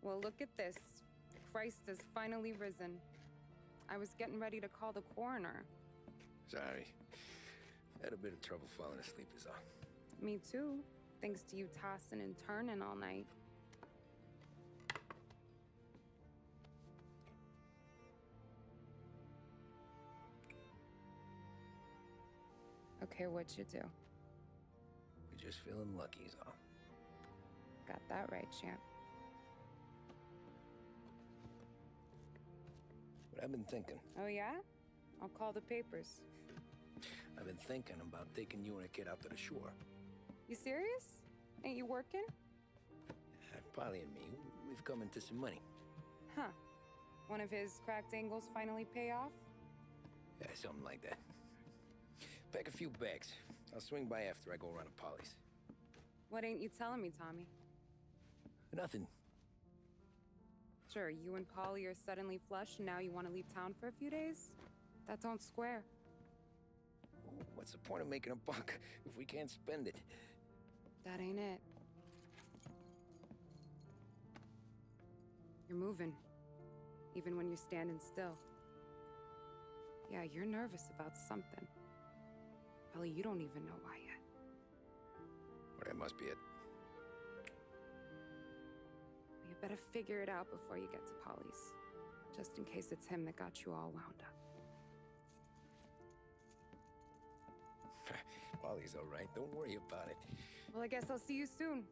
Well, look at this. Christ has finally risen. I was getting ready to call the coroner. Sorry. Had a bit of trouble falling asleep is all. Me too, thanks to you tossing and turning all night. Okay, what'd you do? We're just feeling lucky is all. Got that right, champ. But I've been thinking. Oh yeah? I'll call the papers. I've been thinking about taking you and a kid out to the shore. You serious? Ain't you working? Polly and me, we've come into some money. Huh. One of his cracked angles finally pay off? Yeah, something like that. Pack a few bags. I'll swing by after I go around to Polly's. What ain't you telling me, Tommy? Nothing. Sure, you and Polly are suddenly flush and now you want to leave town for a few days? That don't square. What's the point of making a buck if we can't spend it? That ain't it. You're moving, even when you're standing still. Yeah, you're nervous about something. Probably you don't even know why yet. Well, that must be it. You better figure it out before you get to Polly's, just in case it's him that got you all wound up. Polly's all right. Don't worry about it. Well, I guess I'll see you soon.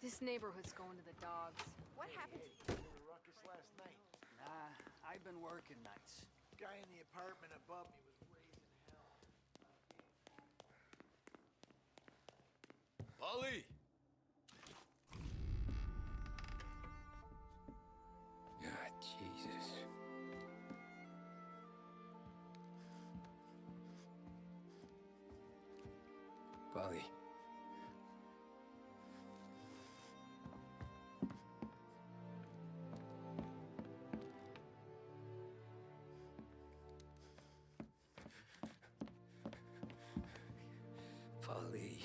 This neighborhood's going to the dogs. What happened? Ruckus last night. Nah, I've been working nights. Guy in the apartment above me was raising hell. Polly! God, Jesus. Polly. Polly.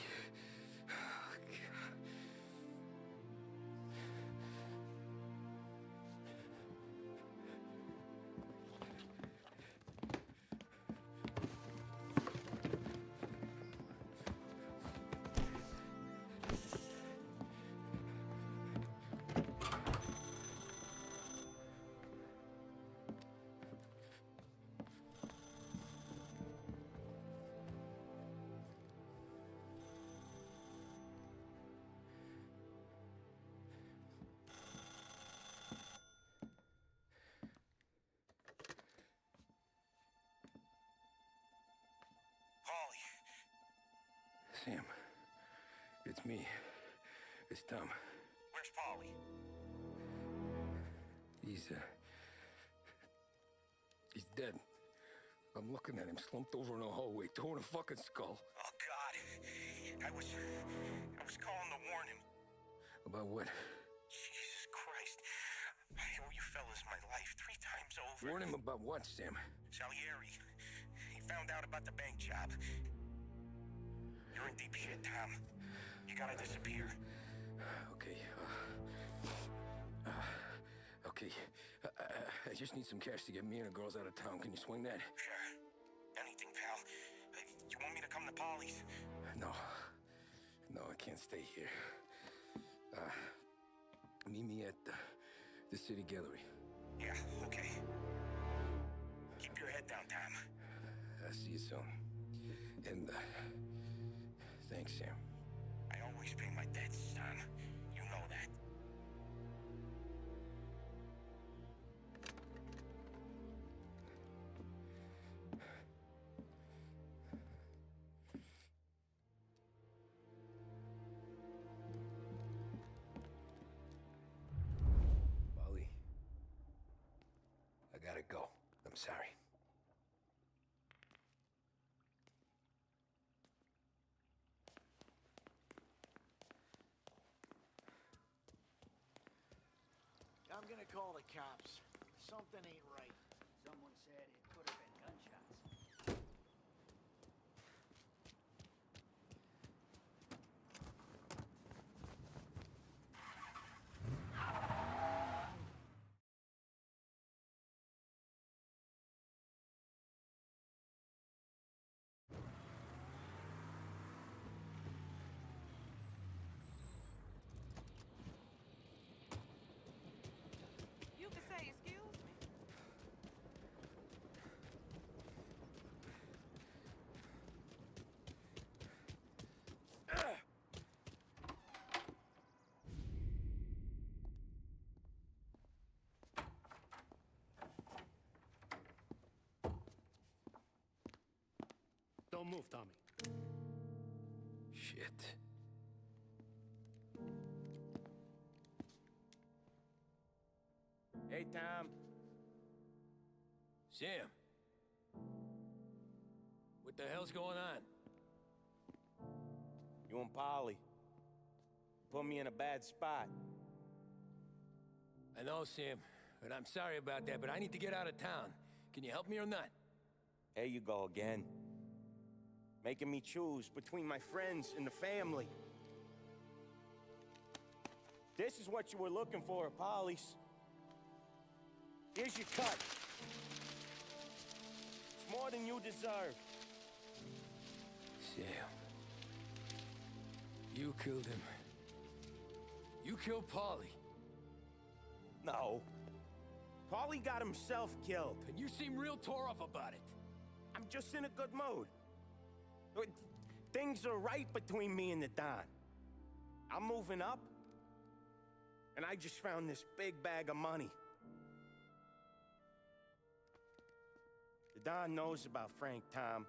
Oh, God. Sam, it's me. It's Tom. Where's Polly? He's dead. I'm looking at him slumped over in the hallway, torn a fucking skull. Oh, God. I was calling to warn him. About what? Jesus Christ. I owe you fellas my life 3 times over. girlfriend. Warn him about what, Sam? Salieri. He found out about the bank job. You're in deep shit, Tom. You gotta disappear. Okay, okay. I just need some cash to get me and the girls out of town. Can you swing that? Sure. Anything, pal. You want me to come to Polly's? No. No, I can't stay here. Meet me at the city gallery. Yeah, okay. Keep your head down, Tom. I'll see you soon. And, thanks, Sam. I always pay my debts, Tom. You know that. Polly, I gotta go. I'm sorry. I'm gonna call the cops. Something ain't right. Someone said it could have been gunshots. You can say excuse me. Don't move, Tommy. Shit. Hey, Tom. Sam. What the hell's going on? You and Polly. Put me in a bad spot. I know, Sam, but I'm sorry about that, but I need to get out of town. Can you help me or not? There you go again. Making me choose between my friends and the family. This is what you were looking for at Polly's. Here's your cut. It's more than you deserve. Sam. You killed him. You killed Polly. No. Polly got himself killed. And you seem real tore up about it. I'm just in a good mood. Things are right between me and the Don. I'm moving up, and I just found this big bag of money. The Don knows about Frank, Tom.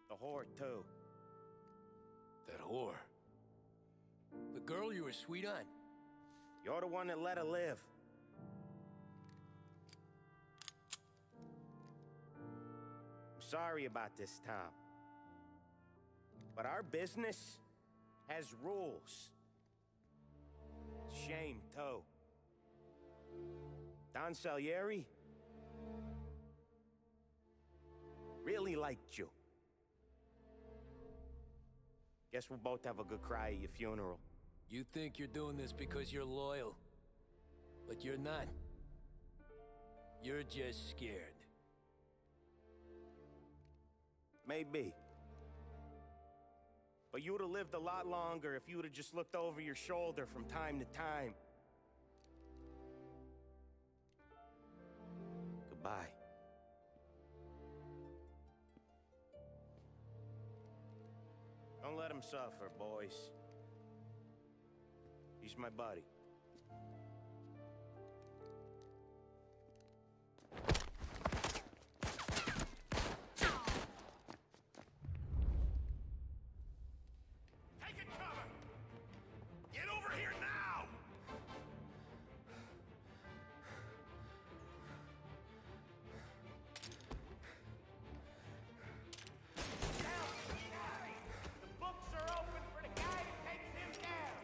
The whore, too. That whore? The girl you were sweet on? You're the one that let her live. I'm sorry about this, Tom. But our business has rules. Shame, too. Don Salieri really liked you. Guess we'll both have a good cry at your funeral. You think you're doing this because you're loyal, but you're not. You're just scared. Maybe. But you'd have lived a lot longer if you'd have just looked over your shoulder from time to time. Goodbye. Don't let him suffer, boys. He's my buddy. Taking cover! Get over here now! The books are open for the guy who takes him down.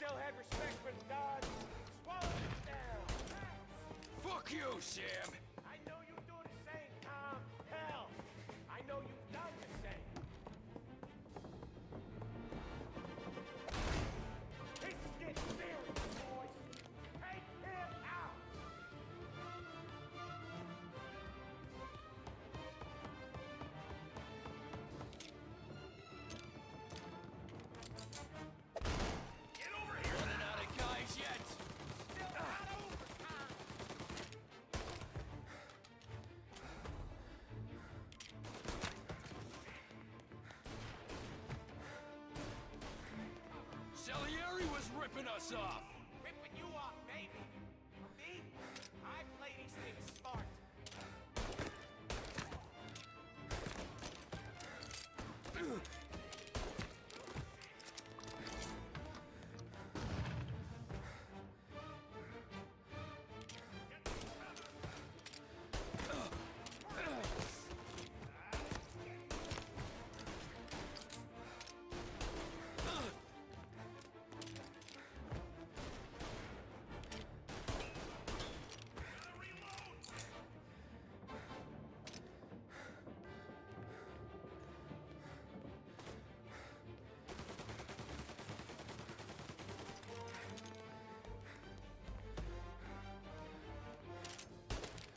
show had respect for the gods, swallow this down. Fuck you, Sam! I know you do the same, Tom. Hell, I know you've done the same. This is getting serious, boys. Take him out. Get over here! Running out of guys yet? Still not over, Tom. Salieri was ripping us off! Ripping you off, baby. Me? I play these things smart.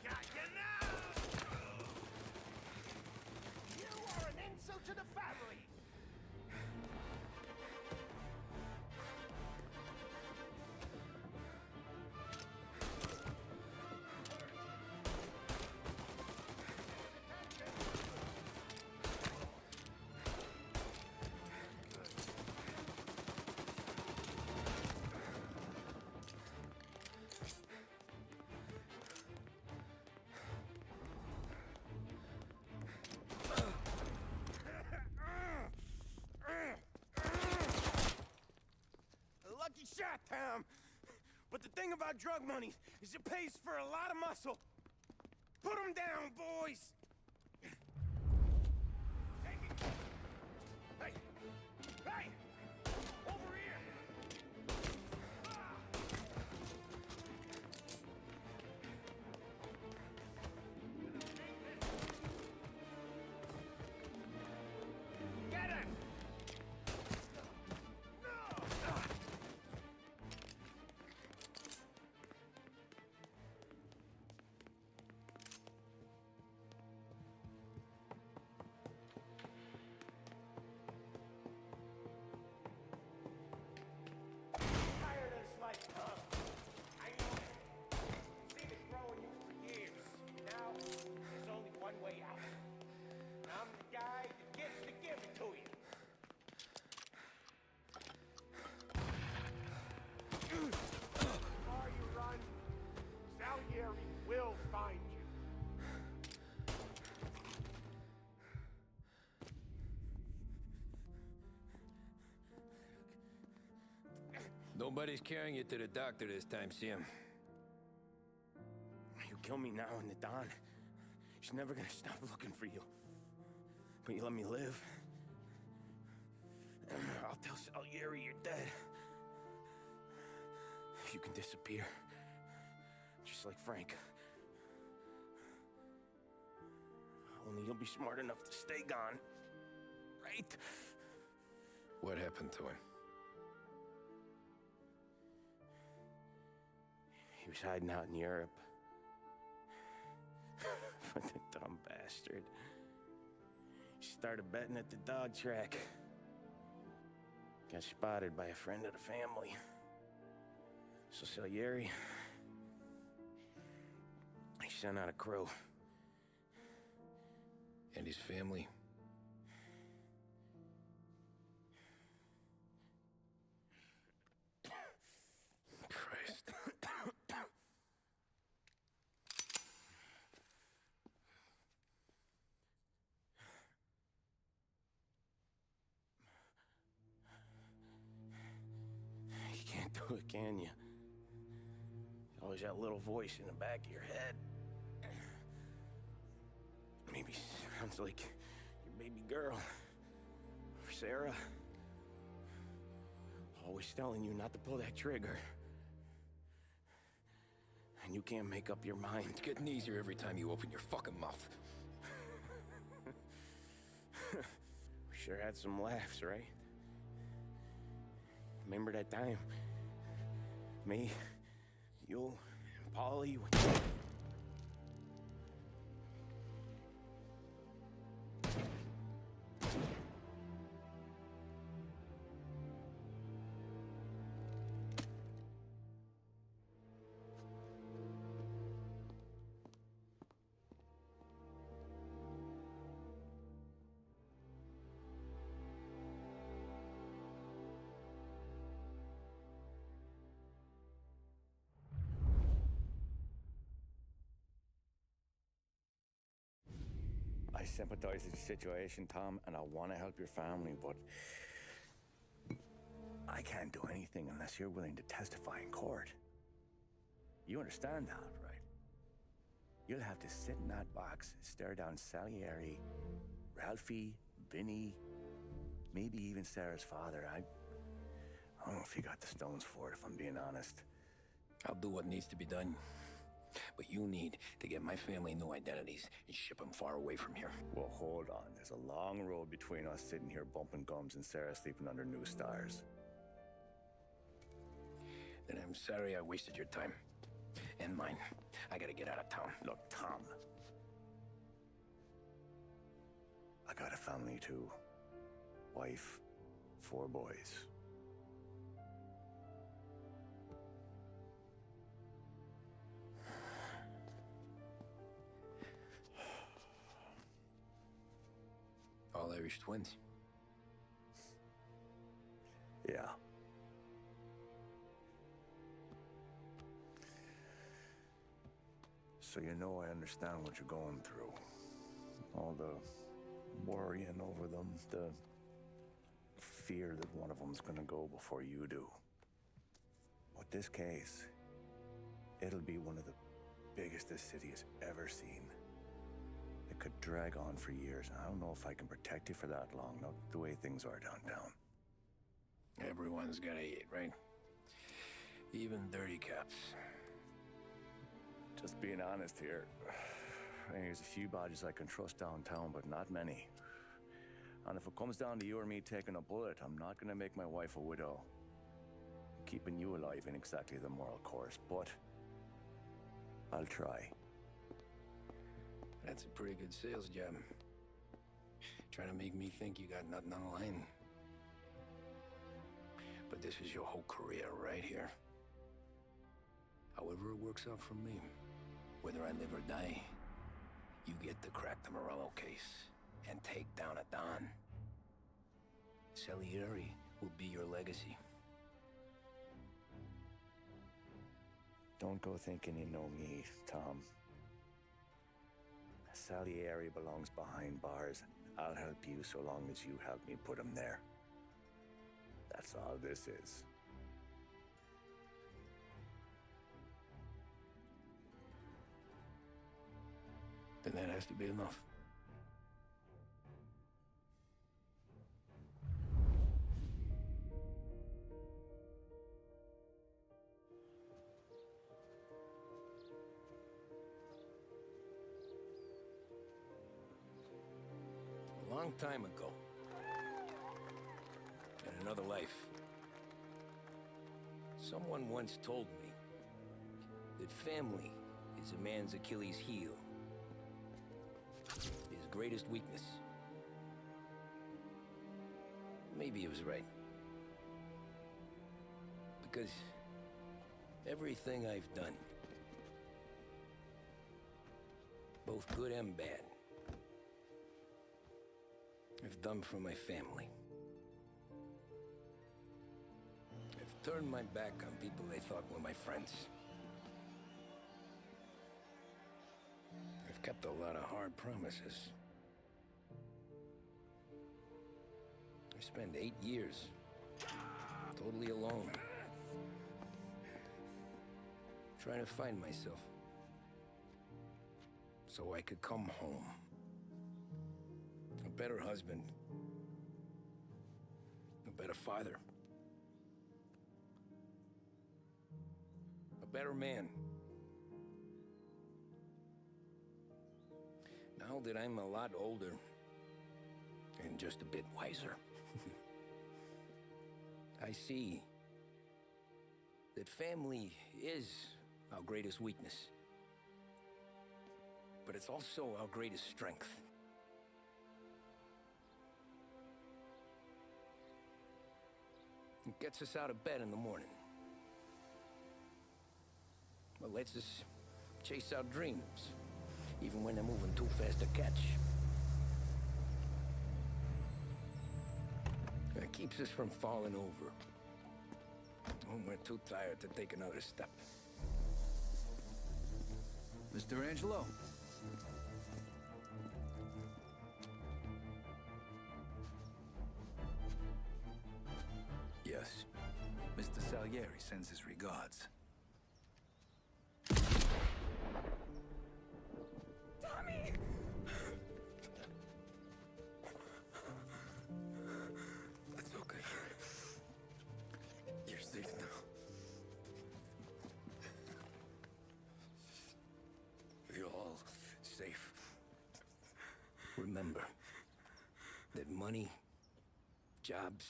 Got you now! You are an insult to the family! Lucky shot, Tom! But the thing about drug money is it pays for a lot of muscle. Put him down, boys! Take it! Hey! Hey! Over here! Ah! Get him! Tired of this life, Tom. I know it. Seen it growing you for years. Now, there's only one way out. And I'm the guy that gets to give it to you. Before you run, Salieri will find you. Nobody's carrying you to the doctor this time, Sam. You kill me now in the dawn. She's never gonna stop looking for you. But you let me live. I'll tell Salieri you're dead. You can disappear. Just like Frank. Only you'll be smart enough to stay gone. Right? What happened to him? He was hiding out in Europe. But the dumb bastard. He started betting at the dog track. Got spotted by a friend of the family. So Salieri, he sent out a crew. And his family? Christ. You can't do it, can you? Always that little voice in the back of your head. Maybe sounds like your baby girl. Or Sarah. Always telling you not to pull that trigger. And you can't make up your mind. It's getting easier every time you open your fucking mouth. We sure had some laughs, right? Remember that time? Me, you, and Polly. I sympathize with the situation, Tom, and I want to help your family, but I can't do anything unless you're willing to testify in court. You understand that, right? You'll have to sit in that box, stare down Salieri, Ralphie, Vinny, maybe even Sarah's father. I don't know if you got the stones for it, if I'm being honest. I'll do what needs to be done. But you need to get my family new identities and ship them far away from here. Well, hold on. There's a long road between us sitting here bumping gums and Sarah sleeping under new stars. Then I'm sorry I wasted your time. And mine. I gotta get out of town. Look, Tom. I got a family too. Wife, 4 boys. All Irish twins. Yeah. So you know I understand what you're going through. All the worrying over them, the fear that one of them's gonna go before you do. With this case, it'll be one of the biggest this city has ever seen. It could drag on for years, and I don't know if I can protect you for that long, not the way things are downtown. Everyone's gotta eat, right? Even dirty cops. Just being honest here, there's a few bodies I can trust downtown, but not many. And if it comes down to you or me taking a bullet, I'm not gonna make my wife a widow. Keeping you alive ain't exactly the moral course, but I'll try. That's a pretty good sales job. Trying to make me think you got nothing on the line. But this is your whole career right here. However it works out for me, whether I live or die, you get to crack the Morello case and take down a Don. Salieri will be your legacy. Don't go thinking you know me, Tom. Salieri belongs behind bars. I'll help you so long as you help me put him there. That's all this is. Then that has to be enough. A long time ago, in another life, someone once told me that family is a man's Achilles heel, his greatest weakness. Maybe he was right. Because everything I've done, both good and bad, I've done for my family. I've turned my back on people they thought were my friends. I've kept a lot of hard promises. I spent 8 years totally alone, trying to find myself so I could come home. A better husband, a better father, better man. Now that I'm a lot older and just a bit wiser, I see that family is our greatest weakness, but it's also our greatest strength. It gets us out of bed in the morning. It lets us chase our dreams, even when they're moving too fast to catch. It keeps us from falling over when we're too tired to take another step. Mr. Angelo. Yes. Mr. Salieri sends his regards. Tommy! That's okay. You're safe now. You're all safe. Remember that money, jobs,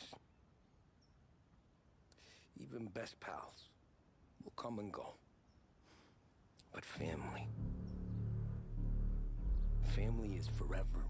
even best pals will come and go. But family is forever.